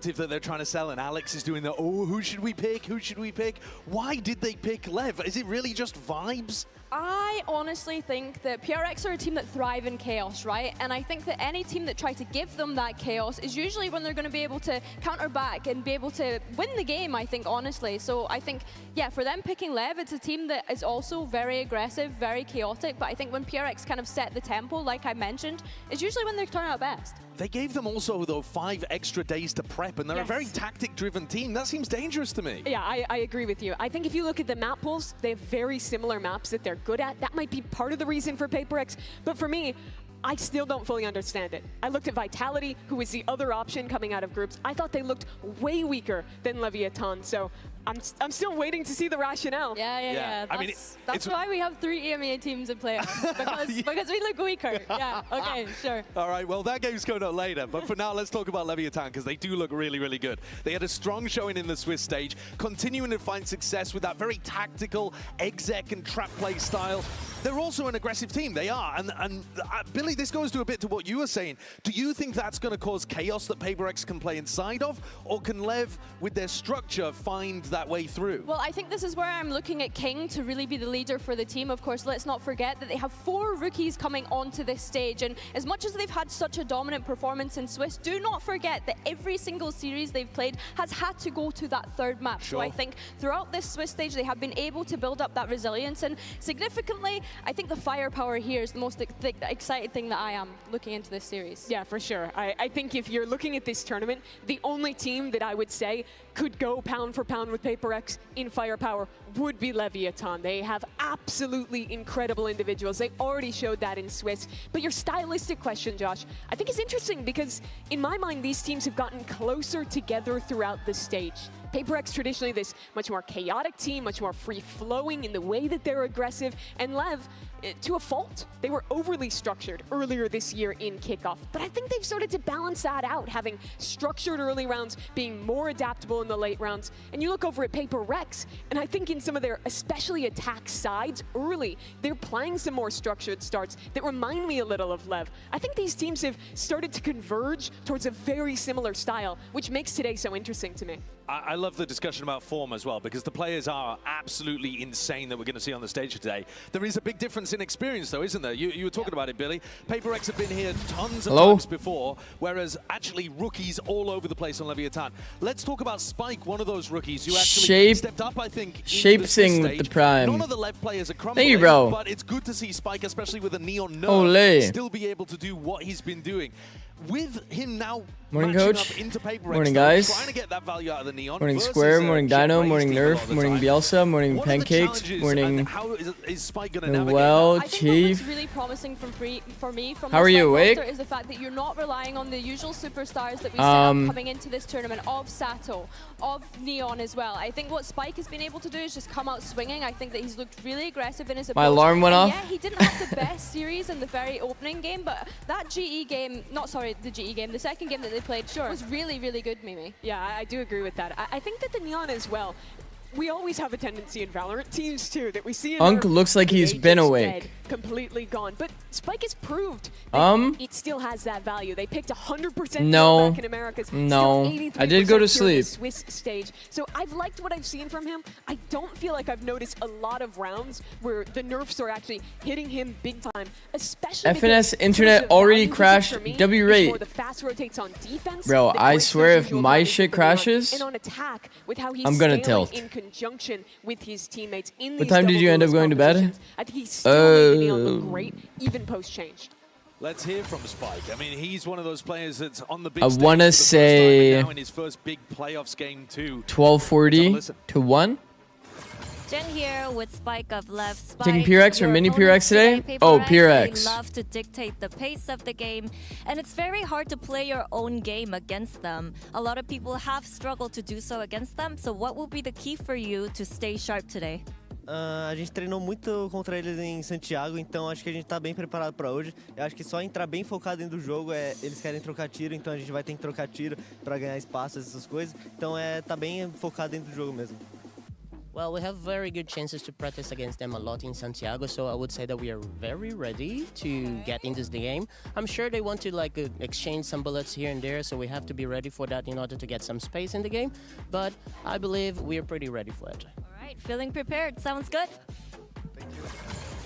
narrative that they're trying to sell, and Alex is doing the, oh, who should we pick? Who should we pick? Why did they pick Lev? Is it really just vibes? I honestly think that PRX are a team that thrive in chaos, right? And I think that any team that tries to give them that chaos is usually when they're going to be able to counter back and be able to win the game, I think, honestly. So I think, yeah, for them picking Lev, it's a team that is also very aggressive, very chaotic, but I think when PRX kind of set the tempo, like I mentioned, is usually when they turn out best. They gave them also, though, 5 extra days to prep, and they're a very tactic-driven team. That seems dangerous to me. Yeah, I agree with you. I think if you look at the map pools, they have very similar maps that they're good at. That might be part of the reason for PaperX, but for me, I still don't fully understand it. I looked at Vitality, who was the other option coming out of groups. I thought they looked way weaker than Leviathan, so I'm still waiting to see the rationale. Yeah. I mean, that's why we have 3 EMEA teams in playoffs, because we look weaker. Yeah, okay, sure. All right, well, that game's going up later, but for now, let's talk about Leviathan, because they do look really, really good. They had a strong showing in the Swiss stage, continuing to find success with that very tactical exec and trap play style. They're also an aggressive team, they are. And Billy, this goes to a bit to what you were saying. Do you think that's going to cause chaos that PaperX can play inside of? Or can Lev, with their structure, find that way through? Well, I think this is where I'm looking at King to really be the leader for the team. Of course, let's not forget that they have 4 rookies coming onto this stage. And as much as they've had such a dominant performance in Swiss, do not forget that every single series they've played has had to go to that 3rd map. Sure. So I think throughout this Swiss stage, they have been able to build up that resilience. And significantly, I think the firepower here is the most excited thing that I am looking into this series. Yeah, for sure. I think if you're looking at this tournament, the only team that I would say could go pound for pound with PaperX in firepower would be Leviathan. They have absolutely incredible individuals. They already showed that in Swiss. But your stylistic question, Josh, I think is interesting because in my mind, these teams have gotten closer together throughout the stage. PaperX traditionally this much more chaotic team, much more free-flowing in the way that they're aggressive, and Lev, to a fault, they were overly structured earlier this year in kickoff. But I think they've started to balance that out, having structured early rounds, being more adaptable in the late rounds. And you look over at PaperX, and I think in some of their especially attack sides early, they're playing some more structured starts that remind me a little of Lev. I think these teams have started to converge towards a very similar style, which makes today so interesting to me. I love the discussion about form as well, because the players are absolutely insane that we're going to see on the stage today. There is a big difference in experience, though, isn't there? You were talking about it, Billy. PaperX have been here tons of times before, whereas actually rookies all over the place on Leviathan. Let's talk about Spike, one of those rookies who actually stepped up, I think, Shapesing with the prime. None of the Lev players are crumbling. Thank you, bro. But it's good to see Spike, especially with a Neon nerf, still be able to do what he's been doing. With him now morning, matching coach. up into PaperX, morning, guys. trying to get that value out of the Neon. Morning, Square. Morning, Dino. Morning, Nerf. Morning, Bielsa. Morning, Pancakes. Morning. How is Spike going to navigate? Well, I think Chief. what's really promising for me from How are you, awake? Is the fact that you're not relying on the usual superstars that we see coming into this tournament, of Sato, of Neon as well. I think what Spike has been able to do is just come out swinging. I think that he's looked really aggressive in his approach. My alarm went off. Yeah, he didn't have the best series in the very opening game, but that GE game, the second game that they played was really, really good, Mimi. Yeah, I do agree with that. I think that the Neon as well, we always have a tendency in Valorant teams too that we see Unk looks like he's been awake. Completely gone, but Spike has proved that it still has that value. They picked 100% back in Americas. I did go to sleep. Swiss stage. So I've liked what I've seen from him. I don't feel like I've noticed a lot of rounds where the nerfs are actually hitting him big time, especially FNS internet already crashed. W rate. Bro, I swear if my shit crashes, I'm gonna tilt. In conjunction with his teammates in what time did you end up going to bed? Great, even post-change. Let's hear from Spike. I mean, he's one of those players that's on the big I want to say now in his first big playoffs game too. 1240 to 1. Jen here with Spike of Lev. Spike, taking PRX or mini PRX today? Oh, PRX. They love to dictate the pace of the game, and it's very hard to play your own game against them. A lot of people have struggled to do so against them, so what will be the key for you to stay sharp today? A gente treinou muito contra eles em Santiago, então acho que a gente está bem preparado para hoje. Eu acho que só entrar bem focado dentro do jogo, eles querem trocar tiro, então a gente vai ter que trocar tiro para ganhar espaço, essas coisas. Então tá bem focado dentro do jogo mesmo. Well, we have very good chances to practice against them a lot in Santiago, so I would say that we are very ready to get into the game. I'm sure they want to like exchange some bullets here and there, so we have to be ready for that in order to get some space in the game. But I believe we are pretty ready for it. All right, feeling prepared. Sounds good.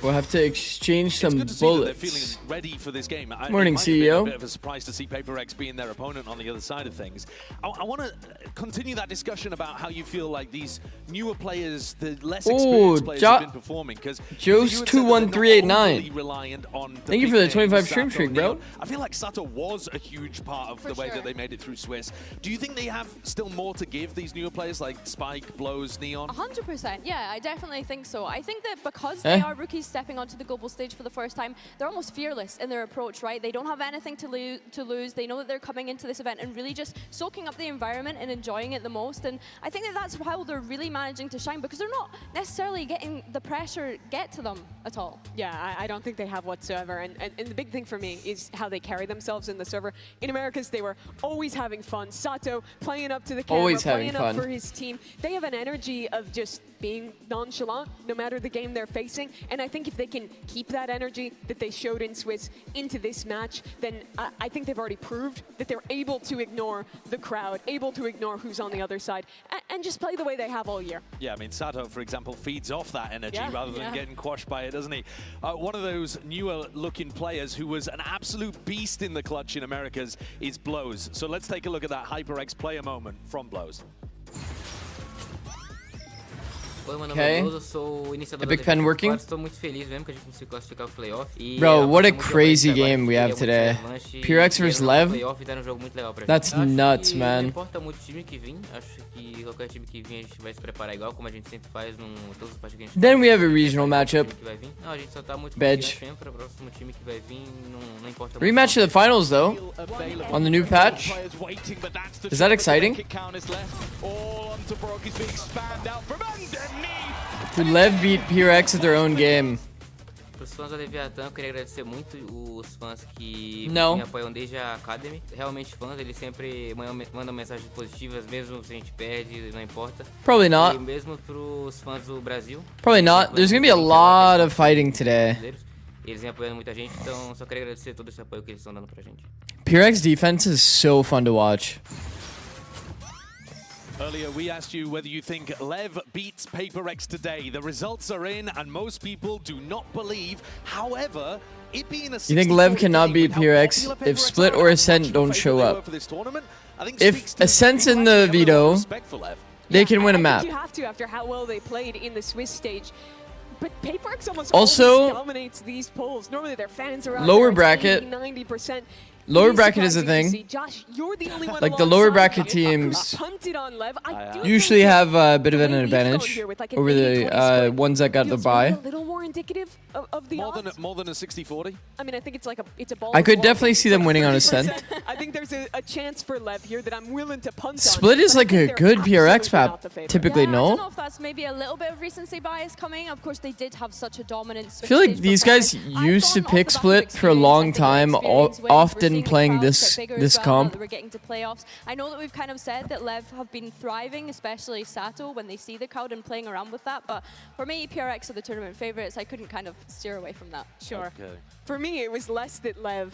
We'll have to exchange some it's good to see that they're bullets. feeling ready for this game. Morning, it might have been CEO. a bit of a surprise to see PaperX being their opponent on the other side of things. I want to continue that discussion about how you feel like these newer players, the less experienced players, have been performing. Because Joe's 21389. reliant on Thank you for the 25 stream streak, bro. I feel like Sato was a huge part of the way that they made it through Swiss. Do you think they have still more to give, these newer players like Spike, Blows, Neon? 100%, yeah, I definitely think so. I think that because they are rookies stepping onto the global stage for the first time, they're almost fearless in their approach, right? They don't have anything to lose. They know that they're coming into this event and really just soaking up the environment and enjoying it the most. And I think that that's how they're really managing to shine, because they're not necessarily getting the pressure get to them at all. Yeah, I don't think they have whatsoever. And the big thing for me is how they carry themselves in the server. In Americas, they were always having fun. Sato playing up to the camera, playing up for his team. They have an energy of just being nonchalant no matter the game they're facing. And I think if they can keep that energy that they showed in Swiss into this match, then I think they've already proved that they're able to ignore the crowd, able to ignore who's on the other side, and just play the way they have all year. Yeah, I mean, Sato, for example, feeds off that energy rather than getting quashed by it, doesn't he? One of those newer-looking players who was an absolute beast in the clutch in Americas is Blows. So let's take a look at that HyperX player moment from Blows. Okay. Epic Pen working. Bro, what a crazy game we have today. PureX versus Lev. That's nuts, man. Then we have a regional matchup. Bedge. Rematch to the finals, though. On the new patch. Is that exciting? Dude, Lev beat PureX at their own game. Os fãs da Leviatã, eu queria agradecer muito os fãs que me apoiam desde a Academy. Realmente fãs, eles sempre mandam mensagens positivas, mesmo se a gente perde, não importa. Probably not. E mesmo pros fãs do Brasil. Probably not. There's gonna be a lot of fighting today. Eles vêm apoiando muita gente, então só queria agradecer todo esse apoio que eles estão dando pra gente. PureX defense is so fun to watch. Earlier, we asked you whether you think Lev beats PaperX today. The results are in, and most people do not believe. However, it being a you think Lev cannot beat PureX if Split or Ascent don't show up? If Ascent's in the veto, they can win a map. You have to after how well they played in the Swiss stage. But PaperX almost also dominates these polls. Normally their fans are out lower there bracket. 90%. Lower bracket is a thing. Josh, you're the only one like the lower bracket teams usually have a bit of an advantage over the ones that got the bye. A little more indicative of the more than a 60-40. I mean, I think it's a ball. I could definitely see them winning on Ascent. I think there's a chance for Lev here that I'm willing to punt on. Split is like a good PRX map, typically, no? I don't know if that's maybe a little bit of recency bias coming. Of course, they did have such a dominant I feel like these guys used to pick Split for a long time, often playing this comp. We're getting to playoffs. I know that we've kind of said that Lev have been thriving, especially Sato, when they see the crowd and playing around with that. But for me, PRX are the tournament favorites. I couldn't kind of steer away from that. Sure. Okay. For me, it was less that Lev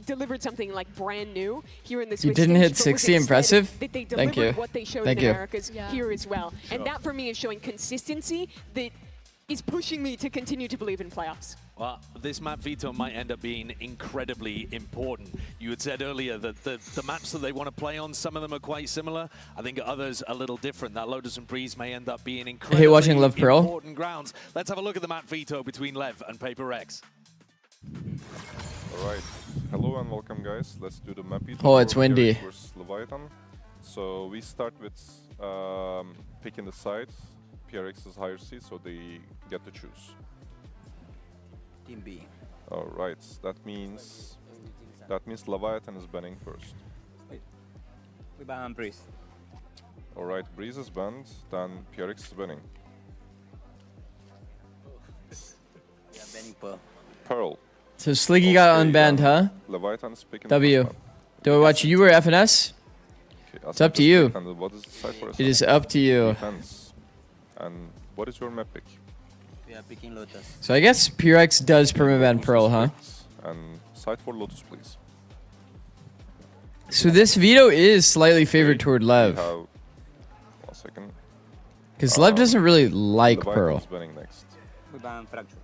delivered something like brand new here in the Swiss You didn't hit 60 impressive? That they Thank you. What they showed in Americas here as well. Sure. And that for me is showing consistency that is pushing me to continue to believe in playoffs. Well, this map veto might end up being incredibly important. You had said earlier that the maps that they want to play on, some of them are quite similar. I think others a little different. That Lotus and Breeze may end up being incredibly watching Lev Pearl. important grounds. Let's have a look at the map veto between Lev and PaperX. All right. Hello and welcome, guys. Let's do the map veto. Oh, it's windy. Leviathan. So we start with picking the side. PRX is higher seed, so they get to choose. Team B. All right, that means Leviathan is banning first. We ban Breeze. All right, Breeze is banned, then PRX is banning. Yeah, banning Pearl. Pearl. So Sliggy got unbanned, huh? Leviathan is picking W. Do I watch you or FNS? Okay, it's up to you. And what is the side for it is up to you. Defense. And what is your map pick? We are picking Lotus. So I guess PRX does permaban Pearl, huh? And side for Lotus, please. So this veto is slightly favored toward We Lev. have 1 second. Because Lev doesn't really like Leviathan Pearl. is banning next. We ban Fracture.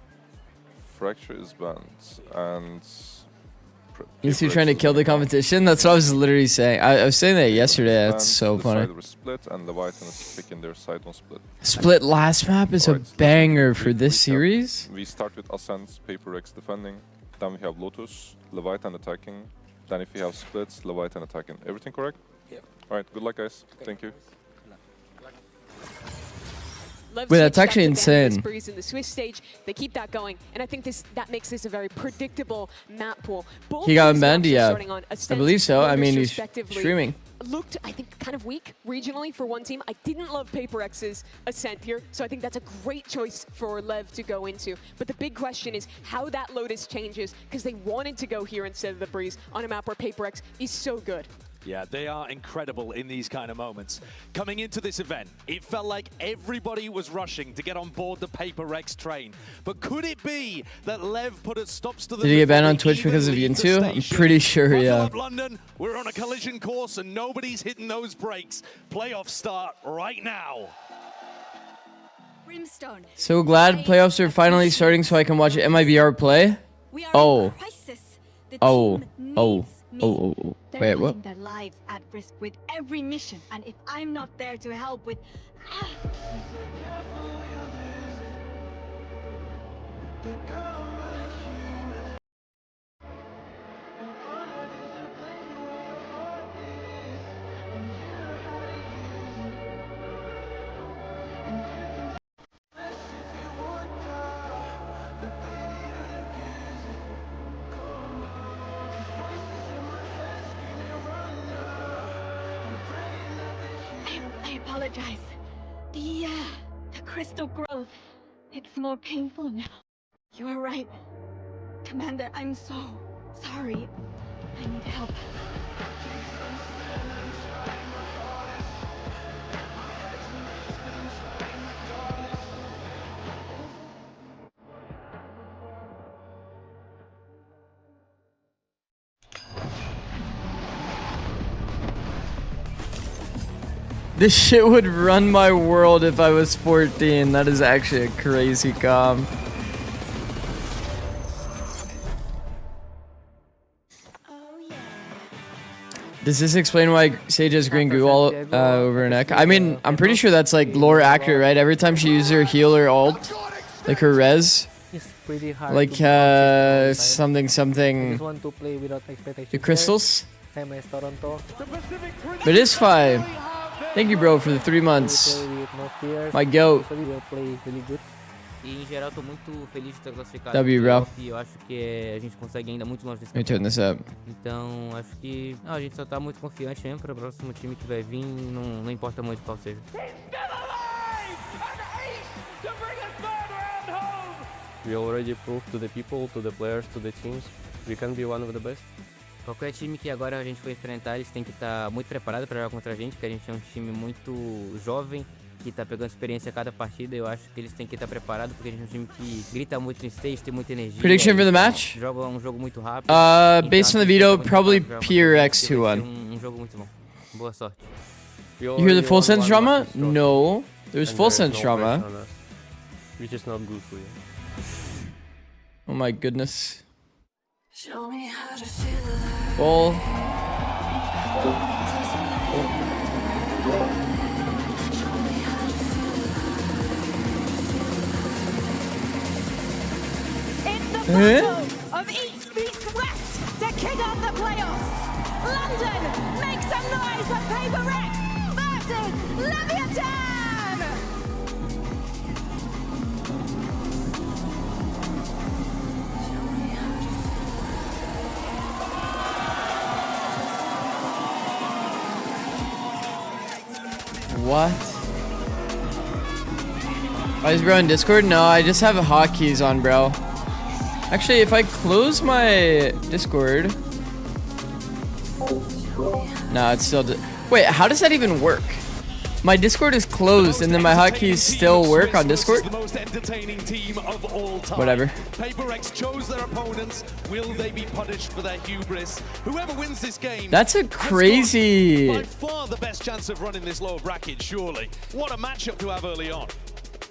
Fracture is banned, and Is he trying to kill the competition? That's what I was literally saying. I was saying that yesterday. That's so the funny. side was split, and Leviathan is picking their side on split. Split last map is a Alright, so banger we- for we this have- series. We start with Ascent, Paper X defending. Then we have Lotus, Leviathan attacking. Then if we have splits, Leviathan attacking. Everything correct? Yep. Alright, good luck guys. Thank you. Wait, that's actually insane. Breeze in the Swiss stage, they keep that going, and I think that makes this a very predictable map pool. Both He got these unbanned, maps are yeah. starting on I Ascent, believe so. I Lotus mean, he's respectively. streaming. Looked, I think, kind of weak regionally for one team. I didn't love Paper X's Ascent here, so I think that's a great choice for Lev to go into. But the big question is how that Lotus changes, because they wanted to go here instead of the Breeze on a map where Paper X is so good. Yeah, they are incredible in these kind of moments. Coming into this event, it felt like everybody was rushing to get on board the Paper X train. But could it be that Lev put a stops to the... Did he get banned on Twitch because of Yin2? I'm pretty sure, Buckle yeah. up, London. We're on a collision course and nobody's hitting those brakes. Playoffs start right now. Brimstone. So glad playoffs are finally starting so I can watch MIBR play. Oh. Oh. Oh. Oh. They're Wait, what? putting their lives at risk with every mission, and if I'm not there to help with... I apologize. The crystal growth, it's more painful now. You are right. Commander, I'm so sorry. I need help. This shit would run my world if I was 14. That is actually a crazy comp. Does this explain why Sage has green goo all over her neck? I mean, I'm pretty sure that's like lore accurate, right? Every time she uses her heal or ult, like her res, like something. The crystals. But it is fine. Thank you, bro, for the 3 months. My goat. E em geral, tô muito feliz de ter classificado. W, bro. E eu acho que a gente consegue ainda muito longe desse Let me turn this up. Então, acho que a gente só tá muito confiante mesmo para o próximo time que vai vir, não importa muito qual seja. We already proved to the people, to the players, to the teams, we can be one of the best. Qualquer time que agora a gente for enfrentar, eles têm que estar muito preparados para jogar contra a gente, porque a gente é um time muito jovem, que tá pegando experiência a cada partida. Eu acho que eles têm que estar preparados, porque a gente é um time que grita muito em stage, tem muita energia. Prediction for the match? Joga um jogo muito rápido. Based on the veto, probably PRX 2-1. Um jogo muito bom. Boa sorte. You hear the full sense drama? No. There's full sense drama. Which is not good for you. Oh my goodness. Show me how to feel alive. Full. Of East meets West to kick off the playoffs. London, make some noise for Paper X versus Leviathan! What? Oh, is bro in Discord? No, I just have hotkeys on, bro. Actually, if I close my Discord... No, it's still... Wait, how does that even work? My Discord is closed, and then my hotkeys still work on Discord. The most entertaining team of all time. Whatever. PaperX chose their opponents. Will they be punished for their hubris? Whoever wins this game. That's a crazy. By far the best chance of running this lower bracket, surely. What a matchup to have early on.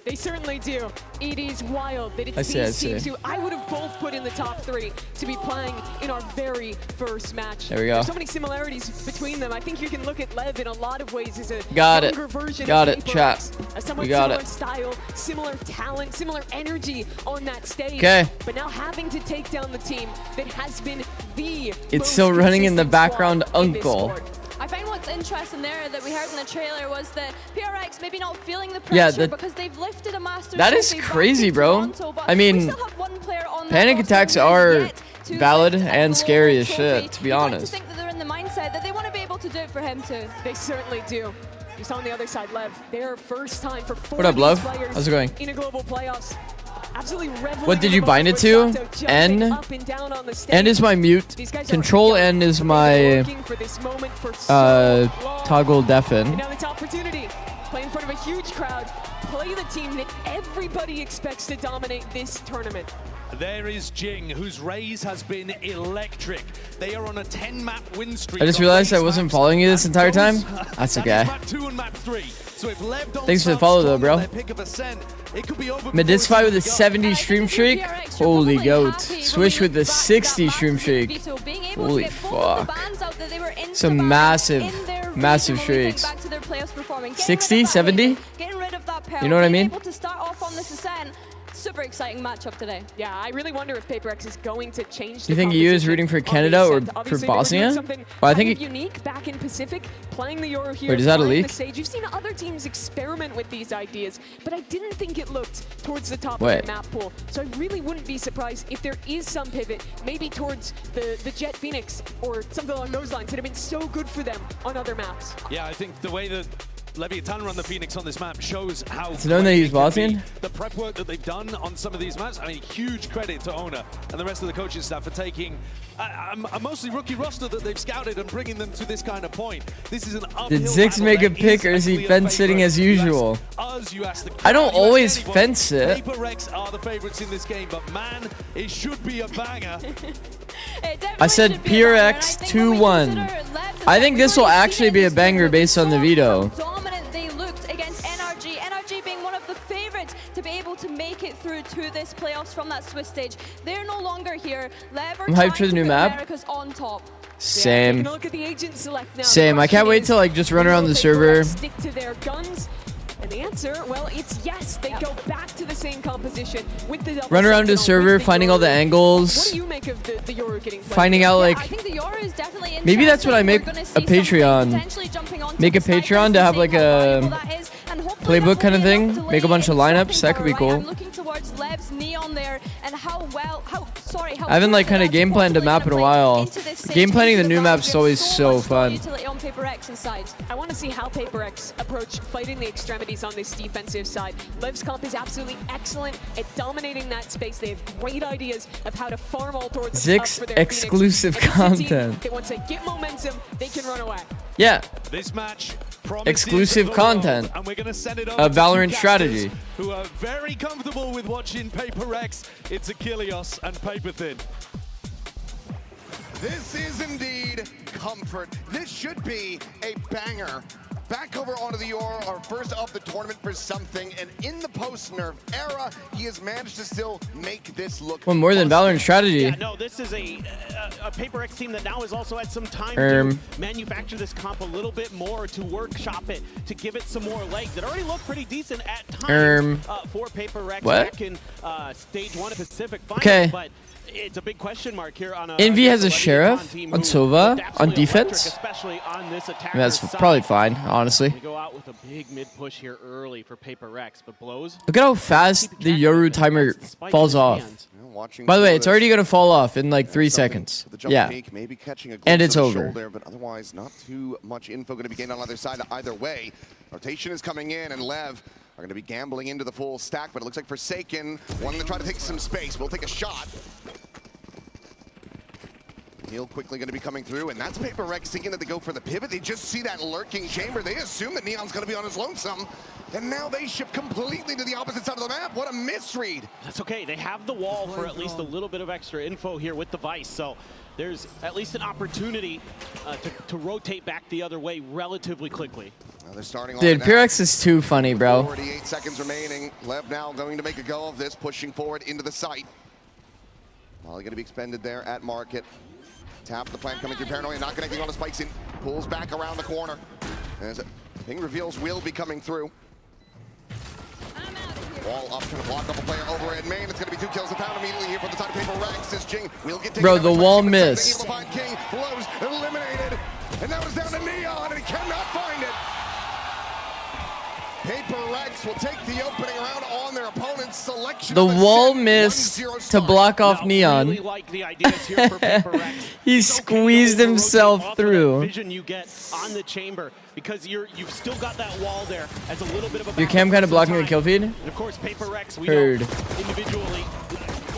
They certainly do. It is wild that it's I these see. teams who I would have both put in the top 3 to be playing in our very first match. There we go. There's so many similarities between them. I think you can look at Lev in a lot of ways as a Got it. younger version Got of it, chat. PaperX. A somewhat We got similar it. style, similar talent, similar energy on that stage. Okay. But now having to take down the team that has been the It's most still running in the consistent background, squad in this Uncle. sport. I find what's interesting there that we heard in the trailer was that PRX maybe not feeling the Yeah, pressure that- because they've lifted a Masters That is trophy back crazy, in bro. Toronto, but I mean, we still have one player on that panic roster attacks who has are yet to valid lift a and global scary as trophy. shit, to be You'd like honest. to think that they're in the mindset that they want to be able to do it for him too. They certainly do. You saw on the other side, Lev, their first time for 4 What up, of these Love? players How's it going? in a global playoffs. Absolutely reveling What did in you the bind moment it to? where Sato jumping N? up and down on the stage. N is my mute. These guys are Control young, N is but they've been my working for this moment for so long. toggle And deafen. now this opportunity, play in front of a huge crowd, play the team that everybody expects to dominate this tournament. There is Jing, whose raise has been electric. They are on a 10-map win streak. I just on realized I raise wasn't maps, following you this and entire time. those- That's that okay. is map 2 and map 3. So if Lev don't Thanks for the start follow, though, strong bro. on their pick of ascent, it could be over before Medisfy with a it's 70 stream streak. Holy goat. Swish with the 60 stream streak. Vito, being able Holy to get both of the fuck. bands out that they were in Some the band massive, in their massive region when we think streaks. back to their playoffs performance. Getting 60, rid of that 70? hate, getting rid of that peril, You know what I being mean? able to start off on this ascent. Super exciting matchup today. Yeah, I really wonder if PaperX is going to change Do you the think EU is composition rooting for on the Canada or ascent. for Obviously, they were doing Bosnia? something Well, I think kind of unique back in Pacific, playing the Euro here, Wait, is that a playing leak? the stage. You've seen other teams experiment with these ideas, but I didn't think it looked towards the top Wait. of their map pool. So I really wouldn't be surprised if there is some pivot, maybe towards the Jet Phoenix or something along those lines that have been so good for them on other maps. Yeah, I think the way that Leviathan run the Phoenix on this map shows how It's known that great he's it can be. Bosnian? The prep work that they've done on some of these maps, I mean, huge credit to Ona and the rest of the coaching staff for taking a mostly rookie roster that they've scouted and bringing them to this kind of point. This is an uphill Did Zix battle. make a There pick or is he clear fence sitting favorite. as You ask usual? us, you ask the I don't crowd, you ask always anyone. fence it. PaperX are the favorites in this game, but man, it should be a banger. I said PRX 2-1. I think this will actually be a banger based on the veto. Dominant they looked against NRG. NRG being one of the favorites to be able to make it through to this playoffs from that Swiss stage. They're no longer here. Lev are I'm hyped for trying the new to put map. America's on top. Same. Taking a look at the agent select now. The Same. I can't question wait is, to like just run will around the PaperX server. Stick to their guns. And the answer, well, it's yes. They go back to the same composition with the double Run around the sentinel, server, with the finding all the Yoru. What angles. do you make of the Yoru getting played? Finding out like I think the Yoru is definitely maybe that's what I make We're gonna a see something Patreon. potentially jumping onto Make a the side Patreon to and have like seeing how valuable a that is, and hopefully playbook that kind of will be enough thing. delay Make a bunch of in lineups. stopping That could be power, right? cool. I'm looking towards Lev's neon there and how I haven't like kind of game planned a map in a while. Game planning the new map's always so fun. utility on PaperX inside. I want to see how PaperX approach fighting the extremities on this defensive side. Lev's comp is absolutely excellent at dominating that space. They have great ideas of how to farm all towards the top Zix for their Phoenix. exclusive And this is a team content. that once they get momentum, they can run away. Yeah. This match Exclusive content. and we're going to send it A over to Valorant two strategy. casters who are very comfortable with watching PaperX. It's Achilles and Paperthin. This is indeed comfort. This should be a banger. Back over onto the Euro, our first of the tournament for something, and in the post-nerf era, he has managed to still make this look. Well, more than Valorant strategy. Yeah, no, this is a PaperX team that now has also had some time to manufacture this comp a little bit more, to workshop it, to give it some more legs. It already looked pretty decent at times for PaperX back in stage 1 of Pacific Finals, but it's a big question mark here on Envy has a sheriff on Sova on defense. especially on this attack. That's probably fine, honestly. They go out with a big mid push here early for PaperX, but blows. Look at how fast the Yoru timer falls off. By the way, it's already going to fall off in like 3 seconds. Yeah. Maybe catching a And it's glimpse of the over. shoulder, but otherwise not too much info going to be gained on either side either way. Rotation is coming in, and Lev are going to be gambling into the full stack, but it looks like Forsaken wanting to try to take some space. We'll take a shot. Heal quickly going to be coming through, and that's Paper Rex thinking that they go for the pivot. They just see that lurking chamber. They assume that Neon's going to be on his lonesome, and now they shift completely to the opposite side of the map. What a misread. That's okay. They have the wall for at least a little bit of extra info here with the Vice, so there's at least an opportunity to rotate back the other way relatively quickly. They're starting Dude, Pyrex is too funny, bro. 48 seconds remaining. Lev now going to make a go of this, pushing forward into the site. Molly going to be expended there at market. Tap the plan coming through Paranoia, not connecting on the spikes in. Pulls back around the corner. As Ping reveals will be coming through. Wall up, trying to block up a player over at main. It's going to be 2 kills a pound immediately here for the side of Paper Rex. This Jing will get taken. Bro, the wall missed. King blows, eliminated. And now it's down to Neon, and he cannot find it. Paper Rex will take the opening round on their opponent's selection. The wall missed to block off Neon. Really like the ideas here for Paper Rex. He squeezed himself through. Vision you get on the chamber because you've still got that wall there as a little bit of a. Your cam kind of blocking the kill feed. And of course, Paper Rex. We Heard. know individually,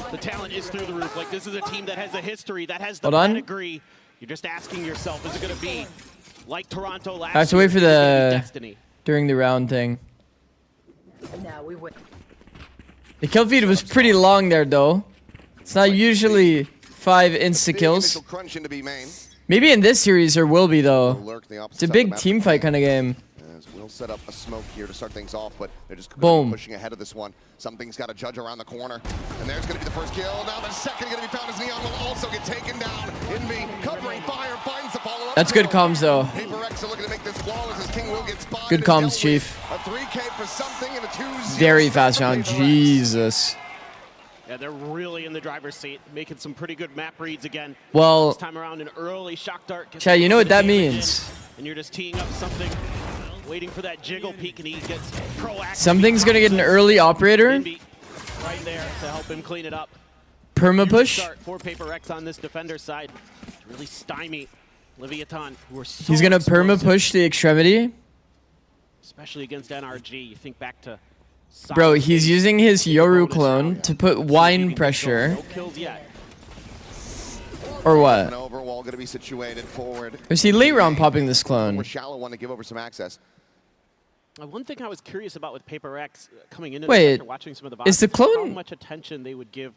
the talent is through the roof. Like this is a team that has a history, that has the Hold on. pedigree. You're just asking yourself, is it going to be like Toronto last year? I have to wait for the Destiny? during the round thing. The kill feed was pretty long there, though. It's not usually 5 insta kills. Maybe in this series there will be, though. It's a big team fight kind of game. We'll set up a smoke here to start things off, but they're just Boom. pushing ahead of this one. Something's got to judge around the corner. And there's going to be the first kill. Now the second going to be found as Neon will also get taken down. Envy covering fire, finds the follow-up. That's good comms, though. Paper Rex are looking to make this flawless as King will get spotted. Good comms, Chief. A 3K for something and a 2-0. Very fast round. Jesus. Yeah, they're really in the driver's seat, making some pretty good map reads again. Well, this time around, an early shock dart. Chad, you know what that means. And you're just teeing up something, waiting for that jiggle peek, and he gets proactive. Something's gonna get an early operator. Right there to help him clean it up. Perma push. Start for Paper X on this defender side to really stymie Leviathan, who are so He's gonna explosive, perma push the extremity. especially against NRG. You think back to. Bro, he's using his Yoru clone to put wine pressure. No kills yet. Or what? Overwall going to be situated forward. Or is he late round popping this clone? More shallow one to give over some access. One thing I was curious about with Paper X coming into Wait, the sector, watching some of the is the VODs, how clone- much attention they would give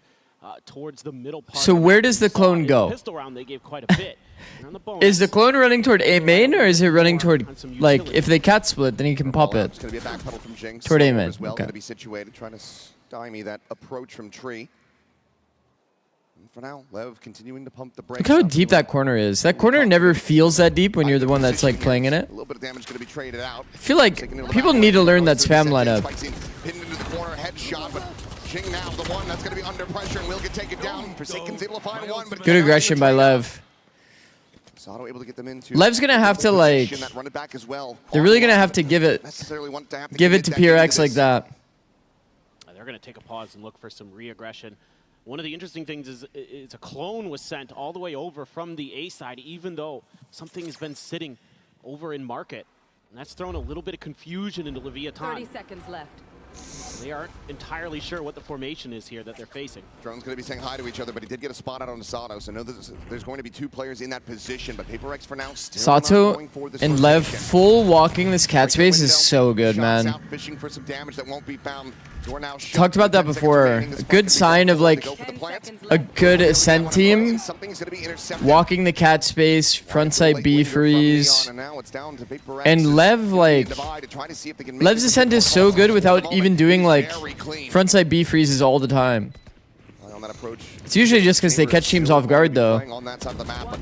towards the middle part. So of the where map. does the We saw clone in go? Pistol round they gave quite a bit. And on the bonus, Is the clone running toward A main, or is it running toward, like, if they cat split, then he can pop it? It's going to be a backpedal from Jinx. Toward A main, As well, okay. going to be situated, trying to stymie that approach from Tree. And for now, Lev continuing to pump the brakes. Look how deep that corner is. That corner never feels that deep when you're the one that's, like, playing in it. A little bit of damage going to be traded out. I feel like people need to learn that spam lineup. Pinned into the corner, headshot, but Jing now the one that's going to be under pressure and will get taken down. Forsaken's able to find one, but Good aggression by Lev. Sato able to get them into Lev's gonna have to, like, that run it back as well. they're really gonna have to give it, Necessarily want to have to give it to commit that PRX into like this. that. they're going to take a pause and look for some re-aggression. One of the interesting things is a clone was sent all the way over from the A side, even though something has been sitting over in market. And that's thrown a little bit of confusion into Leviathan. 30 seconds left. They aren't entirely sure what the formation is here that they're facing. Drone's going to be saying hi to each other, but he did get a spot out on Sato, so know that there's going to be 2 players in that position, but Paper X for now still not Sato going for this and first Lev position. full walking this cat space is so good, Shots man. out, fishing for some damage that won't be found. Door now shut. Talked about that 10 seconds before. remaining. A This good fight sign of, like, go for the plant. a good Ascent team Something's going to be intercepted. walking the cat space, frontside B freeze. And Lev, like, Lev's Ascent is so good without even doing, like, frontside B freezes all the time. On that approach. It's usually just because they catch teams off guard, though. On that side of the map, but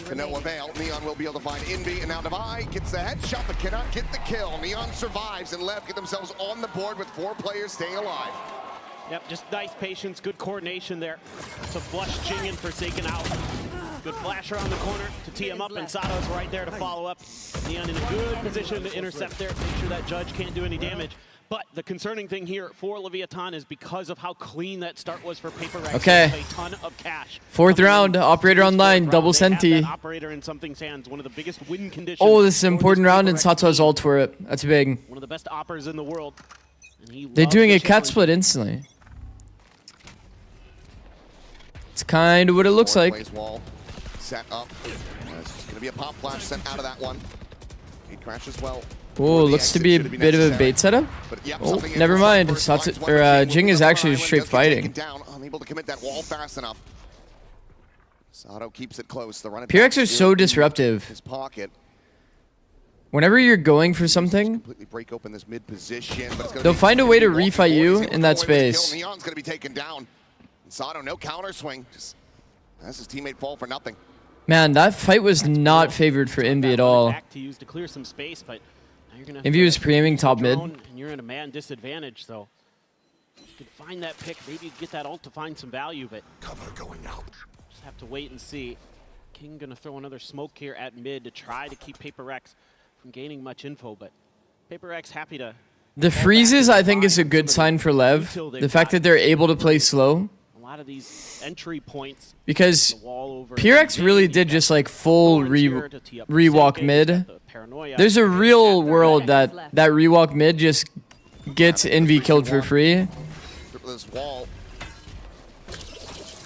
to no avail. Neon will be able to find Envy, and now Divide gets the headshot, but cannot get the kill. Neon survives, and Lev get themselves on the board with 4 players staying alive. Yep, just nice patience, good coordination there to flush Jing and Forsaken out. Good flash around the corner to tee him up, and Sato's right there to follow up. Neon in a good position to intercept there, make sure that Judge can't do any damage. But the concerning thing here for Leviathan is because of how clean that start was for Paper Rex. Okay. A ton of cash. 4th round, operator online, double They have senti. that operator in something's hands, one of the biggest win conditions. Oh, this is an for important round, and Paper Rex Sato has team. ult for it. That's big. One of the best oppers in the world. And he They're loves doing the a cat challenge. split instantly. It's kind of what it looks like. Plays wall. set up. It's just going to be a pop flash sent out of that one. Gate crash as well. Oh, looks to be a bit of a bait setup. But, yep, Oh, never mind. Jing is actually straight fighting. Down, unable to commit that wall fast enough. Sato keeps it close. The run PRX are so disruptive. His pocket. Whenever you're going for something, Completely break open this mid position, but it's gonna they'll be find a way to walking refight forward. you He's able in to that go away with the space. kill. Neon's going to be taken down. Sato, no counter swing. Just has his teammate fall for nothing. Man, that fight was not favored for Envy at all. Back to use to clear some space, but now you're gonna Envy was pre-aiming top mid. and you're in a man disadvantage, so you could find that pick, maybe get that ult to find some value, but cover going out. Just have to wait and see. King gonna throw another smoke here at mid to try to keep Paper X from gaining much info, but Paper X happy to. The freezes, I think, is a good sign for Lev. The fact that they're able to play slow. A lot of these entry points. Because PRX really did just like full rewalk mid. There's a real world that rewalk mid just gets Envy killed for free. This wall.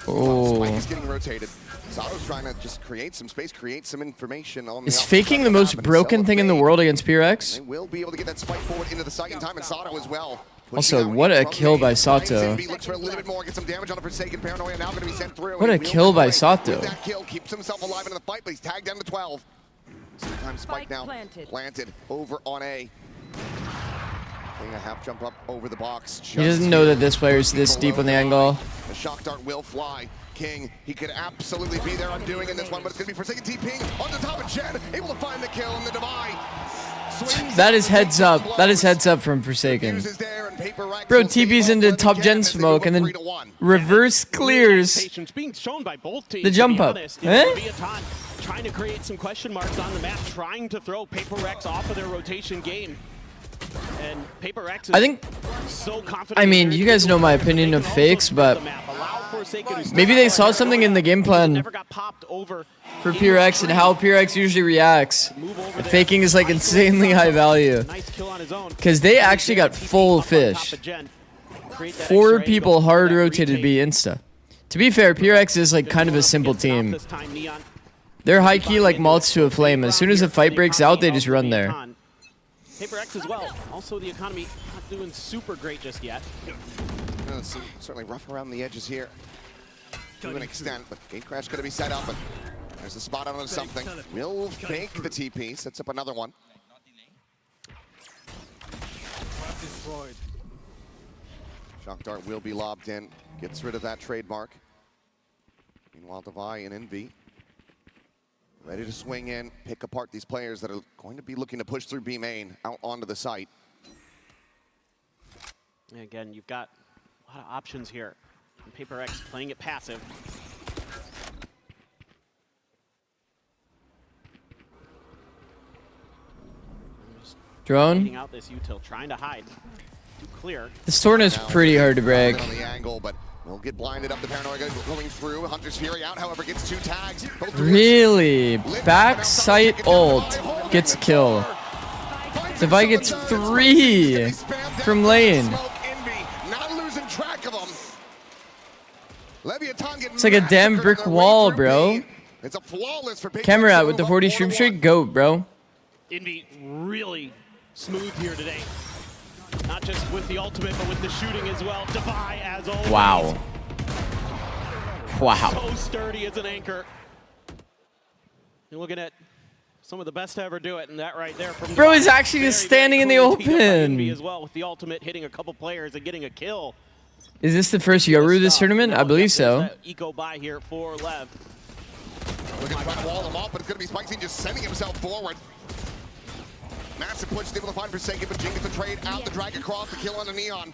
Oh. Spike is getting rotated. Sato's trying to just create some space, create some information on the Is outside faking the of map most and broken thing in the world against PRX? They will be able to get that spike forward into the site in time, and Sato as well. Also, what a kill by Sato. Looks for a little bit more, get some damage on the Forsaken. Paranoia now going to be sent through. What a kill by Sato. With that kill, keeps himself alive in the fight, but he's tagged down to 12. Sometimes spike now planted over on A. Taking a half jump up over the box. He doesn't know that this player's this deep on the angle. The shock dart will fly. King, he could absolutely be there undoing in this one, but it's going to be Forsaken TPing on the top of Jen, able to find the kill in the divide. That is heads up. That is heads up from Forsaken. Bro, TP's into top gen smoke and then reverse clears Being shown by both teams, the jump up. Trying to create some question marks on the map, trying to throw Paper X off of their rotation game. And Paper X is I think, so confident. I mean, you guys know my opinion of fakes, but maybe they saw something in the game plan for PRX and how PRX usually reacts. And faking is like insanely high value. Because they actually got full fish. 4 people hard rotated B insta. To be fair, PRX is like kind of a simple team. They're high key like moths to a flame. As soon as the fight breaks out, they just run there. Paper X as well. Also, the economy not doing super great just yet. It's certainly rough around the edges here to an extent, but gate crash going to be set up, and there's a spot on something. Will fake the TP, sets up another one. Shock dart will be lobbed in, gets rid of that trademark. Meanwhile, Devi and Envy ready to swing in, pick apart these players that are going to be looking to push through B main out onto the site. And again, you've got a lot of options here. And Paper X playing it passive. Drone. Out this util, trying to hide. Too clear. This Torn is pretty hard to break. On the angle, but will get blinded up. The Paranoia going through. Hunter's Fury out, however, gets 2 tags. Really? Backside ult gets kill. Devi gets 3 from lane. Not losing track of him. It's like a damn brick wall, bro. It's a flawless for Camera with the 40 stream streak. Goat, bro. Envy really smooth here today. Not just with the ultimate, but with the shooting as well. Devi, as always. Wow. Wow. So sturdy as an anchor. You're looking at some of the best to ever do it, and that right there from Bro is actually just standing in the open. As well, with the ultimate hitting a couple players and getting a kill. Is this the first Yoru this tournament? I believe so. Eco buy here for Lev. Looking to try to wall him off, but it's going to be Spicy just sending himself forward. Massive push, able to find Forsaken, but Jing gets the trade out, the drag across, the kill on the Neon.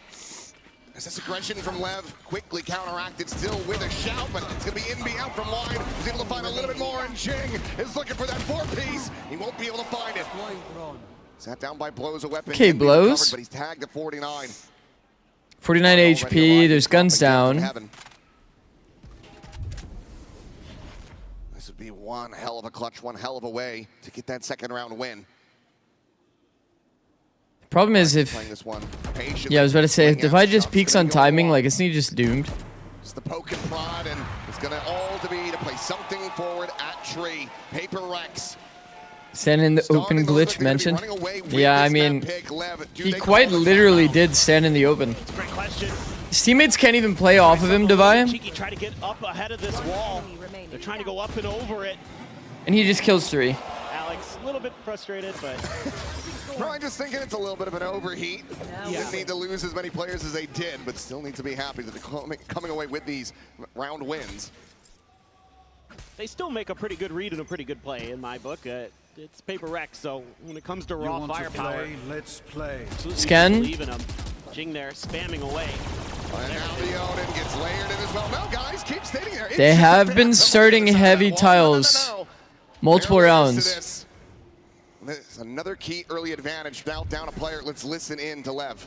As this aggression from Lev quickly counteracted, still with a shout, but it's going to be Envy out from wide. He's able to find a little bit more, and Jing is looking for that 4-piece. He won't be able to find it. Sat down by Blows, a weapon. Okay, Blows. Recovered, but he's tagged at 49. 49 HP, there's guns down. This would be one hell of a clutch, one hell of a way to get that second round win. Problem is if, yeah, I was about to say, if Devi just peaks on timing, like, isn't he just doomed? It's the poke and prod, and it's going to all to be to play something forward at Tree. Paper Rex. Stand in the open glitch mentioned. Yeah, I mean, he quite literally did stand in the open. Great question. His teammates can't even play off of him, Devi. Cheeky try to get up ahead of this wall. They're trying to go up and over it. And he just kills 3. Alex, a little bit frustrated, but... Probably just thinking it's a little bit of an overheat. Didn't need to lose as many players as they did, but still need to be happy that they're coming away with these round wins. They still make a pretty good read and a pretty good play in my book. It's Paper Rex, so when it comes to raw firepower, let's play. Scan. Jing there spamming away. And now the Odin gets layered in as well. No, guys, keep staying there. They have been starting heavy tiles multiple rounds. There's another key early advantage. Now down a player. Let's listen in to Lev.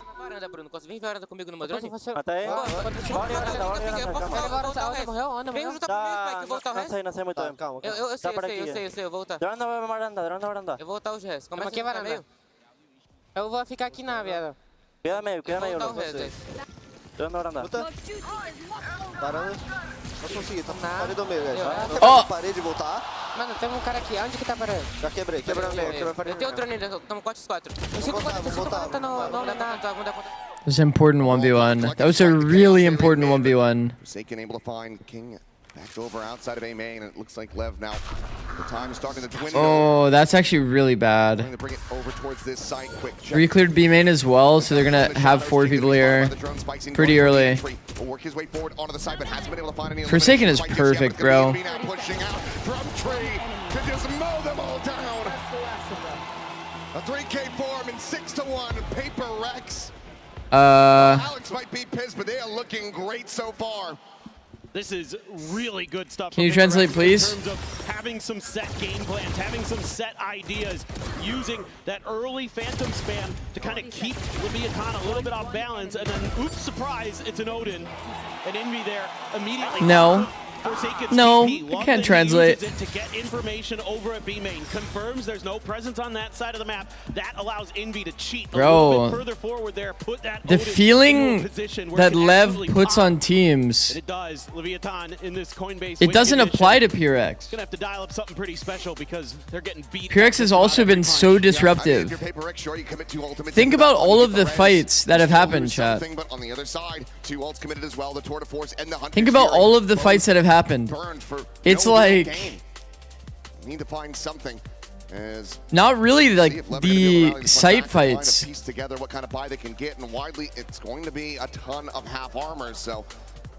Eu vou ficar aqui na viada. Queda meio, Dando varanda. Varanda. Não consegui, tá na parede do meio, guys. Ó! Parede e voltar. Mano, tem cara aqui. Onde que tá a parede? Já quebrei, quebrei meio, quebrei a parede. Eu tenho outro ainda, estamos 4x4. Eu sinto quanto It was an important 1v1. That was a really important 1v1. Forsaken able to find King back over outside of A main, and it looks like Lev now. The time is starting to dwindle. Oh, that's actually really bad. Trying to bring it over towards this site. Quick check. Recleared B main as well, so they're gonna have 4 people here pretty early. Work his way forward onto the side, but hasn't been able to find any. Forsaken is perfect, bro. Pushing out from Tree to just mow them all down. A 3K form in 6-1. Paper Rex. Alex might be pissed, but they are looking great so far. This is really good stuff. Can you translate, please? In terms of having some set game plans, having some set ideas, using that early Phantom spam to kind of keep Leviathan a little bit off balance, and then, oops, surprise, it's an Odin. And Envy there immediately. No. No, I can't translate. To get information over at B main, confirms there's no presence on that side of the map. That allows Envy to cheat a little bit further forward there. Put that the feeling that Lev puts on teams, it does. Leviathan in this Coinbase. It doesn't apply to PureX. Gonna have to dial up something pretty special because they're getting beat. PureX has also been so disruptive. Think about all of the fights that have happened, chat. But on the other side, 2 ults committed as well. The tour de force and the Hunter. Think about all of the fights that have happened. It's like need to find something. As not really like the site fights. Piece together what kind of buy they can get, and widely it's going to be a ton of half armors. So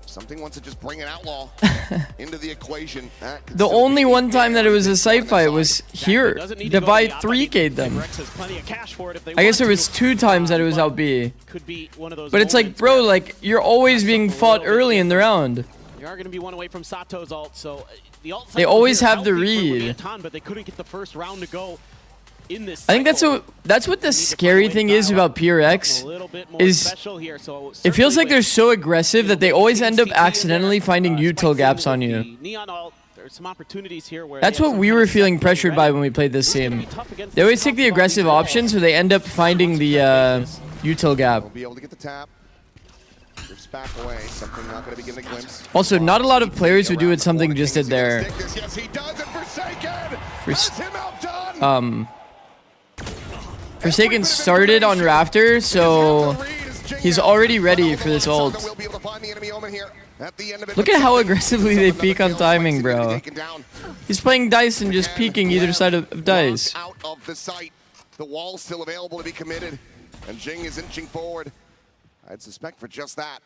something wants to just bring an outlaw into the equation. The only one time that it was a site fight was here. Devi 3K'd them. I guess there was 2 times that it was out B. But it's like, bro, like you're always being fought early in the round. You are going to be 1 away from Sato's ult, so the ult. They always have the read. But they couldn't get the first round to go in this. I think that's what the scary thing is about PureX. Is it feels like they're so aggressive that they always end up accidentally finding util gaps on you. There's some opportunities here where that's what we were feeling pressured by when we played this team. They always take the aggressive options, where they end up finding the util gap. We'll be able to get the tap. Back away, something not going to be given a glimpse. Also, not a lot of players who do what something just did there. Yes, he does, and Forsaken Forsaken started on Rafter, so he's already ready for this ult. Look at how aggressively they peek on timing, bro. He's playing dice and just peeking either side of dice. Out of the site, the wall's still available to be committed, and Jing is inching forward. I'd suspect for just that.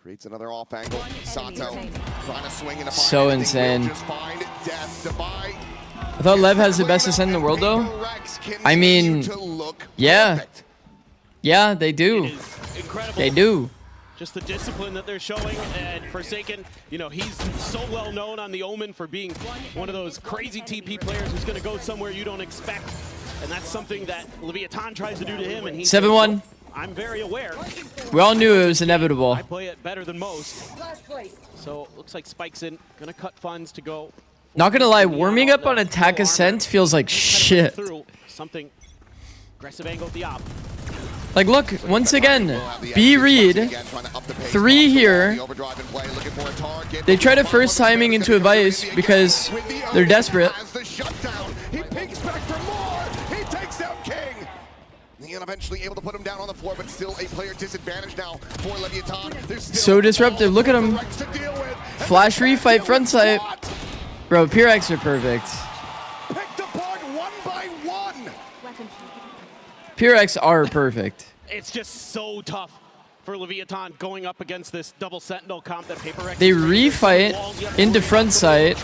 Creates another off angle. Sato trying to swing into so insane. I thought Lev has the best ascent in the world, though. I mean, yeah. Yeah, they do. They do. Just the discipline that they're showing, and Forsaken, you know, he's so well known on the Omen for being one of those crazy TP players who's going to go somewhere you don't expect. And that's something that Leviathan tries to do to him. And he's 7-1. I'm very aware. We all knew it was inevitable. I play it better than most. So looks like Spike's in. Gonna cut funds to go. Not gonna lie, warming up on attack ascent feels like shit. Something aggressive angle at the op. Like, look, once again, B read, 3 here. They try to first timing into a Vice because they're desperate. He peeks back for more. He takes down King. And eventually able to put him down on the floor, but still a player disadvantage now for Leviathan. So disruptive. Look at him. Flash refight front sight. Bro, P-Rex are perfect. Picked apart one by one. P-Rex are perfect. It's just so tough for Leviathan going up against this double Sentinel comp that PaperX. They refight into front sight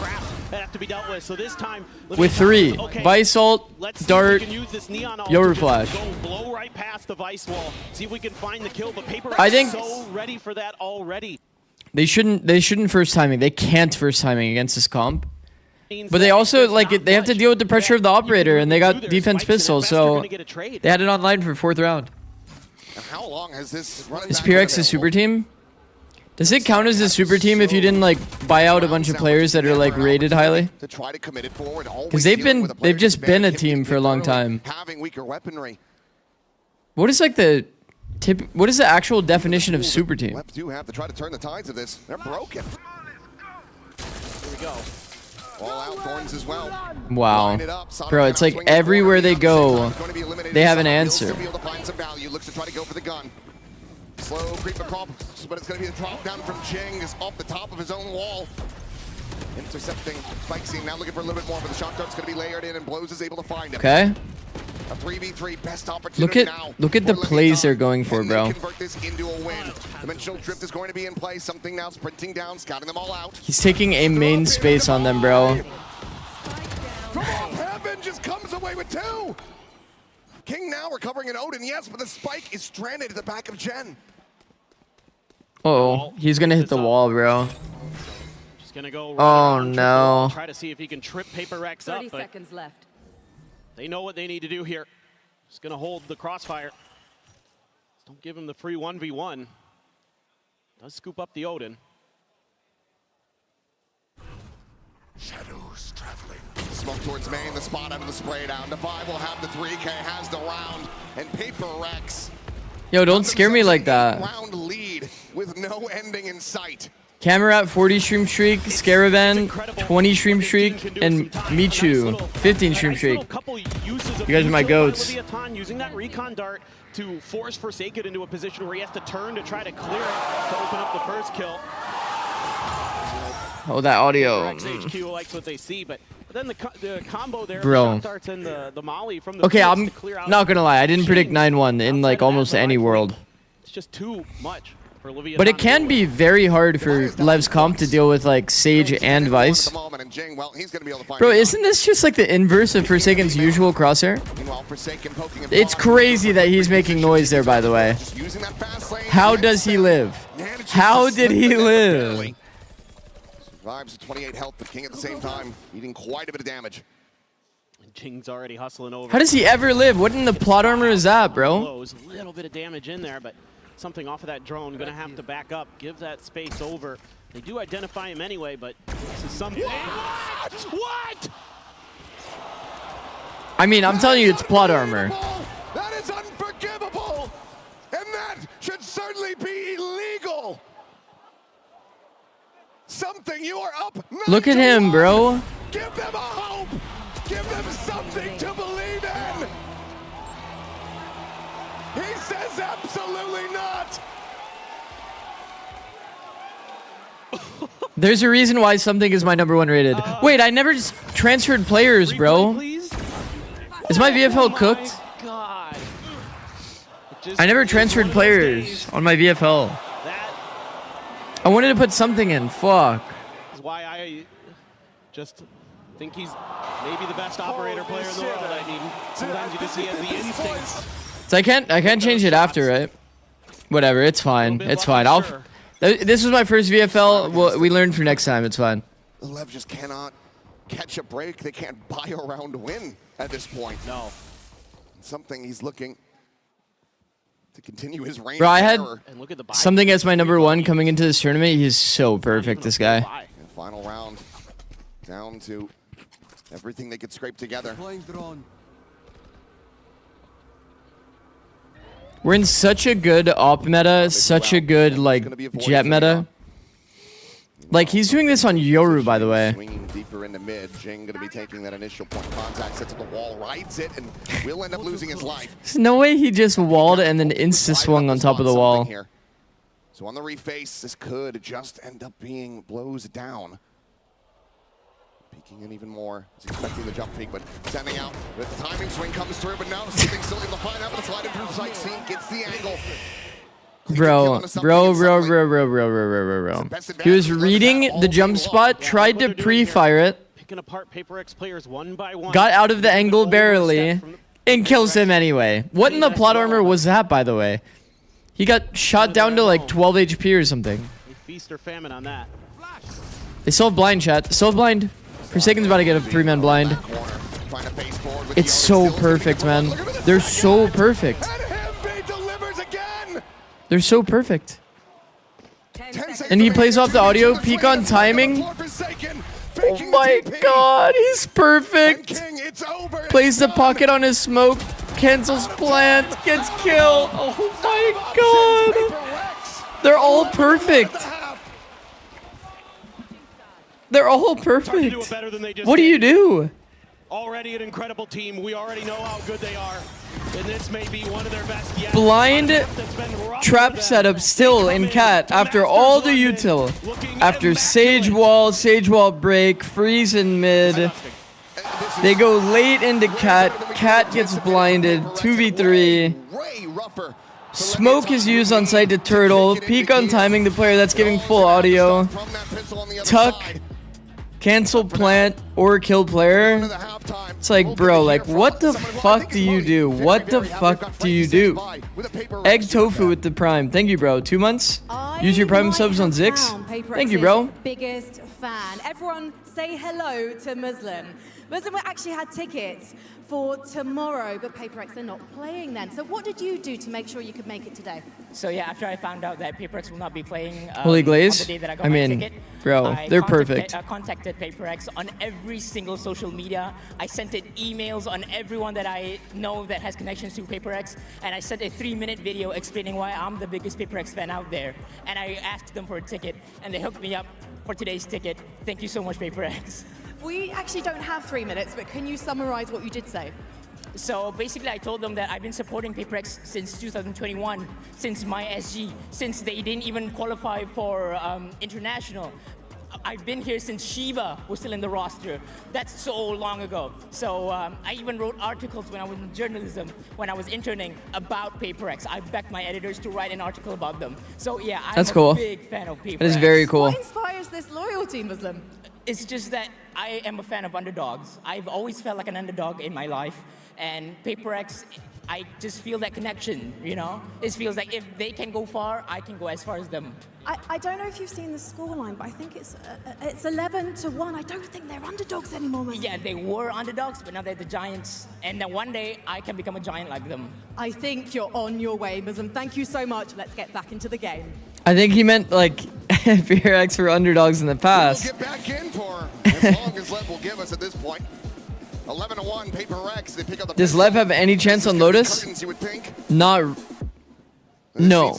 that have to be dealt with. So this time with 3. okay, Vice ult, dart, Yoru flash. Go blow right past the Vice wall. See if we can find the kill, but PaperX I think is so ready for that already. They shouldn't first timing. They can't first timing against this comp. But they also, like, they have to deal with the pressure of the operator, and they got defense pistols, so they had it online for 4th round. How long has this run? Is PRX a super team? Does it count as a super team if you didn't, like, buy out a bunch of players that are, like, rated highly? Because they've just been a team for a long time. Having weaker weaponry. What is, like, what is the actual definition of super team? Left do have to try to turn the tides of this. They're broken. Here we go. All out Thorns as well. Wow. Bro, it's like everywhere they go, they have an answer. Looks to try to go for the gun. Slow creep across, but it's going to be a drop down from Ching is off the top of his own wall. Intercepting Spike Scene, now looking for a little bit more, but the shot dart's going to be layered in, and Blows is able to find him. Okay. A 3v3 best opportunity now. Look at the plays they're going for, bro. Convert this into a win. Dimensional Drift is going to be in play. Something now sprinting down, scouting them all out. He's taking a main space on them, bro. From off heaven just comes away with 2. King now recovering an Odin, yes, but the spike is stranded at the back of Jen. Uh-oh, he's gonna hit the wall, bro. Just gonna go right no. Try to see if he can trip PaperX up. 30 seconds left. They know what they need to do here. Just gonna hold the crossfire. Just don't give him the free 1v1. Does scoop up the Odin. Shadows traveling. Smoke towards main, the spot out of the spray down. Defi will have the 3K, has the round, and PaperX. Yo, don't scare me like that. Round lead with no ending in sight. Camerat 40 stream streak, Scaravan 20 stream streak, and Michu 15 stream streak. You guys are my goats. Using that recon dart to force Forsaken into a position where he has to turn to try to clear it to open up the first kill. Oh, that audio. HQ likes what they see, but then the combo there, bro. The darts and the molly from the okay, I'm not gonna lie. I didn't predict 9-1 in like almost any world. It's just too much for Leviathan. But it can be very hard for Lev's comp to deal with like Sage and Vice. Bro, isn't this just like the inverse of Forsaken's usual crosshair? It's crazy that he's making noise there, by the way. How does he live? How did he live? Survives at 28 health, but King at the same time eating quite a bit of damage. And King's already hustling over. How does he ever live? What in the plot armor is that, bro? A little bit of damage in there, but something off of that drone. Gonna have to back up, give that space over. They do identify him anyway, but this is something. What? I mean, I'm telling you, it's plot armor. That is unforgivable, and that should certainly be illegal. Something, you are up. Look at him, bro. Give them a hope. Give them something to believe in. He says absolutely not. There's a reason why something is my #1 rated. Wait, I never just transferred players, bro. Is my VFL cooked? I never transferred players on my VFL. I wanted to put something in. Fuck. That's why I just think he's maybe the best operator player in the world. I mean, sometimes you just see as the instincts. So I can't change it after, right? Whatever, it's fine. It's fine. This was my first VFL. We learned for next time. It's fine. Lev just cannot catch a break. They can't buy a round win at this point. No. Something he's looking to continue his reign. Bro, I had something as my #1 coming into this tournament. He's so perfect, this guy. Final round, down to everything they could scrape together. We're in such a good op meta, such a good like jet meta. Like he's doing this on Yoru, by the way. Swinging deeper into mid. Jing going to be taking that initial point of contact, sets up the wall, rides it, and will end up losing his life. There's no way he just walled and then insta swung on top of the wall. Here. So on the reface, this could just end up being blows down. Peeking in even more. He's expecting the jump peek, but sending out. The timing swing comes through, but no, something still able to find out, but slide into the sight scene, gets the angle. Bro. He was reading the jump spot, tried to pre-fire it, Picking apart PaperX players one by one. got out of the angle barely, and kills him anyway. What in the plot armor was that, by the way? He got shot down to like 12 HP or something. Feast or famine on that. They still have blind, chat. Still have blind. Forsaken's about to get a 3-man blind. It's so perfect, man. They're so perfect. They're so perfect. And he plays off the audio, peek on timing. Oh my god, he's perfect. Plays the pocket on his smoke, cancels plant, gets killed. Oh my god. They're all perfect. They're all perfect. What do you do? Already an incredible team. We already know how good they are. And this may be one of their best yet. Blind trap setup still in cat after all the util. After Sage Wall break, freeze in mid. They go late into cat. Cat gets blinded. 2v3. Smoke is used on site to turtle. Peek on timing the player that's giving full audio. Tuck. Cancel plant or kill player. It's like, bro, like, what the fuck do you do? What the fuck do you do? Egg tofu with the prime. Thank you, bro. 2 months? Use your prime subs on Zix. Thank you, bro. Biggest fan. Everyone say hello to Muslim. Muslim actually had tickets for tomorrow, but PaperX are not playing then. So what did you do to make sure you could make it today? So yeah, after I found out that PaperX will not be playing Holy Glaze? on the day that I got I my mean, ticket, bro, they're perfect. I contacted PaperX on every single social media. I sent it emails on everyone that I know that has connections to PaperX, and I sent a 3-minute video explaining why I'm the biggest PaperX fan out there. And I asked them for a ticket, and they hooked me up for today's ticket. Thank you so much, PaperX. We actually don't have 3 minutes, but can you summarize what you did say? So basically, I told them that I've been supporting PaperX since 2021, since my SG, since they didn't even qualify for international. I've been here since Shiba was still in the roster. That's so long ago. So I even wrote articles when I was in journalism, when I was interning, about PaperX. I begged my editors to write an article about them. So yeah, I'm a big fan of PaperX. That is very cool. What inspires this loyalty, Muslim? It's just that I am a fan of underdogs. I've always felt like an underdog in my life. And PaperX, I just feel that connection, you know? It feels like if they can go far, I can go as far as them. I don't know if you've seen the scoreline, but I think it's 11-1. I don't think they're underdogs anymore, Muslim. Yeah, they were underdogs, but now they're the giants. And then one day, I can become a giant like them. I think you're on your way, Muslim. Thank you so much. Let's get back into the game. I think he meant like PRX were underdogs in the past. We'll get back in for as long as Lev will give us at this point. 11-1, PaperX. They pick up the Does Lev have any chance on Lotus? Not. No.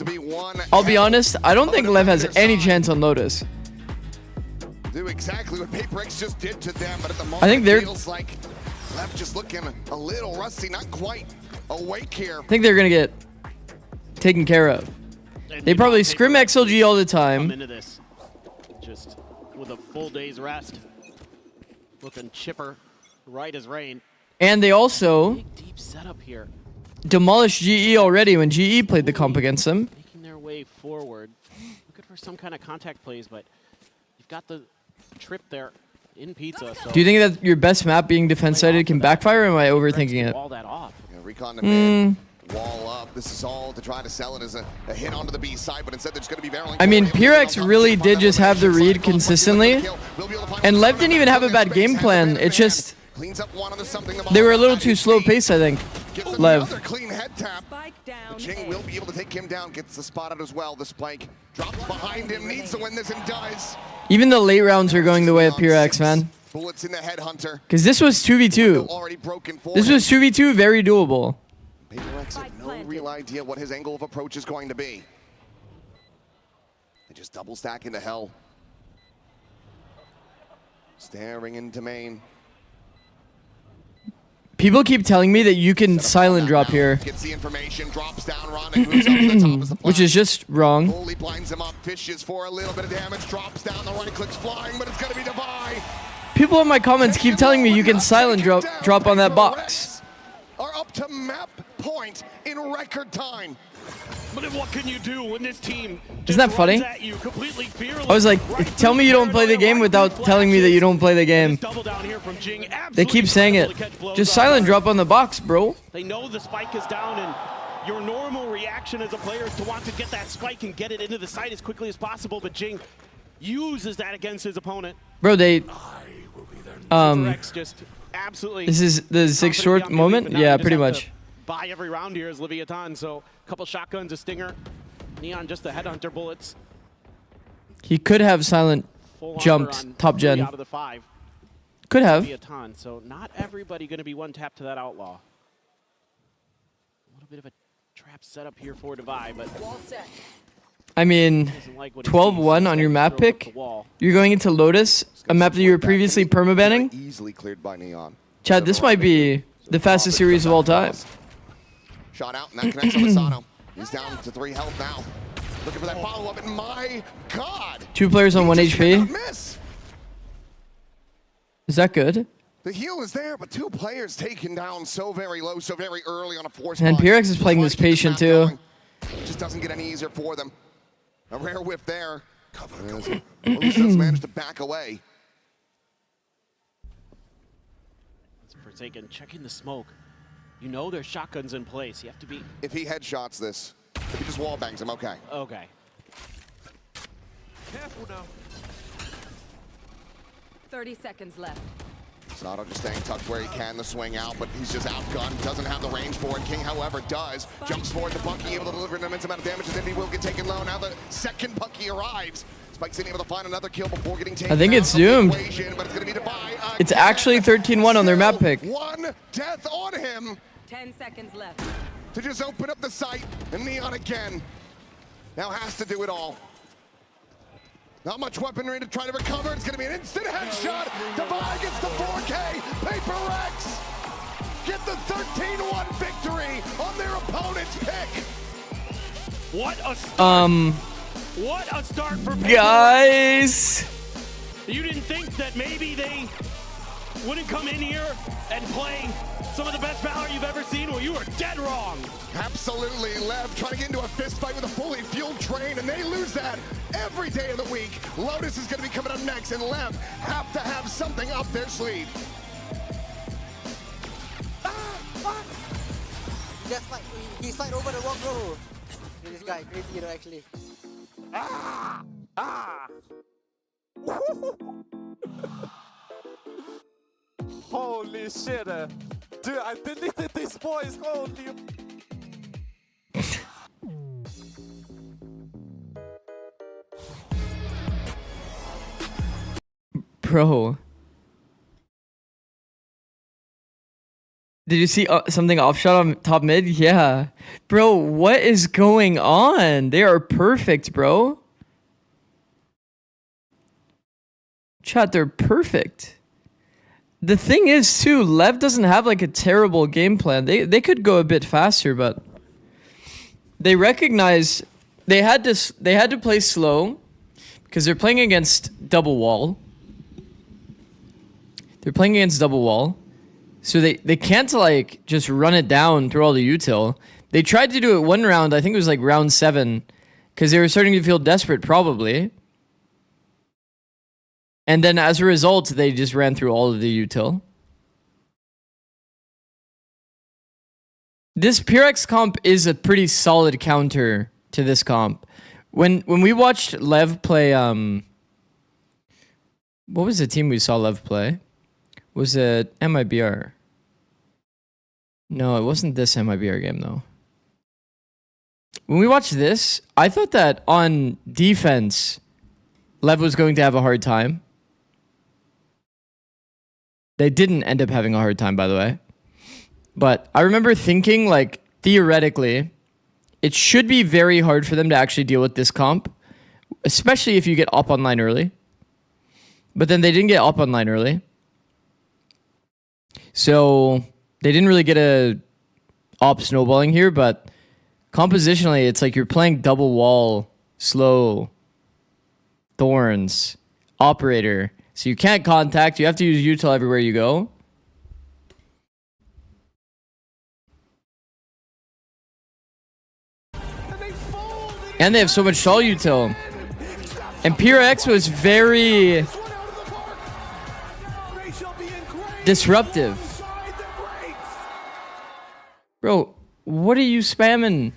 I'll be honest, I don't think Lev has any chance on Lotus. Do exactly what PaperX just did to them, but at the moment I think they're. it feels like Lev just looking a little rusty, not quite awake here. I think they're gonna get taken care of. They probably scrim XLG all the time. Into this just with a full day's rest, looking chipper, right as rain. And they also Deep setup here, demolished GE already when GE played the comp against them. making their way forward. Looking for some kind of contact plays, but you've got the trip there in pizza. So Do you think that your best map being defense-sided can backfire, or am I overthinking it? wall that off. Recon to mid, wall up. This is all to try to sell it as a hit onto the B side, but instead they're just going to be barreling. I mean, PRX really did just have the read consistently, and Lev didn't even have a bad game plan. It's just they were a little too slow paced, I think. Lev. Another clean head tap. Jing will be able to take him down, gets the spot out as well. The spike drops behind him, needs to win this and does. Even the late rounds are going the way of PRX, man. Bullets in the Because this was 2v2. This was 2v2, very doable. PaperX have no real idea what his angle of approach is going to be. They just double stack into hell. Staring into main. People keep telling me that you can silent drop here. Gets the information, drops down, Ron, moves up to the top of the which is just wrong. Fully blinds him up, fishes for a little bit of damage, drops down, the right click's flying, but it's gonna be Devi. People in my comments keep telling me you can silent drop on that box. Are up to map point in record time. But then what can you do when this team Isn't that funny? I was like, tell me you don't play the game without telling me that you don't play the game. They keep saying it. Just silent drop on the box, bro. They know the spike is down, and your normal reaction as a player is to want to get that spike and get it into the site as quickly as possible, but Jing uses that against his opponent. Bro, they... Just absolutely this is the 6 short moment? Yeah, pretty much. Buy every round here is Leviathan, so a couple shotguns, a stinger. Neon just the headhunter bullets. He could have silent jumped top gen. Out of the 5. Could have. Leviathan, so not everybody going to be one tap to that outlaw. A little bit of a trap setup here for Devi, but I mean, 12-1 on your map pick. You're going into Lotus, a map that you were previously permabanning. Easily cleared by Neon. Chad, this might be the fastest series of all time. Shot out, and that connects on Asano. He's down to 3 health now. Looking for that follow-up, and my God! 2 players on 1 HP. Miss. Is that good? The heal is there, but 2 players taken down so very low, so very early on a force. And PRX is playing this patient too. Just doesn't get any easier for them. A rare whiff there. Lotus does manage to back away. Forsaken checking the smoke. You know there's shotguns in place. You have to be... If he headshots this, if he just wall bangs him, okay. Okay. Careful now. 30 seconds left. Sato just staying tucked where he can, the swing out, but he's just outgunned, doesn't have the range for it. King, however, does. Jumps forward to Bucky, able to deliver an immense amount of damage, and he will get taken low. Now the second Bucky arrives. Spike's able to find another kill before getting taken. I think it's doomed. But it's gonna be Devi. It's actually 13-1 on their map pick. 1 death on him. 10 seconds left. To just open up the site, and Neon again. Now has to do it all. Not much weaponry to try to recover. It's gonna be an instant headshot. Devi gets the 4K. Paper Rex get the 13-1 victory on their opponent's pick. What a start. What a start for Paper guys. Rex. You didn't think that maybe they wouldn't come in here and play some of the best Valor you've ever seen? Well, you are dead wrong. Absolutely. Lev trying to get into a fist fight with a fully fueled train, and they lose that every day of the week. Lotus is going to be coming up next, and Lev have to have something up their sleeve. Just like he slid over the wall, bro. This guy crazy, you know, actually. Holy shit, dude, I deleted this voice, holy. Bro. Did you see something offshot on top mid? Yeah. Bro, what is going on? They are perfect, bro. Chat, they're perfect. The thing is, too, Lev doesn't have like a terrible game plan. They could go a bit faster, but they recognize they had to play slow because they're playing against double wall. They're playing against double wall. So they can't like just run it down through all the util. They tried to do it one round, I think it was like round 7, because they were starting to feel desperate probably. And then as a result, they just ran through all of the util. This PRX comp is a pretty solid counter to this comp. When we watched Lev play, what was the team we saw Lev play? Was it MIBR? No, it wasn't this MIBR game though. When we watched this, I thought that on defense, Lev was going to have a hard time. They didn't end up having a hard time, by the way. But I remember thinking, like, theoretically, it should be very hard for them to actually deal with this comp, especially if you get up online early. But then they didn't get up online early. So they didn't really get a op snowballing here, but compositionally, it's like you're playing double wall, slow, thorns, operator. So you can't contact. You have to use util everywhere you go. And they have so much stall util. And PRX was very disruptive. Bro, what are you spamming?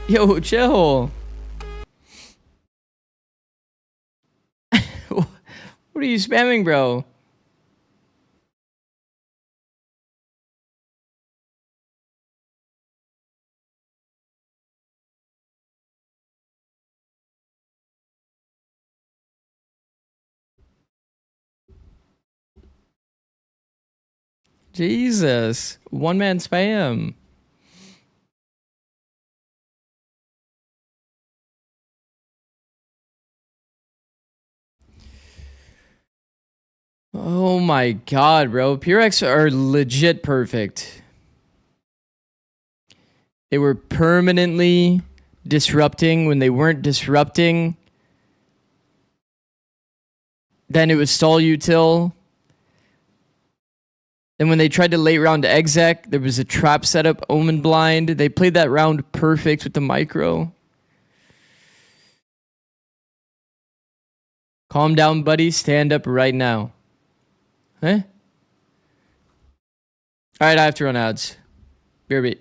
Yo, chill. What are you spamming, bro? Jesus. One man spam. Oh my god, bro. PRX are legit perfect. They were permanently disrupting when they weren't disrupting. Then it was stall util. Then when they tried to late round exec, there was a trap setup, omen blind. They played that round perfect with the micro. Calm down, buddy. Stand up right now. Huh? Alright, I have to run ads. BRB.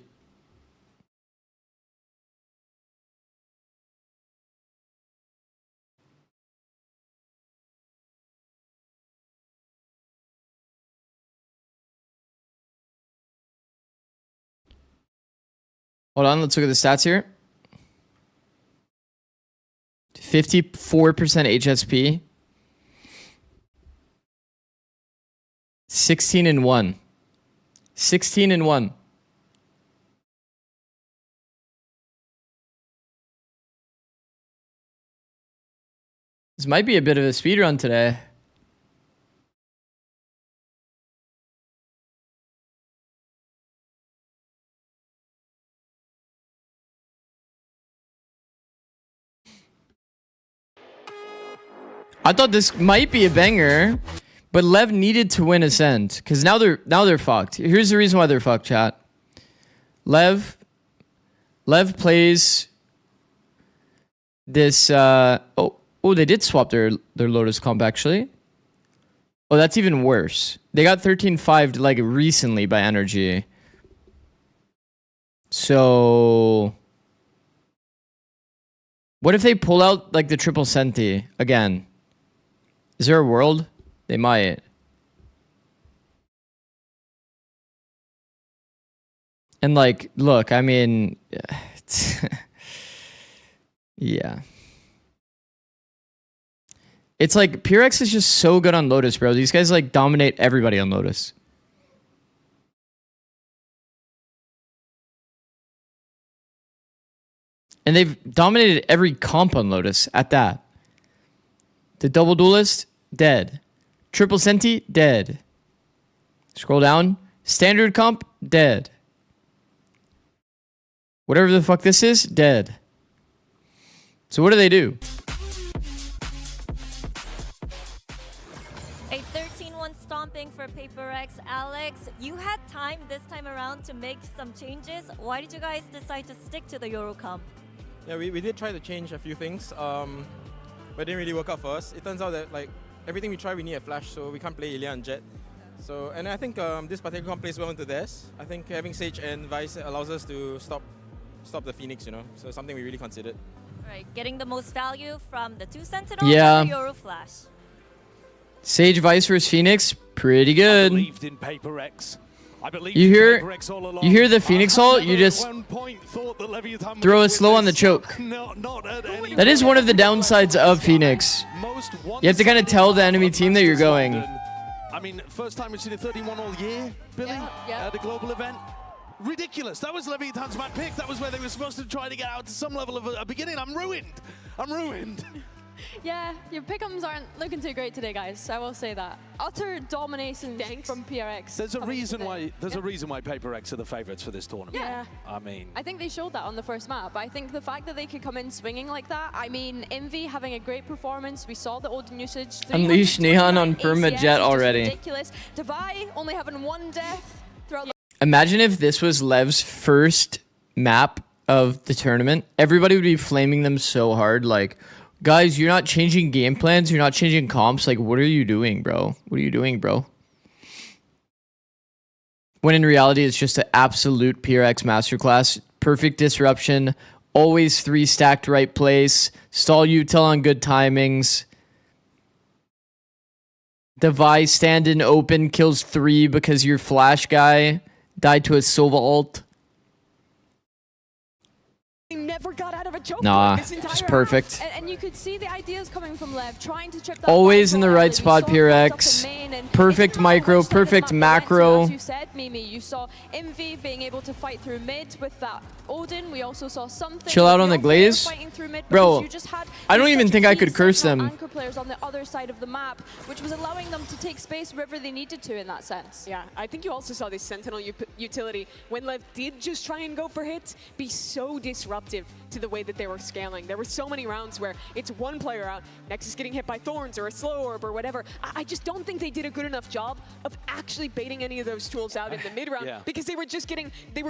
Hold on, let's look at the stats here. 54% HSP. 16-1. 16-1. This might be a bit of a speed run today. I thought this might be a banger, but Lev needed to win Ascent because now they're fucked. Here's the reason why they're fucked, chat. Lev plays this. Oh, they did swap their Lotus comp actually. Oh, that's even worse. They got 13-5'd like recently by Energy. So what if they pull out like the triple Senti again? Is there a world? They might. And like, look, I mean, yeah. It's like PRX is just so good on Lotus, bro. These guys like dominate everybody on Lotus. And they've dominated every comp on Lotus at that. The double duelist, dead. Triple Senti, dead. Scroll down. Standard comp, dead. Whatever the fuck this is, dead. So what do they do? A 13-1 stomping for PaperX. Alex, you had time this time around to make some changes. Why did you guys decide to stick to the Euro comp? Yeah, we did try to change a few things, but it didn't really work out for us. It turns out that like everything we try, we need a flash, so we can't play Ilya and Jet. So, and I think this particular comp plays well into theirs. I think having Sage and Vice allows us to stop the Phoenix, you know. So something we really considered. All right, getting the most value from the two Sentinels and the Euro flash. Sage Vice versus Phoenix, pretty good. I believed in PaperX. You hear the Phoenix ult, you just throw a slow on the choke. That is one of the downsides of Phoenix. You have to kind of tell the enemy team that you're going. I mean, first time we've seen a 31 all year, Billy, at a global event. Ridiculous. That was Leviathan's map pick. That was where they were supposed to try to get out to some level of a beginning. I'm ruined. I'm ruined. Yeah, your pick'ems aren't looking too great today, guys. I will say that. Utter domination from PRX. There's a reason why. There's a reason why PaperX are the favorites for this tournament. Yeah. I mean, I think they showed that on the first map. I think the fact that they could come in swinging like that. I mean, Envy having a great performance. We saw the Odin usage. Unleash Neon on perma jet already. Ridiculous. Devi only having 1 death throughout. Imagine if this was Lev's first map of the tournament. Everybody would be flaming them so hard, like, guys, you're not changing game plans, you're not changing comps, like, what are you doing, bro? What are you doing, bro? When in reality, it's just an absolute PRX masterclass. Perfect disruption, always 3 stacked right place, stall util on good timings. Devi stand in open, kills 3 because your flash guy died to a Sova ult. Never got out of a choke. Nah, just perfect. And you could see the ideas coming from Lev, trying to chip that. Always in the right spot, PRX. Perfect micro, perfect macro. As you said, Mimi, you saw Envy being able to fight through mid with that Odin. We also saw something. Chill out on the glaze. Bro, I don't even think I could curse them. Anchor players on the other side of the map, which was allowing them to take space wherever they needed to in that sense. Yeah, I think you also saw this Sentinel utility when Lev did just try and go for hits be so disruptive to the way that they were scaling. There were so many rounds where it's one player out, next is getting hit by thorns or a slow orb or whatever. I just don't think they did a good enough job of actually baiting any of those tools out in the mid round because they were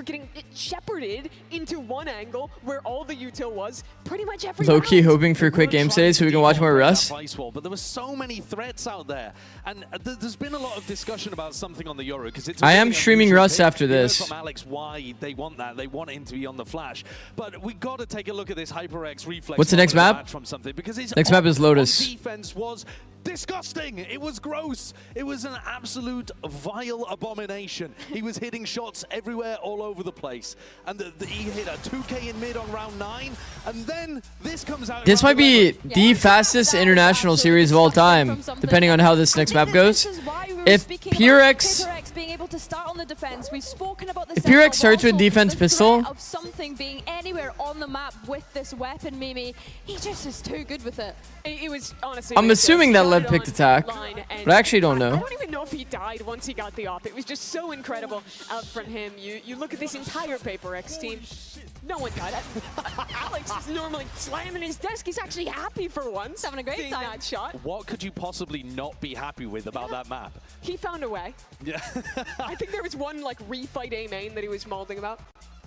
getting shepherded into one angle where all the util was pretty much every Low-key hoping for quick game today so we can watch more Russ. But there were so many threats out there, and there's been a lot of discussion about something on the Euro because it's. I am streaming Russ after this. From Alex, why they want that? They want him to be on the flash, but we got to take a look at this HyperX reflex. What's the next map? From something because his next map is Lotus. Defense was disgusting. It was gross. It was an absolute vile abomination. He was hitting shots everywhere, all over the place, and he hit a 2K in mid on round 9, and then this comes out. This might be the fastest international series of all time, depending on how this next map goes. If PRX being able to start on the defense, we've spoken about this. If PRX starts with defense pistol, of something being anywhere on the map with this weapon, Mimi, he just is too good with it. It was honestly. I'm assuming that Lev picked attack, but I actually don't know. I don't even know if he died once he got the op. It was just so incredible out from him. You look at this entire PaperX team. No one died. Alex is normally slamming his desk. He's actually happy for once. Having a great time. That shot. What could you possibly not be happy with about that map? He found a way. Yeah. I think there was one like refight A main that he was molding about.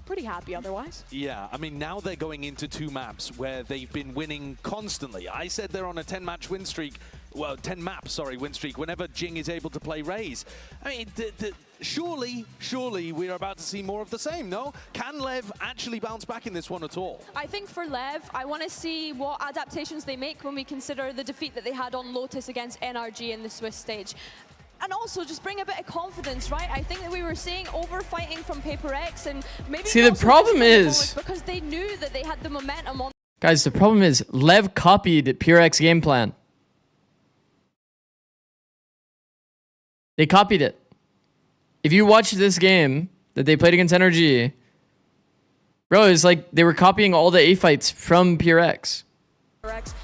Pretty happy otherwise. Yeah, I mean, now they're going into 2 maps where they've been winning constantly. I said they're on a 10-match win streak. Well, 10 maps, sorry, win streak, whenever Jing is able to play Raze. I mean, surely we're about to see more of the same, no? Can Lev actually bounce back in this one at all? I think for Lev, I want to see what adaptations they make when we consider the defeat that they had on Lotus against NRG in the Swiss stage. And also just bring a bit of confidence, right? I think that we were seeing over-fighting from PaperX, and maybe see, the problem is because they knew that they had the momentum on. Guys, the problem is Lev copied PRX game plan. They copied it. If you watch this game that they played against NRG, bro, it's like they were copying all the A fights from PRX.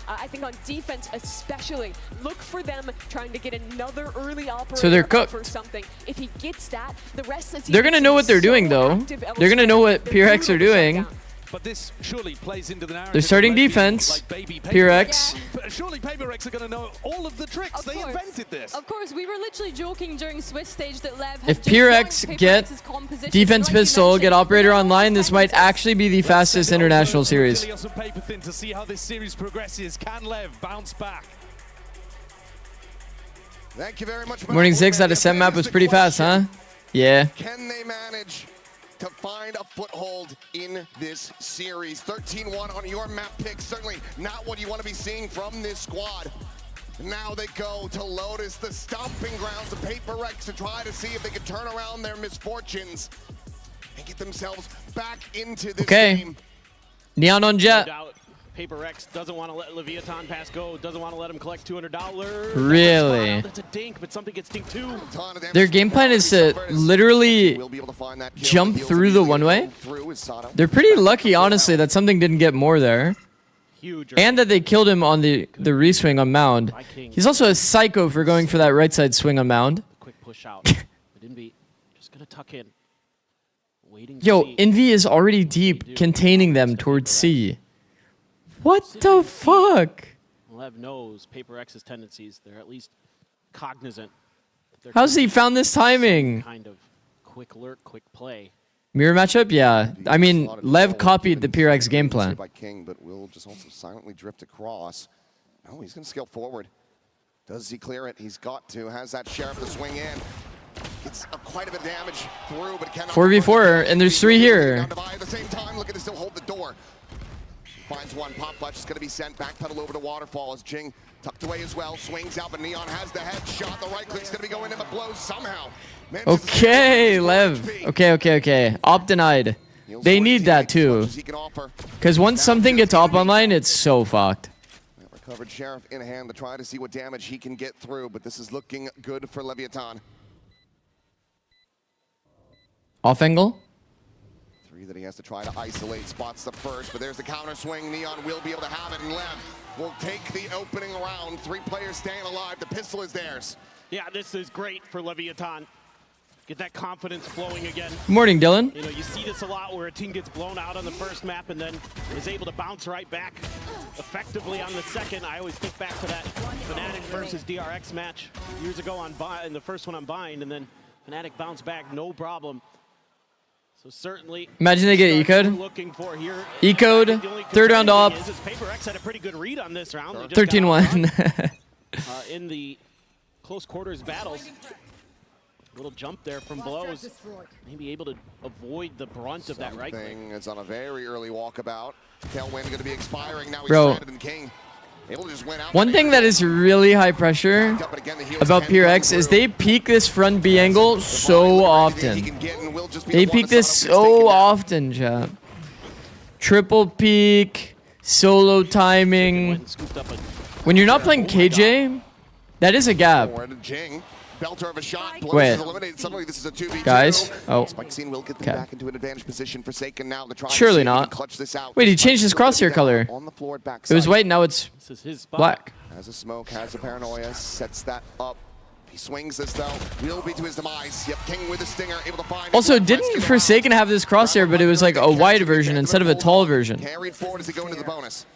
I think on defense especially, look for them trying to get another early operator so they're cooked. For something. If he gets that, the rest of the team they're going to know what they're doing, though. They're going to know what PRX are doing. But this surely plays into the narrative. They're starting defense. Like PRX. Yeah. But surely PaperX are going to know all of the tricks. They invented this. Of course, we were literally joking during Swiss stage that Lev had if PRX get defense pistol, get operator online, this might actually be the fastest international series. To see how this series progresses, can Lev bounce back? Thank you very much. Morning 6, that ascent map was pretty fast, huh? Yeah. Can they manage to find a foothold in this series? 13-1 on your map pick. Certainly not what you want to be seeing from this squad. Now they go to Lotus, the stomping grounds of Paper Rex, to try to see if they can turn around their misfortunes and get themselves back into this game. Neon on Jet. No doubt, Paper X doesn't want to let Leviathan pass go, doesn't want to let him collect $200. Really? That's a dink, but something gets dinked too. Their game plan is to literally jump through the one-way. They're pretty lucky, honestly, that something didn't get more there. And that they killed him on the re-swing on Mound. He's also a psycho for going for that right side swing on Mound. Quick push out. Envy just gonna tuck in. Waiting to Yo, see. Envy is already deep, containing them towards C. What the fuck? Lev knows Paper X's tendencies. They're at least cognizant. How's he found this timing? Kind of quick lurk, quick play. Mirror matchup? Yeah. I mean, Lev copied the PRX game plan. By King, but will just also silently drift across. Oh, he's going to scale forward. Does he clear it? He's got to. Has that Sheriff to swing in. It's quite a bit of damage through, but cannot. 4v4, and there's 3 here. At the same time, looking to still hold the door. Finds one. Pop Clutch is going to be sent back pedal over to Waterfall as Jing tucked away as well. Swings out, but Neon has the headshot. The right click's going to be going in, but blows somehow. Okay, Lev. Okay. Op denied. They need that too. Because once something gets op online, it's so fucked. Recovered Sheriff in hand to try to see what damage he can get through, but this is looking good for Leviathan. Off angle. 3 that he has to try to isolate. Spots the first, but there's the counter swing. Neon will be able to have it, and Lev will take the opening round. 3 players staying alive. The pistol is theirs. Yeah, this is great for Leviathan. Get that confidence flowing again. Good morning, Dylan. You know, you see this a lot where a team gets blown out on the first map and then is able to bounce right back effectively on the second. I always think back to that Fnatic versus DRX match years ago in the first one on Bind, and then Fnatic bounced back, no problem. So certainly, imagine they get eco'd. Looking for here. Eco'd, 3rd round op. Paper X had a pretty good read on this round. 13-1. In the close quarters battles. Little jump there from blows. Maybe able to avoid the brunt of that right click. It's on a very early walkabout. Tailwind going to be expiring. Now he's Bro, stranded in King. Able to just win out. one thing that is really high pressure about PRX is they peek this front B angle so often. They peek this so often, chat. Triple peek, solo timing. When you're not playing KJ, that is a gap. Belter of a shot. Wait. Eliminated. Suddenly this is a 2v2. Guys, oh. Spike Scene will get them back into an advantage position. Forsaken now to try Surely to not. clutch this out. Wait, he changed his crosshair color. On the floor at It was white, now it's black. Has a smoke, has a paranoia, sets that up. He swings this though. Will be to his demise. Yep, King with a stinger, able to find. Also, didn't Forsaken have this crosshair, but it was like a wide version instead of a tall version? Carried forward as he go into the bonus.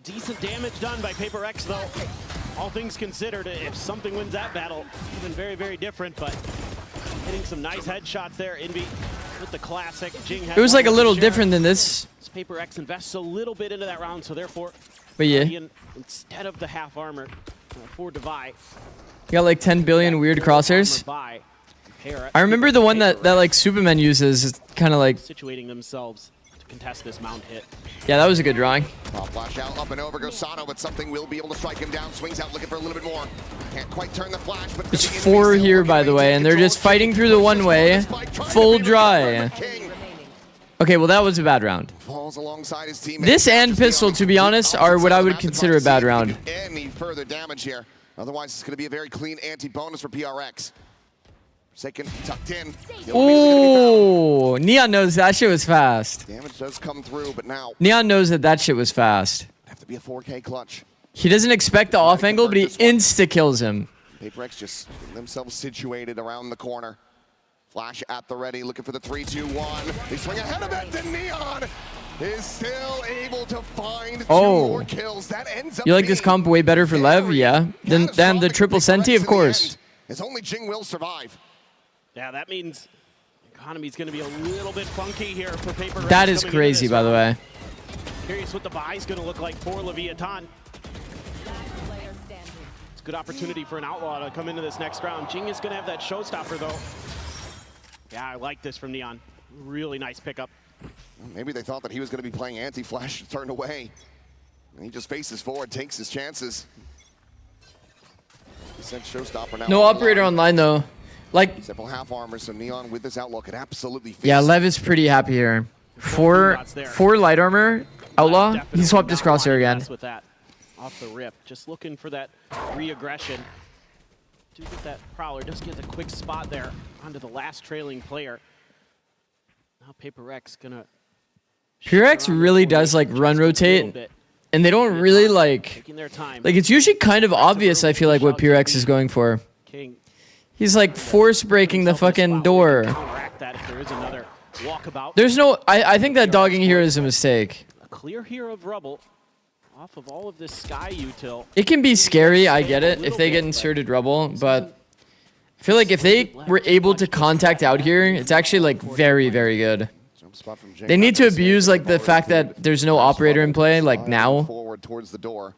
Decent damage done by Paper X though. All things considered, if something wins that battle, even very, very different, but hitting some nice headshots there. Envy with the classic. Jing It was like a little different than this. Paper X invests a little bit into that round, so therefore, but yeah, instead of the half armor for Devi. You got like 10 billion weird crosshairs. I remember the one that like Superman uses. It's kind of like situating themselves to contest this mount hit. Yeah, that was a good drawing. Flash out, up and over goes Sano, but something will be able to strike him down. Swings out, looking for a little bit more. Can't quite turn the flash, but there's 4 here, by the way, and they're just fighting through the one-way, full dry. Okay, well, that was a bad round. Falls alongside his teammate. This and pistol, to be honest, are what I would consider a bad round. Any further damage here. Otherwise, it's going to be a very clean anti-bonus for PRX. Second, tucked in. Oh, Neon knows that shit was fast. Damage does come through, but now Neon knows that shit was fast. Have to be a 4K clutch. He doesn't expect the off angle, but he insta-kills him. PaperX just getting themselves situated around the corner. Flash at the ready, looking for the 3-2-1. They swing ahead of it, and Neon is still able to find 2 more kills. That ends up You like this comp way better for Lev? Yeah. Than the triple Senti, of course. It's only Jing will survive. Yeah, that means economy's going to be a little bit funky here for Paper X. That is crazy, by the way. Curious what the buy's going to look like for Leviathan. It's a good opportunity for an Outlaw to come into this next round. Jing is going to have that showstopper, though. Yeah, I like this from Neon. Really nice pickup. Maybe they thought that he was going to be playing anti-flash, turned away. And he just faces forward, takes his chances. He sent Showstopper now. No operator online though. Like, several half armor, so Neon with this outlook could absolutely face. yeah, Lev is pretty happy here. Four light armor. Outlaw. He swapped his crosshair again. With that off the rip, just looking for that re-aggression. Do get that Prowler, just get a quick spot there onto the last trailing player. Now Paper Rex gonna. PureX really does like run rotate, and they don't really like it's usually kind of obvious. I feel like what PureX is going for. He's like force breaking the fucking door. There's no. I think that dogging here is a mistake. A clear here of rubble off of all of this sky util. It can be scary. I get it if they get inserted rubble, but I feel like if they were able to contact out here, it's actually like very, very good. They need to abuse like the fact that there's no operator in play like now. Forward towards the door.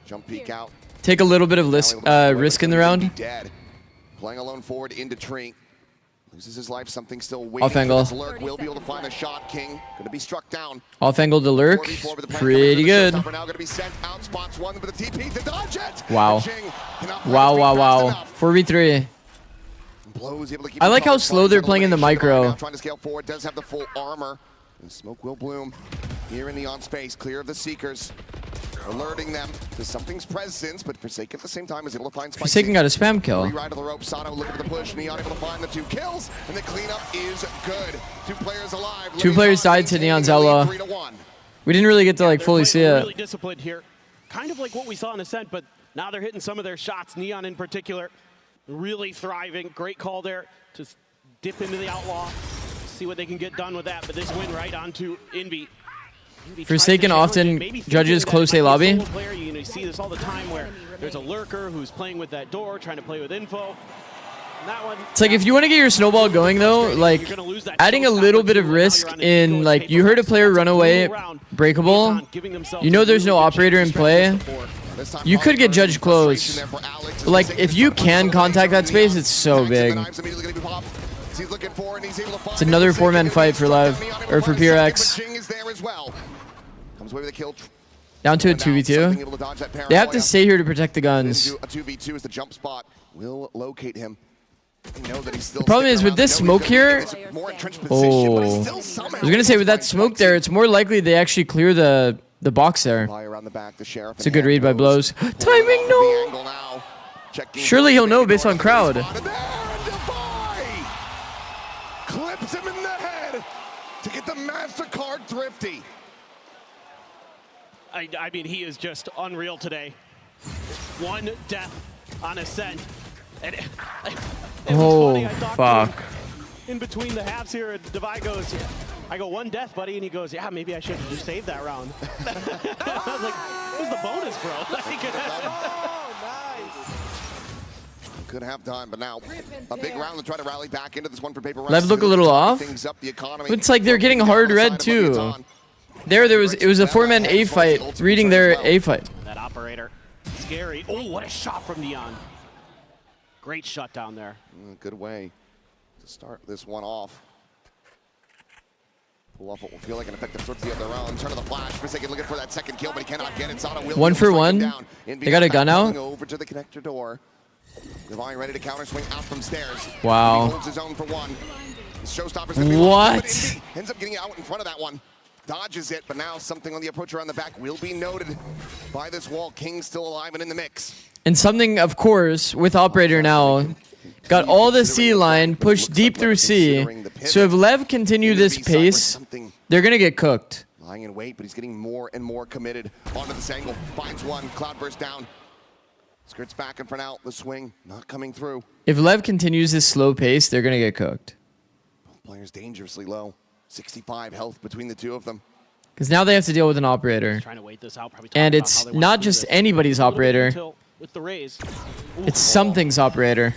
Jump peek out. Take a little bit of risk in the round. Dead. Playing alone forward into tree. Loses his life. Something still waiting. Off angle. Lurk will be able to find the shot. King going to be struck down. Off angle to lurk. Pretty good. Now going to be sent out. Spots one with a TP to dodge it. Wow. Wow. 4v3. I like how slow they're playing in the micro. Trying to scale forward. Does have the full armor. And smoke will bloom here in the on space. Clear of the Seekers. Alerting them to something's presence, but Forsaken at the same time is able to find Spike. Forsaken got a spam kill. Ride of the rope. Sato looking for the push. Neon able to find the 2 kills, and the cleanup is good. 2 players alive. 2 players died to Neon's Outlaw. We didn't really get to like fully see it. Really disciplined here, kind of like what we saw in Ascent, but now they're hitting some of their shots. Neon in particular, really thriving. Great call there to dip into the Outlaw, see what they can get done with that. But this win right onto Envy. Forsaken often judges close A lobby. You see this all the time where there's a lurker who's playing with that door, trying to play with info. That one, it's like if you want to get your snowball going though, like adding a little bit of risk in like you heard a player run away breakable, you know there's no operator in play, you could get judged close. But like if you can contact that space, it's so big. It's another 4-man fight for Lev, or for PRX. Down to a 2v2. They have to stay here to protect the guns. A 2v2 is the jump spot. Will locate him. The problem is with this smoke here. Oh, I was gonna say with that smoke there, it's more likely they actually clear the box there. It's a good read by Blows. Timing, no. Surely he'll know based on crowd. Clips him in the head to get the MasterCard Thrifty. I mean, he is just unreal today. 1 death on Ascent. And it was funny, I talked in between the halves here, and Devi goes, I go, 1 death, buddy, and he goes, yeah, maybe I should have just saved that round. I was like, where's the bonus, bro? Could have done, but now a big round to try to rally back into this one for Paper Rex. Lev look a little off. It's like they're getting hard red too. It was a 4-man A fight, reading their A fight. That operator, scary. Oh, what a shot from Neon. Great shutdown there. Good way to start this one off. Pull off what will feel like an effective towards the other round. Turn of the flash. Forsaken looking for that second kill, but he cannot get it. Sato will 1 for 1. They got a gun out. Over to the connector door. Divine ready to counter swing out from stairs. Wow. He holds his own for 1. What? Ends up getting out in front of that one. Dodges it, but now something on the approach around the back will be noted by this wall. King still alive and in the mix. And something, of course, with Operator now, got all the C line pushed deep through C. So if Lev continue this pace, they're going to get cooked. Lying in wait, but he's getting more and more committed onto this angle. Finds one, Cloudburst down. Skirts back and for now, the swing not coming through. If Lev continues this slow pace, they're going to get cooked. Both players dangerously low. 65 health between the 2 of them. Because now they have to deal with an operator. And it's not just anybody's operator. It's something's operator.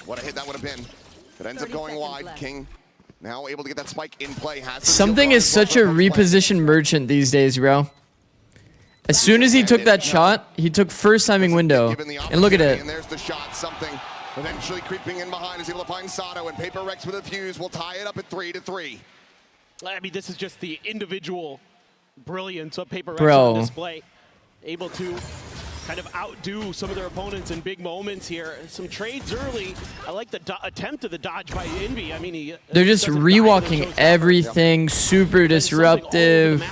What a hit that would have been. It ends up going wide. King now able to get that spike in play. Something is such a reposition merchant these days, bro. As soon as he took that shot, he took first timing window. And look at it. And there's the shot. Something eventually creeping in behind is able to find Sato, and Paper Rex with a fuse will tie it up at 3-3. I mean, this is just the individual brilliance of Paper Rex Bro. on display. Able to kind of outdo some of their opponents in big moments here. Some trades early. I like the attempt of the dodge by Envy. I mean, he They're just rewalking everything, super disruptive.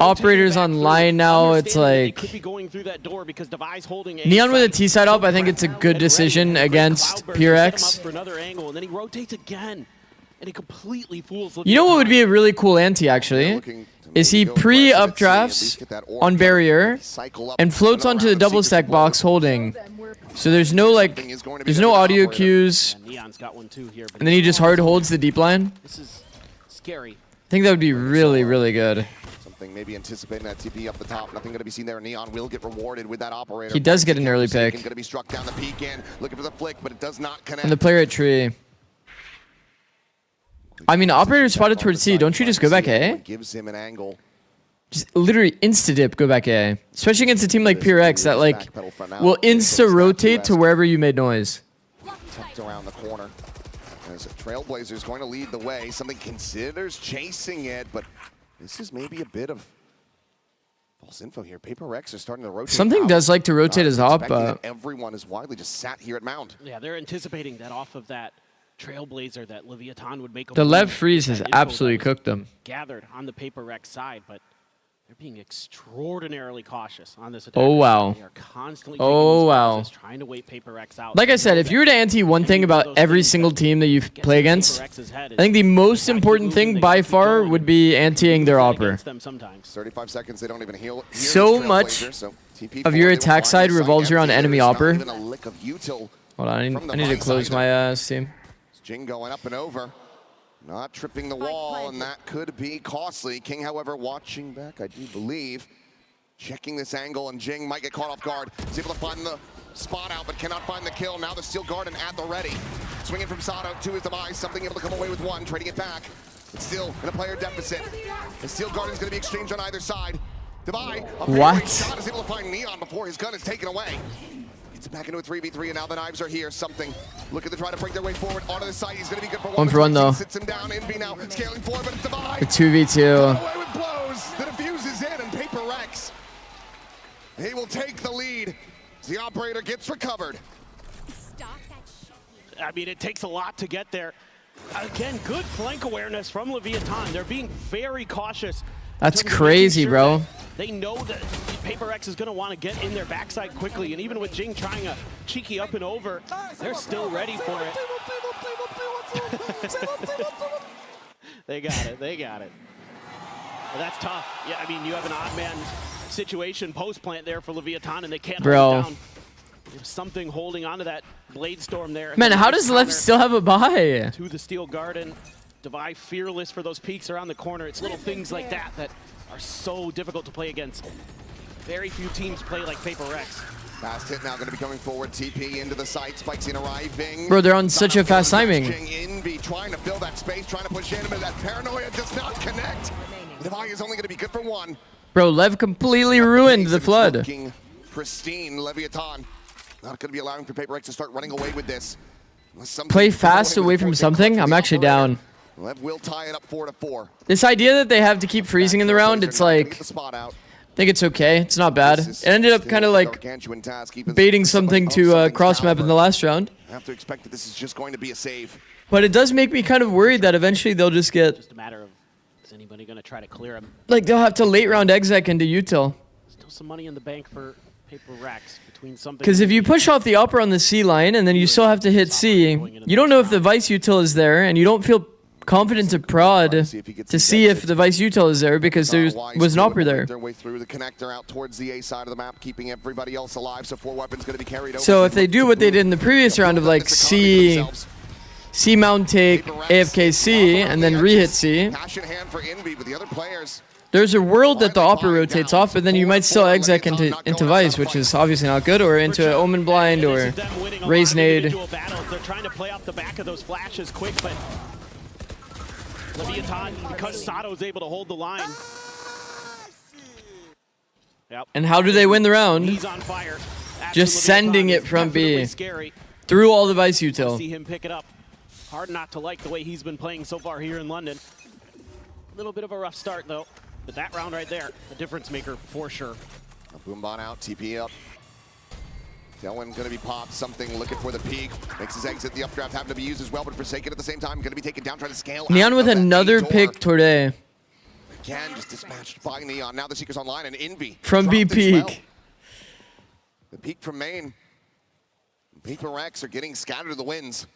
Operators online now, it's like... Neon with a T-side up, I think it's a good decision against PRX. For another angle, and then he rotates again. And he completely fools. You know what would be a really cool anti, actually? Is he pre-updrafts on barrier and floats onto the double stack box holding. So there's no audio cues. And then he just hard holds the deep line. This is scary. I think that would be really, really good. Something maybe anticipating that TP up the top. Nothing going to be seen there. Neon will get rewarded with that operator. He does get an early pick. Going to be struck down the peak in, looking for the flick, but it does not connect. And the player at tree. I mean, operator spotted towards C. Don't you just go back A? Gives him an angle. Just literally insta-dip, go back A. Especially against a team like PRX that will insta-rotate to wherever you made noise. Tucked around the corner. As Trailblazers going to lead the way. Something considers chasing it, but this is maybe a bit of false info here. Paper Rex are starting to rotate. Something does like to rotate his op. Everyone is widely just sat here at Mound. Yeah, they're anticipating that off of that Trailblazer that Leviathan would make. The Lev freeze has absolutely cooked them. Gathered on the Paper Rex side, but they're being extraordinarily cautious on this attack. Oh wow. They are constantly trying to wait Paper Rex out. Like I said, if you were to ante one thing about every single team that you play against, I think the most important thing by far would be anteing their opper. 35 seconds, they don't even heal. So much of your attack side revolves around enemy opper. Hold on, I need to close my Steam. Jing going up and over. Not tripping the wall, and that could be costly. King, however, watching back, I do believe. Checking this angle, and Jing might get caught off guard. He's able to find the spot out, but cannot find the kill. Now the Steel Garden at the ready. Swinging from Sato to his demise. Something able to come away with one, trading it back. But still in a player deficit. The Steel Garden's going to be exchanged on either side. Devi, a shot, is able to find Neon before his gun is taken away. Gets it back into a 3v3, and now the knives are here. Something looking to try to break their way forward onto the side. He's going to be good for one for one though. Sits him down. Envy now scaling forward, but it's Devi. A 2v2. Away with blows. The defuse is in, and Paper Rex. He will take the lead. The operator gets recovered. I mean, it takes a lot to get there. Again, good flank awareness from Leviathan. They're being very cautious. That's crazy, bro. They know that Paper X is going to want to get in their backside quickly, and even with Jing trying a cheeky up and over, they're still ready for it. They got it. They got it. Well, that's tough. Yeah, I mean, you have an odd man situation post-plant there for Leviathan, and they can't hold it down. There's something holding onto that Blade Storm there. Man, how does Lev still have a buy? To the Steel Garden. Devi fearless for those peaks around the corner. It's little things like that that are so difficult to play against. Very few teams play like Paper Rex. Fast hit now going to be coming forward. TP into the site. Spikes in arriving. Bro, they're on such a fast timing. Envy trying to fill that space, trying to push in, but that paranoia does not connect. Devi is only going to be good for one. Bro, Lev completely ruined the flood. Looking pristine. Leviathan not going to be allowing for Paper Rex to start running away with this. Play fast away from something. I'm actually down. Lev will tie it up 4-4. This idea that they have to keep freezing in the round, it's like, I think it's okay. It's not bad. It ended up kind of like baiting something to cross map in the last round. I have to expect that this is just going to be a save. But it does make me kind of worried that eventually they'll just get... Just a matter of, is anybody going to try to clear him? Like, they'll have to late round exec into util. Still some money in the bank for Paper Rex between something... Because if you push off the upper on the C line and then you still have to hit C, you don't know if the Vice util is there, and you don't feel confident to prod to see if the Vice util is there because there was an opera there. Their way through the connector out towards the A side of the map, keeping everybody else alive. So 4 weapons going to be carried over. So if they do what they did in the previous round of like C mount take AFK C and then re-hit C, Passion hand for Envy, but the other players. There's a world that the opera rotates off, but then you might still exec into Vice, which is obviously not good, or into Omen Blind or Raise Nade. They're trying to play off the back of those flashes quick, but Leviathan, because Sato's able to hold the line. Yep. And how do they win the round? He's on fire. Just sending it from B through all the Vice util. See him pick it up. Hard not to like the way he's been playing so far here in London. A little bit of a rough start though. But that round right there, a difference maker for sure. Boombot out, TP up. Tailwind gonna be popped, something looking for the peak. Makes his exit, the updraft having to be used as well, but Forsaken at the same time, gonna be taken down, trying to scale Neon out with of that another main pick door. today Again, just dispatched by Neon. Now the Seeker's online, and Envy from B dropped as well. Peak. The peak from main. PaperX are getting scattered to the winds.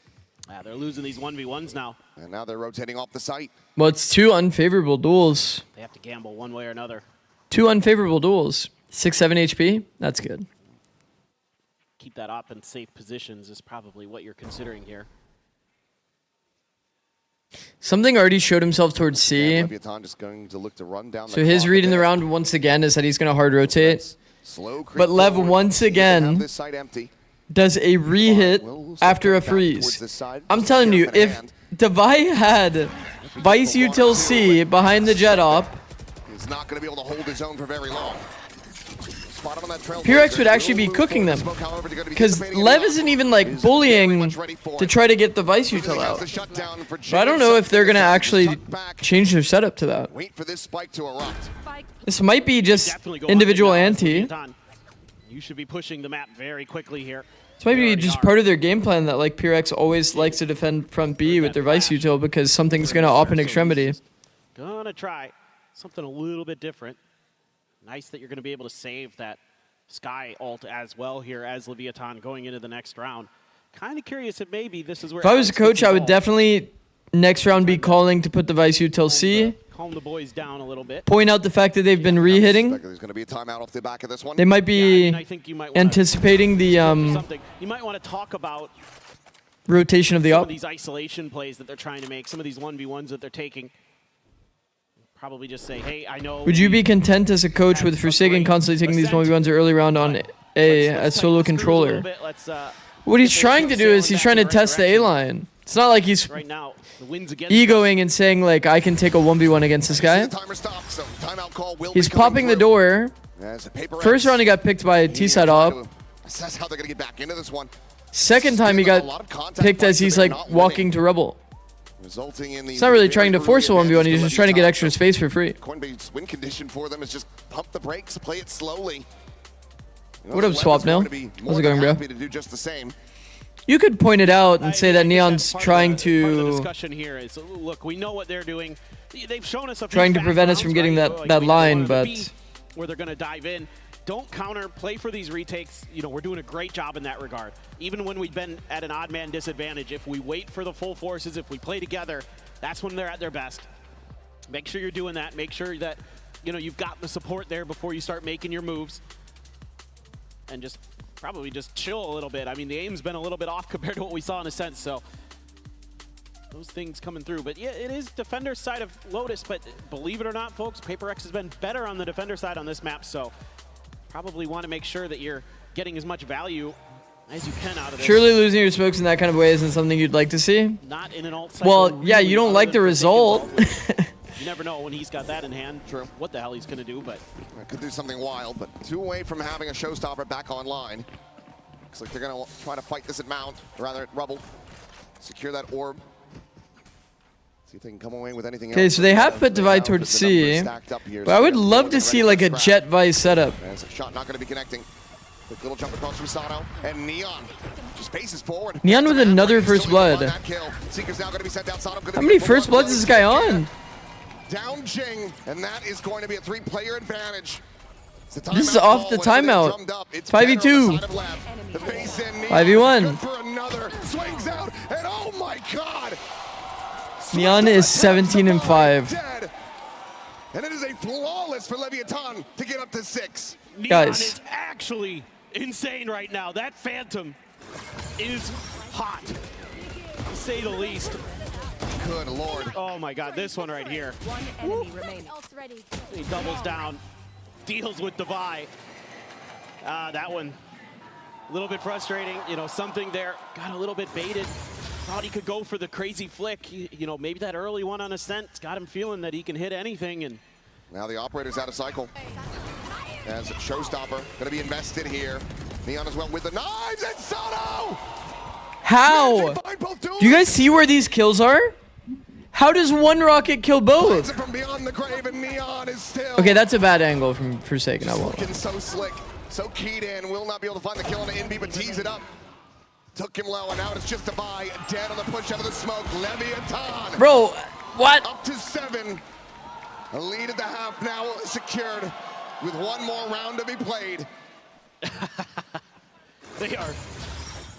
Yeah, they're losing these 1v1s now. And now they're rotating off the site. Well, it's 2 unfavorable duels. They have to gamble one way or another. 2 unfavorable duels. 6-7 HP. That's good. Keep that up in safe positions is probably what you're considering here. Something already showed himself towards C. Leviathan just going to look to run down So his read in the round once again is that he's going to hard rotate. But Lev once again this site empty. does a re-hit after a freeze. I'm telling you, if Devi had Vice Util C behind the jet op, He's not going to be able to hold his own for very long. Spot him on that trail. Purex would actually be cooking them. Because Lev isn't even like bullying to try to get the Vice Util out. But I don't know if they're going to actually change their setup to that. Wait for this spike to erupt. This might be just individual anti. You should be pushing the map very quickly here. This might be just part of their game plan that like Purex always likes to defend front B with their Vice Util because something's going to op in extremity. Gonna try something a little bit different. Nice that you're going to be able to save that Sky ult as well here as Leviathan going into the next round. Kind of curious if maybe this is where... If I was a coach, I would definitely next round be calling to put the Vice Util C. Calm the boys down a little bit. Point out the fact that they've been re-hitting. There's going to be a timeout off the back of this one. They might be I think you might anticipating the You might want to talk about rotation of the some of op. these isolation plays that they're trying to make, some of these 1v1s that they're taking. Probably just say, hey, I know... Would you be content as a coach with Forsaken constantly taking these 1v1s early round on A as solo controller? What he's trying to do is he's trying to test the A line. It's not like he's right now, the wins against egoing and saying like I can take a 1v1 against this guy. He's popping the door. First round he got picked by a T-side op. Assess how they're going to get back into this one. Second time he got picked as he's like walking to Rebel. Resulting in He's not really trying to force a 1v1, he's just trying to get extra space for free. Coinbase's win condition for them is just pump the brakes, play it slowly. What up, Swap Nail? How's it going, bro? To do just the same. You could point it out and say that Neon's trying Part of the to discussion here is, look, we know what they're doing. They've shown us a few trying to fast prevent us rounds, from getting right? that We line, know but where they're going to dive in. Don't counter, play for these retakes. You know, we're doing a great job in that regard. Even when we've been at an odd man disadvantage, if we wait for the full forces, if we play together, that's when they're at their best. Make sure you're doing that. Make sure that, you know, you've got the support there before you start making your moves. And just probably just chill a little bit. I mean, the aim's been a little bit off compared to what we saw in a sense, so those things coming through. But yeah, it is defender side of Lotus, but believe it or not, folks, PaperX has been better on the defender side on this map, so probably want to make sure that you're getting as much value as you can out of this. surely losing your smokes in that kind of way isn't something you'd like to see. Not in an alt cycle. Well, yeah, you don't like the result. You never know when he's got that in hand. True. What the hell he's going to do, but... Could do something wild, but 2 away from having a showstopper back online. Looks like they're going to try to fight this at Mount, or rather at Rubble. Secure that orb. See if they can come away with anything else. Okay, so they have put Divide towards C, but I would love to see like a Jet Vice setup. As a shot not going to be connecting. Quick little jump across from Sano, and Neon just paces forward. Neon with another first blood. Seeker's now going to be sent out. Sano going to How many first bloods is this guy on? Down Jing, and that is going to be a 3-player advantage. This is off the timeout. It's 5v2. 5v1. For another, swings out, and oh my god! Neon is 17 and 5. Dead. And it is a flawless for Leviathan to get up to 6. Neon Guys. is actually insane right now. That Phantom is hot, to say the least. Good lord. Oh my god, this one right here. One enemy remaining. He doubles down, deals with Devi. That one, a little bit frustrating. You know, something there, got a little bit baited. Thought he could go for the crazy flick. You know, maybe that early one on Ascent's got him feeling that he can hit anything. And now the operator's out of cycle. As Showstopper going to be invested here. Neon as well with the knives, and Sano! How? Do you guys see where these kills are? How does one rocket kill both? From beyond the grave, and Neon is still Okay, that's a bad angle from Forsaken. I won't. looking so slick, so keyed in. Will not be able to find the kill on the NB, but tees it up. Took him low, and now it's just a buy. Dead on the push out of the smoke. Leviathan. Bro, what? Up to 7. A lead at the half now secured with one more round to be played. They are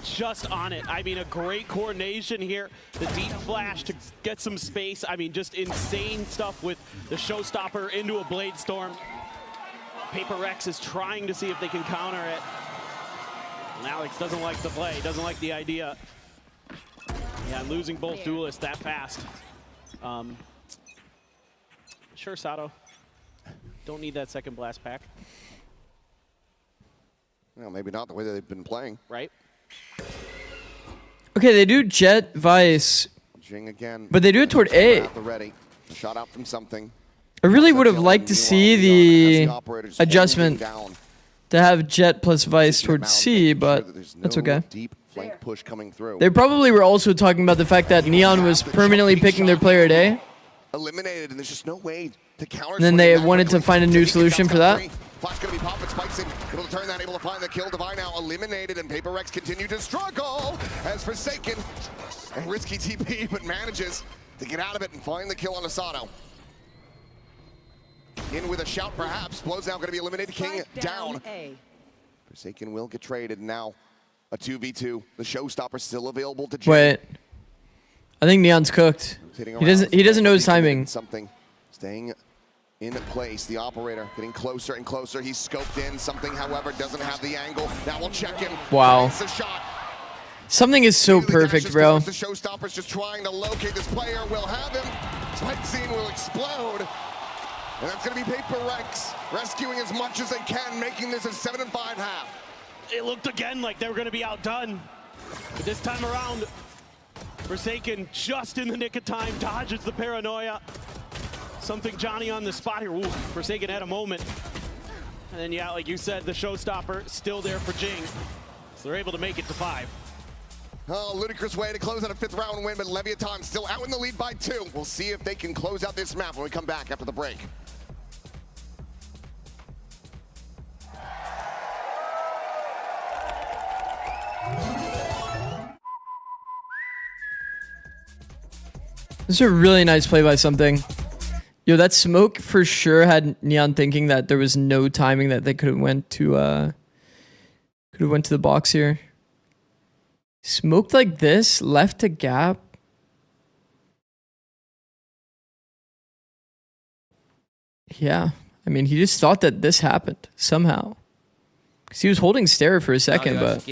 just on it. I mean, a great coordination here. The deep flash to get some space. I mean, just insane stuff with the showstopper into a Blade Storm. Paper Rex is trying to see if they can counter it. And Alex doesn't like the play, doesn't like the idea. Yeah, losing both duelists that fast. Sure, Sato. Don't need that second blast pack. Well, maybe not the way that they've been playing. Right. Okay, they do Jet Vice, Jing again. but they do it toward A. At the ready. Shot out from something. I really would have liked to see the adjustment to have Jet plus Vice toward C, but that's okay. Deep flank push coming through. They probably were also talking about the fact that Neon was permanently picking their player at A. Eliminated, and there's just no way to counter. And then they wanted to find a new solution for that. Flash gonna be popped, but Spike's in. Able to turn that, able to find the kill. Divine now eliminated, and Paper Rex continue to struggle as Forsaken and risky TP, but manages to get out of it and find the kill on Asano. In with a shout, perhaps. Blows now gonna be eliminated. King down. Forsaken will get traded now. A 2v2. The showstopper still available to Jay. Wait. I think Neon's cooked. He doesn't know his timing. Something staying in place. The operator getting closer and closer. He's scoped in. Something, however, doesn't have the angle. Now we'll check him. Wow. It's a shot. Something is so perfect, bro. The showstopper's just trying to locate this player. We'll have him. Spike scene will explode. And that's going to be Paper Rex rescuing as much as they can, making this a 7-5 half. It looked again like they were going to be outdone. But this time around, Forsaken just in the nick of time dodges the paranoia. Something Johnny on the spot here. Ooh, Forsaken had a moment. And then, yeah, like you said, the showstopper still there for Jing. So they're able to make it to 5. Oh, ludicrous way to close out a 5th round win, but Leviathan still out in the lead by 2. We'll see if they can close out this map when we come back after the break. This is a really nice play by something. Yo, that smoke for sure had Neon thinking that there was no timing that they could have went to the box here. Smoked like this, left a gap. Yeah, I mean, he just thought that this happened somehow. Because he was holding Stare for a second, but...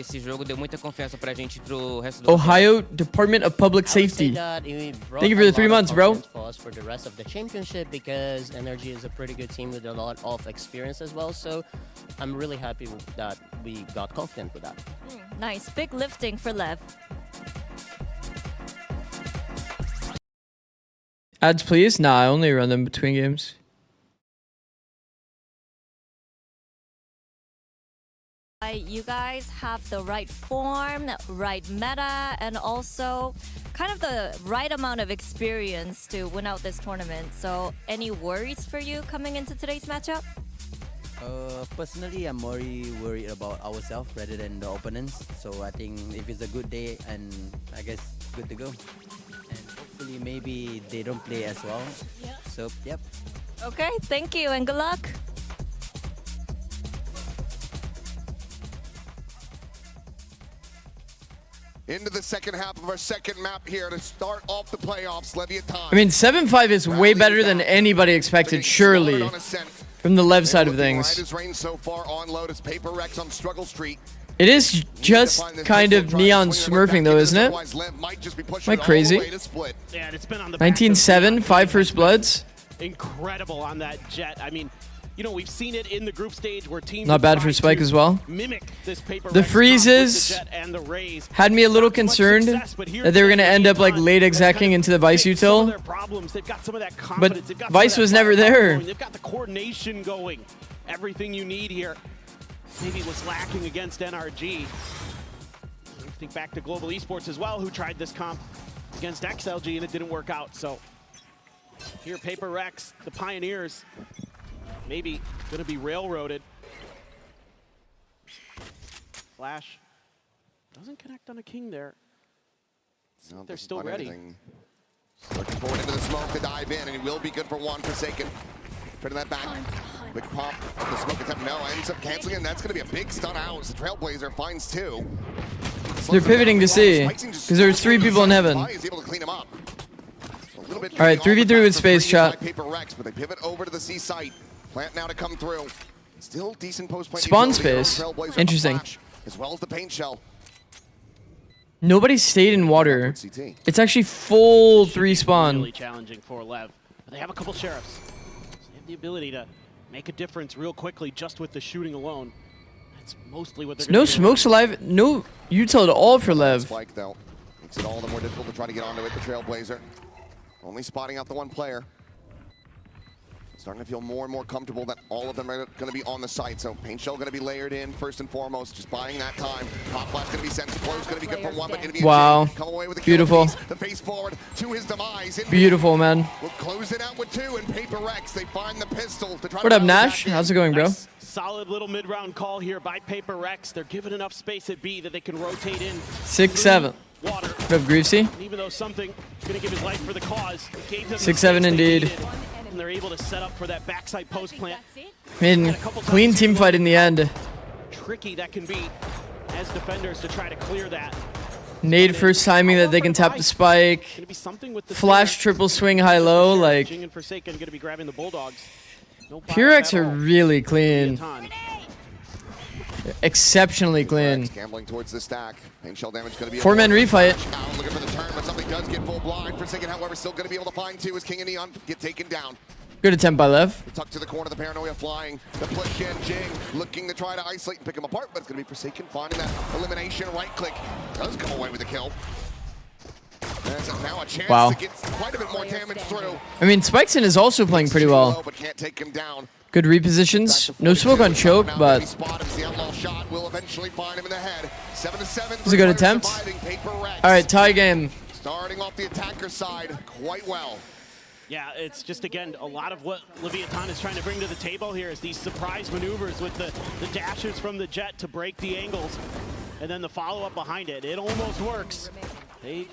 Ohio Department of Public Safety. Thank you for the 3 months, bro. For the rest of the championship, because Energy is a pretty good team with a lot of experience as well. So I'm really happy that we got confident with that. Nice. Big lifting for Lev. Ads, please? Nah, I only run them between games. You guys have the right form, right meta, and also kind of the right amount of experience to win out this tournament. So any worries for you coming into today's matchup? Personally, I'm more worried about ourselves rather than the opponents. So I think if it's a good day, and I guess good to go. And hopefully maybe they don't play as well. Yeah. So, yep. Okay, thank you and good luck. Into the second half of our second map here to start off the playoffs. Leviathan. I mean, 7-5 is way better than anybody expected, surely. From the Lev side of things. So far on Lotus, Paper Rex on Struggle Street. It is just kind of Neon smurfing though, isn't it? Am I crazy? Yeah, and it's been on the 19-7, 5 first bloods. Incredible on that Jet. I mean, you know, we've seen it in the group stage where teams not bad for Spike as well. Mimic this Paper the Rex freezes the Jet and the Rays. Had me a little concerned that they were going to end up like late execing into the Vice util. But Vice was never there. They've got the coordination going. Everything you need here. Maybe was lacking against NRG. Think back to Global Esports as well, who tried this comp against XLG and it didn't work out. So Here, Paper Rex, the Pioneers, maybe gonna be railroaded. Flash doesn't connect on a king there. No, they're still ready. Looking forward into the smoke to dive in, and he will be good for one. Forsaken. Turning that back. Quick pop. The smoke attempt, no, ends up canceling, and that's going to be a big stun out. The Trailblazer finds two. They're pivoting to C, because there's 3 people in heaven. He's able to clean him up. All right, 3v3 with space shot. Paper Rex, but they pivot over to the C site. Plant now to come through. Still decent post plant. Spawn space. Interesting. As well as the paint shell. Nobody stayed in water. It's actually full 3 spawn. Really challenging for Lev. But they have a couple sheriffs. So they have the ability to make a difference real quickly just with the shooting alone. That's mostly what they're No smokes alive. No util at all for Lev. Spike though makes it all the more difficult to try to get onto it. The Trailblazer only spotting out the one player. Starting to feel more and more comfortable that all of them are going to be on the site. So paint shell going to be layered in first and foremost, just buying that time. Pop flash going to be sent. Explode going to be good for one, but going to be wow. Come away with a beautiful. The face forward to his demise. Beautiful, man. We'll close it out with 2 and Paper Rex. They find the pistol to try. What up, Nash? How's it going, bro? Nice, solid little mid-round call here by Paper Rex. They're given enough space at B that they can rotate in. 6-7. Water. What up, Greavesy? Even though something going to give his life for the cause, gave them 6-7 indeed. and they're able to set up for that backside post plant. I mean, clean team fight in the end. Tricky that can be as defenders to try to clear that. Nade first timing that they can tap the spike. Flash triple swing high low, like. Jing and Forsaken going to be grabbing the Bulldogs. No Purex are really clean. Exceptionally clean. Gambling towards the stack. Paint shell damage going to be 4-man refight. Looking for the turn, but something does get full blind. Forsaken, however, still going to be able to find 2 as King and Neon get taken down. Good attempt by Lev. Tucked to the corner, the Paranoia flying. The push in, Jing looking to try to isolate and pick him apart, but it's going to be Forsaken finding that elimination. Right click does come away with the kill. There's now a chance to get quite a bit more damage through. I mean, Spikeson is also playing pretty well. But can't take him down. Good repositions. No smoke on choke, but the outlaw shot will eventually find him in the head. 7-7. It was a good attempt. All right, tie game. Starting off the attacker side quite well. Yeah, it's just, again, a lot of what Leviathan is trying to bring to the table here is these surprise maneuvers with the dashes from the Jet to break the angles, and then the follow-up behind it. It almost works. They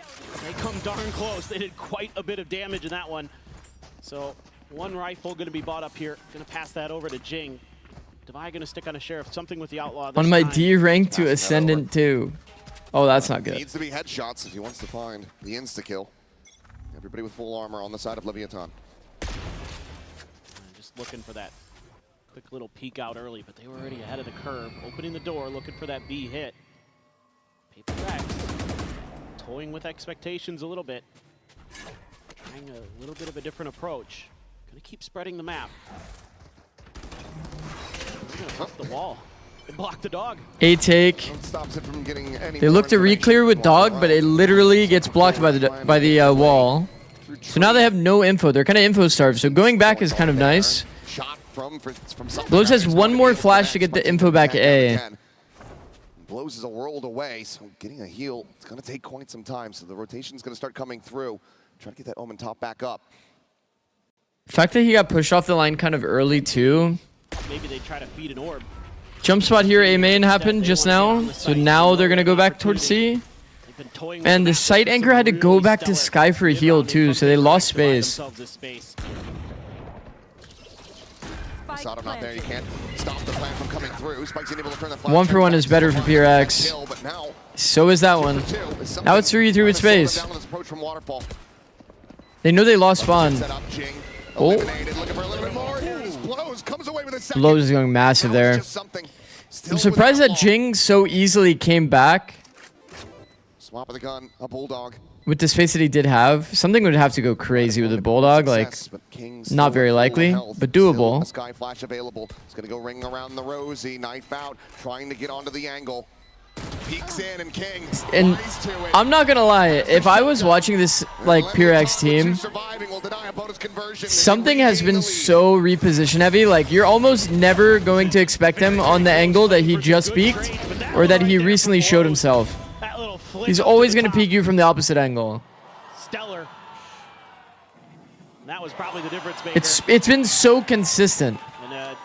come darn close. They did quite a bit of damage in that one. So one rifle going to be bought up here. Going to pass that over to Jing. Devi going to stick on a Sheriff. Something with the Outlaw. On my D rank to Ascendant 2. Oh, that's not good. Needs to be headshots if he wants to find the insta-kill. Everybody with full armor on the side of Leviathan. Just looking for that quick little peek out early, but they were already ahead of the curve. Opening the door, looking for that B hit. Paper Rex toying with expectations a little bit. Trying a little bit of a different approach. Gonna keep spreading the map. They're gonna flip the wall. They blocked the dog. A take. Stops it from getting any they look to re-clear with dog, but it literally gets blocked by the wall. So now they have no info. They're kind of info starved. So going back is kind of nice. Blows has one more flash to get the info back at A. Blows is a world away, so getting a heal, it's going to take quite some time. So the rotation's going to start coming through. Try to get that Omen top back up. The fact that he got pushed off the line kind of early too. Maybe they try to feed an orb. Jump spot here, A main happened just now. So now they're going to go back towards C. And the site anchor had to go back to Sky for a heal too, so they lost space. Sodom not there, you can't stop the plan from coming through. Spike's unable to turn the flash. 1-for-1 is better for PRX. So is that one. Now it's 3-3 with space. They know they lost spawn. Oh. Blows is going massive there. I'm surprised that Jing so easily came back. Swap of the gun, a Bulldog. With the space that he did have, something would have to go crazy with a Bulldog. Like, not very likely, but doable. Sky flash available. It's going to go ring around the Rosie. Knife out, trying to get onto the angle. Peeks in, and King and I'm not gonna lie, if I was watching this like PureX team, something has been so reposition heavy. Like, you're almost never going to expect him on the angle that he just peeked or that he recently showed himself. He's always gonna peek you from the opposite angle. Stellar. That was probably the difference maker. It's been so consistent. And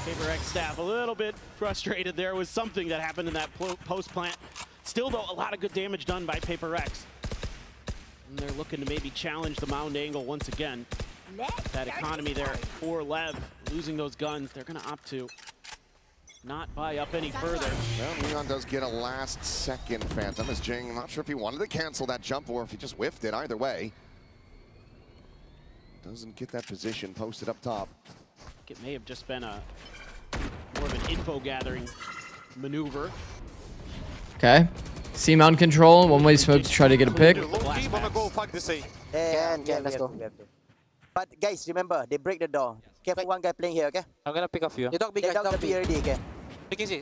PaperX staff a little bit frustrated there with something that happened in that post plant. Still, though, a lot of good damage done by PaperX. And they're looking to maybe challenge the mound angle once again. That economy there for Lev, losing those guns, they're going to opt to not buy up any further. Well, Neon does get a last-second Phantom as Jing, not sure if he wanted to cancel that jump or if he just whiffed it. Either way, doesn't get that position posted up top. It may have just been a more of an info gathering maneuver. Okay. C mount control, one-way smoke to try to get a pick. Yeah, let's go. But guys, remember, they break the door. Careful, one guy playing here, okay? I'm gonna pick a few. They don't be guys, down B already, okay? Just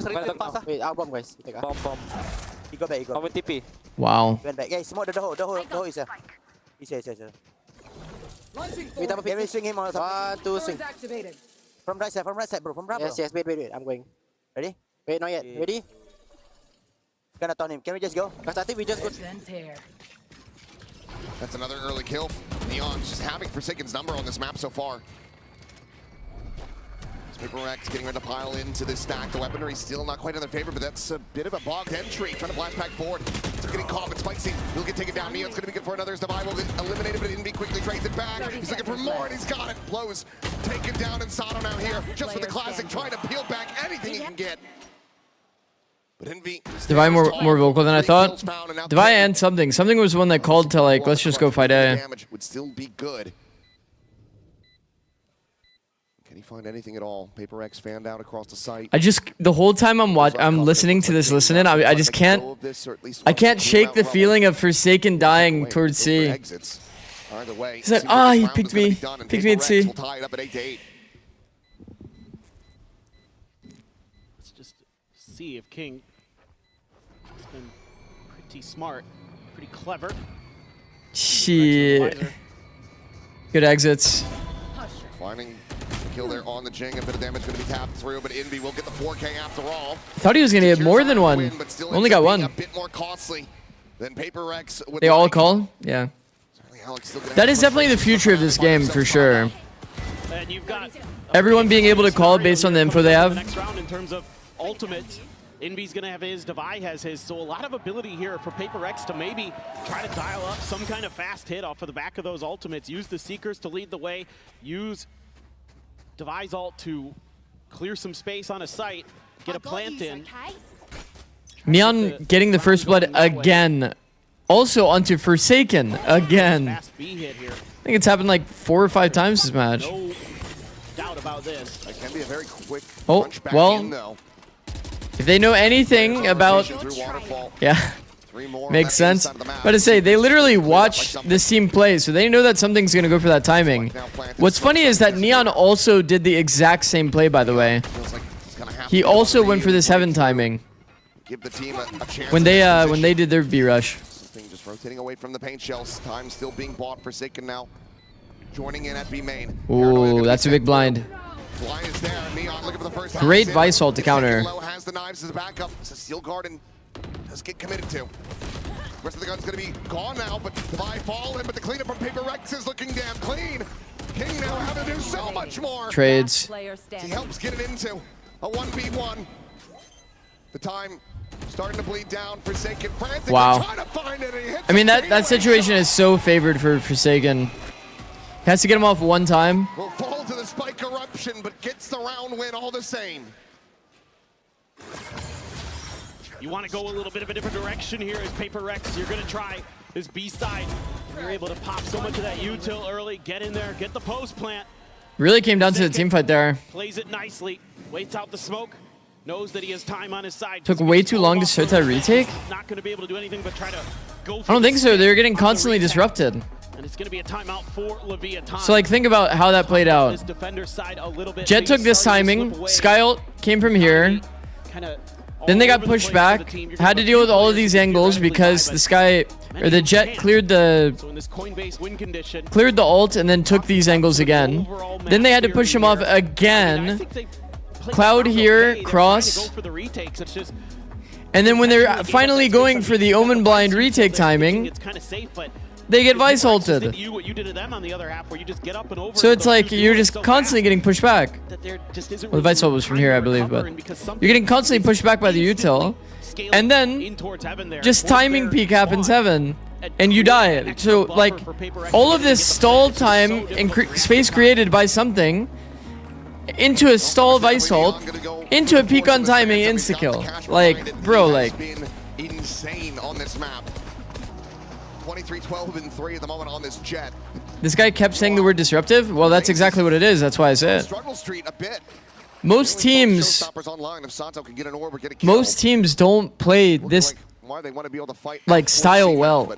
read the pass. Wait, I'll bomb, guys. Bomb. He go back, he go. I'm with TP. Wow. He went back. Guys, smoke the hole is here. He's here. Wait, can we swing him or something? 1, 2, swing. From right side, bro. From right, bro. Yes, wait. I'm going. Ready? Wait, not yet. Ready? Gonna turn him. Can we just go? Because I think we just go. That's another early kill. Neon's just having Forsaken's number on this map so far. PaperX getting ready to pile into this stack. The weaponry still not quite in their favor, but that's a bit of a blocked entry. Trying to blast back forward. It's getting caught, but Spicy will get taken down. Neon's going to be good for another. Devi will get eliminated, but Envy quickly trades it back. He's looking for more, and he's got it. Blows taken down, and Sato now here. Just with the classic, trying to peel back anything he can get. But Envy... Devi more vocal than I thought. Devi and something. Something was one that called to like, let's just go fight A. Damage would still be good. Can he find anything at all? PaperX fanned out across the site. The whole time I'm listening to this I just can't shake the feeling of Forsaken dying towards C. He's like, he picked me at C. Let's just see if King has been pretty smart, pretty clever. Shit. Good exits. Finding kill there on the Jing. A bit of damage going to be tapped through, but Envy will get the 4K after all. Thought he was going to get more than one. Only got one. A bit more costly than PaperX. They all call? Yeah. That is definitely the future of this game for sure. And you've got everyone being able to call based on the info they have. Next round in terms of ultimates. Envy's going to have his, Devi has his, so a lot of ability here for PaperX to maybe try to dial up some kind of fast hit off of the back of those ultimates. Use the Seekers to lead the way. Use Devi's ult to clear some space on a site, get a plant in. Neon getting the first blood again. Also onto Forsaken again. I think it's happened like 4 or 5 times this match. No doubt about this. It can be a very quick punch back in, though. If they know anything about... Yeah. Makes sense. But to say, they literally watch this team play, so they know that something's going to go for that timing. What's funny is that Neon also did the exact same play, by the way. He also went for this heaven timing. When they did their B-rush. Just rotating away from the paint shells. Time still being bought. Forsaken now joining in at B main. Ooh, that's a big blind. Blind is there. Neon looking for the first Great Vice ult to counter. Has the knives as a backup. It's a Steel Garden. Does get committed to. Rest of the gun's gonna be gone now, but Devi falling, but the cleanup from PaperX is looking damn clean. King now having to do so much more. Trades. He helps get it into a 1v1. The time starting to bleed down. Forsaken frantic. Wow. Trying to find it, and he hits I mean, that situation is so favored for Forsaken. He has to get him off one time. Will fall to the spike eruption, but gets the round win all the same. You want to go a little bit of a different direction here as PaperX. You're going to try this B side. You're able to pop so much of that util early. Get in there, get the post plant. Really came down to the team fight there. Plays it nicely, waits out the smoke, knows that he has time on his side. Took way too long to start that retake. Not going to be able to do anything but try to go for I don't think so. They're getting constantly disrupted. And it's going to be a timeout for Leviathan. So like think about how that played out. Jet took this timing. Sky ult came from here. Then they got pushed back. Had to deal with all of these angles because the Sky or the Jet cleared the ult and then took these angles again. Then they had to push him off again. Cloud here, cross. And then when they're finally going for the Omen Blind retake timing, they get Vice ulted. What you did to them on the other half, where you just get up and over. So it's like you're just constantly getting pushed back. That there just isn't Well, the Vice ult was from here, I believe, but you're getting constantly pushed back by the util, and then just timing peak happens heaven, and you die. So like all of this stall time and space created by something into a stall Vice ult, into a peak on timing insta kill. Like, bro, like. Insane on this map. 23, 12, and 3 at the moment on this jet. This guy kept saying the word disruptive. Well, that's exactly what it is. That's why I say it. Most teams don't play this like style well.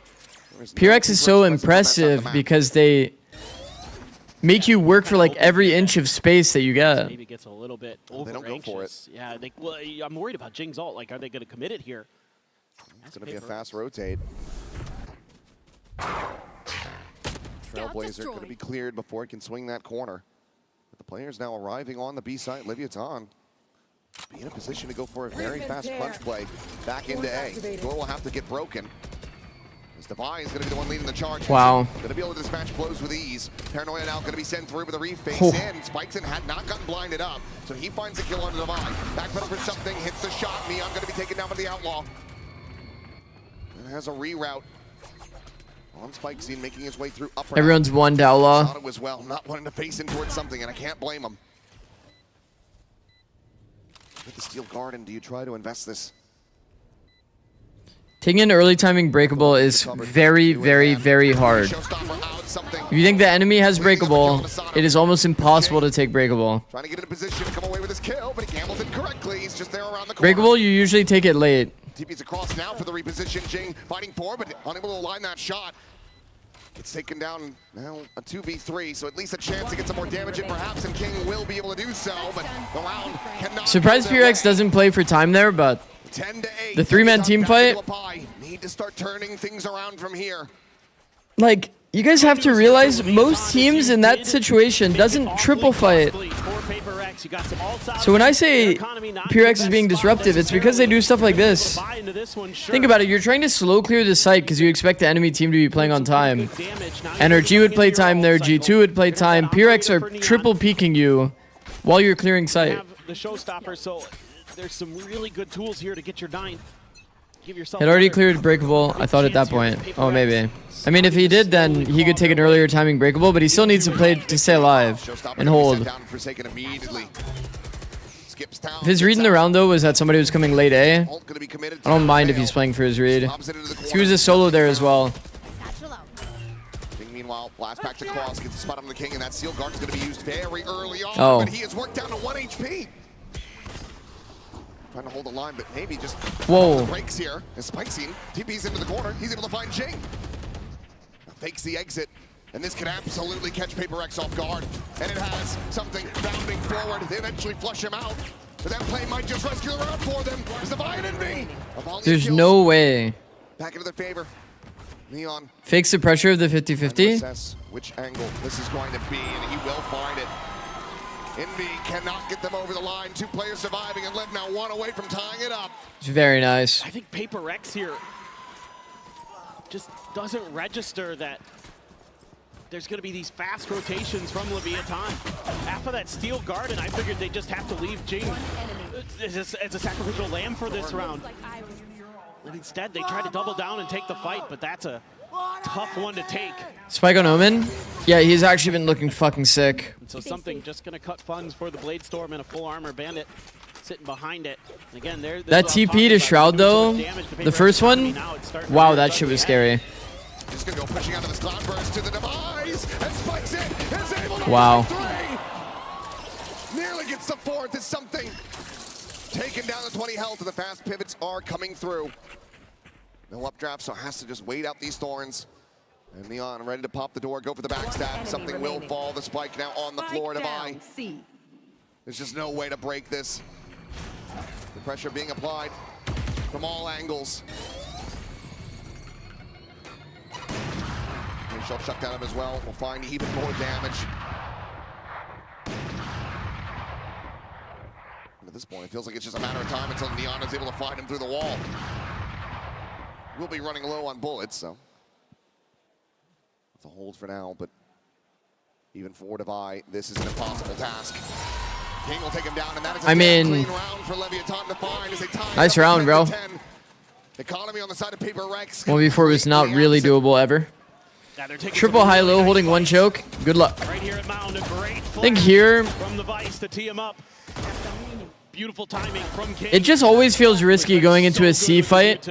PRX is so impressive because they make you work for like every inch of space that you get. Maybe gets a little bit over anxious. Yeah, well, I'm worried about Jing's ult. Like, are they going to commit it here? It's going to be a fast rotate. Trailblazer going to be cleared before it can swing that corner. But the players now arriving on the B side. Leviathan be in a position to go for a very fast crunch play back into A. Door will have to get broken. As Devi is going to be the one leading the charge. Wow. Going to be able to dispatch blows with ease. Paranoia now going to be sent through with a reface in. Spikeson had not gotten blinded up, so he finds a kill on Devi. Backpedal for something, hits the shot. Neon going to be taken down by the Outlaw. And has a reroute. On Spike Scene, making his way through upper. Everyone's one to Outlaw. Thought it was well, not wanting to face in towards something, and I can't blame him. With the Steel Garden, do you try to invest this? Taking an early timing breakable is very, very, very hard. If you think the enemy has breakable, it is almost impossible to take breakable. Trying to get in a position to come away with his kill, but he gambles incorrectly. He's just there around the corner. Breakable, you usually take it late. TP's across now for the reposition. Jing fighting for, but unable to align that shot. It's taken down now a 2v3, so at least a chance to get some more damage in perhaps, and King will be able to do so, but the round cannot. Surprised PRX doesn't play for time there, but 10 to 8. The three-man team fight. Need to start turning things around from here. Like, you guys have to realize most teams in that situation doesn't triple fight. So when I say PRX is being disruptive, it's because they do stuff like this. Think about it, you're trying to slow clear the site because you expect the enemy team to be playing on time. NRG would play time there, G2 would play time. PRX are triple peeking you while you're clearing site. The showstopper, so there's some really good tools here to get your ninth. Had already cleared breakable, I thought at that point. Oh, maybe. I mean, if he did, then he could take an earlier timing breakable, but he still needs to play to stay alive and hold. If his read in the round, though, was that somebody was coming late A, I don't mind if he's playing for his read. He was a solo there as well. Meanwhile, blast back to Cross, gets a spot on the King, and that Seal Guard is going to be used very early on, but he has worked down to 1 HP. Trying to hold the line, but maybe just breaks here. As Spike Scene, TP's into the corner. He's able to find Jing. Fakes the exit, and this could absolutely catch PaperX off guard. And it has something bounding forward. They eventually flush him out. But that play might just rescue the round for them. There's a Viant and V. There's no way. Back into their favor. Neon. Fakes the pressure of the 50-50. Which angle this is going to be, and he will find it. Envy cannot get them over the line. 2 players surviving, and Lev now 1 away from tying it up. It's very nice. I think PaperX here just doesn't register that there's going to be these fast rotations from Leviathan. After that Steel Garden, I figured they just have to leave Jing as a sacrificial lamb for this round. And instead, they try to double down and take the fight, but that's a tough one to take. Spike on Omen? Yeah, he's actually been looking fucking sick. And so something just going to cut funds for the Bladestorm and a full armor bandit sitting behind it. And again, that TP to Shroud, though, the first one, wow, that shit was scary. Just going to go pushing out of this Cloudburst to the device, and Spikes it, is able to wow. 3. Nearly gets the 4th, is something. Taking down the 20 health, and the fast pivots are coming through. No updraft, so has to just wait out these thorns. And Neon ready to pop the door, go for the backstab. Something will fall. The Spike now on the floor. Devi. There's just no way to break this. The pressure being applied from all angles. And she'll shut down him as well. We'll find even more damage. And at this point, it feels like it's just a matter of time until Neon is able to find him through the wall. We'll be running low on bullets, so to hold for now, but even for Devi, this is an impossible task. King will take him down, and that is a clean round for Leviathan to find as they tie it nice up round, 10 bro. to 10. Economy on the side of Paper Rex. 1v4 was not really doable ever. Triple high-low, holding one choke. Good luck. Right here at Mound, a great I think here, from the Vice to tee him up. Beautiful timing from King. it just always feels risky going into a C fight.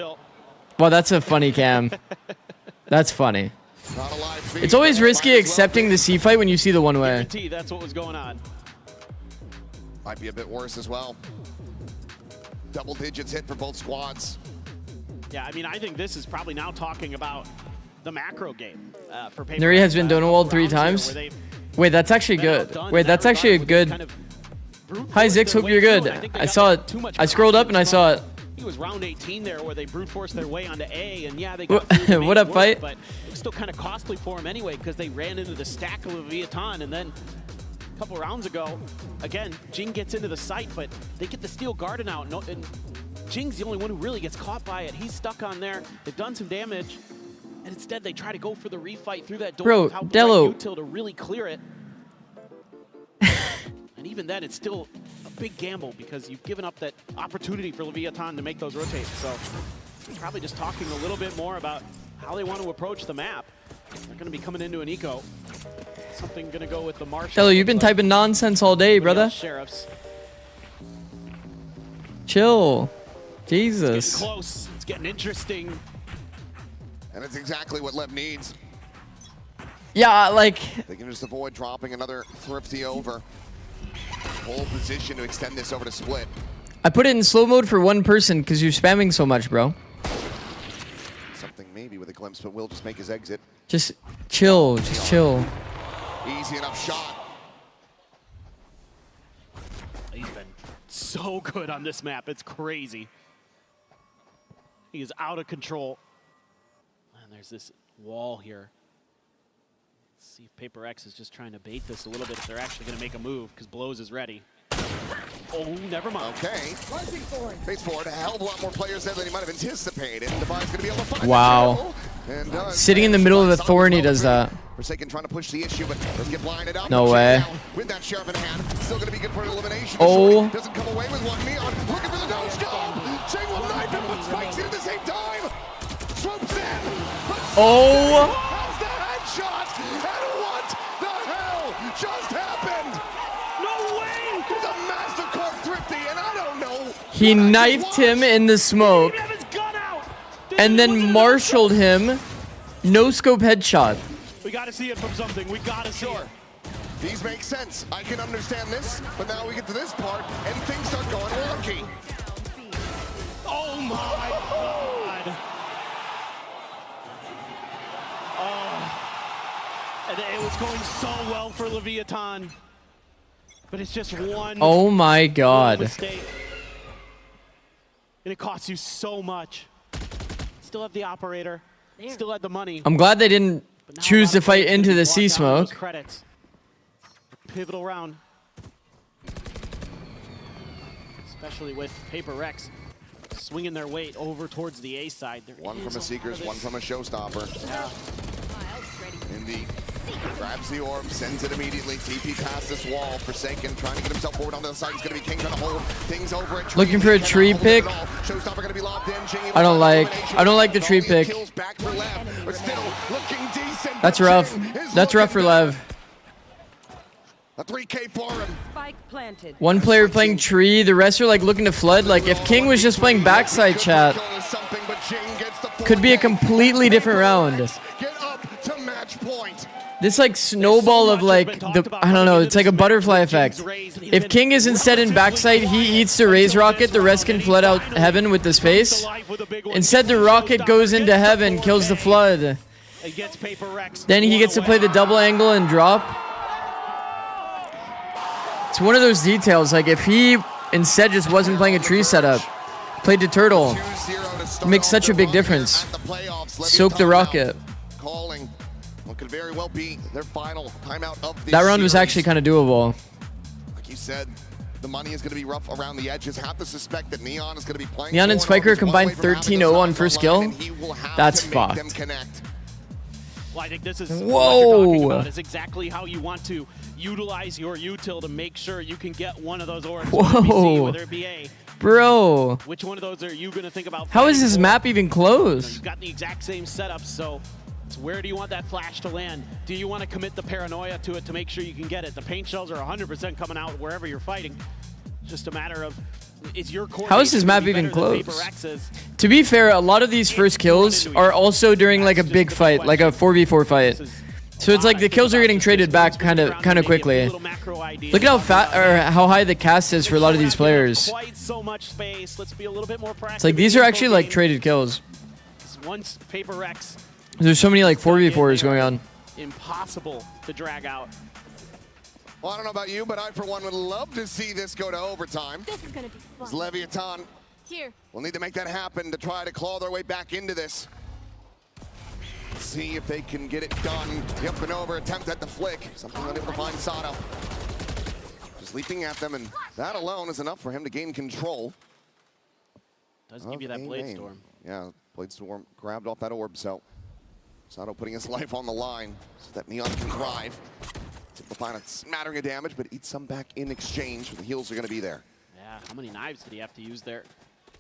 Well, that's a funny cam. That's funny. It's always risky accepting the C fight when you see the one way. That's what was going on. Might be a bit worse as well. Double digits hit for both squads. Yeah, I mean, I think this is probably now talking about the macro game for Paper Nuri has been Rex, Donawalled 3 times. Wait, that's actually good. Wait, that's actually a good. Hi, Zix. Hope you're good. I saw it. I scrolled up and I saw it. It was round 18 there where they brute forced their way onto A, and yeah, they What- got what up, fight? But it was still kind of costly for them anyway because they ran into the stack of Leviathan, and then a couple rounds ago, again, Jing gets into the site, but they get the steel garden out, and Jing's the only one who really gets caught by it. He's stuck on there. They've done some damage, and instead they try to go for the refight through that door Bro, without Dello. util to really clear it. And even then, it's still a big gamble because you've given up that opportunity for Leviathan to make those rotates. So probably just talking a little bit more about how they want to approach the map. They're going to be coming into an eco. Something going to go with the Marshall. Hello, you've been typing nonsense all day, brother. Sheriffs. Chill. It's Jesus. getting close. It's getting interesting. And it's exactly what Lev needs. Yeah, like. They can just avoid dropping another Thrifty over. Whole position to extend this over to split. I put it in slow mode for one person because you're spamming so much, bro. Something maybe with a glimpse, but will just make his exit. Just chill. Just chill. Easy enough shot. He's been so good on this map. It's crazy. He is out of control. And there's this wall here. Let's see if Paper X is just trying to bait this a little bit if they're actually going to make a move because Blows is ready. Oh, never mind. Okay. Face forward. A hell of a lot more players there than he might have anticipated. Devi's going to be able to find Wow. the kill. And Sitting in the middle of the thorn, he does that. Forsaken trying to push the issue, but doesn't get blinded up. No way. With that sheriff in hand, still going to be good for an elimination. Oh. Doesn't come away with one. Neon looking for the nose job. Ching will knife him, but spikes it at the same time. Swoops in. Oh. Has the headshot. And what the hell just happened? No way. He's a mastercard Thrifty, and I don't know. He knifed him in the smoke. And then marshaled him. No scope headshot. We got to see it from something. We got to see it. These make sense. I can understand this, but now we get to this part, and things start going wonky. Oh my God. Oh. And it was going so well for Leviathan. But it's just one Oh my God. mistake. And it costs you so much. Still have the operator. Still had the money. I'm glad they didn't choose to fight into the sea smoke. Credits. Pivotal round. Especially with Paper Rex swinging their weight over towards the A side. There One is from a Seekers, one from a Showstopper. Yeah. Indeed. Grabs the orb, sends it immediately. TP past this wall. Forsaken trying to get himself forward onto the side. He's going to be King trying to hold things over at Looking for a tree pick. Showstopper going to be locked in. I don't like the tree pick. Back for Lev, but still looking decent. That's rough. That's rough for Lev. A 3K for him. Spike planted. One player playing tree, the rest are like looking to flood. Like if King was just playing backside chat, could be a completely different round. Get up to match point. This like snowball of like I don't know, it's like a butterfly effect. If King is instead in backside, he eats the raise rocket, the rest can flood out heaven with the space. Instead the rocket goes into heaven, kills the flood. Then he gets to play the double angle and drop. It's one of those details, like if he instead just wasn't playing a tree setup, played the turtle, it makes such a big difference. Soak the rocket. Calling what could very well be their final timeout of this That round was series. actually kind of doable. Like you said, the money is going to be rough around the edges. Have to suspect that Neon is going to be playing. Neon and Spiker combined 13-0 on first kill. That's fucked. Well, I think this is Whoa. what you're talking about. Is exactly how you want to utilize your util to make sure you can get one of those orbs. Whoa. Whether it be A. Bro. Which one of those are you going to think about? How is this for? map even close? You've got the exact same setup, so where do you want that flash to land? Do you want to commit the paranoia to it to make sure you can get it? The paint shells are 100% coming out wherever you're fighting. It's just a matter of, is your core... How is this map even close? To be fair, a lot of these first kills are also during like a big fight, like a 4v4 fight. So it's like the kills are getting traded back kind of quickly. Look at how fat or how high the cast is for a lot of these players. It's like these are actually like traded kills. Once Paper Rex, There's so many like 4v4s going on. impossible to drag out. Well, I don't know about you, but I, for one, would love to see this go to overtime. This is gonna be fun. As Leviathan Here. will need to make that happen to try to claw their way back into this. See if they can get it done. The up and over attempt at the flick. Something unable to find Sato. Just leaping at them, and that alone is enough for him to gain control. Does give you that Blade Storm. Yeah, Blade Storm grabbed off that orb, so Sato putting his life on the line so that Neon can thrive. Simplifying a smattering of damage, but eat some back in exchange. The heals are going to be there. Yeah, how many knives did he have to use there?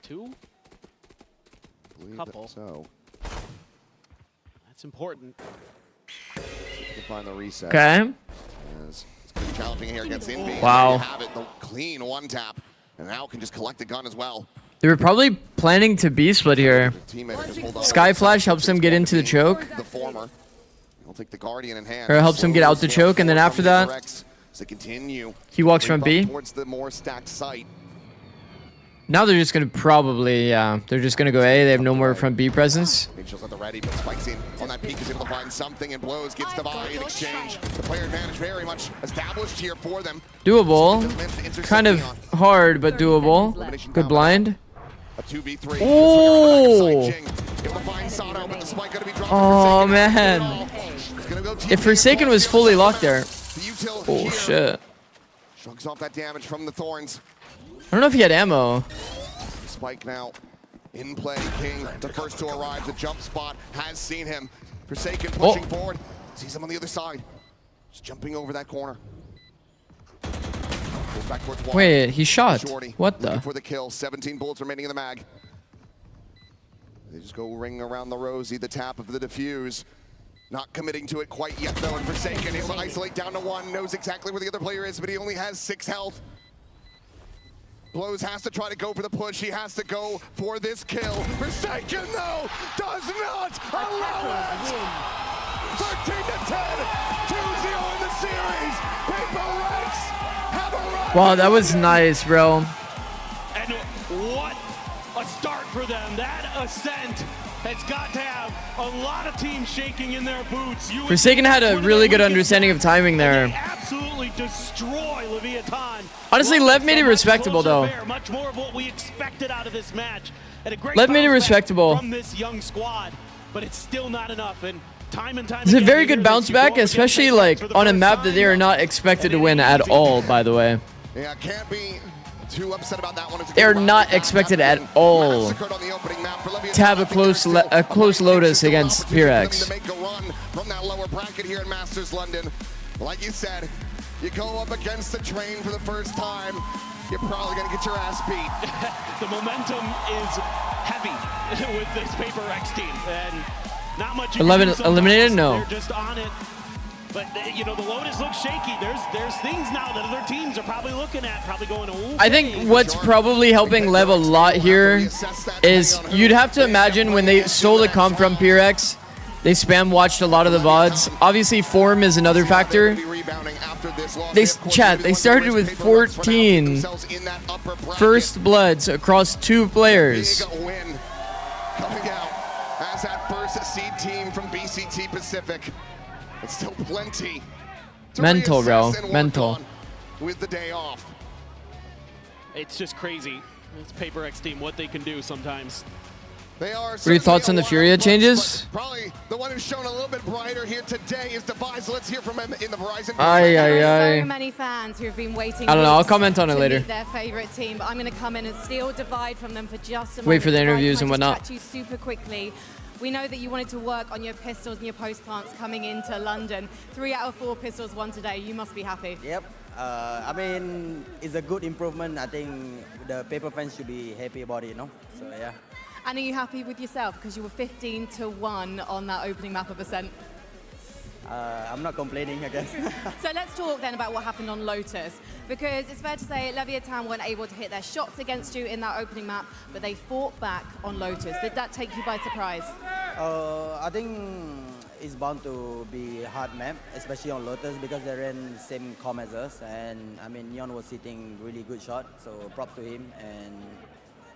2? Couple. So that's important. To find the reset. Okay. It's challenging here against Invi. Wow. There you have it, the clean one tap, and now can just collect the gun as well. They were probably planning to B-split here. Sky Flash helps them get into the choke. The former. He'll take the Guardian in hand. Or helps him get out the choke, and then after that, he walks from B. Towards the more stacked site. Now they're just gonna probably, they're just gonna go A. They have no more from B presence. Mitchell's at the ready, but spikes in on that peak, is able to find something, and blows, gets the buy in exchange. The player advantage very much established here for them. Doable. Kind of hard, but doable. Good blind. A 2v3. Oh! Oh man. If Forsaken was fully locked there. Oh shit. Shrugs off that damage from the Thorns. I don't know if he had ammo. Spike now in play. King, the first to arrive. The jump spot has seen him. Forsaken pushing forward. Sees him on the other side. Just jumping over that corner. Goes back towards water. Wait, he shot. Shorty What the? for the kill. 17 bullets remaining in the mag. They just go ring around the rosy, the tap of the defuse. Not committing to it quite yet though, and Forsaken able to isolate down to 1. Knows exactly where the other player is, but he only has 6 health. Blows has to try to go for the push. He has to go for this kill. Forsaken, though, does not allow it. 13-10, 2-0 in the series. Paper Rex have arrived. Wow, that was nice, bro. And what a start for them. That ascent has got to have a lot of teams shaking in their boots. Forsaken had a really good understanding of timing there. Absolutely destroy Leviathan. Honestly, Lev made it respectable though. Much more of what we expected out of this match. And a great Lev made it bounce back respectable. from this young squad, but it's still not enough. And time It's a very good bounce back, especially like on a map that they are not expected to win at all, by the way. Yeah, can't be too upset about that one. They are not expected at all to have a close Lotus against Pyrex. To make a run from that lower bracket here in Masters London. Like you said, you go up against the train for the first time, you're probably going to get your ass beat. The momentum is heavy with this Paper Rex team, and not much. 11 eliminated? No. They're just on it. But you know, the Lotus looks shaky. There's things now that other teams are probably looking at, probably going, okay. I think what's probably helping Lev a lot here is you'd have to imagine when they stole the comp from Pyrex, they spam watched a lot of the VODs. Obviously, form is another factor. They started with 14 first bloods across 2 players. Big win coming out as that first seed team from BCT Pacific. It's still plenty to Mental, bro. reassess and work Mental. on with the day off. It's just crazy. It's Paper X team, what they can do sometimes. They are. What are your thoughts on the Furia changes? Probably the one who's shown a little bit brighter here today is Device. Let's hear from him in the Verizon. So many fans who have been waiting. I don't know, I'll weeks comment on it to later. meet their favorite team, but I'm going to come in and steal Divide from them for just a moment. Wait for the Divide, interviews can I and just whatnot. chat to you super quickly. We know that you wanted to work on your pistols and your post plants coming into London. 3 out of 4 pistols won today. You must be happy. Yep. I mean, it's a good improvement. I think the paper fans should be happy about it, no? So yeah. And are you happy with yourself because you were 15-1 on that opening map of Ascent? I'm not complaining, I guess. So let's talk then about what happened on Lotus, because it's fair to say Leviathan weren't able to hit their shots against you in that opening map, but they fought back on Lotus. Did that take you by surprise? I think it's bound to be a hard map, especially on Lotus, because they're in same com as us, and I mean Neon was hitting really good shot, so props to him, and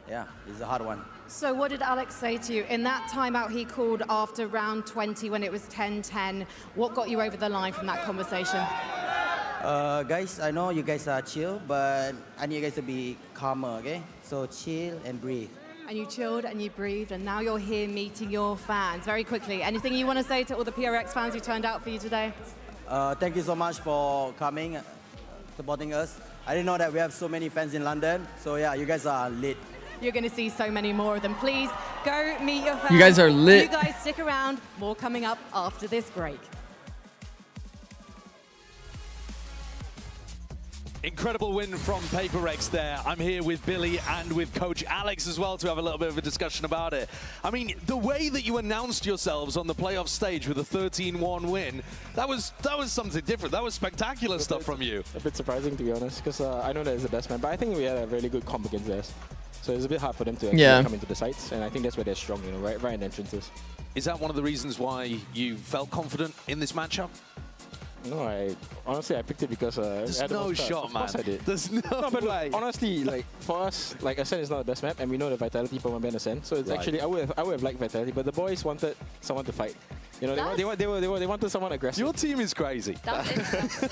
yeah, it's a hard one. So what did Alex say to you? In that timeout he called after round 20 when it was 10-10, what got you over the line from that conversation? Guys, I know you guys are chill, but I need you guys to be calmer, okay? So chill and breathe. And you chilled and you breathed, and now you're here meeting your fans. Very quickly, anything you want to say to all the PRX fans who turned out for you today? Thank you so much for coming, supporting us. I didn't know that we have so many fans in London, so yeah, you guys are lit. You're going to see so many more of them. Please go meet your fans. You guys are lit. You guys stick around. More coming up after this break. Incredible win from PaperX there. I'm here with Billy and with Coach Alex as well to have a little bit of a discussion about it. I mean, the way that you announced yourselves on the playoff stage with a 13-1 win, that was something different. That was spectacular stuff from you. A bit surprising, to be honest, because I know that it's the best man, but I think we had a really good comp against theirs. So it's a bit hard for them to actually come into the sites, and I think that's where they're strong, you know, right in entrances. Is that one of the reasons why you felt confident in this matchup? No, honestly I picked it because there's no shot, man. Of course I did. There's no but way. Honestly, like for us, like Ascent is not the best map, and we know the Vitality perma ban Ascent. So it's actually I would have liked Vitality, but the boys wanted someone to fight. You know, they wanted someone aggressive. Your team is crazy. That's interesting.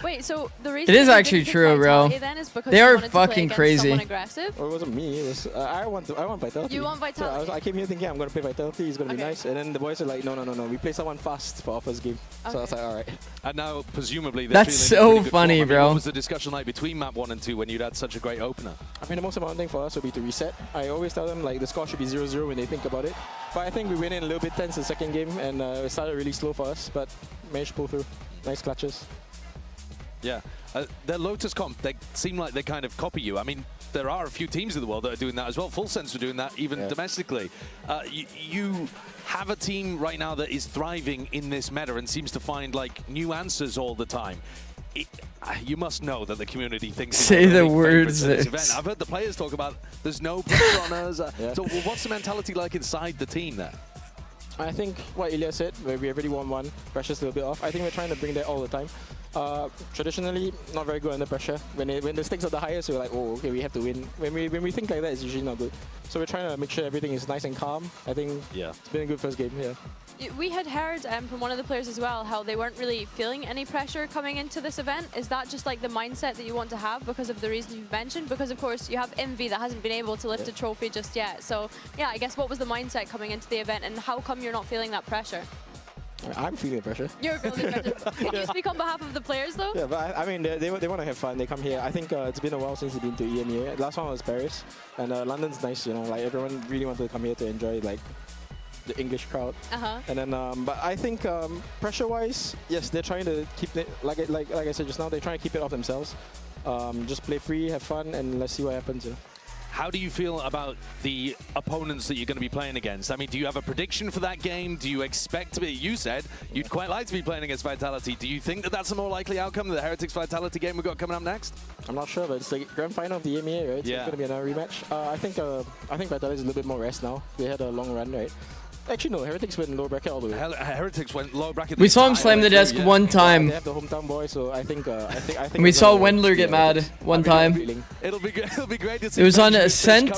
Wait, so the reason It is you actually didn't pick true, bro. Vitality then is because They you are wanted to play fucking against crazy. someone aggressive? Well, it wasn't me. It was I want Vitality. You want Vitality? So I came here thinking I'm going to play Vitality. It's going to be nice. And then the boys are like, no. We play someone fast for our first game. So I was like, all right. And now presumably they're That's feeling so pretty good funny, form. I mean, bro. what was the discussion like between map 1 and 2 when you'd had such a great opener? I mean, the most important thing for us would be to reset. I always tell them like the score should be 0-0 when they think about it. But I think we went in a little bit tense the second game, and it started really slow for us, but managed to pull through. Nice clutches. Yeah. Their Lotus comp, they seem like they kind of copy you. I mean, there are a few teams in the world that are doing that as well. Full Sense are doing that even domestically. You have a team right now that is thriving in this meta and seems to find like new answers all the time. You must know that the community thinks Say the words. This event. I've heard the players talk about there's no pressure on us. So what's the mentality like inside the team there? I think what Ilya said, where we already won one, pressure's a little bit off. I think we're trying to bring that all the time. Traditionally, not very good under pressure. When the stakes are the highest, we're like, oh, okay, we have to win. When we think like that, it's usually not good. So we're trying to make sure everything is nice and calm. I think it's been a good first game, We had heard from one of the players as well how they weren't really feeling any pressure coming into this event. Is that just like the mindset that you want to have because of the reason you've mentioned? Because of course you have Envy that hasn't been able to lift a trophy just yet. So yeah, I guess what was the mindset coming into the event, and how come you're not feeling that pressure? I'm feeling the pressure. You're feeling the pressure. Can you speak on behalf of the players though? Yeah, but I mean, they want to have fun. They come here. I think it's been a while since they've been to EMEA. Last one was Paris, and London's nice. You know, like everyone really wanted to come here to enjoy like the English crowd. And then, but I think pressure-wise, yes, they're trying to keep it like I said just now. They're trying to keep it off themselves. Just play free, have fun, and let's see what happens. You know? How do you feel about the opponents that you're going to be playing against? I mean, do you have a prediction for that game? Do you expect to be? You said you'd quite like to be playing against Vitality. Do you think that that's a more likely outcome than the Heretics Vitality game we've got coming up next? I'm not sure, but it's the grand final of the EMEA, right? So it's going to be another rematch. I think Vitality is a little bit more rest now. They had a long run, right? Actually, no. Heretics went low bracket all the way. Heretics went low bracket. We saw him slam the desk one time. They have the hometown boy, so I think. We saw Wendler get mad one time. It'll be great to see. It was on Ascent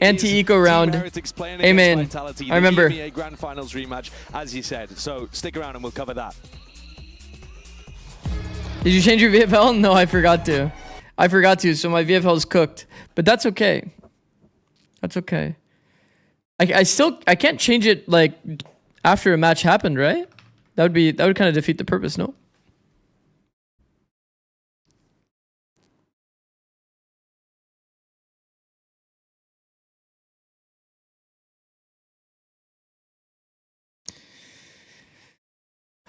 anti-eco round. Amen. I remember. The EMEA Grand Finals rematch, as you said. So stick around and we'll cover that. Did you change your VFL? No, I forgot to. So my VFL is cooked, but that's okay. That's okay. I can't change it like after a match happened, right? That would kind of defeat the purpose, no?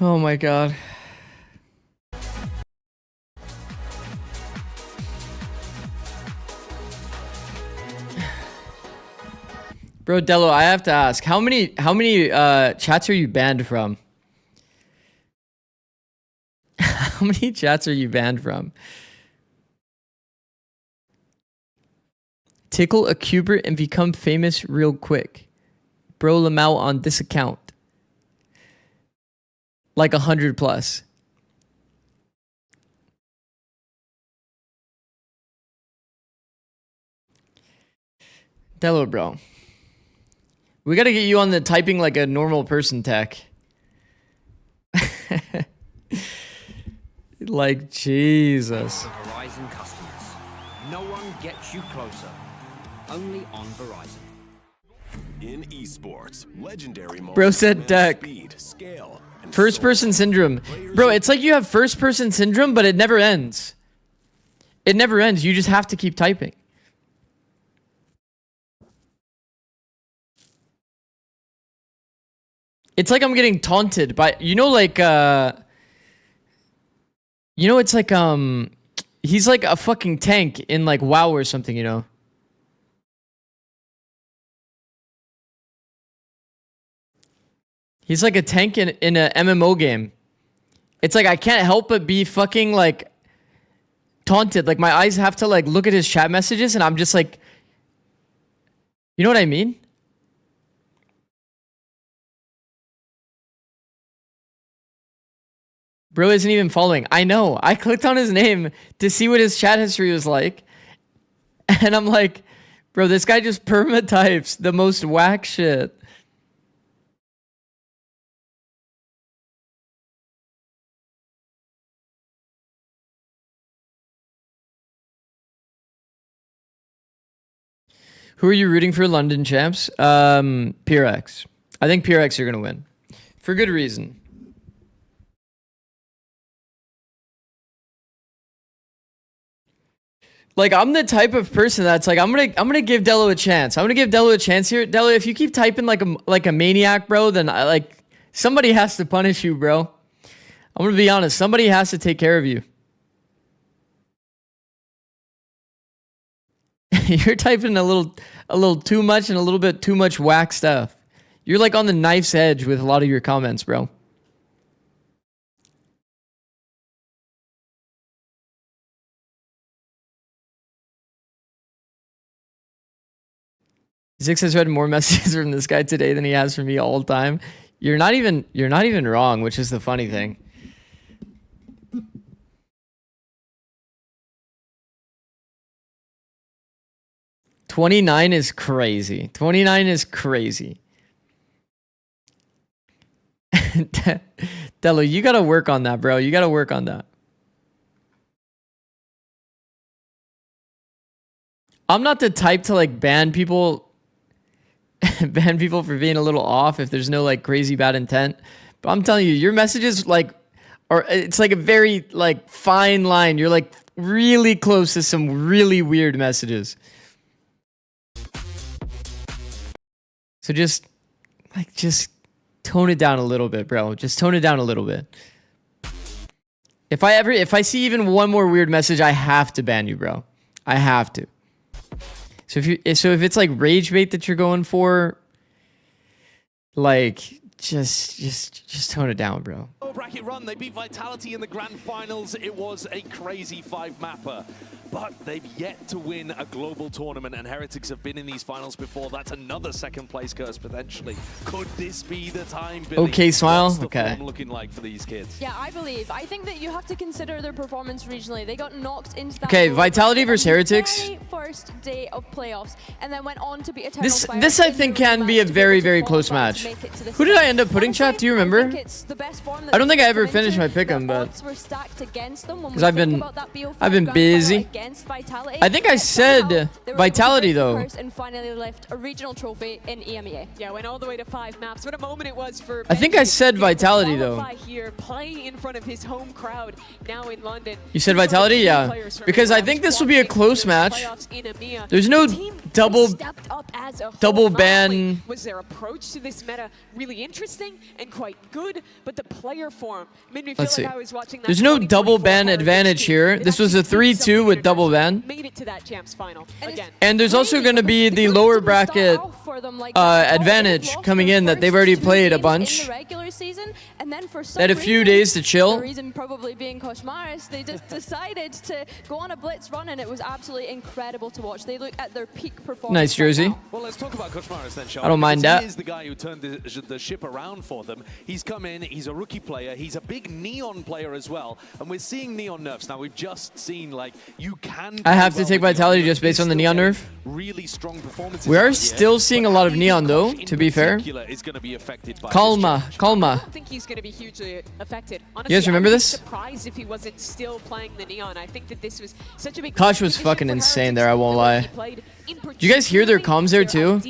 Oh my god. Bro, Delo, I have to ask, how many chats are you banned from? How many chats are you banned from? Tickle a Cubert and become famous real quick. Bro Lamau on this account. Like 100 plus. Delo, bro. We gotta get you on the typing like a normal person tech. Like, Jesus. Verizon customers. No one gets you closer. Only on Verizon. In esports, legendary Bro said deck. speed, scale, and First person syndrome. Bro, it's like you have first person syndrome, but it never ends. It never ends. You just have to keep typing. It's like I'm getting taunted by, you know, like, you know, it's like, he's like a fucking tank in like WoW or something, you know? He's like a tank in an MMO game. It's like I can't help but be fucking like taunted. Like my eyes have to like look at his chat messages and I'm just like, you know what I mean? Bro isn't even following. I know. I clicked on his name to see what his chat history was like. And I'm like, bro, this guy just perma types the most whack shit. Who are you rooting for, London champs? PRX. I think PRX are going to win. For good reason. Like, I'm the type of person that's like, I'm gonna give Delo a chance. I'm gonna give Delo a chance here. Delo, if you keep typing like a maniac, bro, then somebody has to punish you, bro. I'm gonna be honest. Somebody has to take care of you. You're typing a little too much and a little bit too much whack stuff. You're like on the knife's edge with a lot of your comments, bro. Zix has read more messages from this guy today than he has from me all the time. You're not even wrong, which is the funny thing. $29 is crazy. 29 is crazy. Delo, you gotta work on that, bro. You gotta work on that. I'm not the type to like ban people for being a little off if there's no like crazy bad intent. But I'm telling you, your messages like it's like a very like fine line. You're like really close to some really weird messages. So just tone it down a little bit, bro. Just tone it down a little bit. If I see even one more weird message, I have to ban you, bro. I have to. So if it's like rage bait that you're going for, like just tone it down, bro. Bracket run, they beat Vitality in the grand finals. It was a crazy 5-mapper, but they've yet to win a global tournament, and Heretics have been in these finals before. That's another second place curse potentially. Could this be the time, Billy? Okay, Smile. What's the okay. form looking like for these kids? Yeah, I think that you have to consider their performance regionally. They got knocked into that. Okay, Vitality versus Heretics. Very first day of playoffs, and then went on to beat Eternal Fire. This I think can be a very, very close match. Who did I end up putting, chat? Do you remember? I don't think I ever finished my pick'em, but because I've been busy. against Vitality. I think I said Vitality though. And finally lift a regional trophy in EMEA. Yeah, went all the way to 5 maps. What a moment it was for I think I said Vitality though. Here, play in front of his home crowd now in London. You said Vitality? Yeah. Because I think this will be a close match. There's no double ban. Was their approach to this meta really interesting and quite good, but the player form made me feel like I was watching that. There's no double ban advantage here. This was a 3-2 with double ban. Made it to that champs final again. And there's also going to be the lower bracket advantage coming in that they've already played a bunch. They had a few days to chill. The reason probably being Koshmaris, they just decided to go on a blitz run, and it was absolutely incredible to watch. They look at their peak performance. Nice jersey. Well, let's talk about Koshmaris then, Sean. I don't mind that. He is the guy who turned the ship around for them. He's come in, he's a rookie player, he's a big Neon player as well, and we're seeing Neon nerfs. Now, we've just seen, like, you can... I have to take Vitality just based on the Neon nerf. Really strong performances. We are still seeing a lot of Neon though, to be fair. Is going to be affected by Calma. I don't think he's going to be hugely affected. Honestly, You guys remember I would be this? surprised if he wasn't still playing the Neon. I think that this was such a big Kosh was fucking insane there, I won't lie. Do you guys hear their comms there too?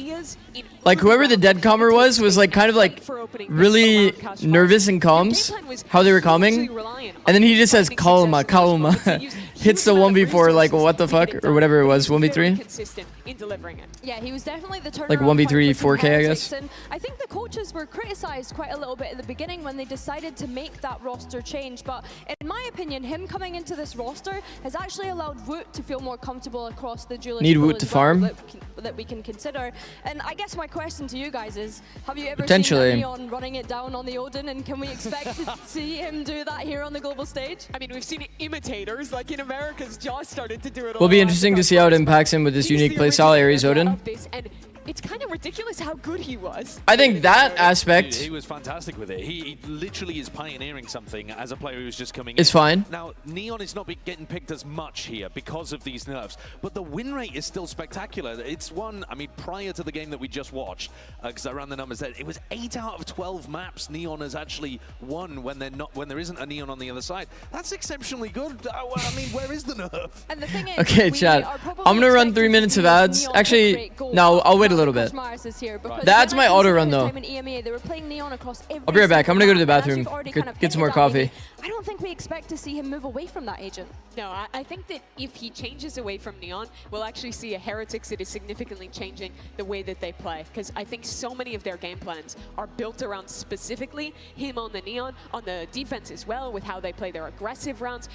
Like whoever the dead commer was like kind of like really nervous in comms, how they were coming. And then he just says calma, calma. Hits the 1v4 like what the fuck, or whatever it was, 1v3. Consistent in delivering it. Yeah, he was definitely the turnaround Like 1v3 point for 4K, I Heretics, guess. and I think the coaches were criticized quite a little bit at the beginning when they decided to make that roster change. But in my opinion, him coming into this roster has actually allowed Woot to feel more comfortable across the duelist Need pool Woot as to well farm? that we can consider. And I guess my question to you guys is, have you ever Potentially. seen Neon running it down on the Odin, and can we expect to see him do that here on the global stage? I mean, we've seen imitators, like in America's Jaws started to do it. Will be interesting to see how it impacts him with this unique playstyle, Ares Odin. And it's kind of ridiculous how good he was. I think that aspect He was fantastic with it. He literally is pioneering something as a player who's just coming It's in. fine. Now, Neon is not getting picked as much here because of these nerfs, but the win rate is still spectacular. It's one, I mean, prior to the game that we just watched, because I ran the numbers there, it was 8 out of 12 maps Neon has actually won when there isn't a Neon on the other side. That's exceptionally good. I mean, where is the nerf? And the thing is, Okay, Chad, I'm gonna run 3 minutes of ads. Actually, no, I'll wait a little bit. That's my auto run though. I'll be right back. I'm gonna go to the bathroom, get some more coffee. I don't think we expect to see him move away from that agent. No, I think that if he changes away from Neon, we'll actually see a Heretics that is significantly changing the way that they play. Because I think so many of their game plans are built around specifically him on the Neon, on the defense as well, with how they play their aggressive rounds.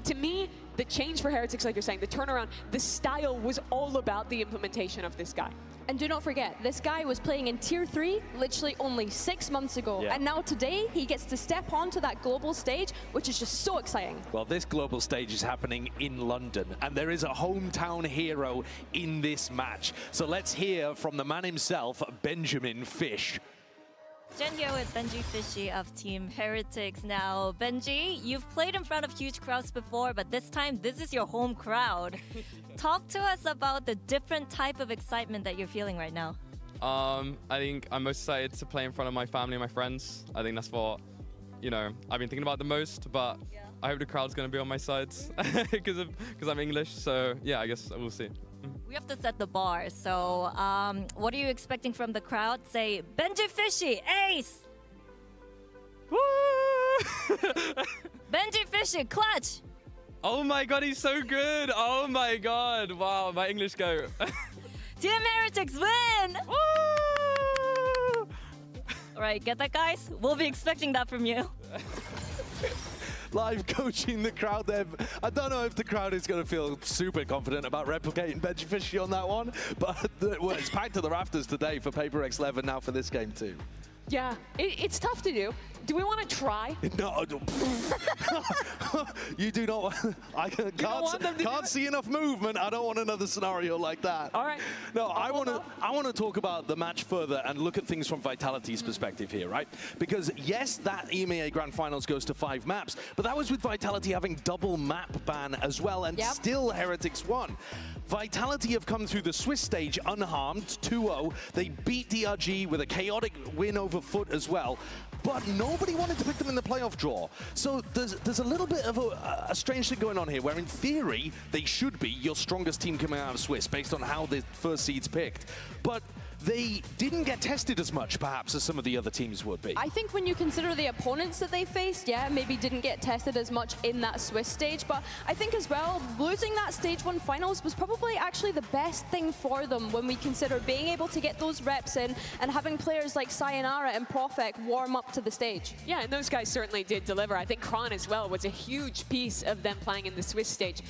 To me, the change for Heretics, like you're saying, the turnaround, the style was all about the implementation of this guy. And do not forget, this guy was playing in Tier 3 literally only 6 months ago. Yeah. And now today, he gets to step onto that global stage, which is just so exciting. Well, this global stage is happening in London, and there is a hometown hero in this match. So let's hear from the man himself, Benjamin Fish. Jen here with Benji Fishy of Team Heretics. Now, Benji, you've played in front of huge crowds before, but this time, this is your home crowd. Talk to us about the different type of excitement that you're feeling right now. I think I'm most excited to play in front of my family and my friends. I think that's what, you know, I've been thinking about the most, but I hope the crowd's going to be on my side because I'm English. So, yeah, I guess we'll see. We have to set the bar. So, what are you expecting from the crowd? Say, Benji Fishy, ace! Benji Fishy, clutch! Oh my god, he's so good! Oh my god! Wow, my English go. Team Heretics win! All right, get that, guys? We'll be expecting that from you. Live coaching the crowd there. I don't know if the crowd is going to feel super confident about replicating Benji Fishy on that one, but well, it's packed to the rafters today for PaperX 11 now for this game too. Yeah, it's tough to do. Do we want to try? No, you do not. I can't see enough movement. I don't want another scenario like that. All right. No, I want to talk about the match further and look at things from Vitality's perspective here, right? Because yes, that EMEA Grand Finals goes to 5 maps, but that was with Vitality having double map ban as well, and still Heretics won. Vitality have come through the Swiss stage unharmed, 2-0. They beat DRG with a chaotic win over Foot as well. but nobody wanted to pick them in the playoff draw. So there's a little bit of a strange thing going on here, where in theory, they should be your strongest team coming out of Swiss based on how the first seed's picked. But they didn't get tested as much, perhaps, as some of the other teams would be. I think when you consider the opponents that they faced, yeah, maybe didn't get tested as much in that Swiss stage, but I think as well, losing that Stage 1 finals was probably actually the best thing for them when we consider being able to get those reps in and having players like Sayonara and Profek warm up to the stage. Yeah, and those guys certainly did deliver. I think Kron as well was a huge piece of them playing in the Swiss stage.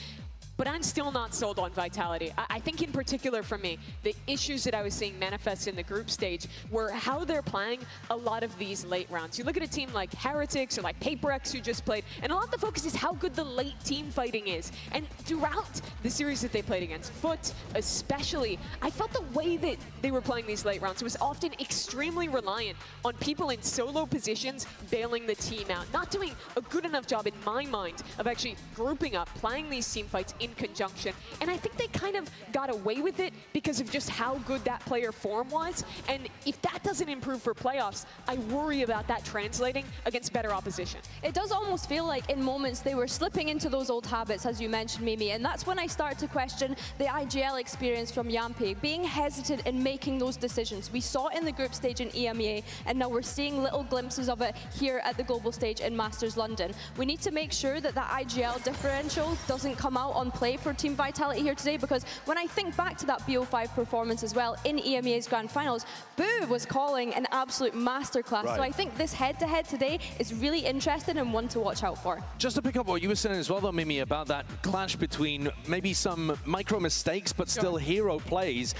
But I'm still not sold on Vitality. I think in particular for me, the issues that I was seeing manifest in the group stage were how they're playing a lot of these late rounds. You look at a team like Heretics or like PaperX who just played, and a lot of the focus is how good the late team fighting is. And throughout the series that they played against, Foot especially, I felt the way that they were playing these late rounds was often extremely reliant on people in solo positions bailing the team out, not doing a good enough job in my mind of actually grouping up, playing these team fights in conjunction. And I think they kind of got away with it because of just how good that player form was. And if that doesn't improve for playoffs, I worry about that translating against better opposition. It does almost feel like in moments they were slipping into those old habits, as you mentioned, Mimi, and that's when I start to question the IGL experience from Yampi, being hesitant in making those decisions. We saw it in the group stage in EMEA, and now we're seeing little glimpses of it here at the global stage in Masters London. We need to make sure that the IGL differential doesn't come out on play for Team Vitality here today, because when I think back to that BO5 performance as well in EMEA's Grand Finals, Boo was calling an absolute masterclass. Right. So I think this head-to-head today is really interesting and one to watch out for. Just to pick up what you were saying as well, though, Mimi, about that clash between maybe some micro mistakes but still hero plays.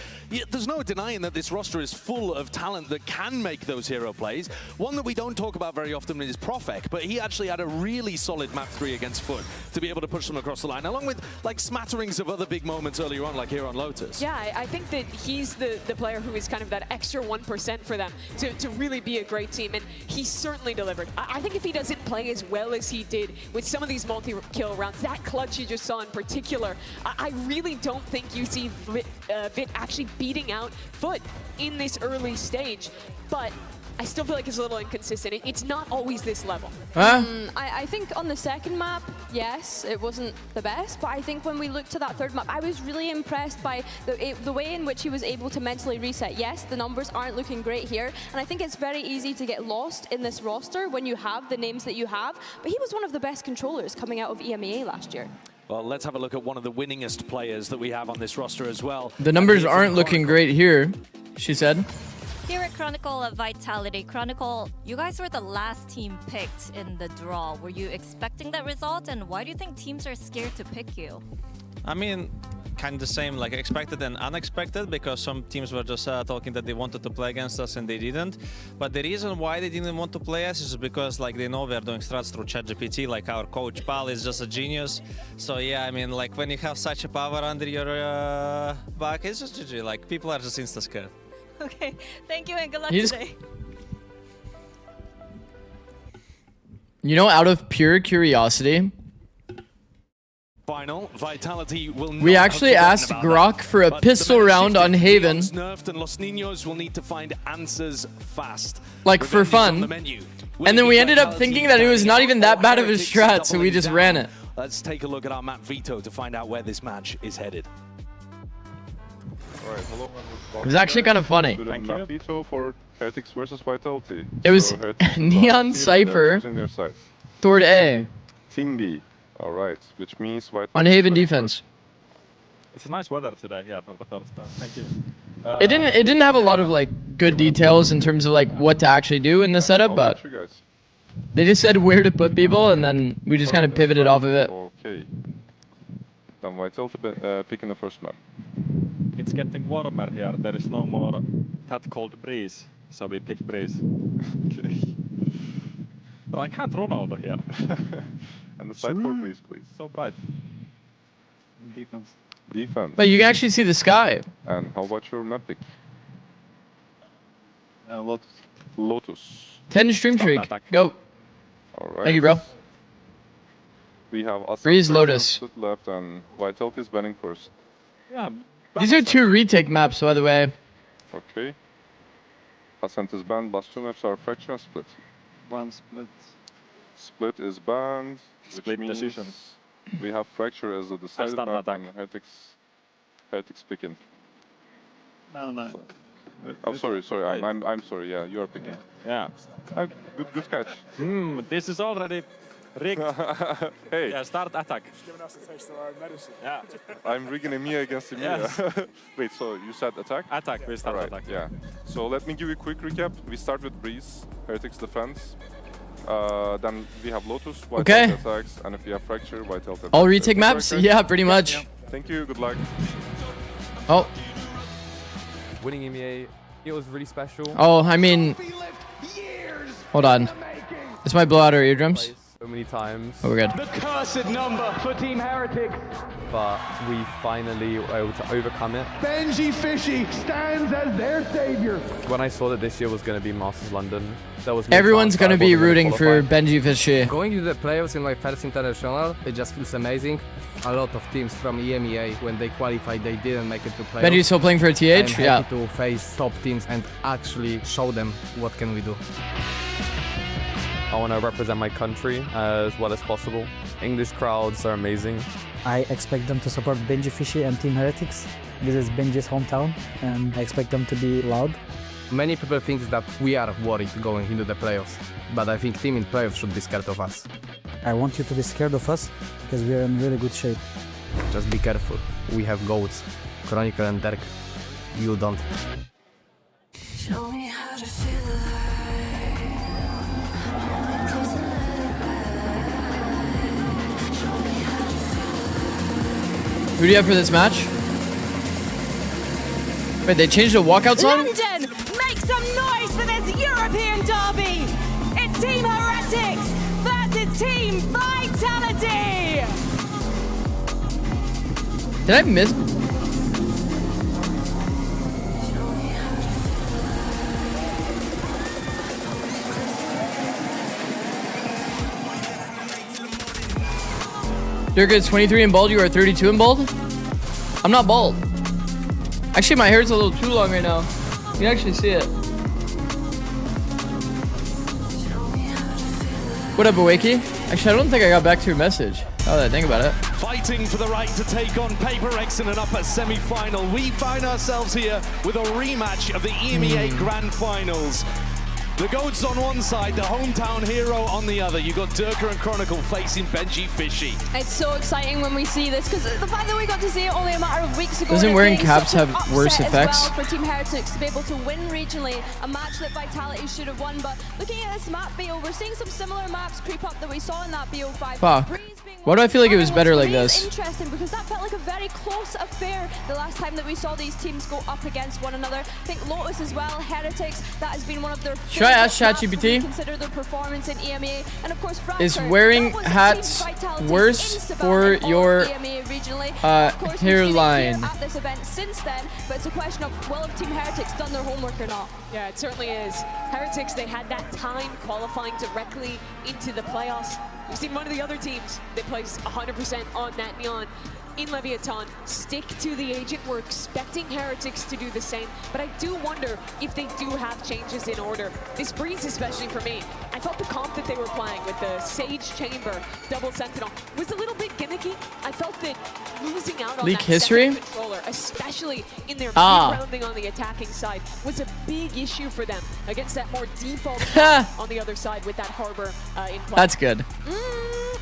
There's no denying that this roster is full of talent that can make those hero plays. One that we don't talk about very often is Profek, but he actually had a really solid map 3 against Foot to be able to push them across the line, along with like smatterings of other big moments earlier on, like here on Lotus. Yeah, I think that he's the player who is kind of that extra 1% for them to really be a great team, and he certainly delivered. I think if he doesn't play as well as he did with some of these multi-kill rounds, that clutch you just saw in particular, I really don't think you see VIT actually beating out Foot in this early stage, but I still feel like it's a little inconsistent. It's not always this level. I think on the second map, yes, it wasn't the best, but I think when we looked to that third map, I was really impressed by the way in which he was able to mentally reset. Yes, the numbers aren't looking great here, and I think it's very easy to get lost in this roster when you have the names that you have, but he was one of the best controllers coming out of EMEA last year. Well, let's have a look at one of the winningest players that we have on this roster as well. The numbers aren't looking great here, she said. Here at Chronicle of Vitality, Chronicle, you guys were the last team picked in the draw. Were you expecting that result, and why do you think teams are scared to pick you? I mean, kind of the same, like expected and unexpected, because some teams were just talking that they wanted to play against us and they didn't. But the reason why they didn't want to play us is because like they know we're doing strats through ChatGPT, like our coach Pal is just a genius. So yeah, I mean, like when you have such a power under your back, it's just GG, like people are just insta scared. Okay, thank you and good luck You today. You know, out of pure curiosity, Final Vitality will not we actually asked Grok for a pistol round on Haven. Nerfed and Los Niños will need to find answers fast. Like for fun. And then we ended up thinking that it was not even that bad of a strat, so we just ran it. Let's take a look at our map Veto to find out where this match is headed. Alright, hello. It was actually kind of funny. Thank you. Veto for Heretics versus Vitality. It was Neon Cypher toward A. Team B. Alright, which means Vitality on Haven defense. It's a nice weather today. Yeah, thank you. It didn't have a lot of like good details in terms of like what to actually do in the setup, but they just said where to put people, and then we just kind of pivoted off of it. Okay. Then Vitality picking the first map. It's getting warmer here. There is no more that cold breeze, so we pick breeze. Okay. So I can't run over here. And the side for please. So bright. Defense. Defense. But you can actually see the sky. And how about your map pick? Lotus. Lotus. 10 stream streak. Go. Alright. Thank you, bro. We have Freeze Lotus. Left and Vitality is banning first. Yeah. These are 2 retake maps, by the way. Okay. Ascent is banned, last 2 maps are Fracture and Split. One split. Split is banned. Split which means decision. We have fracture as the decided start map attack. and Heretics picking. No. Oh, sorry. I'm sorry. Yeah, you are picking. Yeah. Good catch. This is already rigged. Hey. Yeah, start attack. Giving us a taste of our medicine. Yeah. I'm rigging Emilia against Emilia. Yes. Wait, so you said attack? Attack, we start Alright, attack. yeah. So let me give you a quick recap. We start with Breeze, Heretics defense. Then we have Lotus, White Okay. attacks, and if you have Fracture, White attacks. All retake maps? Yeah, pretty much. Thank you, good luck. Oh. Winning EMEA, it was really special. Oh, I mean... Hold on. This might blow out our eardrums. So many times. Oh, we're good. The cursed number for Team Heretics. But we finally were able to overcome it. Benji Fishy stands as their savior. When I saw that this year was going to be Masters London, there was no Everyone's chance going to that I be wasn't rooting gonna for qualify. Benji Fishy. Going to the playoffs in my first international, it just feels amazing. A lot of teams from EMEA, when they qualified, they didn't make it to playoffs. Benji's still playing for a TH? I'm happy Yeah. to face top teams and actually show them what can we do. I want to represent my country as well as possible. English crowds are amazing. I expect them to support Benji Fishy and Team Heretics. This is Benji's hometown, and I expect them to be loud. Many people think that we are worried going into the playoffs, but I think team in playoffs should be scared of us. I want you to be scared of us, because we are in really good shape. Just be careful. We have goats, Chronicle and Derek. You don't. Show me how to feel alive. Who do you have for this match? Wait, they changed the walkout song? London, make some noise for this European derby. It's Team Heretics versus Team Vitality. Did I miss? Dirk is 23 in bald, you are 32 in bald? I'm not bald. Actually, my hair's a little too long right now. You can actually see it. What up, Awakey? Actually, I don't think I got back to your message. Now that I think about it. Fighting for the right to take on PaperX in an upper semi-final. We find ourselves here with a rematch of the EMEA Grand Finals. The GOATs on one side, the hometown hero on the other. You've got Durka and Chronicle facing Benji Fishy. It's so exciting when we see this, because the fact that we got to see it only a matter of weeks ago. Doesn't and wearing being caps such an have worse upset effects? as well for Team Heretics to be able to win regionally, a match that Vitality should have won. But looking at this map, BO, we're seeing some similar maps creep up that we saw in that BO5. Fuck. Why do I feel like it was better like It's this? interesting because that felt like a very close affair the last time that we saw these teams go up against one another. I think Lotus as well, Heretics, that has been one of their Should I ask favourite maps when ChatGPT? you consider their performance in EMEA. And of course, Is Fracture, wearing that was hats Team Vitality's worse insta-ban for in all your of EMEA regionally. Of course, we've seen it hairline? here at this event since then, but it's a question of, well, have Team Heretics done their homework or not? Yeah, it certainly is. Heretics, they had that time qualifying directly into the playoffs. We've seen one of the other teams that plays 100% on that Neon in Leviathan stick to the agent. We're expecting Heretics to do the same, but I do wonder if they do have changes in order. This Breeze, especially for me, I felt the comp that they were playing with the Sage Chamber, Double Sentinel, was a little bit gimmicky. I felt that losing out on Leak that history? second controller, especially in their Ah. mid-rounding on the attacking side, was a big issue for them against that more default on the other side with that Harbor in play. That's good.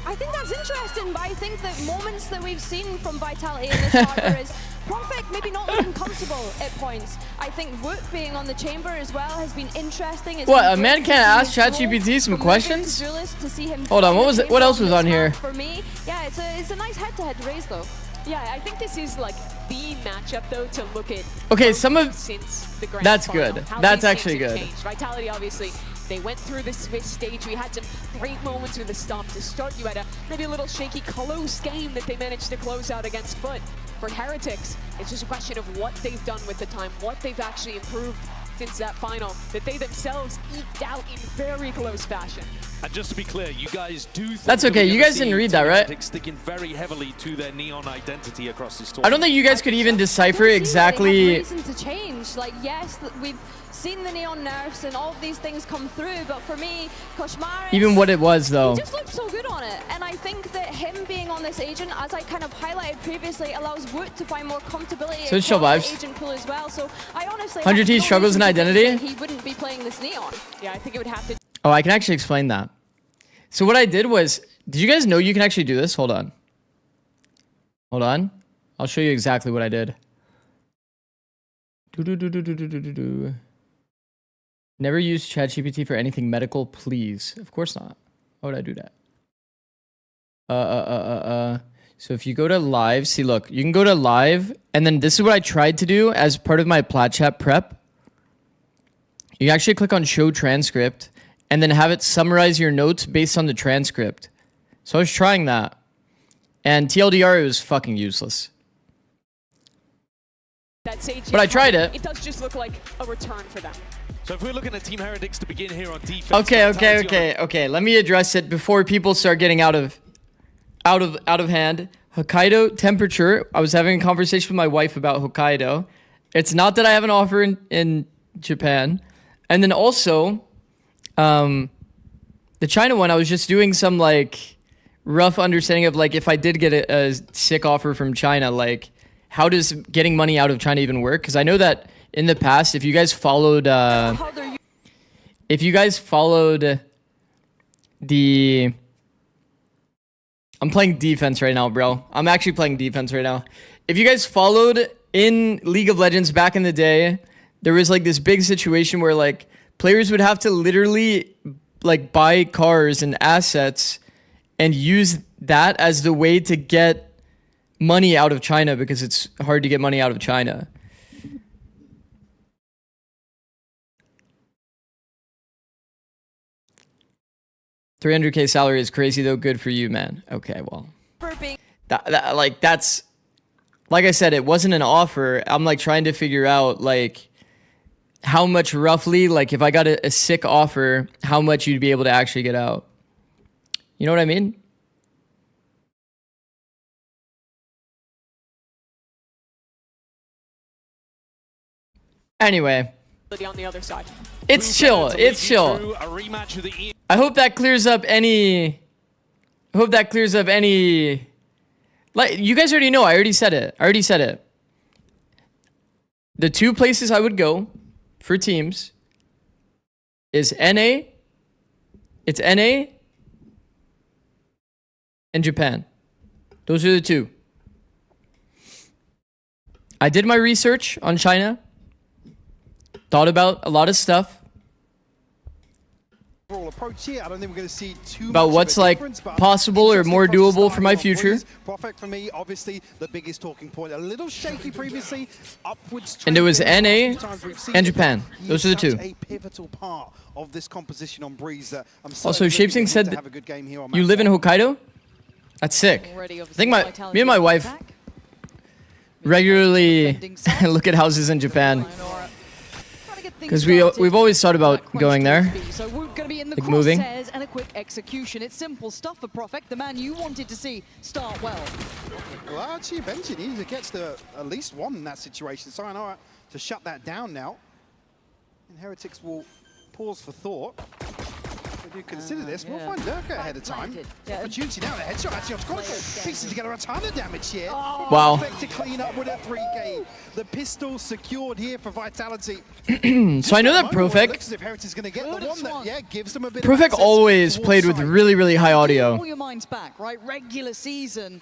I think that's interesting, but I think that moments that we've seen from Vitality in this harbor is Prophet maybe not looking comfortable at points. I think Woot being on the chamber as well has been interesting. It's What, been a great man to can't see ask his growth ChatGPT some from questions? moving to Duelist to see him Hold on, on what the was it? What table else was on this here? map. For me, yeah, it's a nice head-to-head race though. Yeah, I think this is like the matchup though to look at. Okay, some of since the grand that's final, good. how That's these actually things have good. changed. Vitality obviously. They went through the Swiss stage. We had some great moments with the stomp to start. You had maybe a little shaky close game that they managed to close out against Foot. For Heretics, it's just a question of what they've done with the time, what they've actually improved since that final, that they themselves eked out in very close fashion. And just to be clear, you guys do think That's that okay, we're you gonna guys didn't see read that, Team right? Heretics sticking very heavily to their neon identity across this I tournament. don't think you guys could even decipher They have exactly. reason to change. Like, yes, we've seen the Neon nerfs and all of these things come through, but for me, Koshmaris... Even what it was, though. He just looked so good on it, and I think that him being on this agent, as I kind of highlighted previously, allows Woot to find more comfortability So it's chill across vibes. the agent pool as well, so I honestly... 100T struggles in identity? He wouldn't be playing this Neon. Yeah, I think it would have to... Oh, I can actually explain that. So what I did was, did you guys know you can actually do this? Hold on. Hold on. I'll show you exactly what I did. Never use ChatGPT for anything medical, please. Of course not. Why would I do that? So if you go to live, see, look, you can go to live, and then this is what I tried to do as part of my plat chat prep. You actually click on show transcript, and then have it summarize your notes based on the transcript. So I was trying that. And TLDR, it was fucking useless. That Sage But I tried it. It does just look like a return for them. So if we're looking at Team Heretics to begin here on defense... Okay. Let me address it before people start getting out of hand. Hokkaido temperature. I was having a conversation with my wife about Hokkaido. It's not that I have an offer in Japan. And then also, the China one, I was just doing some like rough understanding of like if I did get a sick offer from China, like how does getting money out of China even work? Because I know that in the past, if you guys followed the... I'm playing defense right now, bro. I'm actually playing defense right now. If you guys followed in League of Legends back in the day, there was like this big situation where like players would have to literally like buy cars and assets and use that as the way to get money out of China because it's hard to get money out of China. $300K salary is crazy though. Good for you, man. Okay, well, that's like I said, it wasn't an offer. I'm like trying to figure out like how much roughly, like if I got a sick offer, how much you'd be able to actually get out. You know what I mean? Anyway, on the other side. It's chill. It's chill. I hope that clears up any. Like you guys already know. I already said it. The two places I would go for teams is NA. It's NA and Japan. Those are the two. I did my research on China. Thought about a lot of stuff approach here. I don't think we're going to see too about much what's of a like difference, but possible or more doable for my future. Prophet for me, obviously the biggest talking point. A little shaky previously, upwards. And it was NA and Japan. Those are the two. A pivotal part of this composition on Breeze. That I'm also, Shapesing said you live in Hokkaido. That's sick. I think me and my wife regularly look at houses in Japan. Because we've always thought about going there, so we're going to be in the like moving. And a quick execution. It's simple stuff for Prophet, the man you wanted to see start well. Well, actually, eventually he gets to at least one in that situation. Sayonara to shut that down now. And Heretics will pause for thought. If you consider this, we'll find Lurker ahead of time. Opportunity now, the headshot actually on Chronicle. Piecing together a ton of damage here. Wow. Perfect to clean up with a 3K. The pistol secured here for Vitality. So I know that Profec always played with really, really high audio. Pull your minds back, right? Regular season.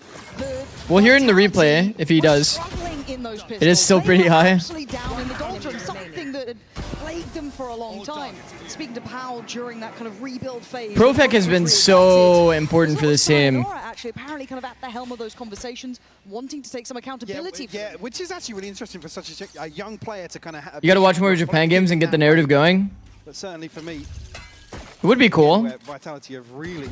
We'll hear in the replay if he does. It is still pretty high. Down in the doldrums, something that had plagued them for a long time. Speaking to Powell during that kind of rebuild phase. Profec has been so important for this team. Actually, apparently, kind of at the helm of those conversations, wanting to take some accountability. Yeah, which is actually really interesting for such a young player to kind of. You got to watch more Japan games and get the narrative going. But certainly for me, it would be cool. Vitality have really.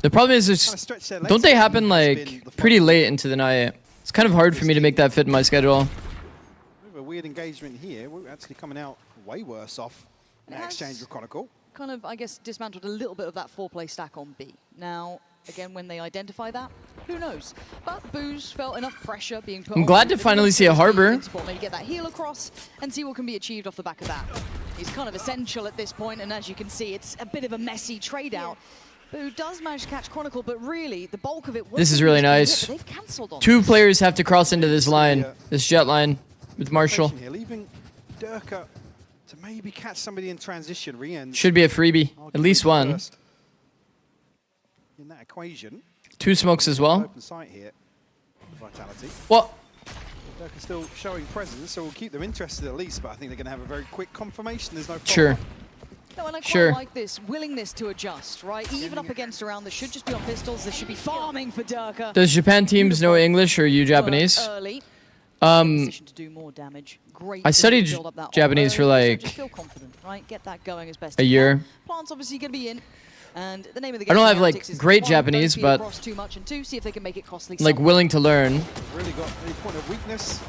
The problem is, don't they happen like pretty late into the night? It's kind of hard for me to make that fit in my schedule. We have a weird engagement here. We're actually coming out way worse off in that exchange with Chronicle. Kind of, I guess, dismantled a little bit of that 4-play stack on B. Now, again, when they identify that, Who knows? But Boo's felt enough pressure being put I'm on glad him to that he finally wants see a to Harbor. support, maybe get that heel across and see what can be achieved off the back of that. He's kind of essential at this point, and as you can see, it's a bit of a messy trade out. Boo does manage to catch Chronicle, but really, the bulk of it was This is really nice. they've cancelled on 2 players have to cross into this line, this jet line with Marshall. Here, leaving Durka to maybe catch somebody in transition. Rian Should be a freebie, at least one. first in that equation. 2 smokes as well. Open sight here. Vitality. What? Durka still showing presence, so we'll keep them interested at least, but I think they're going to have a very quick confirmation. There's no problem. Sure. No, and I quite Sure. like this willingness to adjust, right? Even up against a round that should just be on pistols, there should be farming for Durka. Does Japan teams know English or you Japanese? Early. Um, To do more damage. Great I to studied build up that Japanese for early, so like just feel confident, right? Get that going as best a you year. can. Plant's obviously going to be in. And the name of the I game don't for have like Heretics is great one, don't Japanese, feed but across too much, and 2, see if they can make it costly. like somewhere. willing to learn. Really got any point of weakness.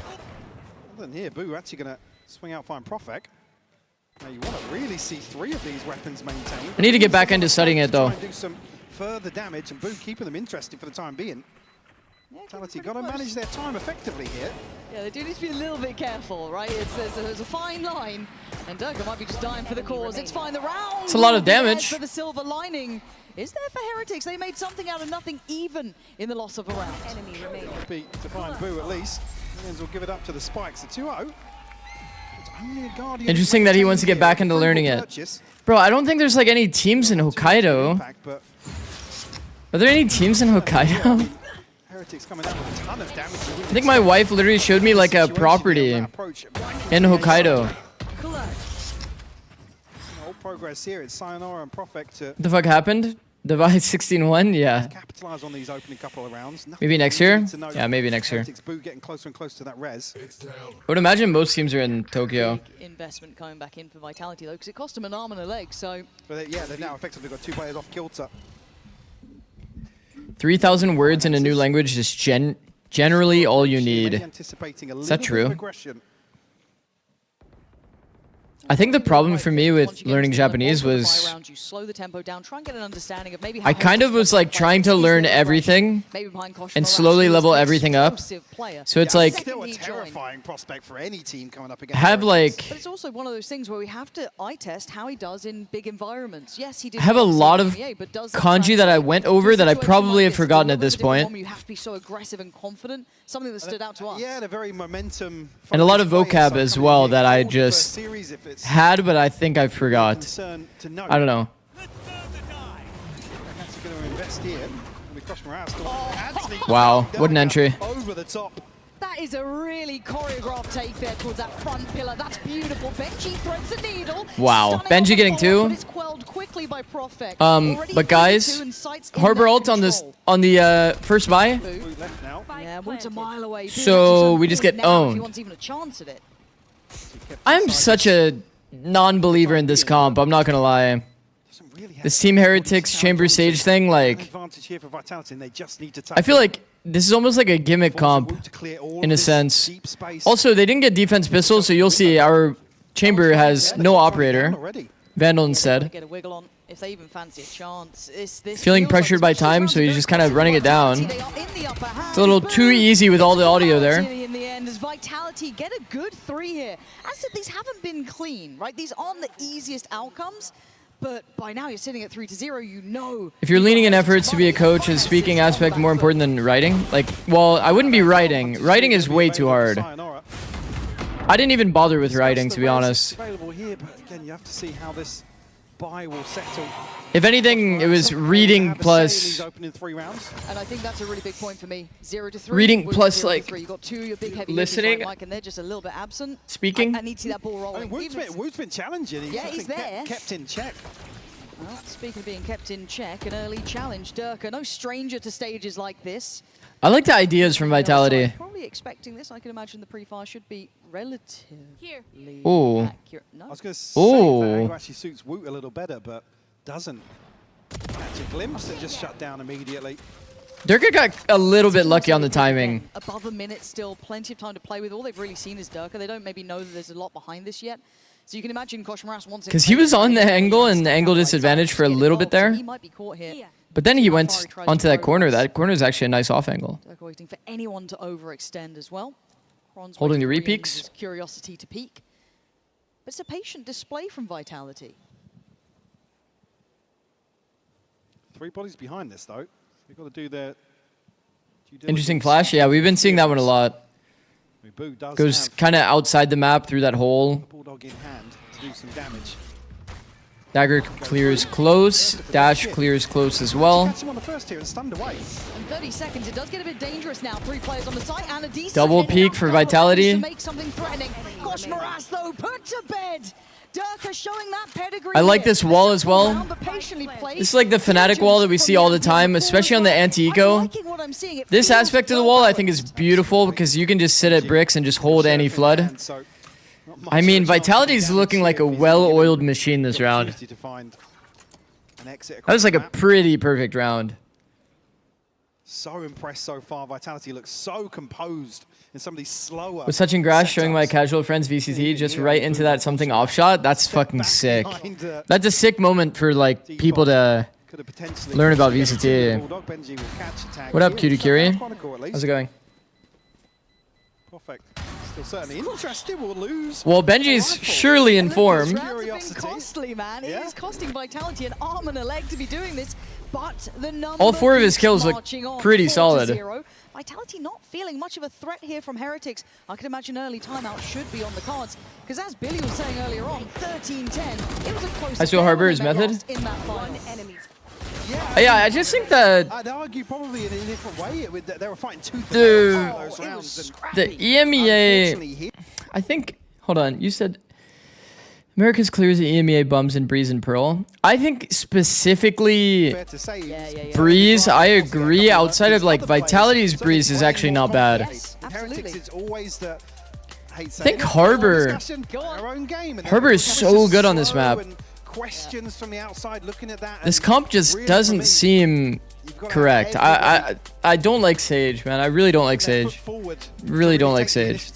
Other than here, Boo actually going to swing out fine Profek. Now you want to really see 3 of these weapons maintained. I need to get back into studying it though. Try and do some further damage, and Boo keeping them interested for the time being. Vitality got to manage their time effectively here. Yeah, they do need to be a little bit careful, right? There's a fine line, and Durka might be just dying for the cause. It's fine, the round. It's a lot of will be there damage. for the silver lining is there for Heretics. They made something out of nothing, even in the loss of a round. Enemy remaining. Beat to find Boo at least. Indians will give it up to the Spikes. The 2-0. It's only a Guardian. Interesting that he wants to get back into learning it. Bro, I don't think there's like any teams in Hokkaido. Are there any teams in Hokkaido? Heretics coming out with a ton of damage. I think my wife literally showed me like a property in Hokkaido. All progress here. It's Sayonara and Profek to What the fuck happened? Divide 16-1? Yeah. capitalize on these opening couple of rounds. Maybe next year? Yeah, maybe next year. Heretics Boo getting closer and closer to that res. I would imagine most teams are in Tokyo. Investment coming back in for Vitality though, because it cost them an arm and a leg. So, but yeah, they've now effectively got 2 players off kilter. 3,000 words in a new language is generally all you need. Is that true? I think the problem for me with learning Japanese was you slow the tempo down, try and get an understanding of maybe I kind of was like trying to learn everything and slowly level everything up. So it's like Still a terrifying prospect for any team coming up against. have like But it's also one of those things where we have to eye test how he does in big environments. Yes, he did. I have a well lot in of NBA, but does kanji that I went over that I probably have forgotten at this point. You have to be so aggressive and confident. Something that stood out to us. Yeah, they're very momentum. And a lot of vocab as well that I just had, but I think I forgot. I don't know. Wow, what an entry. Over the top. That is a really choreographed take there towards that front pillar. That's beautiful. Benji threads the needle. Wow, Benji getting 2. But it's quelled quickly by Profek. But guys, Harbor ult on the first buy. Yeah, Woot's a mile away. So we just get Now, if he owned. wants even a chance at it. I'm such a non-believer in this comp, I'm not gonna lie. This Team Heretics Chamber Sage thing, like, Advantage here for Vitality, and they just need to I feel like this is almost like a gimmick comp, in a sense. Also, they didn't get defense pistol, so you'll see our Chamber has no operator. Vandal instead. Get a wiggle on if they even fancy a chance. This Feeling feels pressured by time, so he's just kind of running it down. It's a little too easy with all the audio there. In the end, as Vitality get a good 3 here. As I said, these haven't been clean, right? These aren't the easiest outcomes, but by now you're sitting at 3-0, you know. If you're leaning in efforts to be a coach, is speaking aspect more important than writing? Like, well, I wouldn't be writing. Writing is way too hard. I didn't even bother with writing, to be honest. Available here, but again, you have to see how this buy will settle. If anything, it was reading plus And I think that's a really big point for me. 0-3. reading Woot plus 0-3. like You got 2 of your big heavy listening, hitters, Mike, and they're just a little bit absent. speaking. I need to see that ball rolling. Woot's been challenging. Yeah, he's there. Kept in check. Well, speaking of being kept in check, an early challenge. Durka, no stranger to stages like this. I like the ideas from Vitality. Probably expecting this. I can imagine the pre-fire should be relatively Ooh. accurate. No. I was going to say Ooh. that angle actually suits Woot a little better, but doesn't. Catch a glimpse that just shut down immediately. Durka got a little bit lucky on the timing. Above a minute still, plenty of time to play with. All they've really seen is Durka. They don't maybe know that there's a lot behind this yet. So you can imagine Koshmaras wants it. Because he was on the angle and the angle disadvantage for a little bit there. He might be caught here. But then he went onto that corner. That corner is actually a nice off angle. Durka waiting for anyone to overextend as well. Kron's Holding the waiting for re-peaks. his curiosity to peak. But it's a patient display from Vitality. 3 bodies behind this, though. They've got to do their... Interesting flash. Yeah, we've been seeing that one a lot. Boo does Goes have kind of outside the map through that hole. Bulldog in hand to do some damage. Dagger clears close. Dash clears close as well. Catch him on the first here and stunned away. In 30 seconds, it does get a bit dangerous now. 3 players on the site and a decent Double peek for Vitality. to make something threatening. Gosh, Morass, though, put to bed. Durka showing that pedigree. I like here. this wall as well. Round, but patiently played. This is like the Fnatic wall that we see all the time, especially on the anti-eco. This aspect of the wall I think is beautiful because you can just sit at bricks and just hold anti-flood. I mean, Vitality is looking like a well-oiled machine this round. That was like a pretty perfect round. So impressed so far. Vitality looks so composed in some of these slower... With touching grass, showing my casual friends VCT just right into that something off shot, that's fucking sick. That's a sick moment for like people to learn about VCT. What up, Cutie Curie? How's it going? Perfect. Still certainly interested. We'll lose. Well, Benji's surely in form. Rounds have been costly, man. It is costing Vitality an arm and a leg to be doing this, but the number All 4 of his keeps kills look marching on, pretty 4-0. solid. Vitality not feeling much of a threat here from Heretics. I could imagine early timeout should be on the cards, because as Billy was saying earlier on, 13-10, it was a close I saw Harbor his method. in that final. Yeah, I just think that I'd argue probably in a different way. They were fighting tooth the, those rounds. the EMEA, I think, hold on, you said America's clears the EMEA bums in Breeze and Pearl. I think specifically Breeze, I agree. Outside of like Vitality's Breeze is actually not bad. Heretics, it's always the... I think Harbor is so good on this map. Questions from the outside looking at that. This comp just doesn't seem correct. I don't like Sage, man. I really don't like Sage. Really don't like Sage.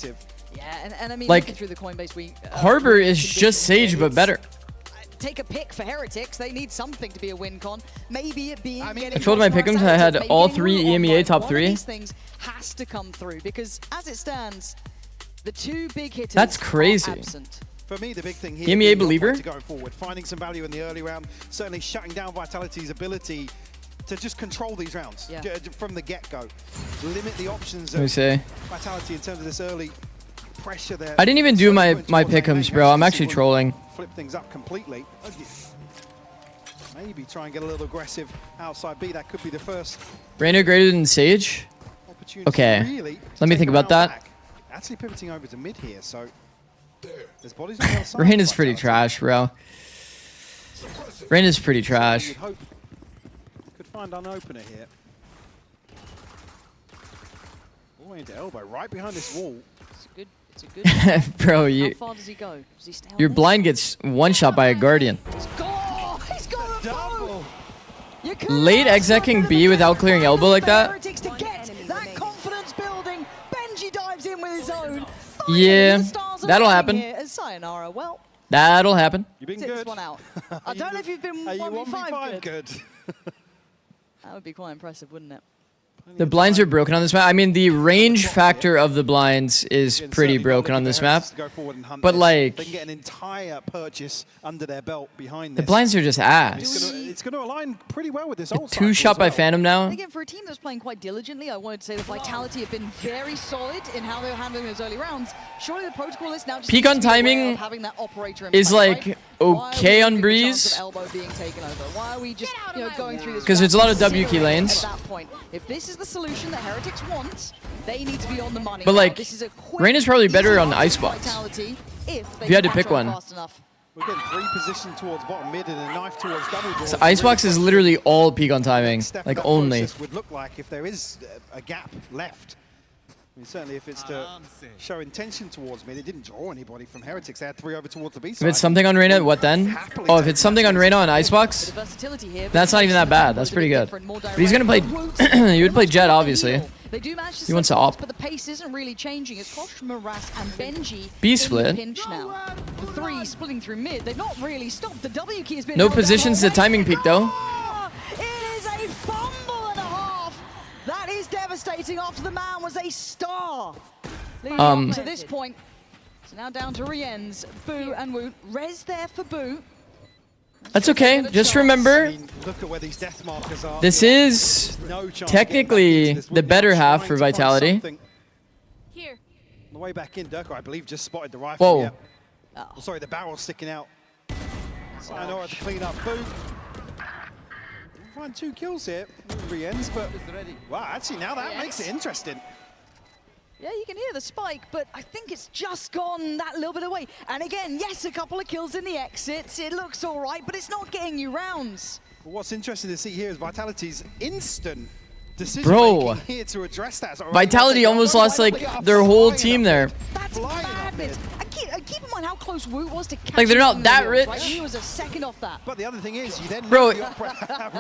Yeah, and I mean, like, looking through the Coinbase, Harbor is just Sage, but better. Take a pick for Heretics. They need something to be a win con. Maybe it being. I told my pick'ems I had all 3 EMEA top 3. These things has to come through because as it stands, the 2 big hitters. That's crazy. Are absent. For me, the big thing here EMEA believer going forward, finding some value in the early round, certainly shutting down Vitality's ability to just control these rounds from the get-go. Limit the options of Vitality in terms of this early pressure there. I didn't even do my pick'ems, bro. I'm actually trolling. Flip things up completely. Maybe try and get a little aggressive outside B. That could be the first. Reyna greater than Sage? Okay. Really let me think about that. Back. Actually pivoting over to mid here, so there's bodies on the other side. Reyna's pretty trash, bro. Reyna's pretty trash. Could find an opener here. All the way into elbow, right behind this wall. It's a good. Bro, How far does he go? Does he stay on your this? blind gets one shot by a Guardian. He's got a double. Late execing B without clearing elbow like that? Heretics to get that confidence building. Benji dives in with his own. Yeah, that'll happen. Sayonara. Well, that'll happen. You've been sit good. this one out. I don't know if you've been 1v5 good. That would be quite impressive, wouldn't it? The blinds are broken on this map. I mean, the range factor of the blinds is pretty broken on this map. But like, they can get an entire purchase under their belt behind the this. blinds are just ass. It's going to align pretty well with this A ult 2 shot by Phantom now. And again, for a team that's playing quite diligently, I wanted to say that Vitality have been very solid in how they're handling those early rounds. Surely the protocol is now just Peak on timing having that operator in is play, like right? okay on Breeze. Elbow being taken over? Why are we just going through this? Because there's a lot of W key lanes. At that point, if this is the solution that Heretics want, they need to be on the money. But like, this is a quick, Reyna's probably better easy on answer Icebox. for Vitality if If you had to pick one. We're getting 3 positioned towards bottom mid and a knife towards double door. So Icebox is literally all peak on timing, like only. Would look like if there is a gap left. I mean, certainly if it's to show intention towards mid, it didn't draw anybody from Heretics. They had 3 over towards the B side. If it's something on Reyna, what then? Oh, if it's something on Reyna on Icebox, that's not even that bad. That's pretty good. But he's gonna play. He would play Jet, obviously. They do manage to He wants to op. but the pace isn't really changing. It's Kosh, Morass, and Benji B in split. the pinch now. The 3 splitting through mid. They've not really stopped. The W key has been No held down positions to already. timing peak though. It is a fighting after the man was a star. Leading up to this point. So now down to Rien's, Boo and Woot. Res there for Boo. That's okay. Just remember, Look at where these death markers are. this is technically the better half for Vitality. Here. On the way back in, Durko, I believe, just spotted the rifle. Whoa. Yeah. Oh, sorry, the barrel sticking out. Sayonara to clean up. Boo. Find 2 kills here. Rien's, but wow, actually now that makes it interesting. Yeah, you can hear the spike, but I think it's just gone that little bit away. And again, yes, a couple of kills in the exits. It looks all right, but it's not getting you rounds. Well, what's interesting to see here is Vitality's instant decision-making here to address that. So Vitality almost lost like their whole team there. That's madness. And keep in mind how close Woot was to catching Like, they're not him that in the rich. right? He was a second off that. But the other thing is, you then Bro,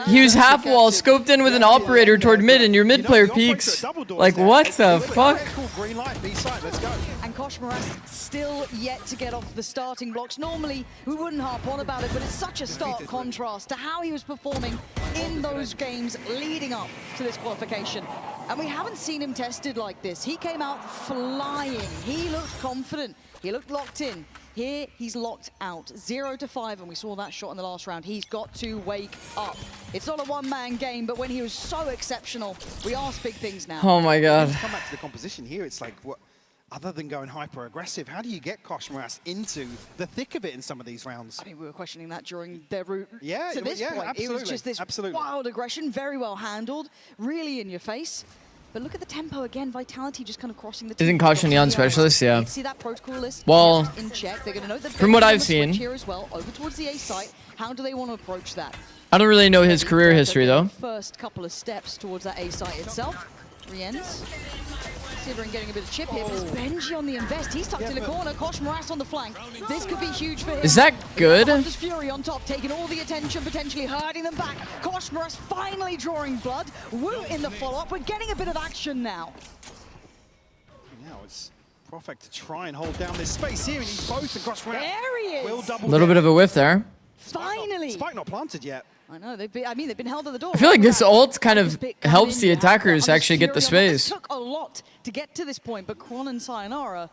he was half wall, scoped in with an operator toward mid, and your mid player peeks. Like, what the fuck? Green light, B side, let's go. And Koshmaras still yet to get off the starting blocks. Normally, we wouldn't harp on about it, but it's such a stark contrast to how he was performing in those games leading up to this qualification. And we haven't seen him tested like this. He came out flying. He looked confident. He looked locked in. Here, he's locked out. 0 to 5, and we saw that shot in the last round. He's got to wake up. It's not a one-man game, but when he was so exceptional, we ask big things now. Oh my god. Come back to the composition here, it's like, what? Other than going hyper-aggressive, how do you get Koshmaras into the thick of it in some of these rounds? I mean, we were questioning that during their route to this point. Absolutely, It was just this wild aggression, very well handled, really in your face. But look at the tempo again. Vitality just kind of crossing the. Isn't Caution the on-specialist? Yeah. See that protocol list? Well, in check. They're going to know that from what I've seen, here as well, over towards the A site. How do they want to approach that? I don't really know his career history though. First couple of steps towards that A site itself. Rien's. Sivering getting a bit of chip here, but it's Benji on the invest. He's tucked in a corner. Koshmaras on the flank. This could be huge for him. Is that good? Hunter's Fury on top, taking all the attention, potentially hurting them back. Koshmaras finally drawing blood. Woot in the follow-up. We're getting a bit of action now. Now it's Profek to try and hold down this space here. He needs both, and Koshmaras there he is. will double A little bit of a whiff there. Finally. Spike not planted yet. I know, they've been held at the door. I feel like this ult kind of helps the attackers actually get the space. It took a lot to get to this point, but Kron and Sayonara,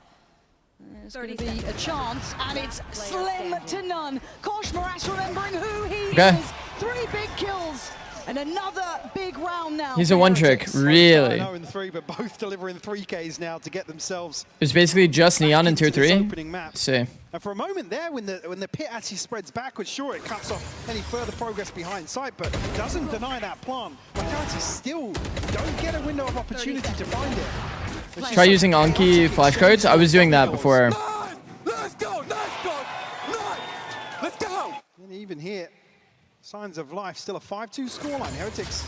there's going to be a chance, and it's slim to none. Koshmaras remembering who he is. 3 big kills, and another big round now. He's a one-trick, really. I know in 3, but both delivering 3Ks now to get themselves. It was basically just Neon in tier 3. See. And for a moment there, when the pit actually spreads backwards, sure, it cuts off any further progress behind sight, but doesn't deny that plant. Vitality still don't get a window of opportunity to find it. Try using Anki flashcards. I was doing that before. Let's go! Let's go! And even here, signs of life. Still a 5-2 scoreline. Heretics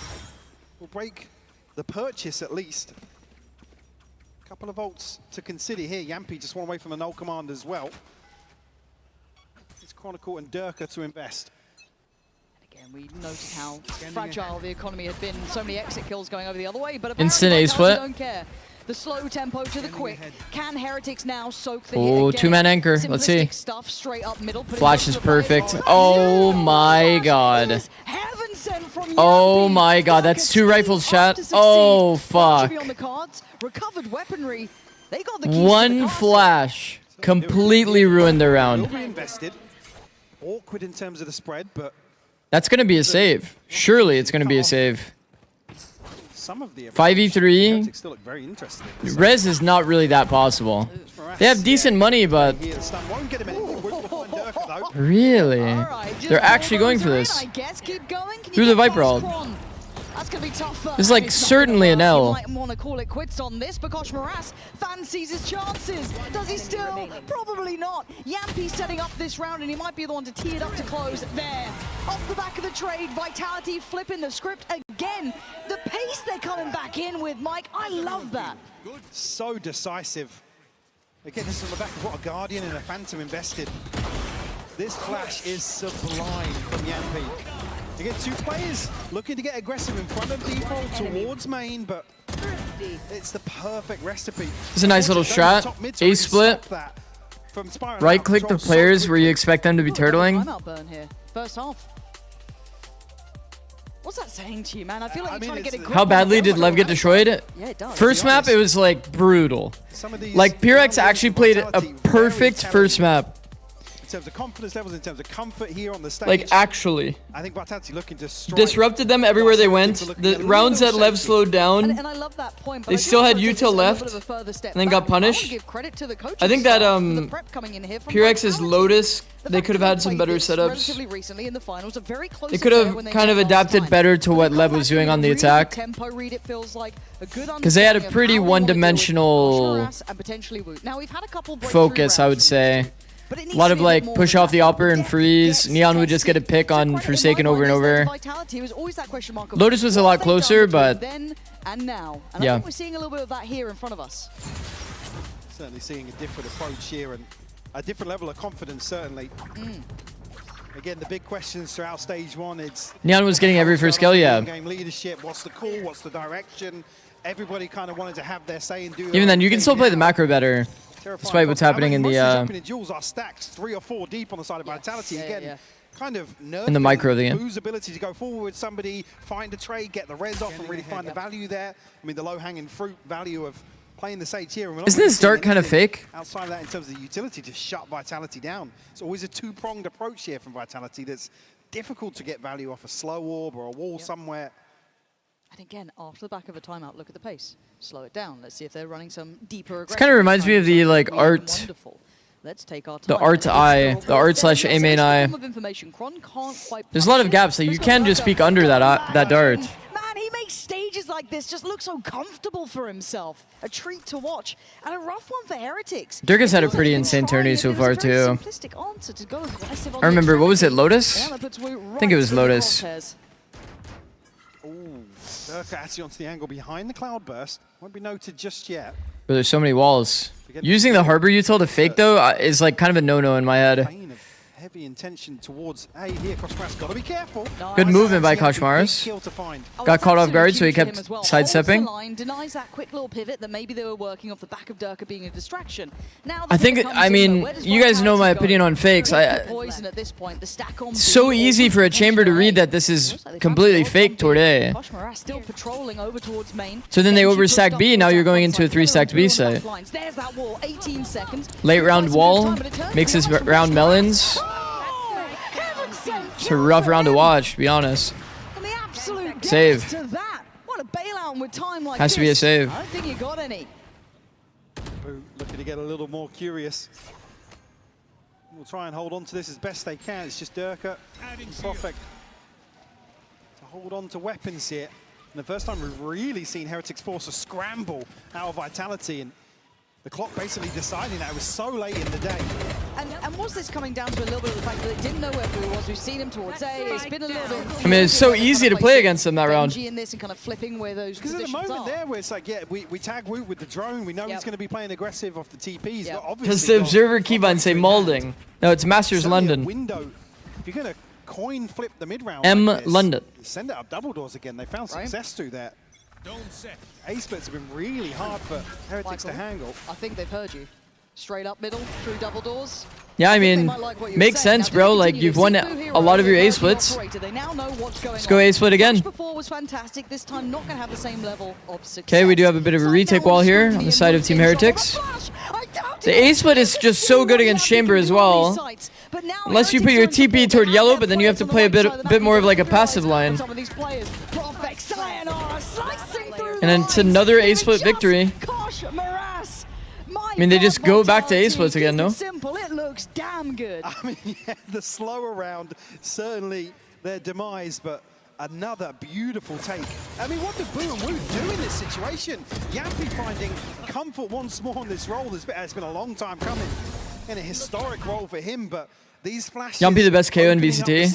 will break the purchase at least. Couple of ults to consider here. Yampi just one away from the null command as well. It's Chronicle and Durka to invest. Again, we noticed how fragile the economy had been. So many exit kills going over the other way, but Instant apparently A split. don't care. The slow tempo to the quick. Can Heretics now soak the Oh, hit? 2-man anchor. Let's see. Stuff straight up middle. Flash is perfect. Oh my god. Oh my god, that's 2 rifles, chat. Oh fuck. Recovered weaponry. They got the keys 1 flash completely ruined their round. Invested. Awkward in terms of the spread, but That's gonna be a save. Surely it's gonna be a save. some of the 5v3. still look very interesting. Res is not really that possible. They have decent money, but really, they're actually going for this. Through the Viper ult. That's gonna be tough. This is like certainly an L. You might want to call it quits on this, but Koshmaras fancies his chances. Does he still? Probably not. Yampi setting up this round, and he might be the one to tee it up to close. There, off the back of the trade, Vitality flipping the script again. The pace they're coming back in with, Mike, I love that. So decisive. Again, this is on the back of what a Guardian and a Phantom invested. This flash is sublime from Yampi. You get 2 players looking to get aggressive in front of default towards main, but it's the perfect recipe. It's a nice little strat. A split. Right click the players where you expect them to be turtling. Timeout burn here. First half. What's that saying to you, man? I feel like you're trying to get a grip. How badly did Lev get destroyed? Yeah, it does. First map, it was like brutal. Like Pyrex actually played a perfect first map. In terms of confidence levels, in terms of comfort here on the stage. Like actually. I think Vitality looking to strike. Disrupted them everywhere they went. The rounds that Lev slowed down. And I love that point. They still had util left, and then got punished. I think that Purex's Lotus, they could have had some better setups. They could have kind of adapted better to what Lev was doing on the attack. Because they had a pretty one-dimensional focus, I would say. A lot of like push off the upper and freeze. Neon would just get a pick on Forsaken over and over. Lotus was a lot closer, but then and now. And yeah. I think we're seeing a little bit of that here in front of us. Certainly seeing a different approach here and a different level of confidence, certainly. Again, the big questions throughout stage one, it's... Neon was getting every first kill, yeah. Game leadership, what's the call, what's the direction? Everybody kind of wanted to have their say and do... Even then, you can still play the macro better. Despite what's happening in the duels are stacked 3 or 4 deep on the side of Vitality. Again, kind of in the micro of the game. Boo's ability to go forward with somebody, find a trade, get the res off, and really find the value there. I mean, the low-hanging fruit value of playing the Sage here. Isn't this dart kind of fake? Outside of that, in terms of the utility to shut Vitality down, it's always a two-pronged approach here from Vitality that's difficult to get value off a slow orb or a wall somewhere. And again, after the back of a timeout, look at the pace. Slow it down. Let's see if they're running some deeper aggression. This kind of reminds me of the like art. Wonderful. Let's take our time. The art eye, the art slash A main eye. There's a lot of gaps that you can just peek under that dart. Man, he makes stages like this just look so comfortable for himself. A treat to watch. And a rough one for Heretics. Dirk has had a pretty insane tourney so far too. I remember, what was it, Lotus? I think it was Lotus. Dirk actually onto the angle behind the Cloudburst. Won't be noted just yet. But there's so many walls. Using the Harbor util to fake though is like kind of a no-no in my head. Heavy intention towards A here. Koshmaras got to be careful. Good movement by Koshmaras. Got caught off guard, so he kept sidestepping. Denies that quick little pivot that maybe they were working off the back of Durka being a distraction. Now I think, I mean, you guys know my opinion on fakes. It's so easy for a chamber to read that this is completely fake toward A. Still patrolling over towards main. So then they overstack B, now you're going into a 3-stacked B site. There's that wall, 18 seconds. Late round wall, makes this round melons. It's a rough round to watch, to be honest. Save. What a bailout with time like Has to be a save. I don't think you got any. Boo looking to get a little more curious. We'll try and hold on to this as best they can. It's just Durka and Prophet to hold on to weapons here. And the first time we've really seen Heretics force a scramble out of Vitality, and the clock basically deciding that it was so late in the day. And was this coming down to a little bit of the fact that they didn't know where Boo was? We've seen him towards A. It's been a little bit. I mean, it's so easy to play against them that round. In this and kind of flipping where those because at the moment there, where it's like, yeah, we tag Woot with the drone. We know he's going to be playing aggressive off the TPs. Because the observer keybinds say Malding. No, it's Masters London. Window. If you're going to coin flip the mid round, M like this, London. Send it up double doors again. They found success through that. A splits have been really hard for Heretics to handle. I think they've heard you. Straight up middle through double doors. Yeah, I mean, makes sense, bro. Like, you've won a lot of your A splits. Let's go A split again. Okay, we do have a bit of a retake wall here on the side of Team Heretics. The A split is just so good against Chamber as well. Unless you put your TP toward yellow, but then you have to play a bit more of like a passive line. And then it's another A split victory. I mean, they just go back to A splits again, no? Simple, it looks damn good. I mean, yeah, the slower round, certainly their demise, but another beautiful take. I mean, what did Boo and Woot do in this situation? Yampy finding comfort once more on this role. It's been a long time coming, and a historic role for him, but these flashes... Yampy the best KO in VCT.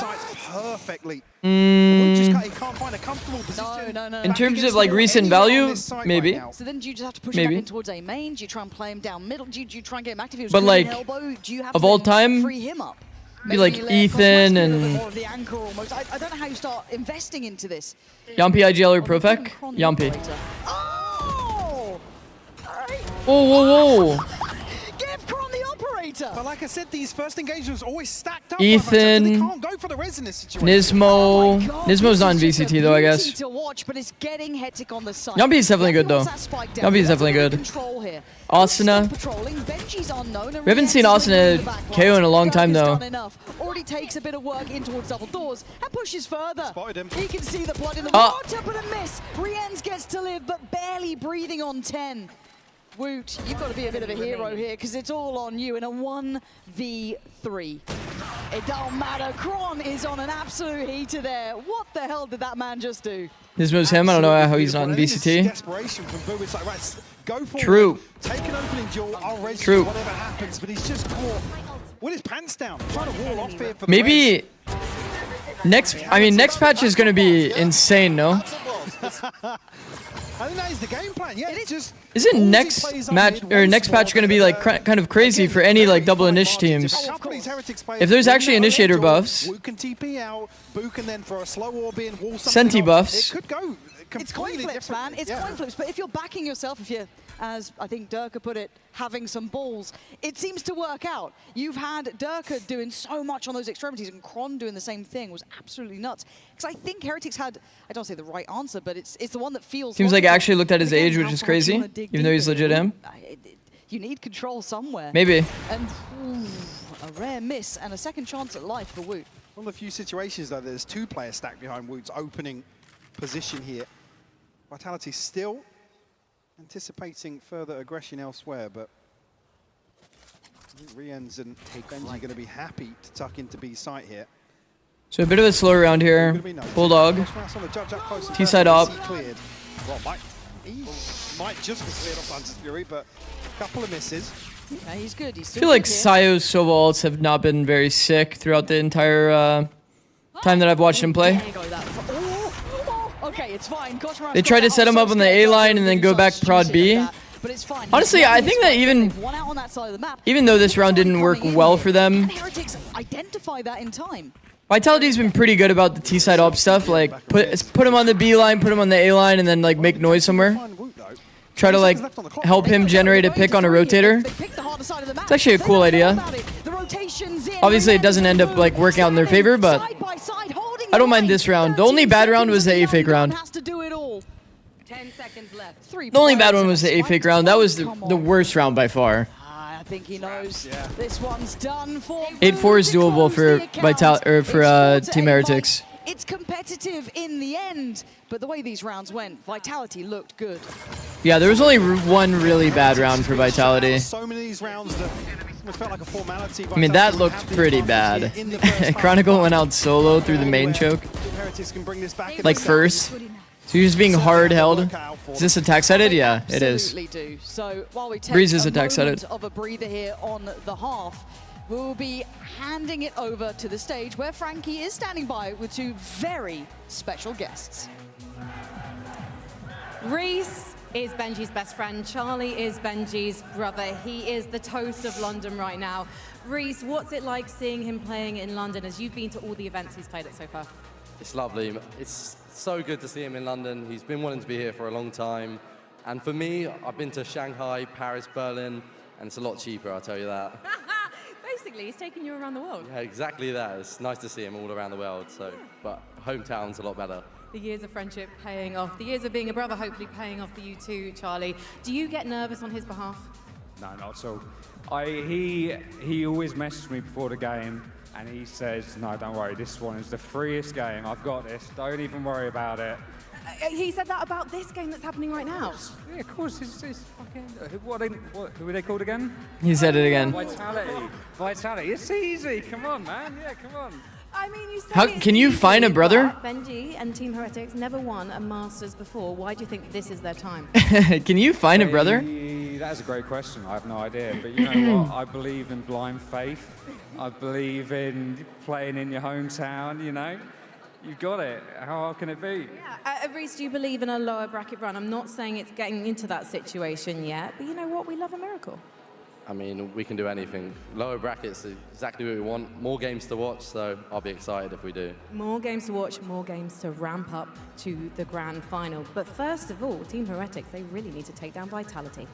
Perfectly. He can't find a comfortable position. No. In terms of like recent value, maybe. So then do you just have to push him in towards A main? Do you try and play him down middle? Do you try and get him active? But like, of all time, free him up? Be like Ethan and... I don't know how you start investing into this. Yampy IGL or Profec? Yampy. Oh! Whoa, whoa, whoa. Give Kron the operator! fighter. But like I said, these first engagements always stacked up. Ethan, They can't go for the res in this situation. Nismo. Nismo's not in VCT though, I guess. To watch, but it's getting hectic on the side. Yumby is definitely good though. Yumby is definitely good. Asuna. We haven't seen Asuna KO in a long time though. Already takes a bit of work in towards double doors and pushes further. Spotted him. He can see the blood in the water, but a miss. Rienz gets to live, but barely breathing on 10. Woot, you've got to be a bit of a hero here because it's all on you in a 1v3. It don't matter. Kron is on an absolute heater there. What the hell did that man just do? Nismo's him. I don't know how he's not in VCT. Desperation from Boo. It's like, right, go for True. Take an opening duel. I'll res True. you whatever happens, but he's just caught with his pants down, trying to wall off here for the Maybe next patch is gonna be insane, no? I think that is the game plan. Yeah, it's just Isn't next match or next patch gonna be like kind of crazy for any like double init teams? If there's actually initiator buffs, Boo can TP out, Boo can then throw a slow orb in, wall something Senti up. buffs. It could go It's coin flips, man. It's coin flips. But if you're backing yourself, if you're, as I think Durka put it, having some balls, it seems to work out. You've had Durka doing so much on those extremities, and Kron doing the same thing was absolutely nuts. Because I think Heretics had, I don't say the right answer, but it's the one that feels. Seems like logical. actually looked at his Again, age, which how is far do you crazy, wanna dig even though he's deeper? legit him. You need control somewhere. Maybe. And a rare miss and a second chance at life for Woot. One of the few situations though, there's two players stacked behind Woot's opening position here. Vitality still anticipating further aggression elsewhere, but I think Rienz and Benji are going to be happy to tuck into B site here. So a bit of a slow round here. Bulldog. T-side up. Well, he might just be cleared off Hunter's Fury, but a couple of misses. Yeah, he's good. He's I feel like Sayo's solo ults have not been very sick throughout the entire time that I've watched him play. Okay, it's fine. They tried to set him up on the A line and then go back prod B. Honestly, I think that even though this round didn't work well for them, Heretics identify that in time. Vitality's been pretty good about the T-side up stuff. Like put him on the B line, put him on the A line, and then like make noise somewhere. Try to like help him generate a pick on a rotator. It's actually a cool idea. Obviously, it doesn't end up like working out in their favor, but I don't mind this round. The only bad round was the A fake round. 10 seconds left. The only bad one was the A fake round. That was the worst round by far. I think he knows this one's done for. 8-4 is doable for Team Heretics. It's competitive in the end, but the way these rounds went, Vitality looked good. Yeah, there was only one really bad round for Vitality. So many of these rounds that felt like a formality. I mean, that looked pretty bad. Chronicle went out solo through the main choke. Like first. So you're just being hard held. Is this attack sided? Yeah, it is. Do. So while we take Breeze is attack sided. of a breather here on the half, we'll be handing it over to the stage where Frankie is standing by with two very special guests. Reese is Benji's best friend. Charlie is Benji's brother. He is the toast of London right now. Reese, what's it like seeing him playing in London as you've been to all the events he's played at so far? It's lovely. It's so good to see him in London. He's been wanting to be here for a long time. And for me, I've been to Shanghai, Paris, Berlin, and it's a lot cheaper, I'll tell you that. Basically, he's taking you around the world. Yeah, exactly that. It's nice to see him all around the world. So, but hometown's a lot better. The years of friendship paying off. The years of being a brother hopefully paying off for you too, Charlie. Do you get nervous on his behalf? No, not at all. He always messages me before the game and he says, no, don't worry, this one is the freest game. I've got this. Don't even worry about it. He said that about this game that's happening right now. Yeah, of course. It's fucking... Who are they called again? He said it again. Vitality. It's easy. Come on, man. Yeah, come on. I mean, you say How can you find a brother? Benji and Team Heretics never won a Masters before. Why do you think this is their time? Can you find a brother? That's a great question. I have no idea. But you know what? I believe in blind faith. I believe in playing in your hometown, you know. You've got it. How hard can it be? Yeah. Reese, do you believe in a lower bracket run? I'm not saying it's getting into that situation yet, but you know what? We love a miracle. I mean, we can do anything. Lower brackets is exactly what we want. More games to watch, so I'll be excited if we do. More games to watch, more games to ramp up to the grand final. But first of all, Team Heretics, they really need to take down Vitality.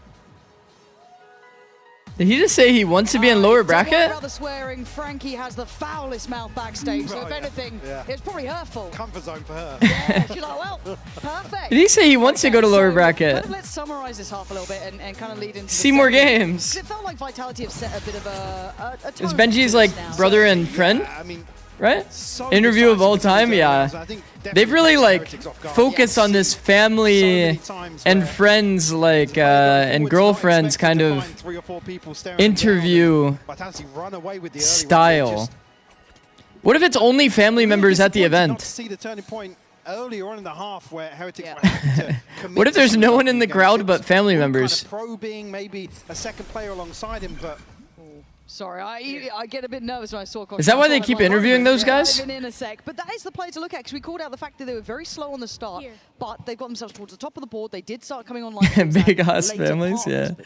Did he just say he wants to be in lower Don't worry bracket? about the swearing. Frankie has the foulest mouth backstage, so if anything, it's probably her fault. Comfort zone for her. Yeah, she's like, well, perfect. Did he say he wants to go to lower bracket? Kind of let's summarize this half a little bit and kind of lead into See the more second. games. 'Cause it felt like Vitality have set a bit of a Is tone Benji's to like this now. brother and friend? Yeah, I mean, Right? so Interview of all decisive in time, these yeah. areas. I think They've definitely really takes like Heretics off guard. focused on this family and friends like and girlfriends kind of 3 or 4 people staring down. interview Vitality run away with the early style. What if it's only family members at the Not event? to see the turning point earlier on in the half where Heretics were happy to commit What if to there's some no of one in the games. crowd It but was family all kind of members? probing, maybe a second player alongside him, but Sorry, I get a bit nervous when I saw. Is that why they keep interviewing those guys? In a sec, but that is the play to look at because we called out the fact that they were very slow on the start, but they got themselves towards the top of the board. They did start coming online. Big ass families, yeah. That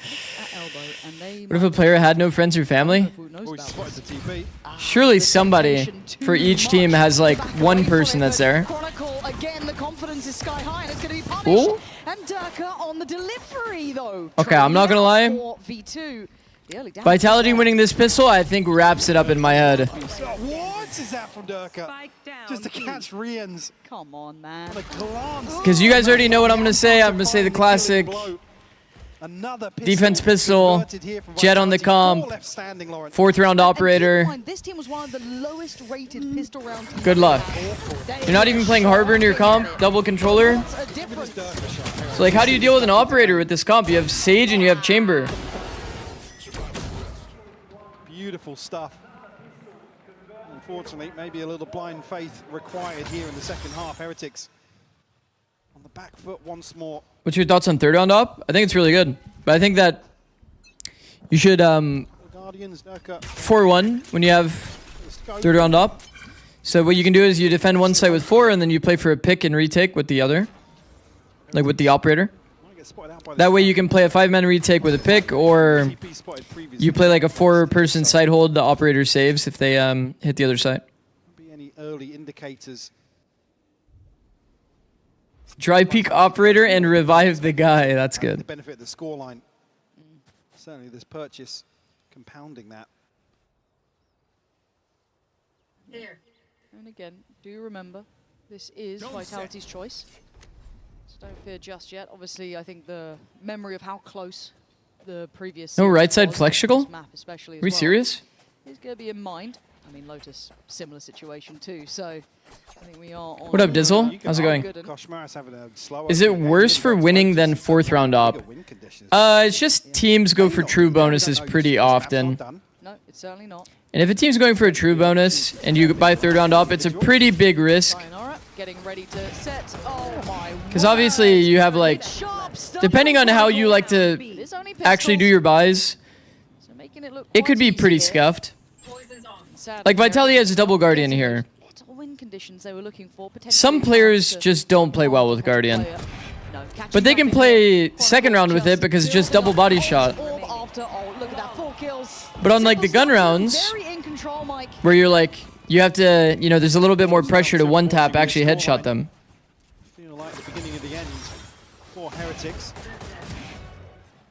elbow, and they What if a player had no friends or family? oh, he spotted the TP. Surely somebody for each team has like one person that's there. Chronicle again. The confidence is sky high, and it's going to be punished. Ooh. And Durka on the delivery though. Okay, I'm not gonna lie. For V2. The early damage Vitality winning this pistol, I think, wraps it up in my head. What is that from Durka? Just to catch Rians. Come on, man. On a glance. Because you guys already know what I'm going to say. I'm going to say the classic Another defense pistol, Jet on the comp, 4th round operator. This team was one of the lowest rated pistol round teams. Good luck. You're not even playing Harbor in your comp, double controller. So like, how do you deal with an operator with this comp? You have Sage and you have Chamber. Beautiful stuff. Unfortunately, maybe a little blind faith required here in the second half. Heretics on the back foot once more. What's your thoughts on 3rd round op? I think it's really good. But I think that you should Guardians, Durka. 4-1 when you have 3rd round op. So what you can do is you defend one side with 4 and then you play for a pick and retake with the other. Like with the operator. That way you can play a 5-man retake with a pick, or you play like a 4-person side hold. The operator saves if they hit the other side. Be any early indicators? Dry peak operator and revive the guy. That's The good. benefit of the scoreline. Certainly, this purchase compounding that. And again, do remember, this is Vitality's choice. So don't fear just yet. Obviously, I think the memory of how close the previous No series right side was, flexible? this map especially as Are we well, serious? is going to be in mind. I mean, Lotus, similar situation too. So I think we are on. What up, Dizzle? How's it going? Koshmaris having a slower Is it worse for winning than 4th round op? It's just teams go for true bonuses pretty often. No, it's certainly not. And if a team's going for a true bonus and you buy 3rd round op, it's a pretty big risk. Sayonara, getting ready to set. Oh my. Because obviously you have like, depending on how you like to actually do your buys, So making it look it could be quite pretty easy here. scuffed. Sadly, Like Vitality has a double Guardian here. what win conditions they were looking for. Some players just don't play well with Guardian. No, catching But they up can in play 2nd round with it because it's just double body shot. Orb after, oh, look at that, 4 kills. But on like the gun rounds, Very in control, Mike. where you're like, you have to, you know, there's a little bit more pressure to one tap, actually headshot them. Feel like the beginning of the end for Heretics.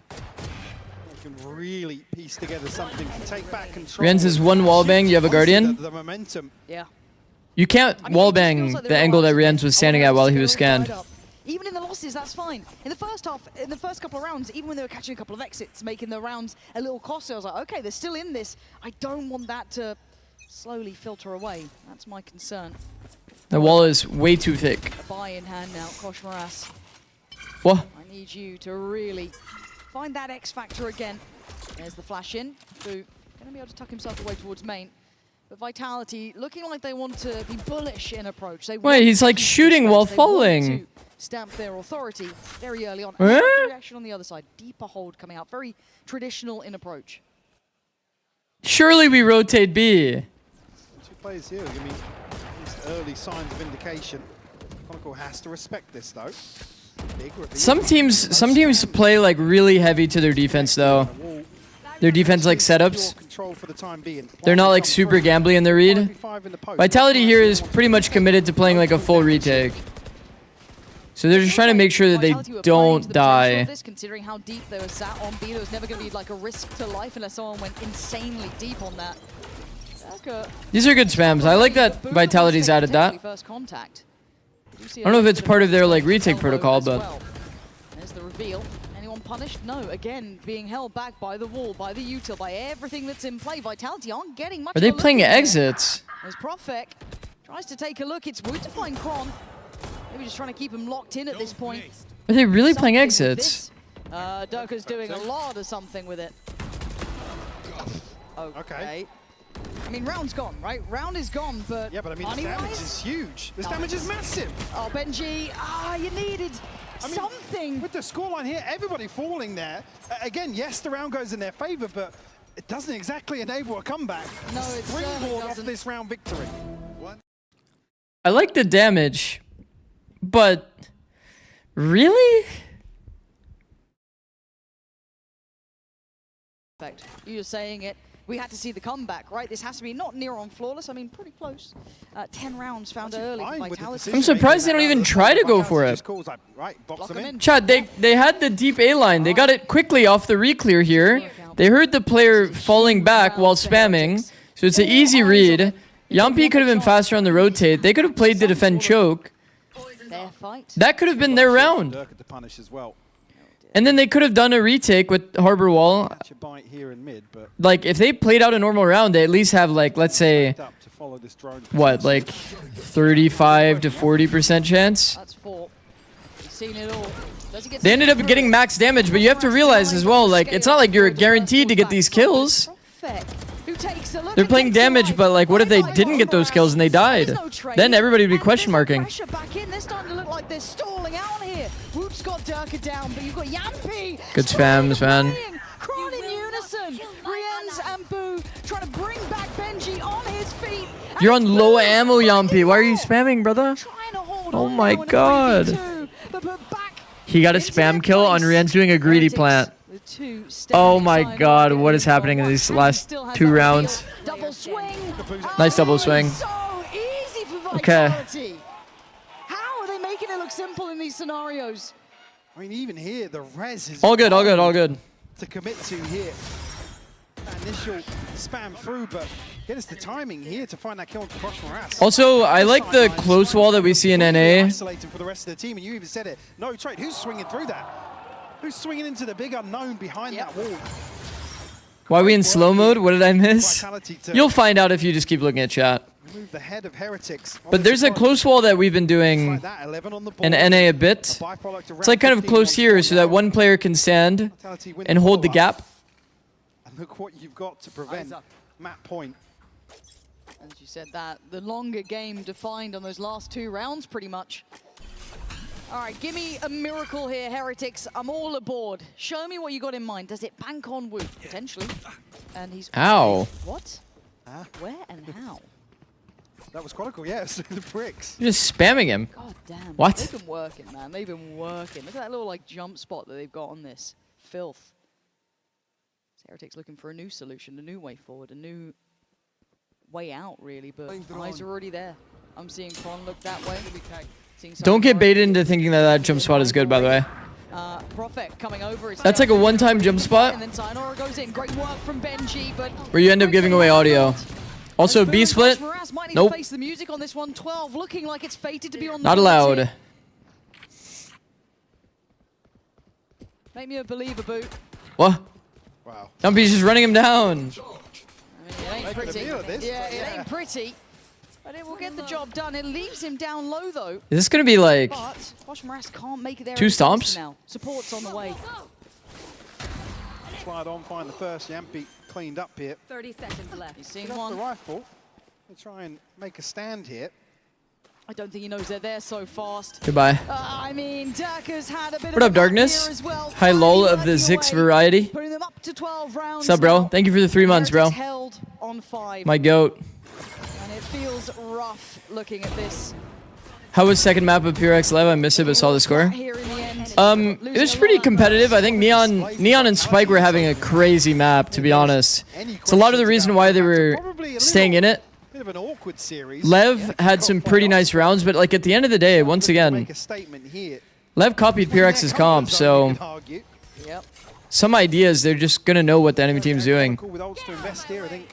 They can really piece together something to take back control. Rienz is one wallbang, you have a Guardian. The momentum. Yeah. You can't wallbang the angle that Rienz was standing at while he was scanned. Even in the losses, that's fine. In the first half, in the first couple of rounds, even when they were catching a couple of exits, making the rounds a little costly, I was like, okay, they're still in this. I don't want that to slowly filter away. That's my concern. The wall is way too thick. A buy in hand now, Koshmaras. What? I need you to really find that X factor again. There's the flash in. Boo gonna be able to tuck himself away towards main. But Vitality looking like they want to be bullish in approach. They Wait, he's like shooting while falling. Stamp their authority very early on. Eh? And the reaction on the other side, deeper hold coming out, very traditional in approach. Surely we rotate B. 2 players here give me early signs of indication. Chronicle has to respect this though. Big reveal. Some teams play like really heavy to their defense though. Their defense like setups. Control for the time being. They're not like super gambly in their read. Vitality here is pretty much committed to playing like a full retake. So they're just trying to make sure that they don't die. This, considering how deep they were sat on B, there was never going to be like a risk to life unless someone went insanely deep on that. These are good spams. I like that Vitality's added that. First contact. I don't know if it's part of their like retake protocol, but there's the reveal. Anyone punished? No. Again, being held back by the wall, by the util, by everything that's in play. Vitality aren't getting much. Are they playing exits? There's Profek. Tries to take a look. It's Wood to find Kron. Maybe just trying to keep him locked in at this point. Are they really playing exits? Durka's doing a lot of something with it. Okay. I mean, round's gone, right? Round is gone, but yeah, but I mean, the damage is huge. This damage is massive. Oh, Benji, you needed something. With the scoreline here, everybody falling there. Again, yes, the round goes in their favor, but it doesn't exactly enable a comeback. No, it's springboard off this round victory. I like the damage, but really? You're saying it. We had to see the comeback, right? This has to be not near on flawless. I mean, pretty close. 10 rounds found early for Vitality. I'm surprised they don't even try to go for it. Chad, they had the deep A line. They got it quickly off the re-clear here. They heard the player falling back while spamming, so it's an easy read. Yampi could have been faster on the rotate. They could have played the defend choke. That could have been their round. And then they could have done a retake with Harbor Wall. Like, if they played out a normal round, they at least have, like, let's say, what, like 35 to 40% chance? That's 4. He's seen it all. They ended up getting max damage, but you have to realize as well, like, it's not like you're guaranteed to get these kills. They're playing damage, but like, what if they didn't get those kills and they died? Then everybody would be question marking. Pressure back in. They're starting to look like they're stalling out here. Whoop's got Durka down, but you've got Yampi. Good spams, man. Crawling in unison. Rienz and Boo trying to bring back Benji on his feet. You're on low ammo, Yampi. Why are you spamming, brother? Oh my god. He got a spam kill on Rienz doing a greedy plant. Oh my god, what is happening in these last 2 rounds? Double swing. Nice double swing. So easy for Okay. Vitality. How are they making it look simple in these scenarios? I mean, even here, the res is All good, all good, all good. to commit to here. That initial spam through, but get us the timing here to find that kill on Crush Morass. Also, I like the close wall that we see in NA. Isolating for the rest of the team, and you even said it. No trade. Who's swinging through that? Who's swinging into the big unknown behind that wall? Why are we in slow mode? What did I miss? You'll find out if you just keep looking at chat. Remove the head of Heretics. But there's a close wall that we've been doing in NA a bit. It's like kind of close here so that one player can stand and hold the gap. And look what you've got to prevent map point. As you said that, the longer game defined on those last 2 rounds pretty much. All right, give me a miracle here, Heretics. I'm all aboard. Show me what you got in mind. Does it bank on Wood? Potentially. And he's... Ow. What? Where and how? That was Chronicle, yeah, the bricks. You're just spamming him. God damn. What? They've been working, man. They've been working. Look at that little, like, jump spot that they've got on this. Filth. Heretics looking for a new solution, a new way forward, a new way out, really. But eyes are already there. I'm seeing Kron look that way. Don't get baited into thinking that that jump spot is good, by the way. Prophet coming over. That's like a one-time jump spot And then Sayonara goes in. Great work from Benji, but where you end up giving away audio. Also, B split. Nope. Face the music on this one. 12 looking like it's fated to be on the Not allowed. Make me a believer, Boo. What? Wow. Dumpy's just running him down. I mean, it ain't pretty. Yeah, it ain't pretty. But it will get the job done. It leaves him down low, though. Is this going to be like But Posh Morass can't make it there. 2 stomps? Now. Support's on the way. Slide on, find the first. Yampi cleaned up here. 30 seconds left. He's seen Get off one. the rifle. They try and make a stand here. I don't think he knows they're there so fast. Goodbye. I mean, Durka's had a bit What of up, Darkness? as well. Hi, lol of the Zix variety. Putting them up to 12 rounds. What's up, bro? now. Thank you for the 3 months, bro. Held on 5. My goat. And it feels rough looking at this. How was second map of PureX Live? I missed it, but saw the score. Here in the end. It was pretty competitive. I think Neon and Spike were having a crazy map, to be honest. It's a lot of the reason why they were staying in it. Bit of an awkward series. Lev had some pretty nice rounds, but like at the end of the day, once again, make a statement here. Lev copied PRX's comp, so Yep. some ideas, they're just going to know what the enemy team's doing. With ults to invest here, I think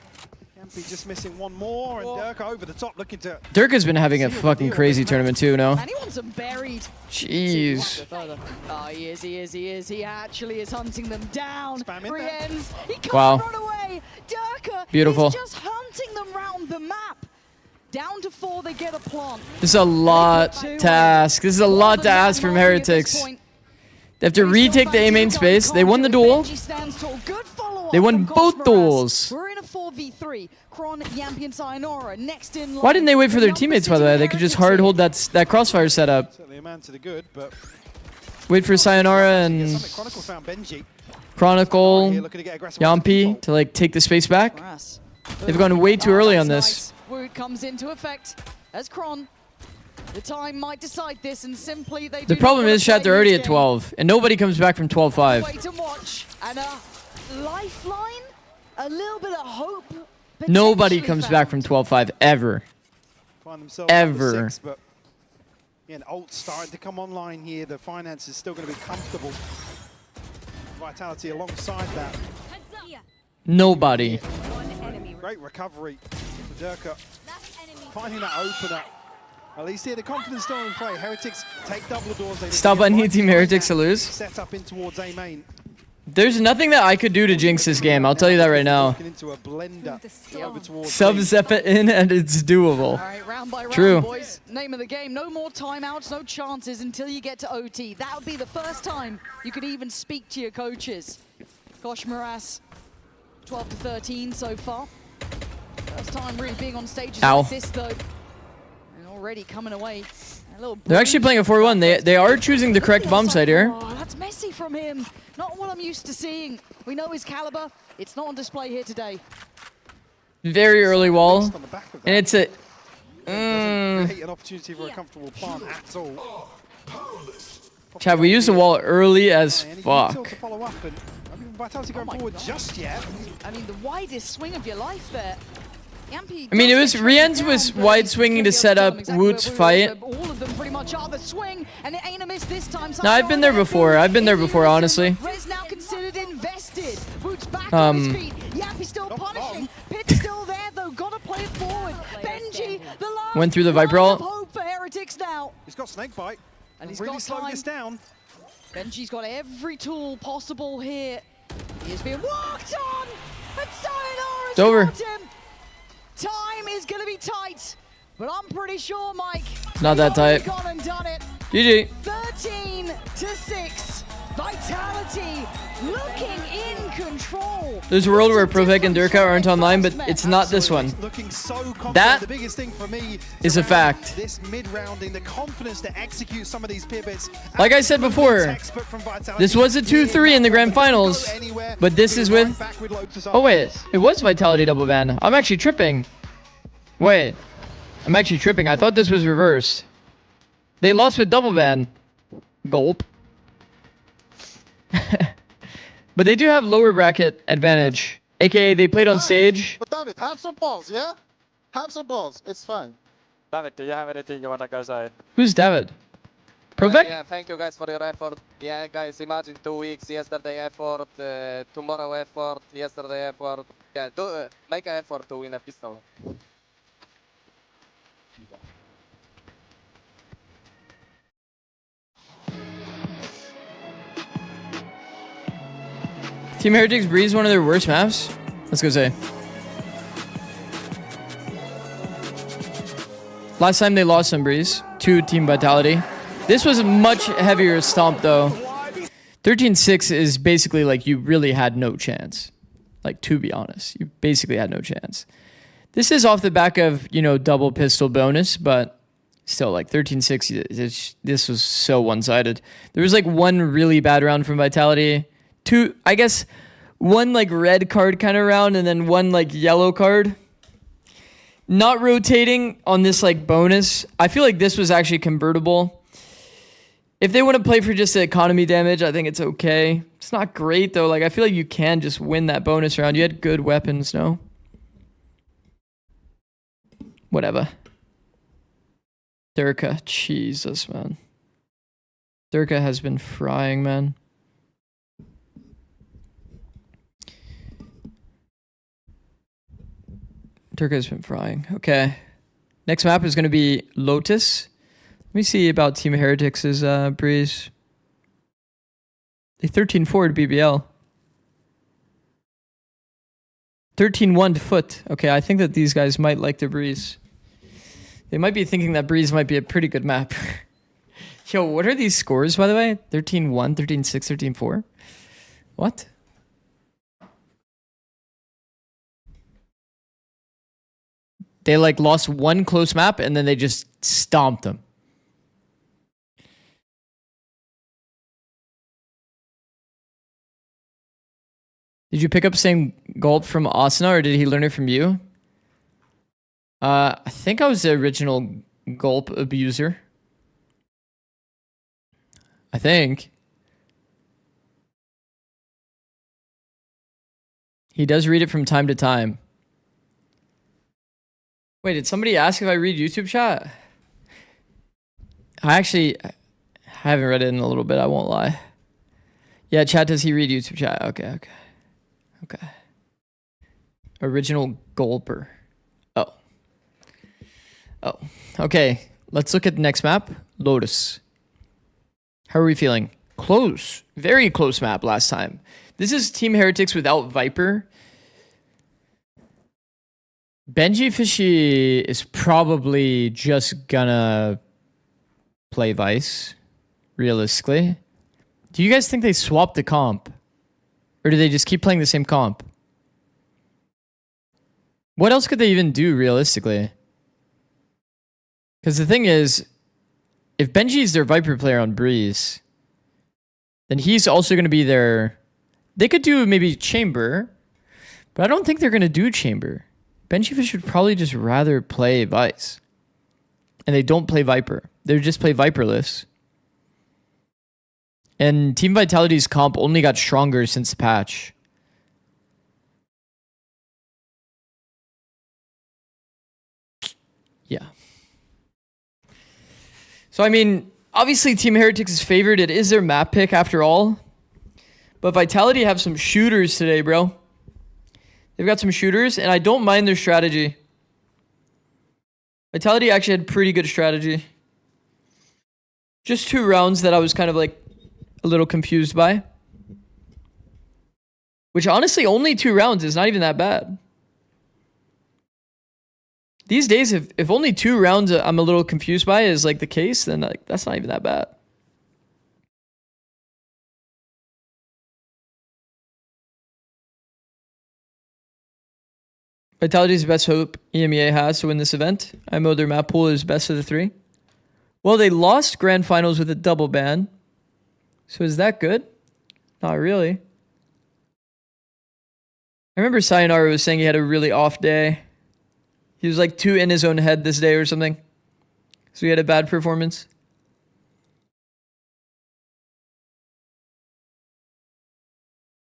Yampy just missing one more, and Durka over the top looking to... Dirka's been having a fucking crazy tournament too, no? And he wants them buried. Jeez. Oh, he is. He actually is hunting them down. Brienne's. He can't Wow. run away. Durka Beautiful. is just hunting them round the map. Down to 4, they get a plant. This is a lot to ask. This is a lot to ask from Heretics. They have to retake the A main space. They won the duel. They won both duels. We're in a 4v3. Kron, Yampy, and Sayonara next in line. Why didn't they wait for their teammates, by the way? They could just hard hold that crossfire setup. Certainly a man to the good, but... Wait for Sayonara and Chronicle found Benji. Chronicle, Yampy to like take the space back. They've gone way too early on this. Woot comes into effect as Kron. The time might decide this, and simply they The problem is, chat, they're already at 12, and nobody comes back from 12-5. Wait and watch, and a lifeline, a little bit of hope. Nobody comes back from 12-5 ever. Find themselves up to Ever. 6, but yeah, an ult starting to come online here. The finance is still going to be comfortable. Vitality alongside that. Nobody. Great recovery for Durka. Finding that opener. At least here, the confidence still in play. Heretics take double doors. They Stop on Team Heretics to lose. Set up in towards A main. There's nothing that I could do to jinx this game. I'll tell you that right now. Into a blender. Over towards Sub Zeppa in and it's doable. All right, round by round, True. boys. Name of the game. No more timeouts, no chances until you get to OT. That would be the first time you could even speak to your coaches. Gosh, Morass, 12 to 13 so far. First time really being on stages like this, though. And already coming away. A little They're actually playing a 4-1. They are choosing the correct bomb site here. Oh, that's messy from him. Not what I'm used to seeing. We know his caliber. It's not on display here today. Very early wall. And it's a... An opportunity for a comfortable plant at all. Chat, we used the wall early as fuck. To follow up, and I mean, Vitality going forward just yet. I mean, the widest swing of your life there. Yampy I mean, it was Rien's was wide swinging to set up Woot's fight. All of them pretty much are the swing, and it ain't a miss this time. No, I've been there before. I've been there before, honestly. Rez now considered invested. Woot's back on his feet. Yampy still punishing. Pit's still there though. Gotta play it forward. Benji, the last Went through the Viper ult. hope for Heretics now. He's got Snakebite. And he's really got slowed time. this down. Benji's got every tool possible here. He is being walked on, and Sayonara's It's over. got him. Time is going to be tight, but I'm pretty sure, Mike, Not that tight. gone and done it. GG. 13 to 6. Vitality looking in control. There's a world where Provec and Durka aren't online, but it's not this one. Looking so confident. That the biggest thing for me is a fact. This mid-rounding, the confidence to execute some of these pivots. Like I said before, this was a 2-3 in the grand finals, but this is with... Oh wait, it was Vitality double ban. I'm actually tripping. Wait, I'm actually tripping. I thought this was reversed. They lost with double ban. Gulp. But they do have lower bracket advantage, aka they played on stage. But David, have some balls, yeah? Have some balls. It's fine. David, do you have anything you want to go say? Who's David? Provec? Yeah, thank you guys for your effort. Yeah, guys, imagine 2 weeks, yesterday effort, tomorrow effort, yesterday effort. Yeah, make an effort to win a pistol. Team Heretics Breeze one of their worst maps? Let's go say. Last time they lost on Breeze to Team Vitality. This was a much heavier stomp though. 13-6 is basically like you really had no chance. Like, to be honest, you basically had no chance. This is off the back of, you know, double pistol bonus, but still, like 13-6, this was so one-sided. There was like one really bad round from Vitality. Two, I guess, one like red card kind of round and then one like yellow card. Not rotating on this like bonus. I feel like this was actually convertible. If they want to play for just the economy damage, I think it's okay. It's not great though. Like I feel like you can just win that bonus round. You had good weapons, no? Whatever. Durka, Jesus, man. Durka has been frying, man. Durka has been frying. Okay. Next map is going to be Lotus. Let me see about Team Heretics' Breeze. They 13-4 to BBL. 13-1 to Foot. Okay, I think that these guys might like their Breeze. They might be thinking that Breeze might be a pretty good map. Yo, what are these scores, by the way? 13-1, 13-6, 13-4? What? They like lost one close map and then they just stomped them. Did you pick up saying gulp from Asuna or did he learn it from you? I think I was the original gulp abuser. I think. He does read it from time to time. Wait, did somebody ask if I read YouTube chat? I haven't read it in a little bit, I won't lie. Yeah, chat, does he read YouTube chat? Okay. Original gulper. Oh. Okay, let's look at the next map. Lotus. How are we feeling? Close. Very close map last time. This is Team Heretics without Viper. Benji Fishy is probably just gonna play Vice, realistically. Do you guys think they swapped the comp? Or do they just keep playing the same comp? What else could they even do, realistically? Because the thing is, if Benji's their Viper player on Breeze, then he's also going to be their... They could do maybe Chamber, but I don't think they're going to do Chamber. Benji Fish would probably just rather play Vice. And they don't play Viper. They just play Viperless. And Team Vitality's comp only got stronger since the patch. Yeah. So, I mean, obviously Team Heretics is favored. It is their map pick after all. But Vitality have some shooters today, bro. They've got some shooters, and I don't mind their strategy. Vitality actually had pretty good strategy. Just 2 rounds that I was kind of like a little confused by. Which honestly, only 2 rounds is not even that bad. These days, if only 2 rounds I'm a little confused by is like the case, then like that's not even that bad. Vitality's best hope EMEA has to win this event. I know their map pool is best of the 3. Well, they lost grand finals with a double ban. So is that good? Not really. I remember Sayonara was saying he had a really off day. He was like too in his own head this day or something. So he had a bad performance.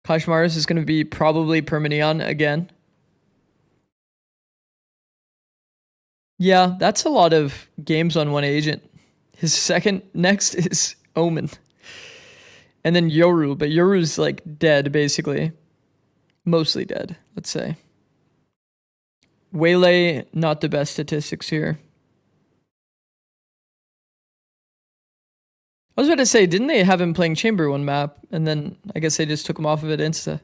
Kashmaris is going to be probably Permaneon again. Yeah, that's a lot of games on one agent. His second next is Omen. And then Yoru, but Yoru's like dead basically. Mostly dead, let's say. Waylay, not the best statistics here. I was about to say, didn't they have him playing Chamber one map? And then I guess they just took him off of it insta.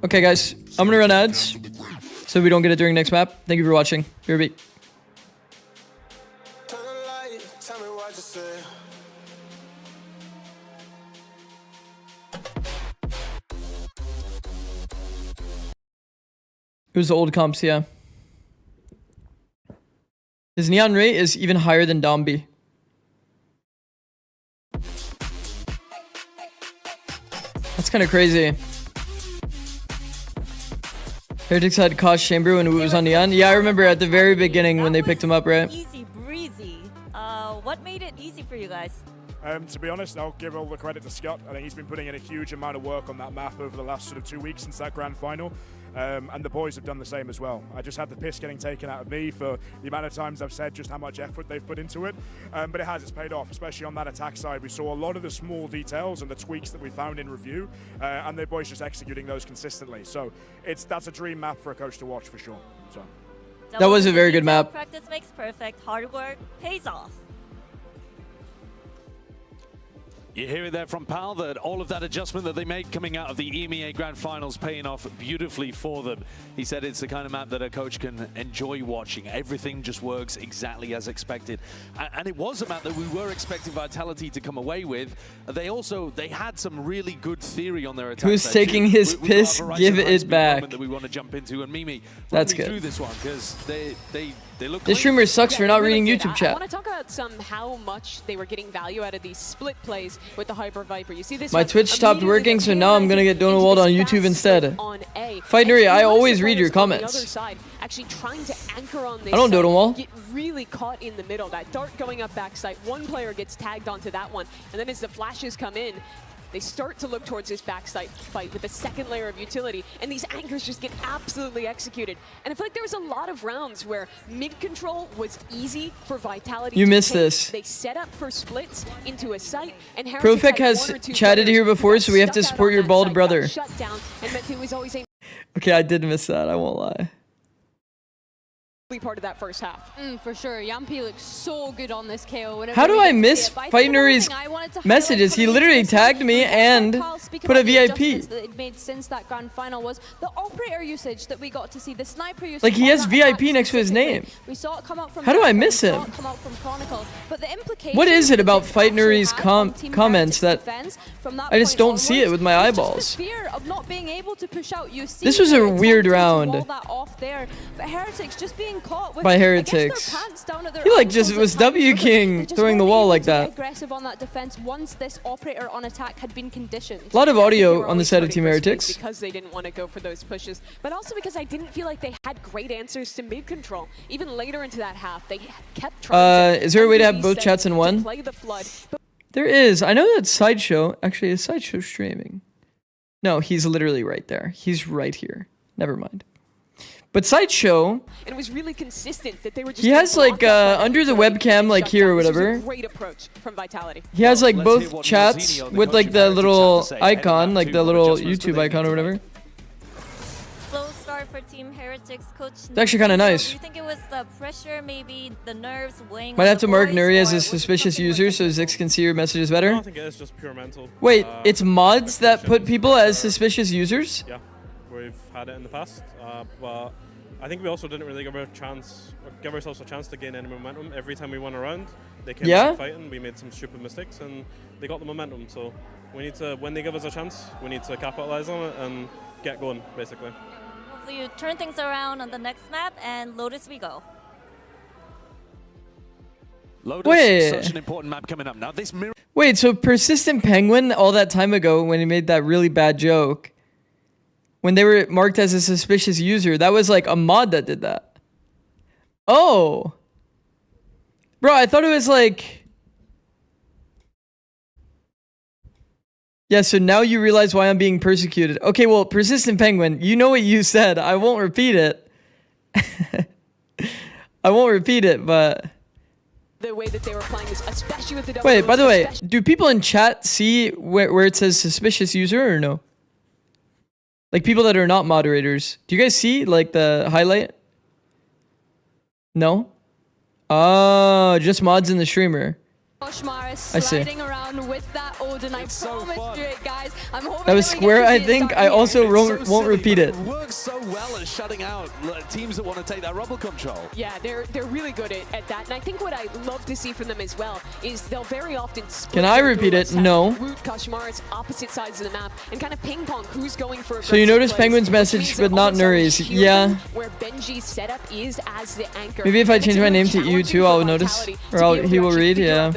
Okay, guys, I'm going to run ads so we don't get it during next map. Thank you for watching. BRB. It was the old comps, yeah. His Neon rate is even higher than Dombi. That's kind of crazy. Heretics had Kosh Chamber when it was on Neon. Yeah, I remember at the very beginning when they picked him up, right? Easy breezy. What made it easy for you guys? To be honest, I'll give all the credit to Scott. I think he's been putting in a huge amount of work on that map over the last sort of 2 weeks since that grand final. And the boys have done the same as well. I just had the piss getting taken out of me for the amount of times I've said just how much effort they've put into it. But it's paid off, especially on that attack side. We saw a lot of the small details and the tweaks that we found in review, and the boys just executing those consistently. So that's a dream map for a coach to watch for sure. So. That was a very good map. Practice makes perfect. Hard work pays off. You hear it there from Pal, that all of that adjustment that they made coming out of the EMEA Grand Finals paying off beautifully for them. He said it's the kind of map that a coach can enjoy watching. Everything just works exactly as expected. And it was a map that we were expecting Vitality to come away with. They had some really good theory on their attack. Who's taking his piss? Give it back. That we want to jump into. And Mimi, that's good. Through this one, because they look this streamer sucks for not reading YouTube chat. I want to talk about how much they were getting value out of these split plays with the Hyper Viper. You see this. My Twitch stopped working, so now I'm gonna get Donald on YouTube instead. Fight Nuri, I always read your comments. Actually trying to anchor on this. I don't Donald. Get really caught in the middle. That dart going up backside. One player gets tagged onto that one, and then as the flashes come in, they start to look towards this backside fight with a second layer of utility, and these anchors just get absolutely executed. And I feel like there was a lot of rounds where mid control was easy for Vitality. You missed this. They set up for splits into a site, and Profec has chatted here before, so we have to support your bald brother. Shut down, and meant it was always a Okay, I did miss that. I won't lie. part of that first half. For sure. Yampi looks so good on this KO. How do I miss Fight Nuri's messages? He literally tagged me and put a VIP. That it made since that grand final was the operator usage that we got to see, the sniper usage. Like he has VIP next to his name. We saw it come out from. How do I miss him? What is it about Fight Nuri's comments that I just don't see it with my eyeballs? This was a weird round. But Heretics just being caught with by Heretics. He like just was W King throwing the wall like that. Aggressive on that defense once this operator on attack had been conditioned. A lot of audio on the side of Team Heretics. Because they didn't want to go for those pushes, but also because I didn't feel like they had great answers to mid control. Even later into that half, they kept trying. Is there a way to have both chats in one? Play the flood. There is. I know that Sideshow actually is Sideshow streaming. No, he's literally right there. He's right here. Never mind. But Sideshow, and it was really consistent that they were just he has like under the webcam like here or whatever. Great approach from Vitality. He has like both chats with like the little icon, like the little YouTube icon or whatever. Slow start for Team Heretics, Coach. It's actually kind of nice. Do you think it was the pressure, maybe the nerves weighing? Might have to mark Nuri as a suspicious user so Zix can see your messages better. I don't think it is just pure mental. Wait, it's mods that put people as suspicious users? Yeah, we've had it in the past, but I think we also didn't really give ourselves a chance to gain any momentum. Every time we won a round, they came back fighting. We made some stupid mistakes, and they got the momentum. So we need to, when they give us a chance, we need to capitalize on it and get going, basically. Hopefully you turn things around on the next map, and Lotus we go. Lotus, such an important map coming up now. Wait, so Persistent Penguin all that time ago when he made that really bad joke, when they were marked as a suspicious user, that was like a mod that did that. Oh. Bro, I thought it was like... Yeah, so now you realize why I'm being persecuted. Okay, well, Persistent Penguin, you know what you said. I won't repeat it. I won't repeat it, but... The way that they were playing this, especially with the double. Wait, by the way, do people in chat see where it says suspicious user or no? Like people that are not moderators. Do you guys see like the highlight? No? Oh, just mods in the streamer. Koshmar is I see. sliding around with that Odin. I promised you it, guys. I'm hoping That was square, I think. I also won't repeat it. Works so well at shutting out teams that want to take that rubble control. Yeah, they're really good at that. And I think what I love to see from them as well is they'll very often split. Can I repeat it? No. Root Koshmar's opposite sides of the map and kind of ping pong who's going for. So you notice Penguin's message, but not Nuri's. Yeah. Where Benji's setup is as the anchor. Maybe if I change my name to you too, I'll notice, or he will read. Yeah.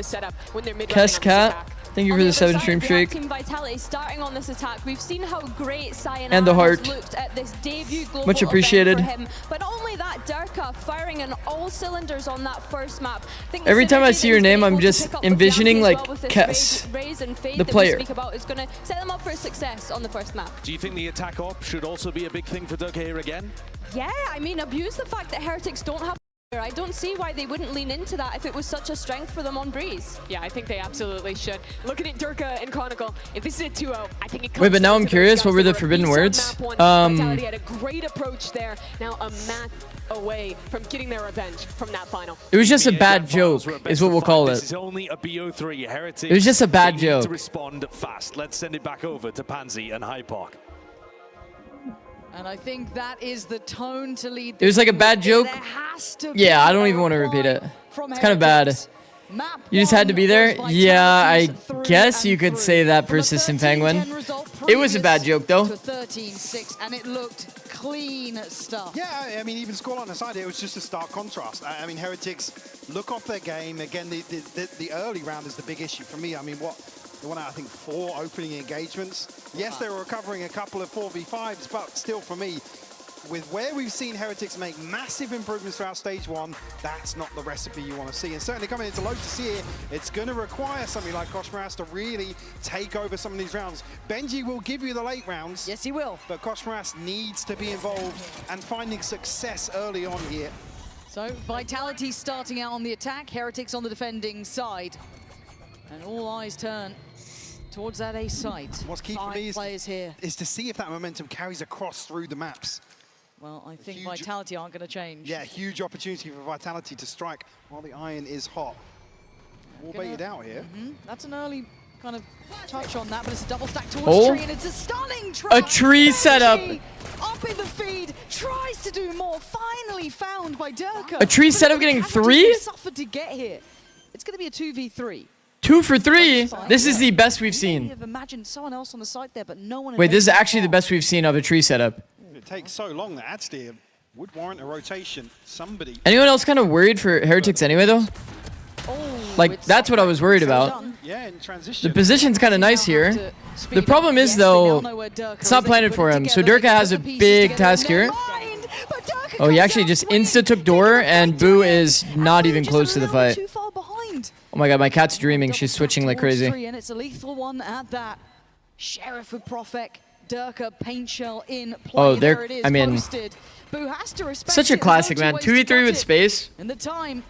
Kess Cat. Thank you On for the other 7 side, stream we have streak. Team Vitality starting on this attack. We've seen how great Sayonara And the heart. has looked at this debut global Much event appreciated. for him. But not only that, Durka firing on all cylinders on that first map. I think the Every time I synergy see that your he's been name, I'm able to just pick up with envisioning Yankee as like well with this Kess, raise and fade the that player. we speak about is going to set them up for success on the first map. Do you think the attack op should also be a big thing for Durka here again? Yeah, I mean, abuse the fact that Heretics don't have. I don't see why they wouldn't lean into that if it was such a strength for them on Breeze. Yeah, I think they absolutely should. Looking at Durka and Chronicle, if this is a 2-0, I think it comes Wait, but now down I'm to those curious. guys What were that the forbidden on words? map one. Vitality had a great approach there. Now a map away from getting their revenge from that final. It was just a bad joke, is what we'll call This it. is only a BO3. Heretics. It was just a bad they joke. Need to respond fast. Let's send it back over to Pansy and Hypark. And I think that is the tone to lead. It was like a bad joke. Yeah, I don't even want to repeat it. It's kind of bad. You just had to be there? Yeah, I guess you could say that, Persistent Penguin. It was a bad joke, though. 13-6, and it looked clean stuff. Yeah, I mean, even scoreline aside, it was just a stark contrast. I mean, Heretics look off their game. Again, the early round is the big issue for me. I mean, they won out, I think, 4 opening engagements. Yes, they were recovering a couple of 4v5s, but still, for me, with where we've seen Heretics make massive improvements throughout stage 1, that's not the recipe you want to see. And certainly coming into Lotus here, it's going to require something like Koshmaras to really take over some of these rounds. Benji will give you the late rounds. Yes, he will. But Koshmaras needs to be involved and finding success early on here. So, Vitality starting out on the attack, Heretics on the defending side. And all eyes turn towards that A site. What's key for me is to see if that momentum carries across through the maps. Well, I think Vitality aren't going to change. Yeah, huge opportunity for Vitality to strike while the iron is hot. We'll bait it out here. That's an early kind of touch on that, but it's a double stack towards tree, and it's a stunning try. A tree setup. Up in the feed, tries to do more, finally found by Durka. A tree setup getting 3? Suffered to get here. It's going to be a 2v3. 2 for 3? This is the best we've seen. I've imagined someone else on the side there, but no one. Wait, this is actually the best we've seen of a tree setup. It takes so long that actually would warrant a rotation. Somebody. Anyone else kind of worried for Heretics anyway, though? Like, that's what I was worried about. Yeah, in transition. The position's kind of nice here. The problem is, though, it's not planted for him. So Durka has a big task here. Oh, he actually just insta-took door, and Boo is not even close to the fight. Oh my god, my cat's dreaming. She's switching like crazy. And it's a lethal one at that. Sheriff with Profek. Durka paint shell in play. Oh, there it is, I mean, posted. Boo has to respect such a it. classic, man. Multiple ways to 2v3 cut with it. space. And the time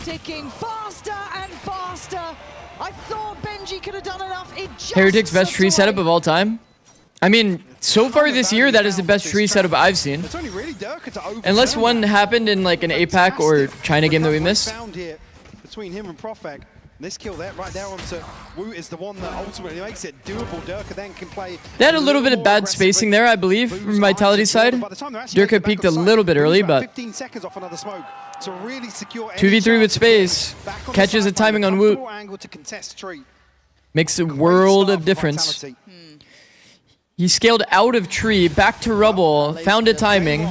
ticking faster and faster. I thought Benji could have done enough. It just Heretics' best slipped tree away. setup of all time. I mean, so far this year, that is the best tree setup I've seen. It's only really Durka to overturn Unless one that. happened in like an APAC or China game that we missed. Found here between him and Profek. This kill there, right there onto Wu is the one that ultimately makes it doable. Durka then can play. They had a little bit of bad spacing there, I believe, from Vitality's side. Durka peaked a little bit early, but 15 seconds off another smoke to really secure 2v3 with space. Catches the timing on Wu. Angle to contest tree. Makes a world of difference. He scaled out of tree, back to rubble, found a timing.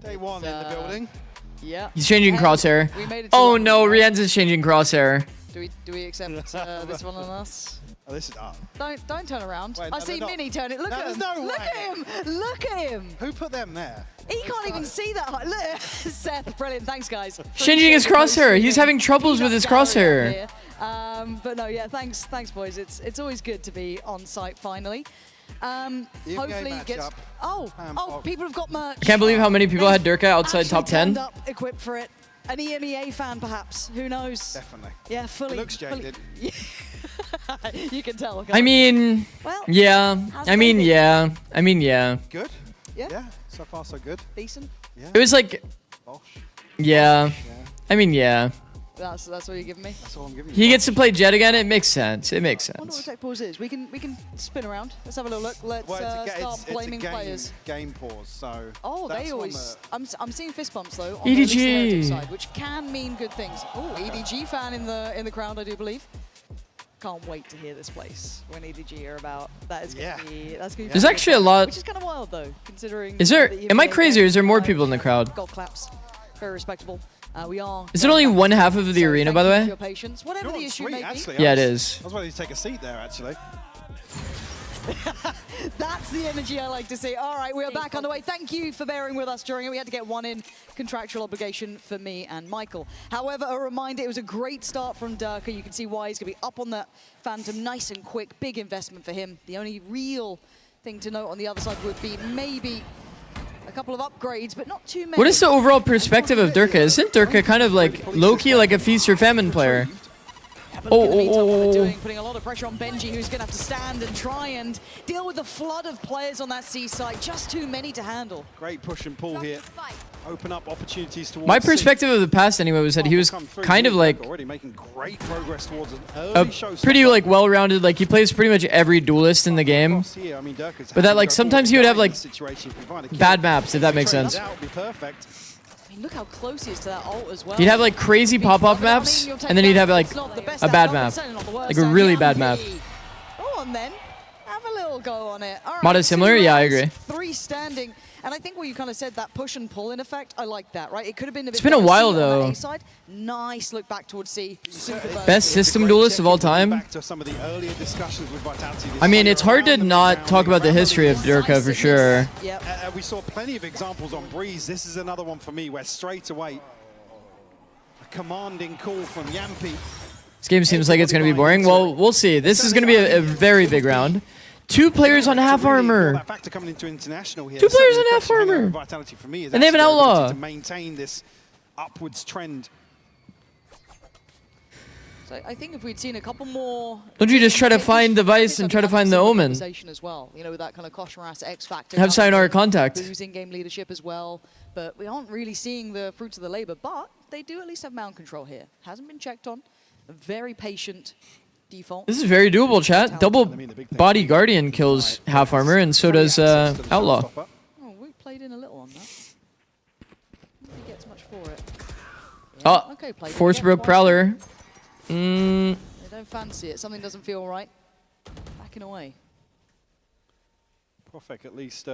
Day one in the building. Yeah. He's changing crosshair. Oh no, Rienz is changing crosshair. Do we accept this one on us? Oh, this is up. Don't turn around. Wait, I no, see they're Mini turn it. Look No, at there's him. no Look way. at him. Look at him. Who put them there? He can't even see that high. Look, Seth, brilliant. Thanks, guys. Changing his crosshair. He's having troubles with his crosshair. But no, yeah, thanks, boys. It's always good to be on site finally. Hopefully it gets. Oh, people have got merch. I can't believe how many people had Durka outside top 10. Turned up, equipped for it. An EMEA fan, perhaps. Who knows? Definitely. Yeah, fully. It looks jaded. You can tell. I mean, yeah. I mean, yeah. I mean, yeah. Good? Yeah. So far, so good. Decent. Yeah. It was like, yeah. I mean, yeah. That's what you're giving me. That's all I'm giving you. He gets to play Jet again. It makes sense. It makes I wonder what sense. tech pause is. We can spin around. Let's have a little look. Let's Well, start blaming it's a players. game pause, so. Oh, that's they one always. that- I'm seeing fist bumps though on at least the Heretics EDG. side, which can mean good things. Oh, EDG fan in the crowd, I do believe. Can't wait to hear this place when EDG are about. That is gonna be. That's gonna be. There's actually a lot- Which is kind of wild though, considering. Is there? that Am I EMEA crazy or is there more people in the crowd? Golf claps. Very respectable. We are. Is it only one half of the arena, by the way? Your patience, whatever the issue may be. Yeah, it is. I was ready to take a seat there, actually. That's the energy I like to see. All right, we are back on the way. Thank you for bearing with us during it. We had to get one in, contractual obligation for me and Michael. However, a reminder, it was a great start from Durka. You can see why he's going to be up on that Phantom nice and quick. Big investment for him. The only real thing to note on the other side would be maybe a couple of upgrades, but not too many. What is the overall perspective of Durka? Isn't Durka kind of like low-key like a feast or famine player? Putting a lot of pressure on Benji, who's going to have to stand and try and deal with the flood of players on that C side. Just too many to handle. Great push and pull here. Open up opportunities towards My perspective of the past, anyway, was that he was kind of like already making great progress towards a pretty like well-rounded. Like he plays pretty much every duelist in the game. But that like sometimes he would have like bad maps, if that makes sense. I mean, look how close he is to that ult as well. He'd have like crazy pop-off maps, and then he'd have like a bad map, like a really bad map. Go on then, have a little go on it. All right, Mod is similar, yeah, I agree. 3 standing, and I think what you kind of said, that push and pull in effect, I like that, right? It could have been a bit. It's been a while though. Nice look back towards C. Best system duelist of all time. I mean, it's hard to not talk about the history of Durka for sure. We saw plenty of examples on Breeze. This is another one for me where straight away a commanding call from Yampi. This game seems like it's going to be boring. Well, we'll see. This is going to be a very big round. 2 players on half armor. 2 players on half armor. And they have an outlaw. To maintain this upwards trend. So I think if we'd seen a couple more... Don't you just try to find the Vice and try to find the Omen? As well, you know, with that kind of Koshmaras X factor. Have Sayonara contact. Losing game leadership as well, but we aren't really seeing the fruits of the labor. But they do at least have mound control here. Hasn't been checked on. A very patient default. This is very doable, chat. Double body guardian kills half armor, and so does outlaw. Oh, we played in a little on that. He gets much for it. Oh, okay, Force broke Prowler. They don't fancy it. Something doesn't feel right. Backing away. Profek at least.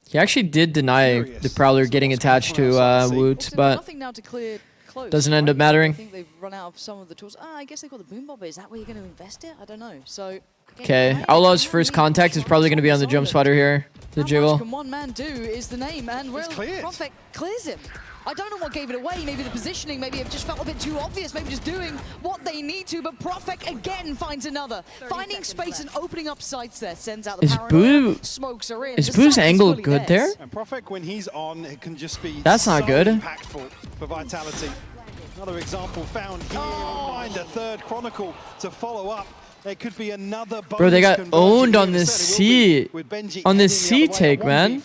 He actually did deny the Prowler getting attached to Woot, but nothing now to clear close, doesn't end up mattering. I think they've run out of some of the tools. I guess they've got the boom bob. Is that where you're going to invest it? I don't know. So. Okay, Outlaw's first contact is probably going to be on the jump spotter here. The jiggle. How much can one man do is the name, and Profek clears him. I don't know what gave it away. Maybe the positioning, maybe it just felt a bit too obvious. Maybe just doing what they need to. But Profek again finds another. Finding space and opening up sights there. Sends out the paranoia. Smokes are in. Is Boo's angle good there? And Profek, when he's on, it can just be That's not good. Impactful for Vitality. Another example found here. Find a third Chronicle to follow up. There could be another bonus. Bro, they got owned on this C. On this C take, man.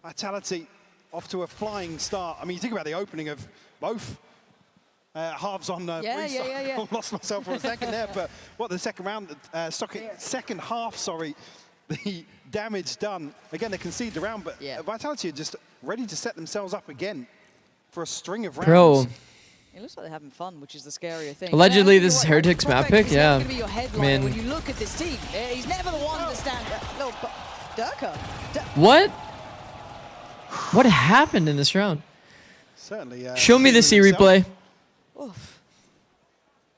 Vitality off to a flying start. I mean, you think about the opening of both halves on yeah. Lost myself for a second there, but what the second round, second half, sorry, the damage done. Again, they conceded the round, but Vitality are just ready to set themselves up again for a string of rounds. Bro. It looks like they're having fun, which is the scarier thing. Allegedly, this is Heretic's map pick, yeah. I mean, when you look at this team, he's never the one to stand up. No, but Durka. What? What happened in this round? Certainly. Show me the C replay. Oof.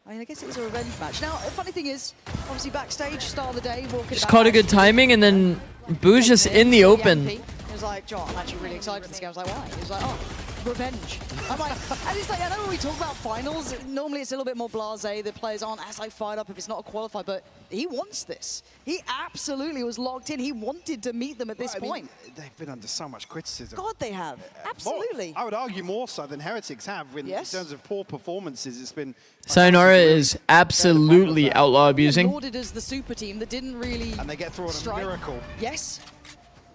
I mean, I guess it was a revenge match. Now, the funny thing is, obviously backstage, start of the day, walking Just caught a good timing, and then Boo's just in the open. He was like, John, I'm actually really excited for this game. I was like, why? He was like, oh, revenge. I'm like, and it's like, I know when we talk about finals, normally it's a little bit more blasé. The players aren't as like fired up if it's not a qualifier, but he wants this. He absolutely was locked in. He wanted to meet them at this point. They've been under so much criticism. God, they have. Absolutely. I would argue more so than Heretics have in terms of poor performances. It's been. Sayonara is absolutely outlaw abusing. Lauded as the super team that didn't really. And they get through on a miracle. Yes.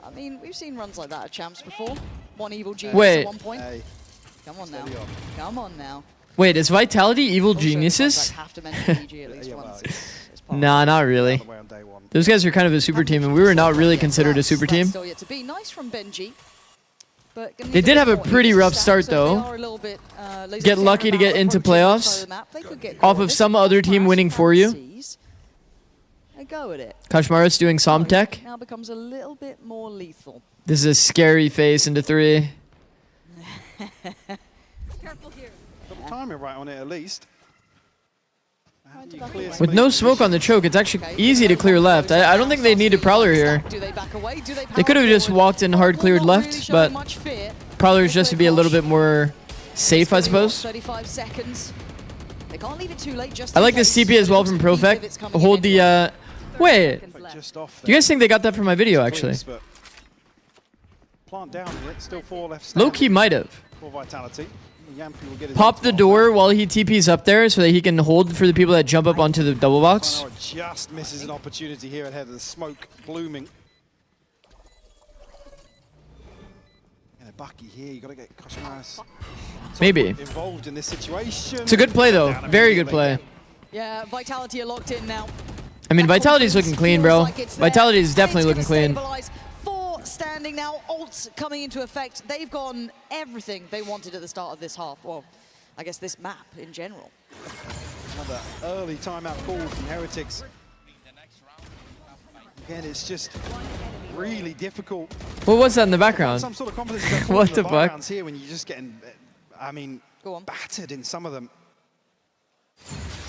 I mean, we've seen runs like that at Champs before. One evil genius Wait. at one point. Come on now. Come on now. Wait, is Vitality evil geniuses? Have to mention PG at least once. Nah, not really. Those guys are kind of a super team, and we were not really considered a super team. Still yet to be nice from Benji. But they did have a pretty rough start, though. Get lucky to get into playoffs off of some other team winning for you. Go at it. Kashmaris doing Somtech. Now becomes a little bit more lethal. This is a scary face into 3. Careful here. Got the timing right on it at least. With no smoke on the choke, it's actually easy to clear left. I don't think they need a Prowler here. They could have just walked in hard cleared left, but Prowler's just to be a little bit more safe, I suppose. 35 seconds. They can't leave it too late. Just I like this TP as well from Profec. Hold the, wait. Do you guys think they got that from my video, actually? Plant down here, still 4 left. Low-key might have. For Vitality. Yampi will get his Pop the door while he TP's up there so that he can hold for the people that jump up onto the double box. Just misses an opportunity here ahead of the smoke blooming. And a Bucky here, you got to get Koshmaras Maybe. involved in this situation. It's a good play though, very good play. Yeah, Vitality are locked in now. I mean, Vitality's looking clean, bro. Vitality is definitely looking clean. Standing now, ults coming into effect. They've gotten everything they wanted at the start of this half. Well, I guess this map in general. Another early timeout call from Heretics. Again, it's just really difficult. What was that in the background? Some sort of confidence. What the fuck? Here when you're just getting, I mean, battered in some of them.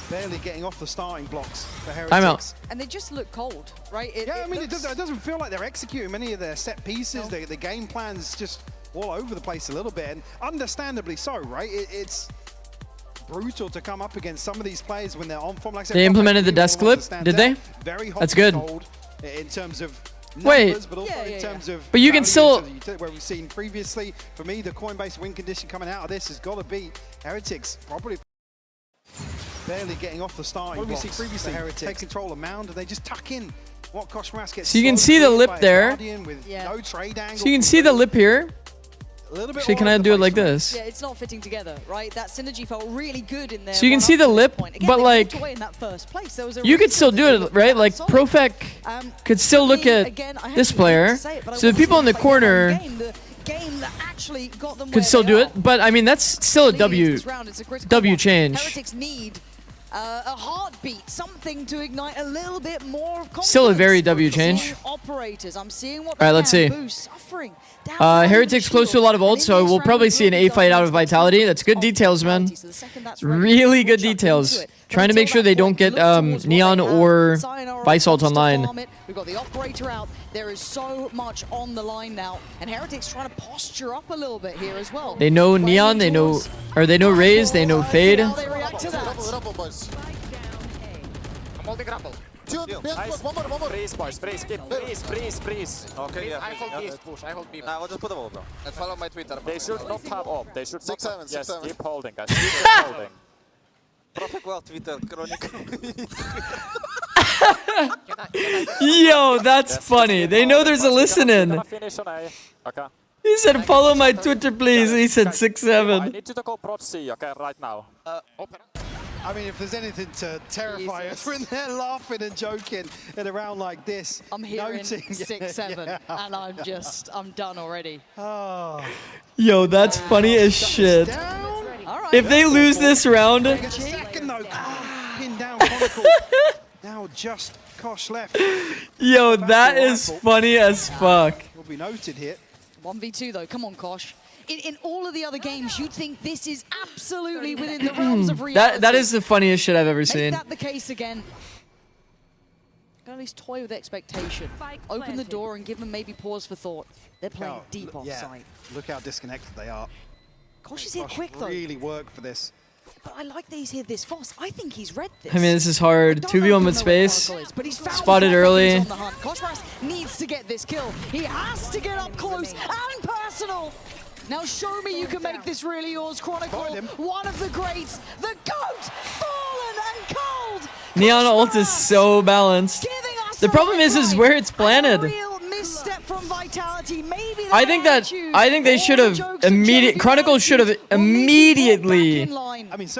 Barely getting off the starting blocks for Heretics. I'm out. And they just look cold, right? I mean, it doesn't feel like they're executing many of their set pieces. No. The game plan's just all over the place a little bit, and understandably so, right? It's brutal to come up against some of these players when they're on form. Like I said, they implemented the desk flip, did they? Very hot. That's good. In terms of numbers, wait, but also in terms of but you can still, where we've seen previously, for me, the coin-based win condition coming out of this has got to be Heretics probably barely getting off the starting blocks. What we see previously, Heretics take control of Mound and they just tuck in what Koshmaras gets. So you can see the lip there. No trade angle. So you can see the lip here. Actually, can I do it like this? Yeah, it's not fitting together, right? That synergy felt really good in there. So you can see the lip, but like, you could still do it, right? Like, Profec could still look at this player. So the people in the corner could still do it, but I mean, that's still a W change. Heretics need a heartbeat, something to ignite a little bit more of confidence. Still a very W change. Operators, I'm seeing what. All right, let's see. Heretics close to a lot of ults, so we'll probably see an A fight out of Vitality. That's good details, man. Really good details. Trying to make sure they don't get Neon or Vice ult online. We've got the operator out. There is so much on the line now, and Heretics trying to posture up a little bit here as well. They know Neon, they know Raze, they know Fade. How they react to that. I'm holding grapple. One more. Freeze, boys. Freeze. Freeze. Okay, yeah. I hold east push. I hold B. Nah, we'll just put them all down. And follow my Twitter. They should not have op. They should 6-7. Yes, keep holding, guys. Keep holding. Perfect well, Twitter. Yo, that's funny. They know there's a listen-in. Okay. He said, follow my Twitter, please. He said 6-7. I need you to go prod C, okay, right now. I mean, if there's anything to terrify us when they're laughing and joking at a round like this. I'm hearing 6-7, and I'm done already. Oh. Yo, that's funny as shit. If they lose this round. Second, though. Pin down Chronicle. Now just Kosh left. Yo, that is funny as fuck. Will be noted here. 1v2 though, come on Kosh. In all of the other games, you'd think this is absolutely within the realms of reality. That is the funniest shit I've ever seen. Make that the case again. Gotta at least toy with expectation. Open the door and give them maybe pause for thought. They're playing deep off site. Look how disconnected they are. Kosh is here quick though. Really work for this. But I like that he's here this fast. I think he's read this. I mean, this is hard. 2v1 with space. Spotted early. Koshmaras needs to get this kill. He has to get up close and personal. Now show me you can make this really yours, Chronicle. One of the greats, the GOAT, fallen and cold. Neon ult is so balanced. The problem is where it's planted. From Vitality. Maybe I think they should have Chronicle should have immediately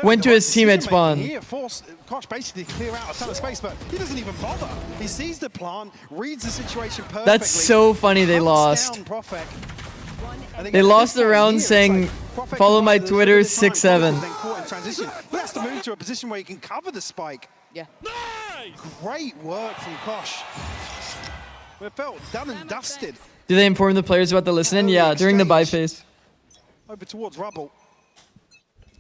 went to his teammate spawn. Here, force Kosh basically clear out a ton of space, but he doesn't even bother. He sees the plant, reads the situation perfectly. That's so funny they lost. They lost the round saying, follow my Twitter 6-7. He has to move to a position where he can cover the spike. Yeah. Great work from Kosh. It felt done and dusted. Do they inform the players about the listen-in? Yeah, during the buy phase. over towards Rubble.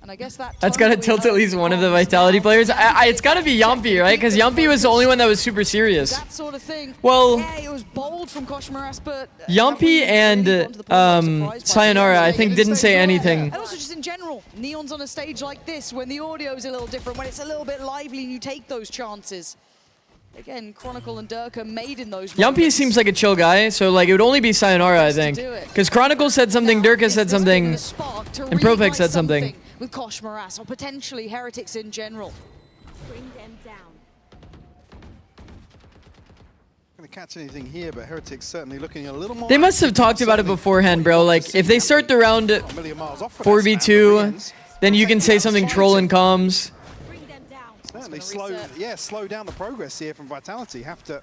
And I guess that's got to tilt at least one of the Vitality players. It's got to be Yumpy, right? Because Yumpy was the only one that was super serious. That sort of thing. Well, yeah, it was bold from Koshmaras, but Yumpy and Sayonara, I think, didn't say anything. And also just in general, Neon's on a stage like this, when the audio is a little different, when it's a little bit lively and you take those chances. Again, Chronicle and Durka made in those Yumpy moments. seems like a chill guy, so like it would only be Sayonara, I think. Because Chronicle said something, Durka said something, and Profek said something. With Koshmaras, or potentially Heretics in general. Bring them down. Going to catch anything here, but Heretics certainly looking a little more. They must have talked about it beforehand, bro. Like, if they start the round 4v2, then you can say something troll in comms. Certainly slow down the progress here from Vitality. Have to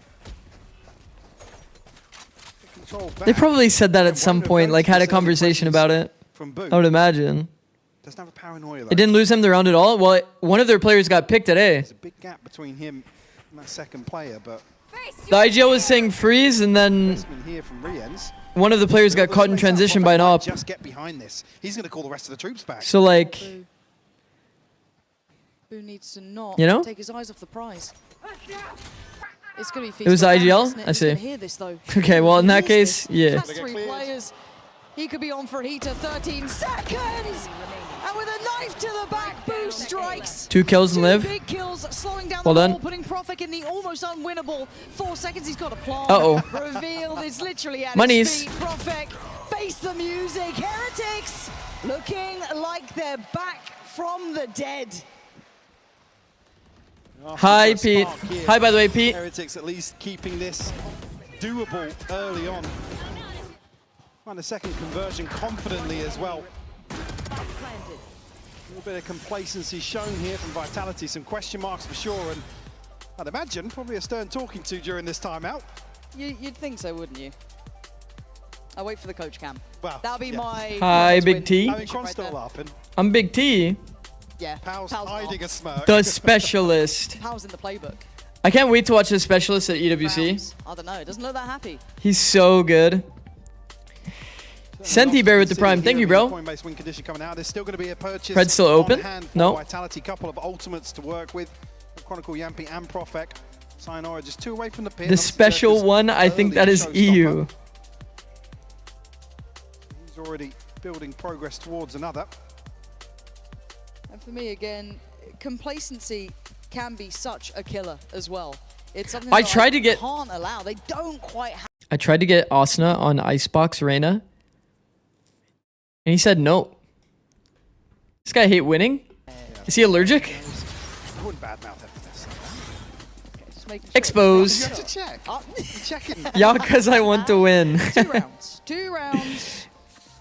control back. They probably said that at some point, like had a conversation about it. I would imagine. Doesn't have a paranoia, though. It didn't lose him the round at all? Well, one of their players got picked at A. There's a big gap between him and that second player, but The IGL was saying freeze, and then here from Riens. one of the players got caught in transition by an op. Just get behind this. He's going to call the rest of the troops back. So, like, Boo needs to not take his eyes off the prize. It's going to be it was IGL? I He's see. gonna hear this, though. Okay, well, in that case, yeah. Just 3 players. He could be on for a heater. 13 seconds! And with a knife to the back, Boo strikes. 2 kills and live. Big kills, slowing down Well the done. ball, putting Profek in the almost unwinnable 4 seconds. He's got a plan. Uh-oh. Revealed. It's literally at Monies. his feet. Profek, face the music. Heretics looking like they're back from the dead. Hi, Pete. Hi, by the way, Pete. Heretics at least keeping this doable early on. Find a second conversion confidently as well. A little bit of complacency shown here from Vitality. Some question marks for sure, and I'd imagine probably a stern talking to during this timeout. You'd think so, wouldn't you? I'll wait for the coach cam. Well, that'll be my. Hi, Big T. I mean, Cron's still laughing. I'm Big T. Yeah, Pal's hiding a smirk. The specialist. Pal's in the playbook. I can't wait to watch the specialist at EWC. I don't know. It doesn't look that happy. He's so good. Senti Bear with the prime. Thank you, bro. Coinbase win condition coming out. There's still going to be a purchase. Red's still open? On hand for No. Vitality, couple of ultimates to work with. Chronicle, Yampy, and Profek. Sayonara just 2 away from the pin. The special one, I think that is EU. He's already building progress towards another. And for me, again, complacency can be such a killer as well. It's something I that tried to get- can't allow. They don't quite have. I tried to get Asuna on Icebox Reyna, and he said no. This guy hate winning? Is he allergic? I wouldn't badmouth this. Exposed. You have to check. Checking. Yeah, because I want to win. 2 rounds. 2 rounds.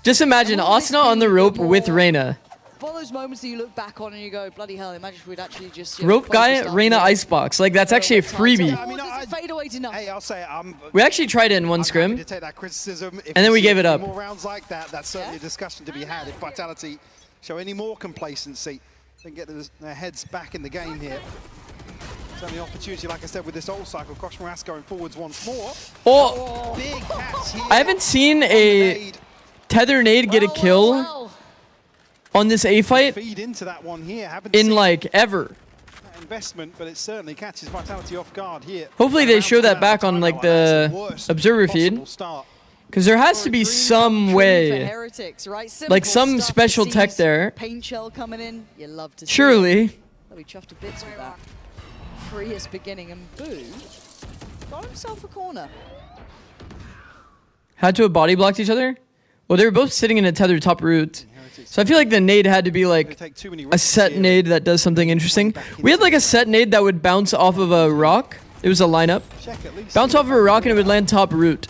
Just imagine Asuna on the rope with Reyna. For those moments that you look back on and you go, bloody hell, imagine if we'd actually just... Rope guy, Reyna Icebox. Like, that's actually a freebie. Does it fade away enough? Hey, I'll say We actually tried it in one scrim. to take that criticism. If And then we see gave it any up. More rounds like that, that's certainly a discussion to be had. If Vitality show any more complacency, then get their heads back in the game here. Certainly opportunity, like I said, with this old cycle. Koshmaras going forwards once more. Oh, big catch here. I haven't seen a tether nade get a kill on this A fight Feed into that one here. Haven't in seen like ever. that investment, but it certainly catches Vitality off guard here. Hopefully they show that back on like the observer feed. Because there has to be some way, Heretics, right? like Simple some stuff special to tech see. there. Paint shell coming in, you love to see. Surely. They'll be chuffed to bits with that. Freest beginning, and Boo got himself a corner. Had to have body blocked each other? Well, they were both sitting in a tethered top root. So I feel like the nade had to be like a set nade that does something interesting. We had like a set nade that would bounce off of a rock. It was a lineup. Bounce off of a rock and it would land top root.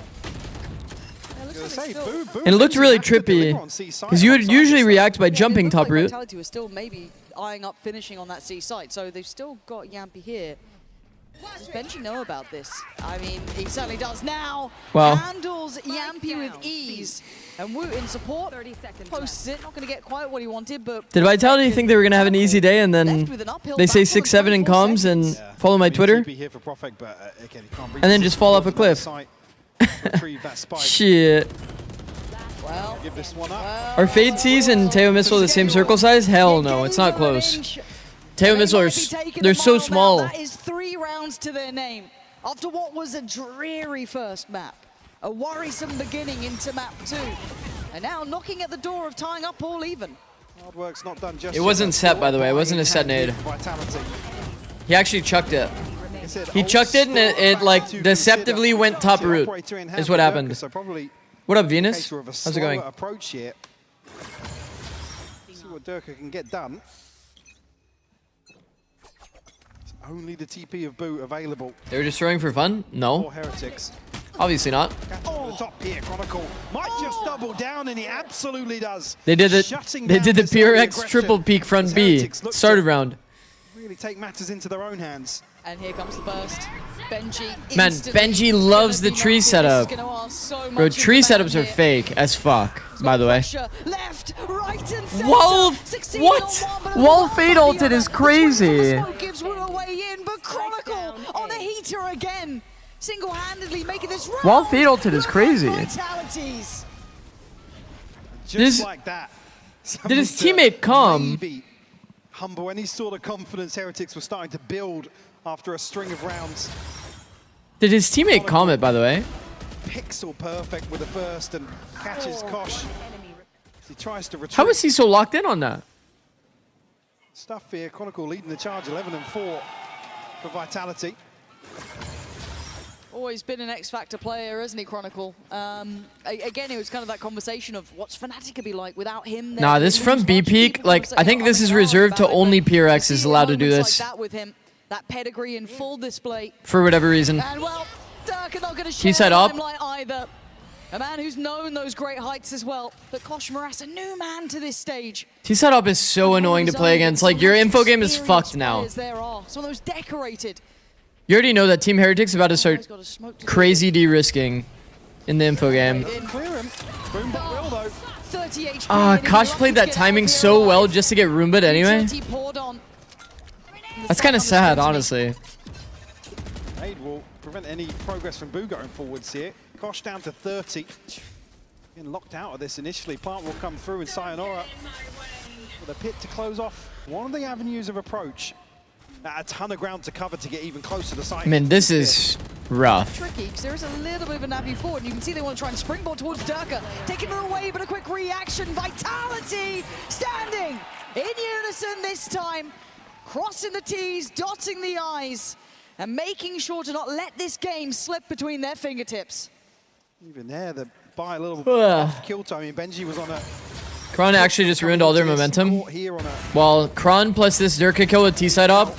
And it looked really trippy. Because you would usually react by jumping top root. Vitality was still maybe eyeing up finishing on that C site, so they've still got Yampy here. Does Benji know about this? I mean, he certainly does now. Wow. Handles Yampy with ease. And Woot in support, posts it. Not going to get quite what he wanted, but... Did Vitality think they were going to have an easy day and then they say 6-7 in comms and follow my Twitter? And then just fall off a cliff. Shit. Well, give this one up. Are Fade T's and Teo Missile the same circle size? Hell no, it's not close. Teo Missile they're so small. That is 3 rounds to their name. After what was a dreary first map. A worrisome beginning into map 2. And now knocking at the door of tying up all even. Hard work's not done just It wasn't set, by the way. It wasn't a set nade. He actually chucked it. He chucked it and it like deceptively went top root. Is what happened. What up, Venus? How's it going? Approach here. See what Durka can get done. It's only the TP of Boot available. They were just throwing for fun? No. Heretics. Obviously not. The top here, Chronicle might just double down, and he absolutely does. They did it. They did the PRX triple peak front B. Started round. Really take matters into their own hands. And here comes the burst. Benji. Man, Benji loves the tree setup. Bro, tree setups are fake as fuck, by the way. Left, right, and center. What? Wall fade ulted is crazy. Gives Wu a way in, but Chronicle on a heater again. Single-handedly making this run. Wall fade ulted is crazy. Just like that. Did his teammate come? Humble when he saw the confidence Heretics were starting to build after a string of rounds. Did his teammate comment, by the way? Pixel perfect with the first and catches Kosh. He tries to retreat. How was he so locked in on that? Stuff here. Chronicle leading the charge 11 and 4 for Vitality. Always been an X-Factor player, isn't he, Chronicle? Again, it was kind of that conversation of what's Fnatic gonna be like without him. Nah, this from B peak, like, I think this is reserved to only PRX is allowed to do this. Like that with him, that pedigree in full display. For whatever reason. And well, Durka not gonna share T-side up. limelight either. A man who's known those great heights as well. But Kosh Moras, a new man to this stage. T-side up is so annoying to play against. Like, your info game is fucked now. There are some of those decorated. You already know that Team Heretics is about to start crazy de-risking in the info game. Kosh played that timing so well just to get Roomba'd anyway. That's kind of sad, honestly. Aid will prevent any progress from Boo going forwards here. Kosh down to 30. Getting locked out of this initially. Plant will come through and Sayonara with a pit to close off one of the avenues of approach. A ton of ground to cover to get even closer to the site. I mean, this is rough. Tricky, because there is a little bit of a nappy forward. You can see they want to try and springboard towards Durka. Taking her away, but a quick reaction. Vitality standing in unison this time. Crossing the T's, dotting the I's, and making sure to not let this game slip between their fingertips. Even there, the by a little off kill time. I mean, Benji was on a... Kron actually just ruined all their momentum. While Kron plus this Durka kill with T-side up.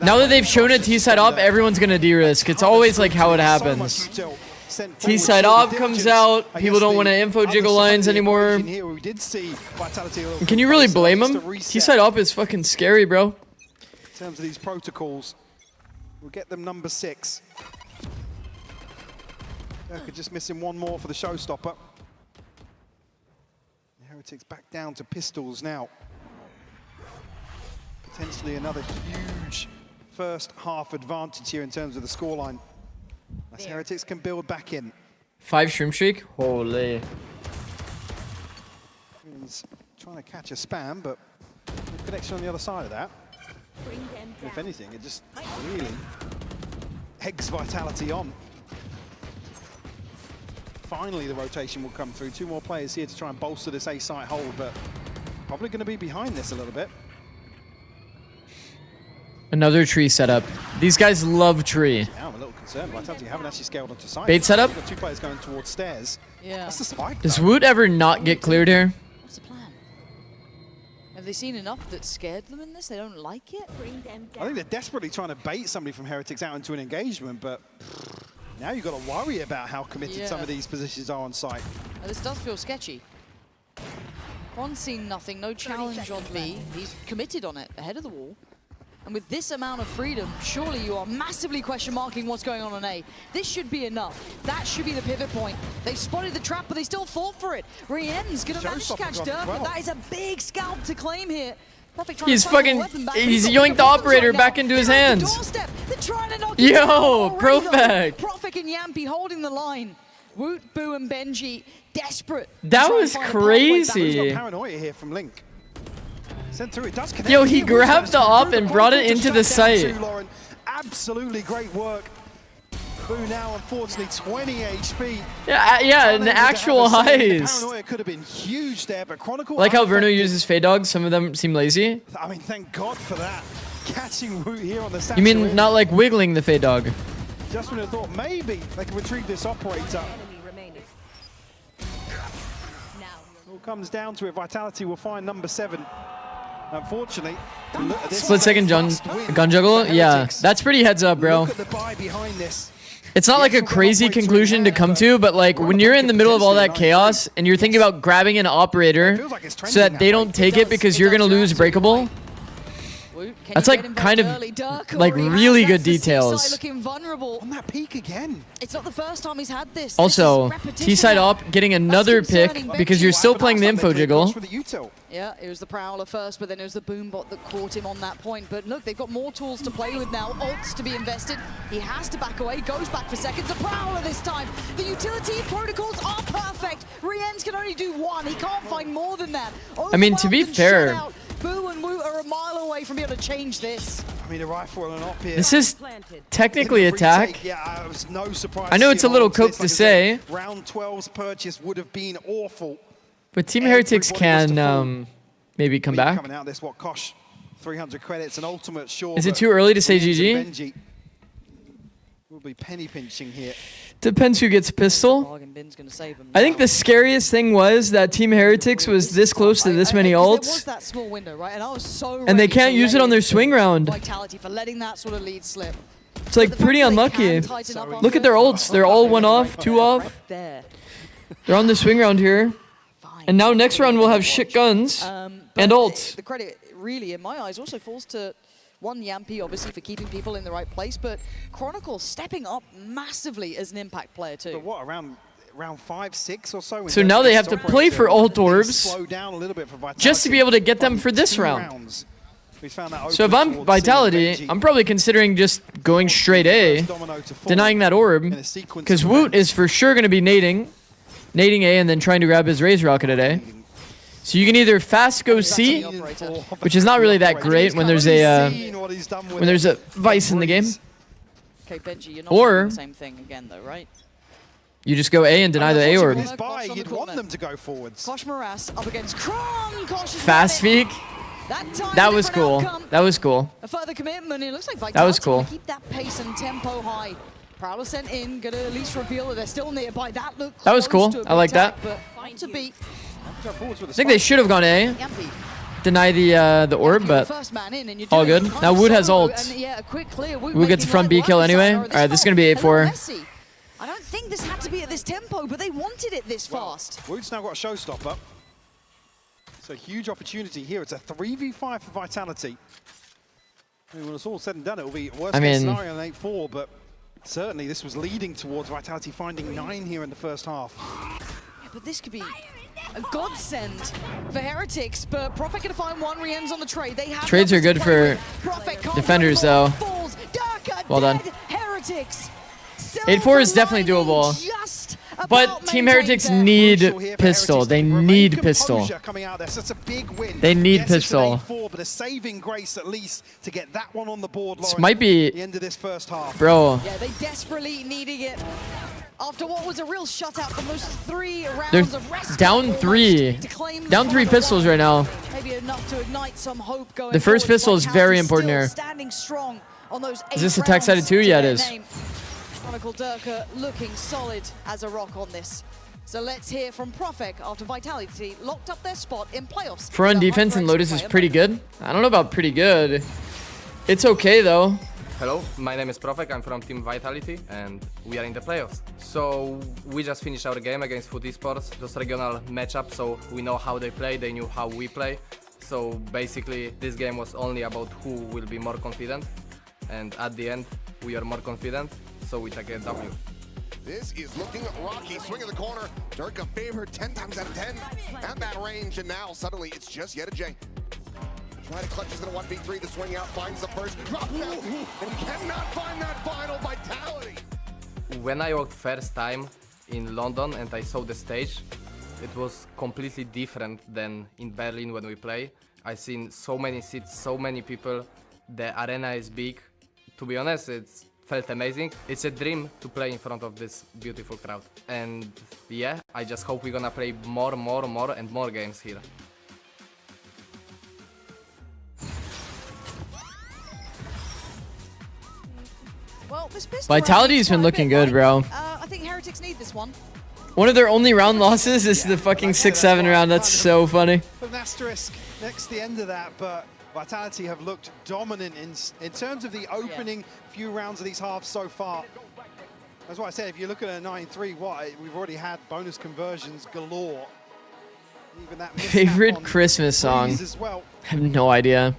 Now that they've shown it T-side up, everyone's gonna de-risk. It's always like how it happens. T-side up comes out, people don't want to info jiggle lines anymore. Can you really blame them? T-side up is fucking scary, bro. In terms of these protocols, we'll get them number 6. Durka just missing one more for the showstopper. Heretics back down to pistols now. Potentially another huge first half advantage here in terms of the scoreline. As Heretics can build back in. 5 shroom streak? Holy. He's trying to catch a spam, but no connection on the other side of that. If anything, it just really eggs Vitality on. Finally, the rotation will come through. 2 more players here to try and bolster this A-site hold, but probably going to be behind this a little bit. Another tree setup. These guys love tree. Now I'm a little concerned. Vitality haven't actually scaled onto site. Bait setup? You've got 2 players going towards stairs. Yeah. That's the spike. Does Woot ever not get cleared here? What's the plan? Have they seen enough that scared them in this? They don't like it? I think they're desperately trying to bait somebody from Heretics out into an engagement, but now you've got to worry about how committed some of these positions are on site. Now, this does feel sketchy. Kron's seen nothing, no challenge on B. He's committed on it, ahead of the wall. And with this amount of freedom, surely you are massively question marking what's going on A. This should be enough. That should be the pivot point. They've spotted the trap, but they still fought for it. Rien's gonna manage to catch Durka, but that is a big scalp to claim here. He's fucking, he's yoinked the operator back into his hands. Yo, Profec. Profec and Yampi holding the line. Woot, Boo, and Benji desperate. That was crazy. Paranoia here from Link. Sent through, it does connect. Yo, he grabbed the op and brought it into the site. Absolutely great work. Boo now, unfortunately, 20 HP. Yeah, an actual heist. Paranoia could have been huge there, but Chronicle. Like how Verno uses Fade Dogs. Some of them seem lazy. I mean, thank God for that. Catching Woot here on the. You mean not like wiggling the Fade Dog? Just when I thought maybe they could retrieve this operator. All comes down to it. Vitality will find number 7. Unfortunately, Split second gun juggle. Yeah, that's pretty heads up, bro. Look at the buy behind this. It's not like a crazy conclusion to come to, but like when you're in the middle of all that chaos and you're thinking about grabbing an operator so that they don't take it because you're gonna lose breakable. That's like kind of like really good details. Looking vulnerable on that peak again. It's not the first time he's had this. Also, T-side op getting another pick because you're still playing the info jiggle. Yeah, it was the Prowler first, but then it was the Boombot that caught him on that point. But look, they've got more tools to play with now. Ults to be invested. He has to back away, goes back for seconds. A Prowler this time. The utility protocols are perfect. Rienz can only do 1. He can't find more than that. I mean, to be fair, Boo and Woot are a mile away from being able to change this. I mean, a rifle and an op here. this is technically attack. Yeah, it was no surprise. I know it's a little coke to say. Round 12's purchase would have been awful. But Team Heretics can maybe come back. Coming out this, what, Kosh, 300 credits, an ultimate sure. Is it too early to say GG? Benji will be penny pinching here. Depends who gets pistol. I think the scariest thing was that Team Heretics was this close to this many ults. That small window, right? And I was so And they can't use it on their swing round. Vitality for letting that sort of lead slip. It's like pretty unlucky. Look at their ults. They're all 1 off, 2 off. They're on the swing round here. And now next round we'll have shit guns and ults. The credit really, in my eyes, also falls to one Yampi, obviously, for keeping people in the right place, but Chronicle stepping up massively as an impact player too. But what, around 5, 6 or so? So now they have to play for ult orbs just to be able to get them for this round. So if I'm Vitality, I'm probably considering just going straight A, denying that orb, because Woot is for sure going to be nading A and then trying to grab his Raze Rocket at A. So you can either fast go C, which is not really that great when there's a Vice in the game, Okay, Benji, you're not or doing the same thing again, though, right? you just go A and deny the A orb. You'd want them to go forwards. Kosh Morass up against Kron. Kosh is Fast peek. That was cool. That was cool. A further commitment. It looks like Vitality That was cool. want to keep that pace and tempo high. Prowler sent in, gonna at least reveal that they're still nearby. That looked That was close cool. to a I like big tag, that. But not to beat. I think they should have gone A. Yampi. Deny the orb, but First man in, and you're all doing good. it Now Woot has solo, ult. and yeah, a quick clear. Woot Woot gets making front light B work kill of anyway. Zyra All at right, this is going to be Hello, 8-4. Messi. I don't think this had to be at this tempo, but they wanted it this fast. Woot's now got a showstopper. It's a huge opportunity here. It's a 3v5 for Vitality. I mean, when it's all said and done, it will be worst case scenario in 8-4, but certainly this was leading towards Vitality finding 9 here in the first half. Yeah, but this could be a godsend for Heretics, but Prophet gonna find 1. Rienz on the trade. They have Trades are good for defenders, though. Well done. Heretics. 8-4 is definitely doable. But Team Heretics need pistol. They need pistol. They need pistol. But a saving grace at least to get that one on the board. This might be the end of this first half. Bro. Yeah, they desperately needing it. After what was a real shutout from those 3 rounds They're of rest. down 3. Down 3 pistols right now. Maybe enough to ignite some hope going The first forward. pistol is very important here. Standing strong on those 8 Is this attack sided too? Yeah, it is. Chronicle Durka looking solid as a rock on this. So let's hear from Profek after Vitality locked up their spot in playoffs. For on defense and Lotus is pretty good. I don't know about pretty good. It's okay though. Hello, my name is Profek, I'm from Team Vitality and we are in the playoffs. So we just finished our game against VIT Esports, just regional matchup, so we know how they play, they knew how we play. So basically this game was only about who will be more confident, and at the end we are more confident, so we take a W. This is looking rocky. Swing in the corner. Durka favored 10 times out of 10 at that range, and now suddenly it's just yet a J. Trying to clutch this in a 1v3. The swing out finds the first. Drop down, and cannot find that final Vitality. When I walked first time, in London and I saw the stage, it was completely different than in Berlin when we play. I've seen so many seats, so many people. The arena is big. To be honest, it's felt amazing. It's a dream to play in front of this beautiful crowd. And yeah, I just hope we're gonna play more and more games here. Well, this pistol Vitality's been looking good, bro. I think Heretics need this one. One of their only round losses is the fucking 6-7 round. That's so funny. With an asterisk next to the end of that, but Vitality have looked dominant in terms of the opening few rounds of these halves so far. That's why I said, if you look at a 9-3, we've already had bonus conversions galore. Even that Favorite Christmas song? As well. I have no idea.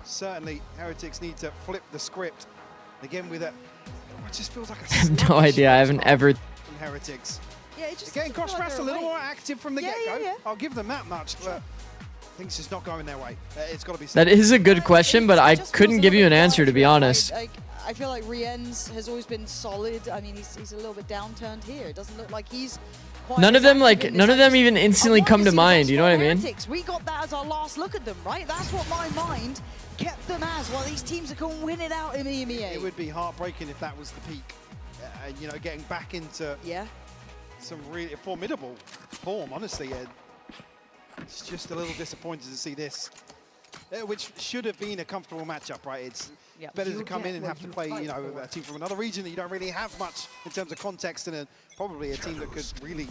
Certainly, Heretics need to flip the script. Again, with it just feels like a I have no idea. I haven't ever. From Heretics. Yeah, it just again, Crossbrass a little more active from the get-go. Yeah. I'll give them that much, but things just not going their way. It's got to be. That is a good question, but I couldn't give you an answer, to be honest. I feel like Rien's has always been solid. I mean, he's a little bit downturned here. It doesn't look like he's. None of them even instantly come to mind. You know what I mean? We got that as our last look at them, right? That's what my mind kept them as. Well, these teams that can win it out in EMEA. It would be heartbreaking if that was the peak. You know, getting back into some really formidable form. Honestly, it's just a little disappointed to see this, which should have been a comfortable matchup, right? It's better to come in and have to play, you know, a team from another region that you don't really have much in terms of context, and probably a team that could really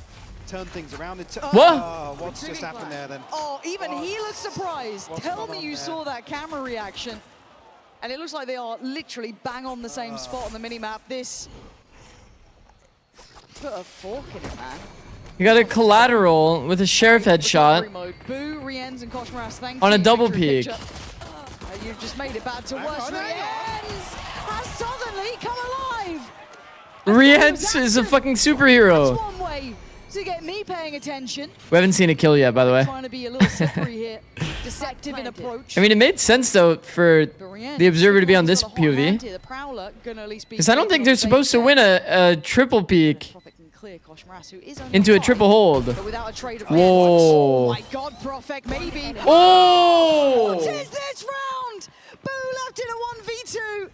turn things around. What? What's just happened there then? Oh, even he looks surprised. Tell me you saw that camera reaction. And it looks like they are literally bang on the same spot on the minimap. This put a fork in it, man. You got a collateral with a sheriff headshot Boo, Rien's and Koshmaras, thank on a you. double peek. You've just made it bad to worse. Rien's has suddenly come alive. Rienz is a fucking superhero. That's one way to get me paying attention. We haven't seen a kill yet, by the way. Trying to be a little slippery here. Deceptive in approach. I mean, it made sense, though, for the Observer to be on this POV. Because I don't think they're supposed to win a triple peek into a triple hold. Whoa. Oh my god, Profek, maybe. Oh! What is this round? Boo left in a 1v2.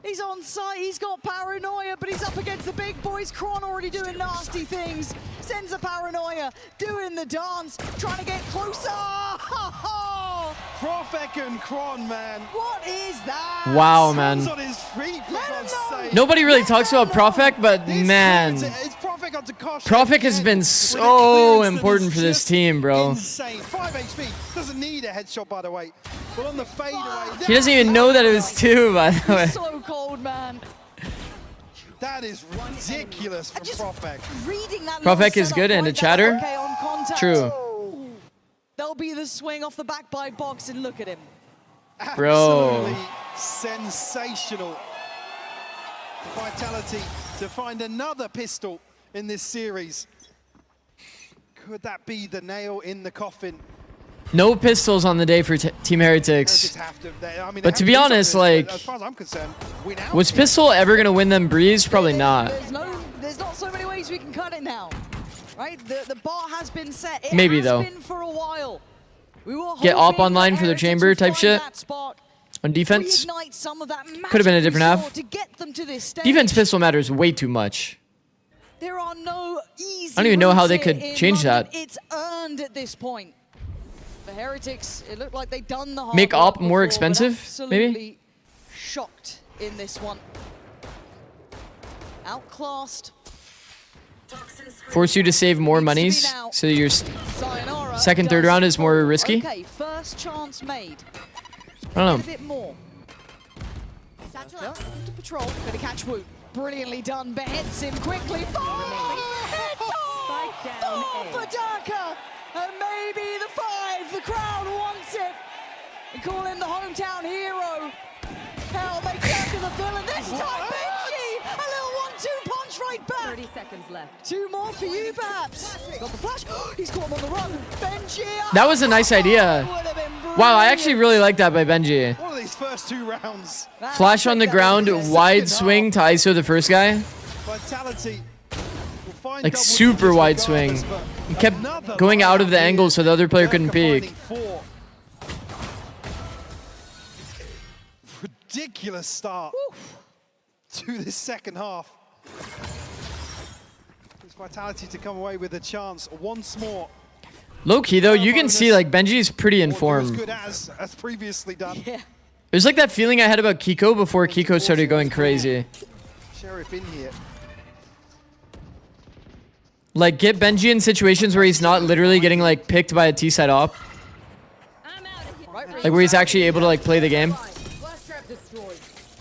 He's on site, he's got paranoia, but he's up against the big boys. Kron already doing nasty things. Sends a paranoia, doing the dance, trying to get closer. Profek and Kron, man. What is that? Wow, man. On his feet, for God's sake. Nobody really talks about Profek, but man, Profek has been so important for this team, bro. Insane. 5 HP. Doesn't need a headshot, by the way. But on the fadeaway. He doesn't even know that it was 2, by the way. So cold, man. That is ridiculous from Profek. Reading that Profek is good and a chatter. Okay, on contact. True. There'll be the swing off the back by box, and look at him. Bro. Absolutely sensational. Vitality to find another pistol in this series. Could that be the nail in the coffin? No pistols on the day for Team Heretics. But to be honest, like, as far as I'm concerned, was Pistol ever going to win them Breeze? Probably not. There's not so many ways we can cut it now. Right? The bar has been set. It Maybe, has though. been for a while. We were Get op hoping online that for their Heretics chamber would type find shit. that spark, On defense. reignite some of that Could have been a magic different we half. saw to get them to this stage. Defense pistol matters way too much. There are no easy I don't even know how routes they here could in change London. that. It's earned at this point. The Heretics, it looked like they'd done the hard Make work op more before, but expensive, maybe? absolutely shocked in this one. Outclassed. Force you to save more monies, so your second, third round is more risky. Okay, first chance made. I don't know. Get a bit more. Into patrol, gonna catch Woot. Brilliantly done, beheads him quickly. Four for Daka, and maybe the 5. The crowd wants it. We call him the hometown hero. Hell, make Daka the villain this time. Benji, a little 1-2 punch right back. 30 seconds left. 2 more for you, perhaps. He's got the flash. He's caught him on the run. Benji. That was a nice idea. Wow, I actually really like that by Benji. One of these first 2 rounds. Flash on the ground, wide swing to ISO the first guy. Vitality will Like super wide swing. He kept going out of the angle so the other player couldn't peek. Ridiculous start to this second half. It's Vitality to come away with a chance once more. Low key though, you can see like Benji's pretty informed. As good as previously done. Yeah. There's like that feeling I had about Kiko before Kiko started going crazy. Sheriff in here. Like get Benji in situations where he's not literally getting like picked by a T-side op. Like where he's actually able to like play the game.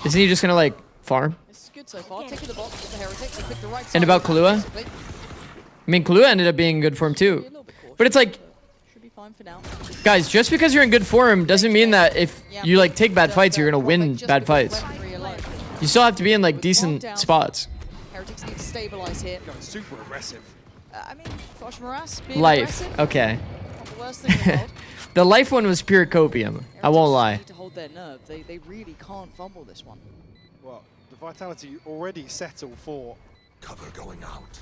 Isn't he just gonna like farm? It's good so far. Taking the box with the Heretics. They picked the right And about Kahlua? I mean, Kahlua ended up being in good form too. But it's like, should be fine for now. guys, just because you're in good form doesn't mean that if you like take bad fights, you're gonna win bad fights. You still have to be in like decent spots. Heretics need to stabilize here. Going super aggressive. I mean, Gosh Morass being Life, aggressive. okay. Not the worst thing in the world. The life one was pure copium. I won't lie. Need to hold their nerve. They really can't fumble this one. Well, the Vitality already settle for cover going out.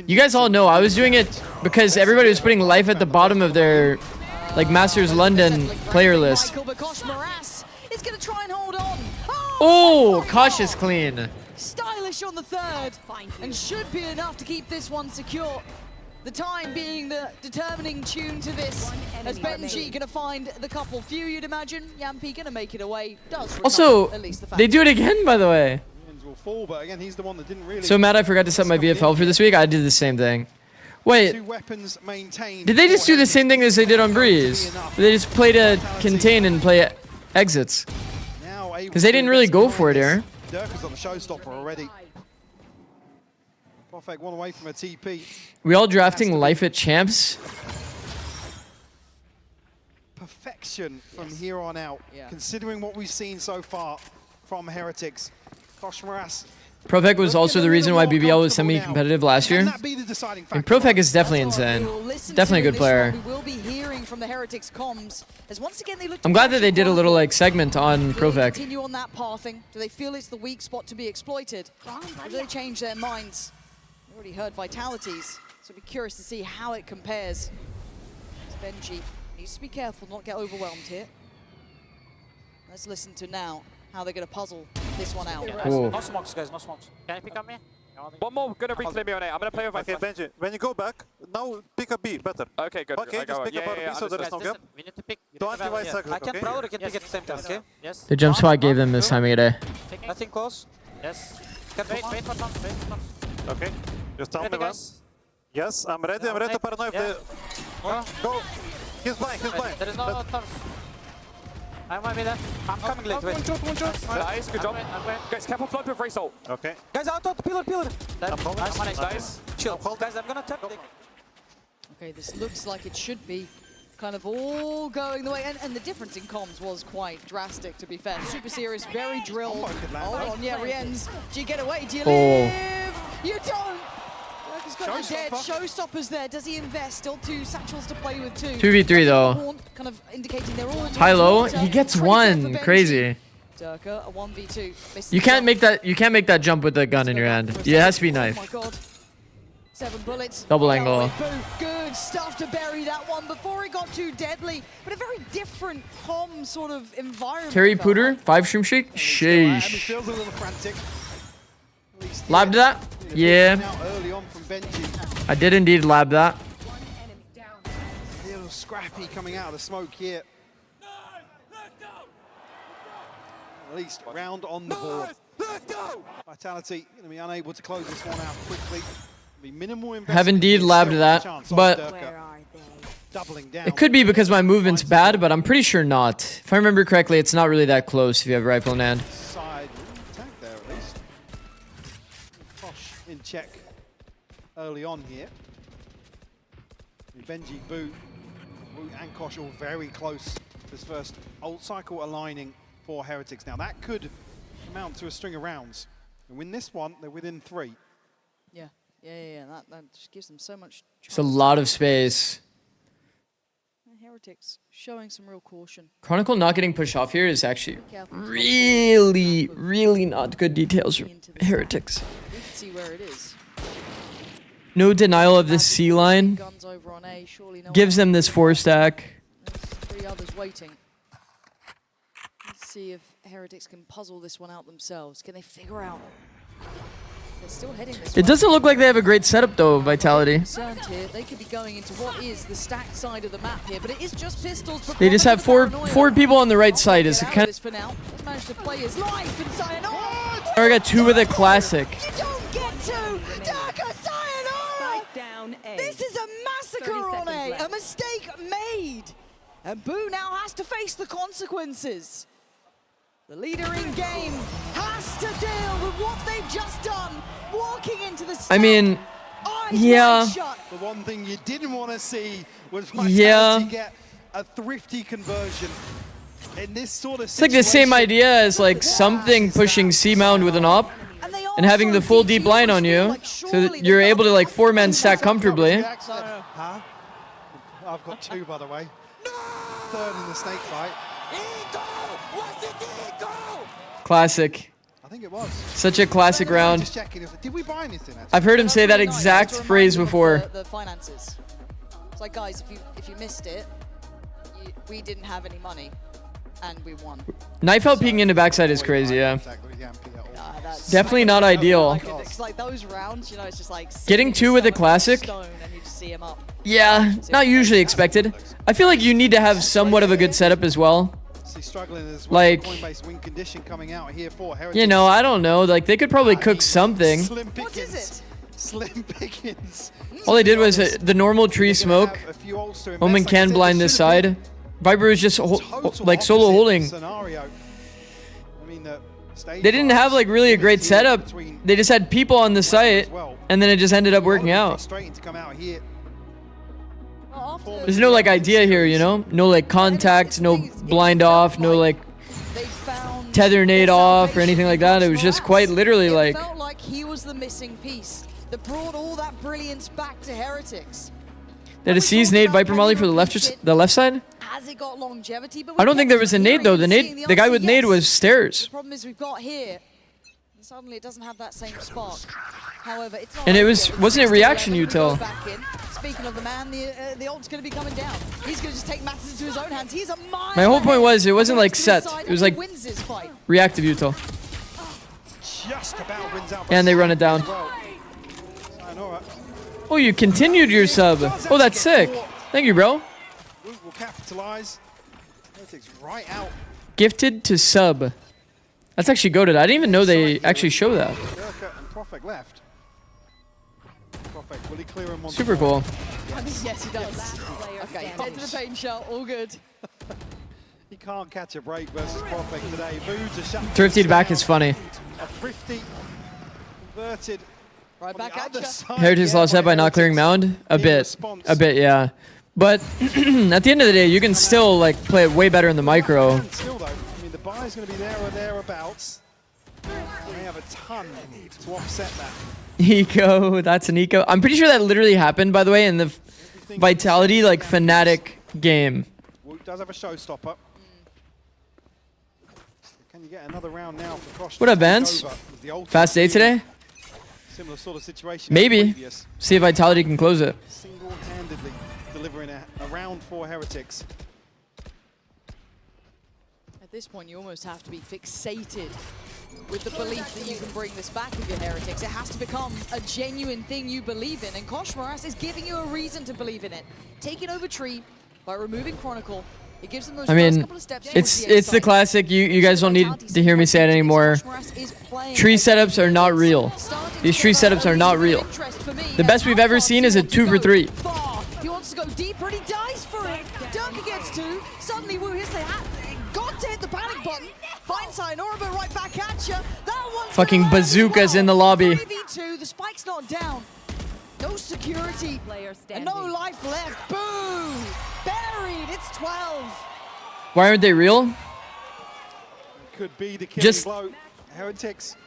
You guys all know I was doing it because everybody was putting life at the bottom of their like Masters London player list. But Gosh Morass is going to try and hold on. Oh, cautious clean. Stylish on the third, and should be enough to keep this one secure. The time being the determining tune to this, as Benji gonna find the couple few, you'd imagine. Yampi gonna make it away. Does Also, at least the they do it again, by the way. will fall, but again, he's the one that didn't really. So Matt, I forgot to set my VFL for this week. I did the same thing. Wait, Two weapons maintained. did they just do the same thing as they did on Breeze? They just play to contain and play exits? Because they didn't really go for it here. Dirk on the showstopper already. Perfect, one away from a TP. We all drafting life at champs. Perfection from here on out, considering what we've seen so far from Heretics. Kosh Morass. Profec was also the reason why BBL was semi-competitive last year. And Profec is definitely insane. Definitely a good player. We will be hearing from the Heretics comms as once again they look. I'm glad that they did a little like segment on Profec. Continue on that pathing. Do they feel it's the weak spot to be exploited? Or do they change their minds? We already heard Vitalities, so be curious to see how it compares. Benji needs to be careful, not get overwhelmed here. Let's listen to now how they're going to puzzle this one out. Cool. No smokes, guys, no smokes. Can you pick up me? One more, gonna reclaim me on A. I'm gonna play with my friend. Benji, when you go back, now pick a B, better. Okay, good. Okay, just pick a bar B so there is no gap. We need to pick. Don't anti-wise cycle, I can throw or you can pick at the same time, okay? Yes. The jump spot gave them this time of day. Nothing close. Yes. Wait for tons, wait for tons. Okay, just tell me when. Yes, I'm ready to paranoid if they... Go! He's blind, he's blind. There is no tons. I might be there. I'm coming late, wait. One shot. Nice, good job. Guys, careful flood with race ult. Okay. Guys, out, pillar. Nice. Chill. Guys, I'm gonna tap. Okay, this looks like it should be kind of all going the way. And the difference in comms was quite drastic, to be fair. Super serious, very drilled. Hold on, yeah, Rienz. Do you get away? Do you live? You don't! He's got a dead. Showstopper's there. Does he invest? Still two satchels to play with too. 2v3 though. Kind of indicating they're all High-low, he gets one. Crazy. Durka, a 1v2. You can't make that. You can't make that jump with the gun in your hand. It has to be knife. Oh my god. 7 bullets. Double angle. Good stuff to bury that one before it got too deadly. But a very different comm sort of environment. Terry Pooter, 5 shroom shake. Sheesh. Feels a little frantic. Labbed that? Yeah. I did indeed lab that. A little scrappy coming out of the smoke here. At least round on the board. Vitality going to be unable to close this one out quickly. Be minimal investment. Have indeed labbed that, but it could be because my movement's bad, but I'm pretty sure not. If I remember correctly, it's not really that close if you have rifle in hand. Side attack there at least. Kosh in check early on here. Benji, Boo and Kosh all very close. This first ult cycle aligning for Heretics. Now that could amount to a string of rounds. And win this one, they're within 3. Yeah. That just gives them so much. It's a lot of space. Heretics showing some real caution. Chronicle not getting pushed off here is actually really not good details from Heretics. We can see where it is. no denial of this C line. Guns over on A, surely no Gives them this 4-stack. Three others waiting. Let's see if Heretics can puzzle this one out themselves. Can they figure out? They're still heading this way. It doesn't look like they have a great setup though, Vitality. Concerned here. They could be going into what is the stacked side of the map here, but it is just pistols. They just have four people on the right side. Is it kind of? For now, they managed to play his life and Sayonara. I got 2 with a classic. You don't get to Darker Sayonara. Down A. This is a massacre on A. A mistake made, and Boo now has to face the consequences. The leader in game has to deal with what they've just done, walking into the I mean, yeah. The one thing you didn't want to see was Vitality get a thrifty conversion in this sort of It's like the same idea as like something pushing C-Mound with an op and having the full deep line on you, so that you're able to like 4-man stack comfortably. Huh? I've got 2, by the way. Third in the snake fight. Classic. I think it was. Such a classic round. Just checking. Did we buy anything? Actually? I've heard him say that exact phrase before. The finances. It's like, guys, if you missed it, we didn't have any money, and we won. Knife out peeking into backside is crazy, yeah. Definitely not ideal. It's like those rounds, you know, it's just like Getting 2 with a classic? Yeah, not usually expected. I feel like you need to have somewhat of a good setup as well. Like, you know, I don't know. Like, they could probably cook something. What is it? Slim pickings. All they did was the normal tree smoke. Omen can blind this side. Viper was just like solo holding. They didn't have like really a great setup. They just had people on the site, and then it just ended up working out. There's no like idea here, you know? No like contact, no blind off, no like tether nade off or anything like that. It was just quite literally like. It felt like he was the missing piece that brought all that brilliance back to Heretics. Did a seize nade Viper Molly for the left side? Has it got longevity? But I don't think there was a nade though. The guy with nade was stairs. The problem is we've got here. Suddenly it doesn't have that same spark. However, it's not. And it wasn't a reaction util. Speaking of the man, the ult's going to be coming down. He's going to just take matters into his own hands. He's a mile. My whole point was it wasn't like set. It was like reactive util. Just about wins out. And they run it down. Oh, you continued your sub. Oh, that's sick. Thank you, bro. Will capitalize. Heretics right out. Gifted to sub. That's actually goated. I didn't even know they actually show that. Left. Will he clear him on Super cool. Yes, he does. Okay, dead to the paint shot. All good. He can't catch a break versus Prophet today. Boo's a shot. Thrifty back is funny. A thrifty converted. Right back at you. Heretics lost that by not clearing mound. A bit, yeah. But at the end of the day, you can still like play it way better in the micro. Still though, I mean the buy's going to be there or thereabouts. They have a ton to offset that. Eco, that's an eco. I'm pretty sure that literally happened, by the way, in the Vitality like Fnatic game. Woot does have a showstopper. Can you get another round now for Cross? What up, Vance? Fast day today? Similar sort of situation. Maybe. See if Vitality can close it. Single-handedly delivering a round for Heretics. At this point, you almost have to be fixated with the belief that you can bring this back with your Heretics. It has to become a genuine thing you believe in, and Koshmaras is giving you a reason to believe in it. Taking over Tree by removing Chronicle, it gives them those first couple of steps. It's the classic. You guys don't need to hear me say it anymore. Tree setups are not real. These tree setups are not real. The best we've ever seen is a 2 for 3. He wants to go deeper and he dies for it. Durka gets 2. Suddenly Wu hits the hat. Got to hit the panic button. Finds Sayonara, but right back at you. That one's fucking bazookas in the lobby. 3v2. The spike's not down. No security. And no life left. Boom! Buried. It's 12. Why aren't they real? Could be the killing blow. Heretics.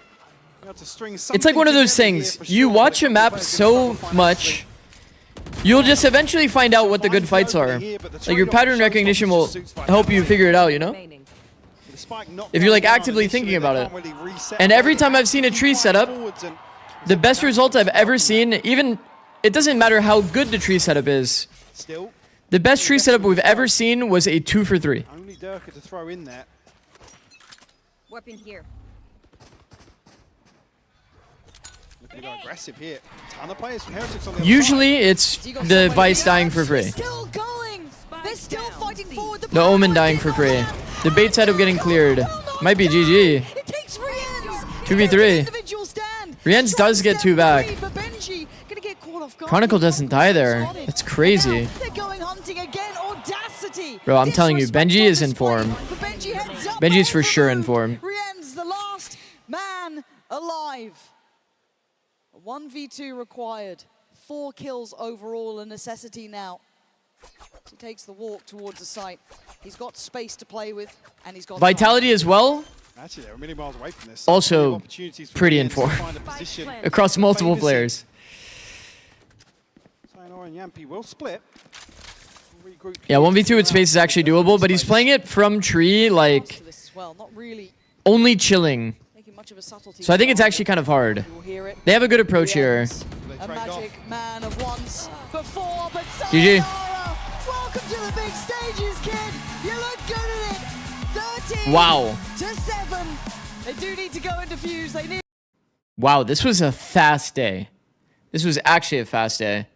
It's like one of those things. You watch a map so much, you'll just eventually find out what the good fights are. Like your pattern recognition will help you figure it out, you know? If you're like actively thinking about it. And every time I've seen a tree setup, the best result I've ever seen, even it doesn't matter how good the tree setup is. Still, The best tree setup we've ever seen was a 2 for 3. only Durka to throw in there. Weapon here. Looking to go aggressive here. Ton of players from Heretics on the other Usually it's the Vice dying for free. Still going. They're still fighting forward. The Omen dying for free. The bait setup getting cleared. Might be GG. It takes Rienz. 2v3. Individual stand. Rienz does get 2 back. But Benji gonna get caught off guard. Chronicle doesn't die there. That's crazy. They're going hunting again. Audacity. Bro, I'm telling you, Benji is in form. Benji heads up. Benji's for sure in form. Rienz, the last man alive. 1v2 required. 4 kills overall, a necessity now. He takes the walk towards the site. He's got space to play with, and he's got Vitality as well. Actually, they're a million miles away from this. Also pretty in form across multiple players. Sayonara and Yampi will split. Regroup. Yeah, 1v2 with space is actually doable, but he's playing it from tree, like only chilling. So I think it's actually kind of hard. They have a good approach here. A magic man of once before, but GG. welcome to the big stages, kid. You look good at it. 13 Wow. to 7. They do need to go into fuse. They need. Wow, this was a fast day. This was actually a fast day.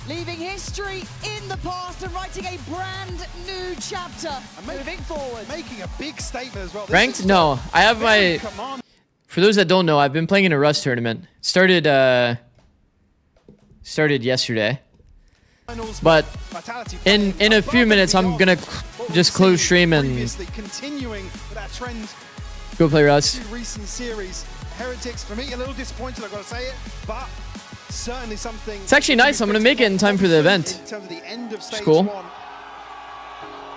Leaving history in the past and writing a brand new chapter. Moving forward. Making a big statement as well. Ranked? No. I have my... For those that don't know, I've been playing in a Rust tournament. Started yesterday. But in a few minutes, I'm going to just close stream and continuing that trend. Go play Rust. Recent series. Heretics, for me, a little disappointed, I've got to say it, but certainly something. It's actually nice. I'm going to make it in time for the event. In terms of the end of stage it's cool. 1.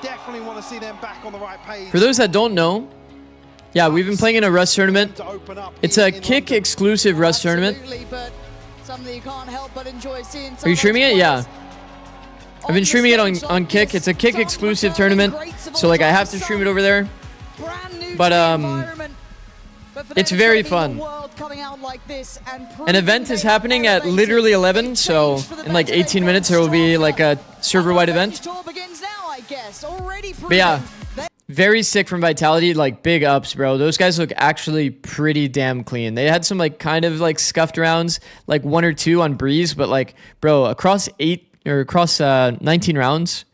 Definitely want to see them back on the right page. For those that don't know, yeah, we've been playing in a Rust tournament. It's a Kick exclusive Rust tournament. But something you can't help but enjoy seeing. Are you streaming it? Yeah. I've been streaming it on Kick. It's a Kick exclusive tournament. So like I have to stream it over there. But it's very fun. An event is happening at literally 11, so in like 18 minutes there will be like a server-wide event. But yeah, very sick from Vitality, like big ups, bro. Those guys look actually pretty damn clean. They had some like kind of like scuffed rounds, like 1 or 2 on Breeze, but like, bro, across 19 rounds,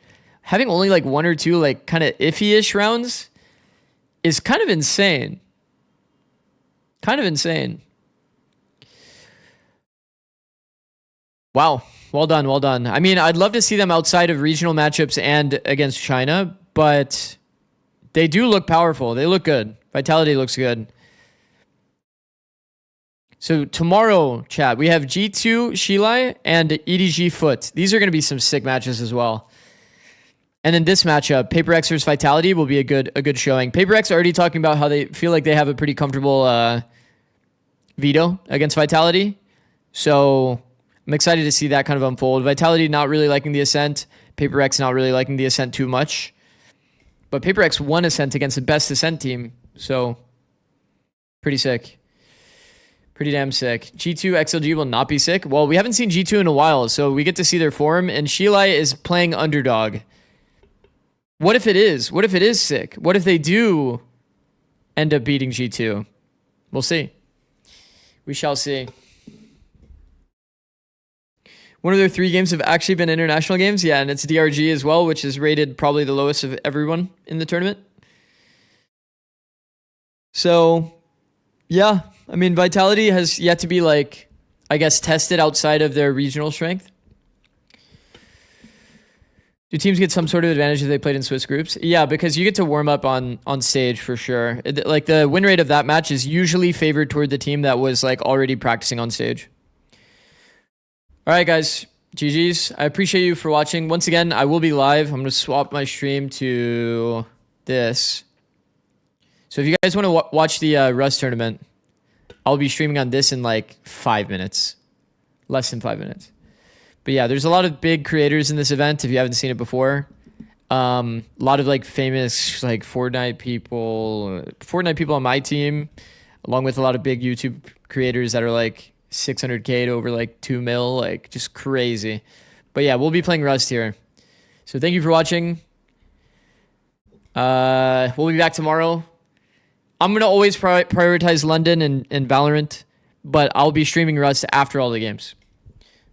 having only like 1 or 2 like kind of iffy-ish rounds is kind of insane. Kind of insane. Wow. Well done. Well done. I mean, I'd love to see them outside of regional matchups and against China, but they do look powerful. They look good. Vitality looks good. So tomorrow, chat, we have G2 Shilai and EDG Foot. These are going to be some sick matches as well. And then this matchup, Paper X versus Vitality, will be a good showing. Paper X already talking about how they feel like they have a pretty comfortable veto against Vitality. So I'm excited to see that kind of unfold. Vitality not really liking the Ascent. Paper X not really liking the Ascent too much. But Paper X won Ascent against the best Ascent team. So pretty sick. Pretty damn sick. G2 XLG will not be sick. Well, we haven't seen G2 in a while, so we get to see their form. And Shilai is playing underdog. What if it is? What if it is sick? What if they do end up beating G2? We'll see. We shall see. One of their 3 games have actually been international games. Yeah, and it's DRG as well, which is rated probably the lowest of everyone in the tournament. So, yeah. I mean, Vitality has yet to be, like, I guess, tested outside of their regional strength. Do teams get some sort of advantage if they played in Swiss groups? Yeah, because you get to warm up on stage for sure. Like the win rate of that match is usually favored toward the team that was like already practicing on stage. All right, guys. GG's. I appreciate you for watching. Once again, I will be live. I'm going to swap my stream to this. So if you guys want to watch the Rust tournament, I'll be streaming on this in like 5 minutes. Less than 5 minutes. But yeah, there's a lot of big creators in this event if you haven't seen it before. A lot of like famous like Fortnite people on my team, along with a lot of big YouTube creators that are like 600k to over like 2 mil, like just crazy. But yeah, we'll be playing Rust here. So thank you for watching. We'll be back tomorrow. I'm gonna always prioritize London and Valorant, but I'll be streaming Rust after all the games.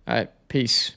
All right, peace.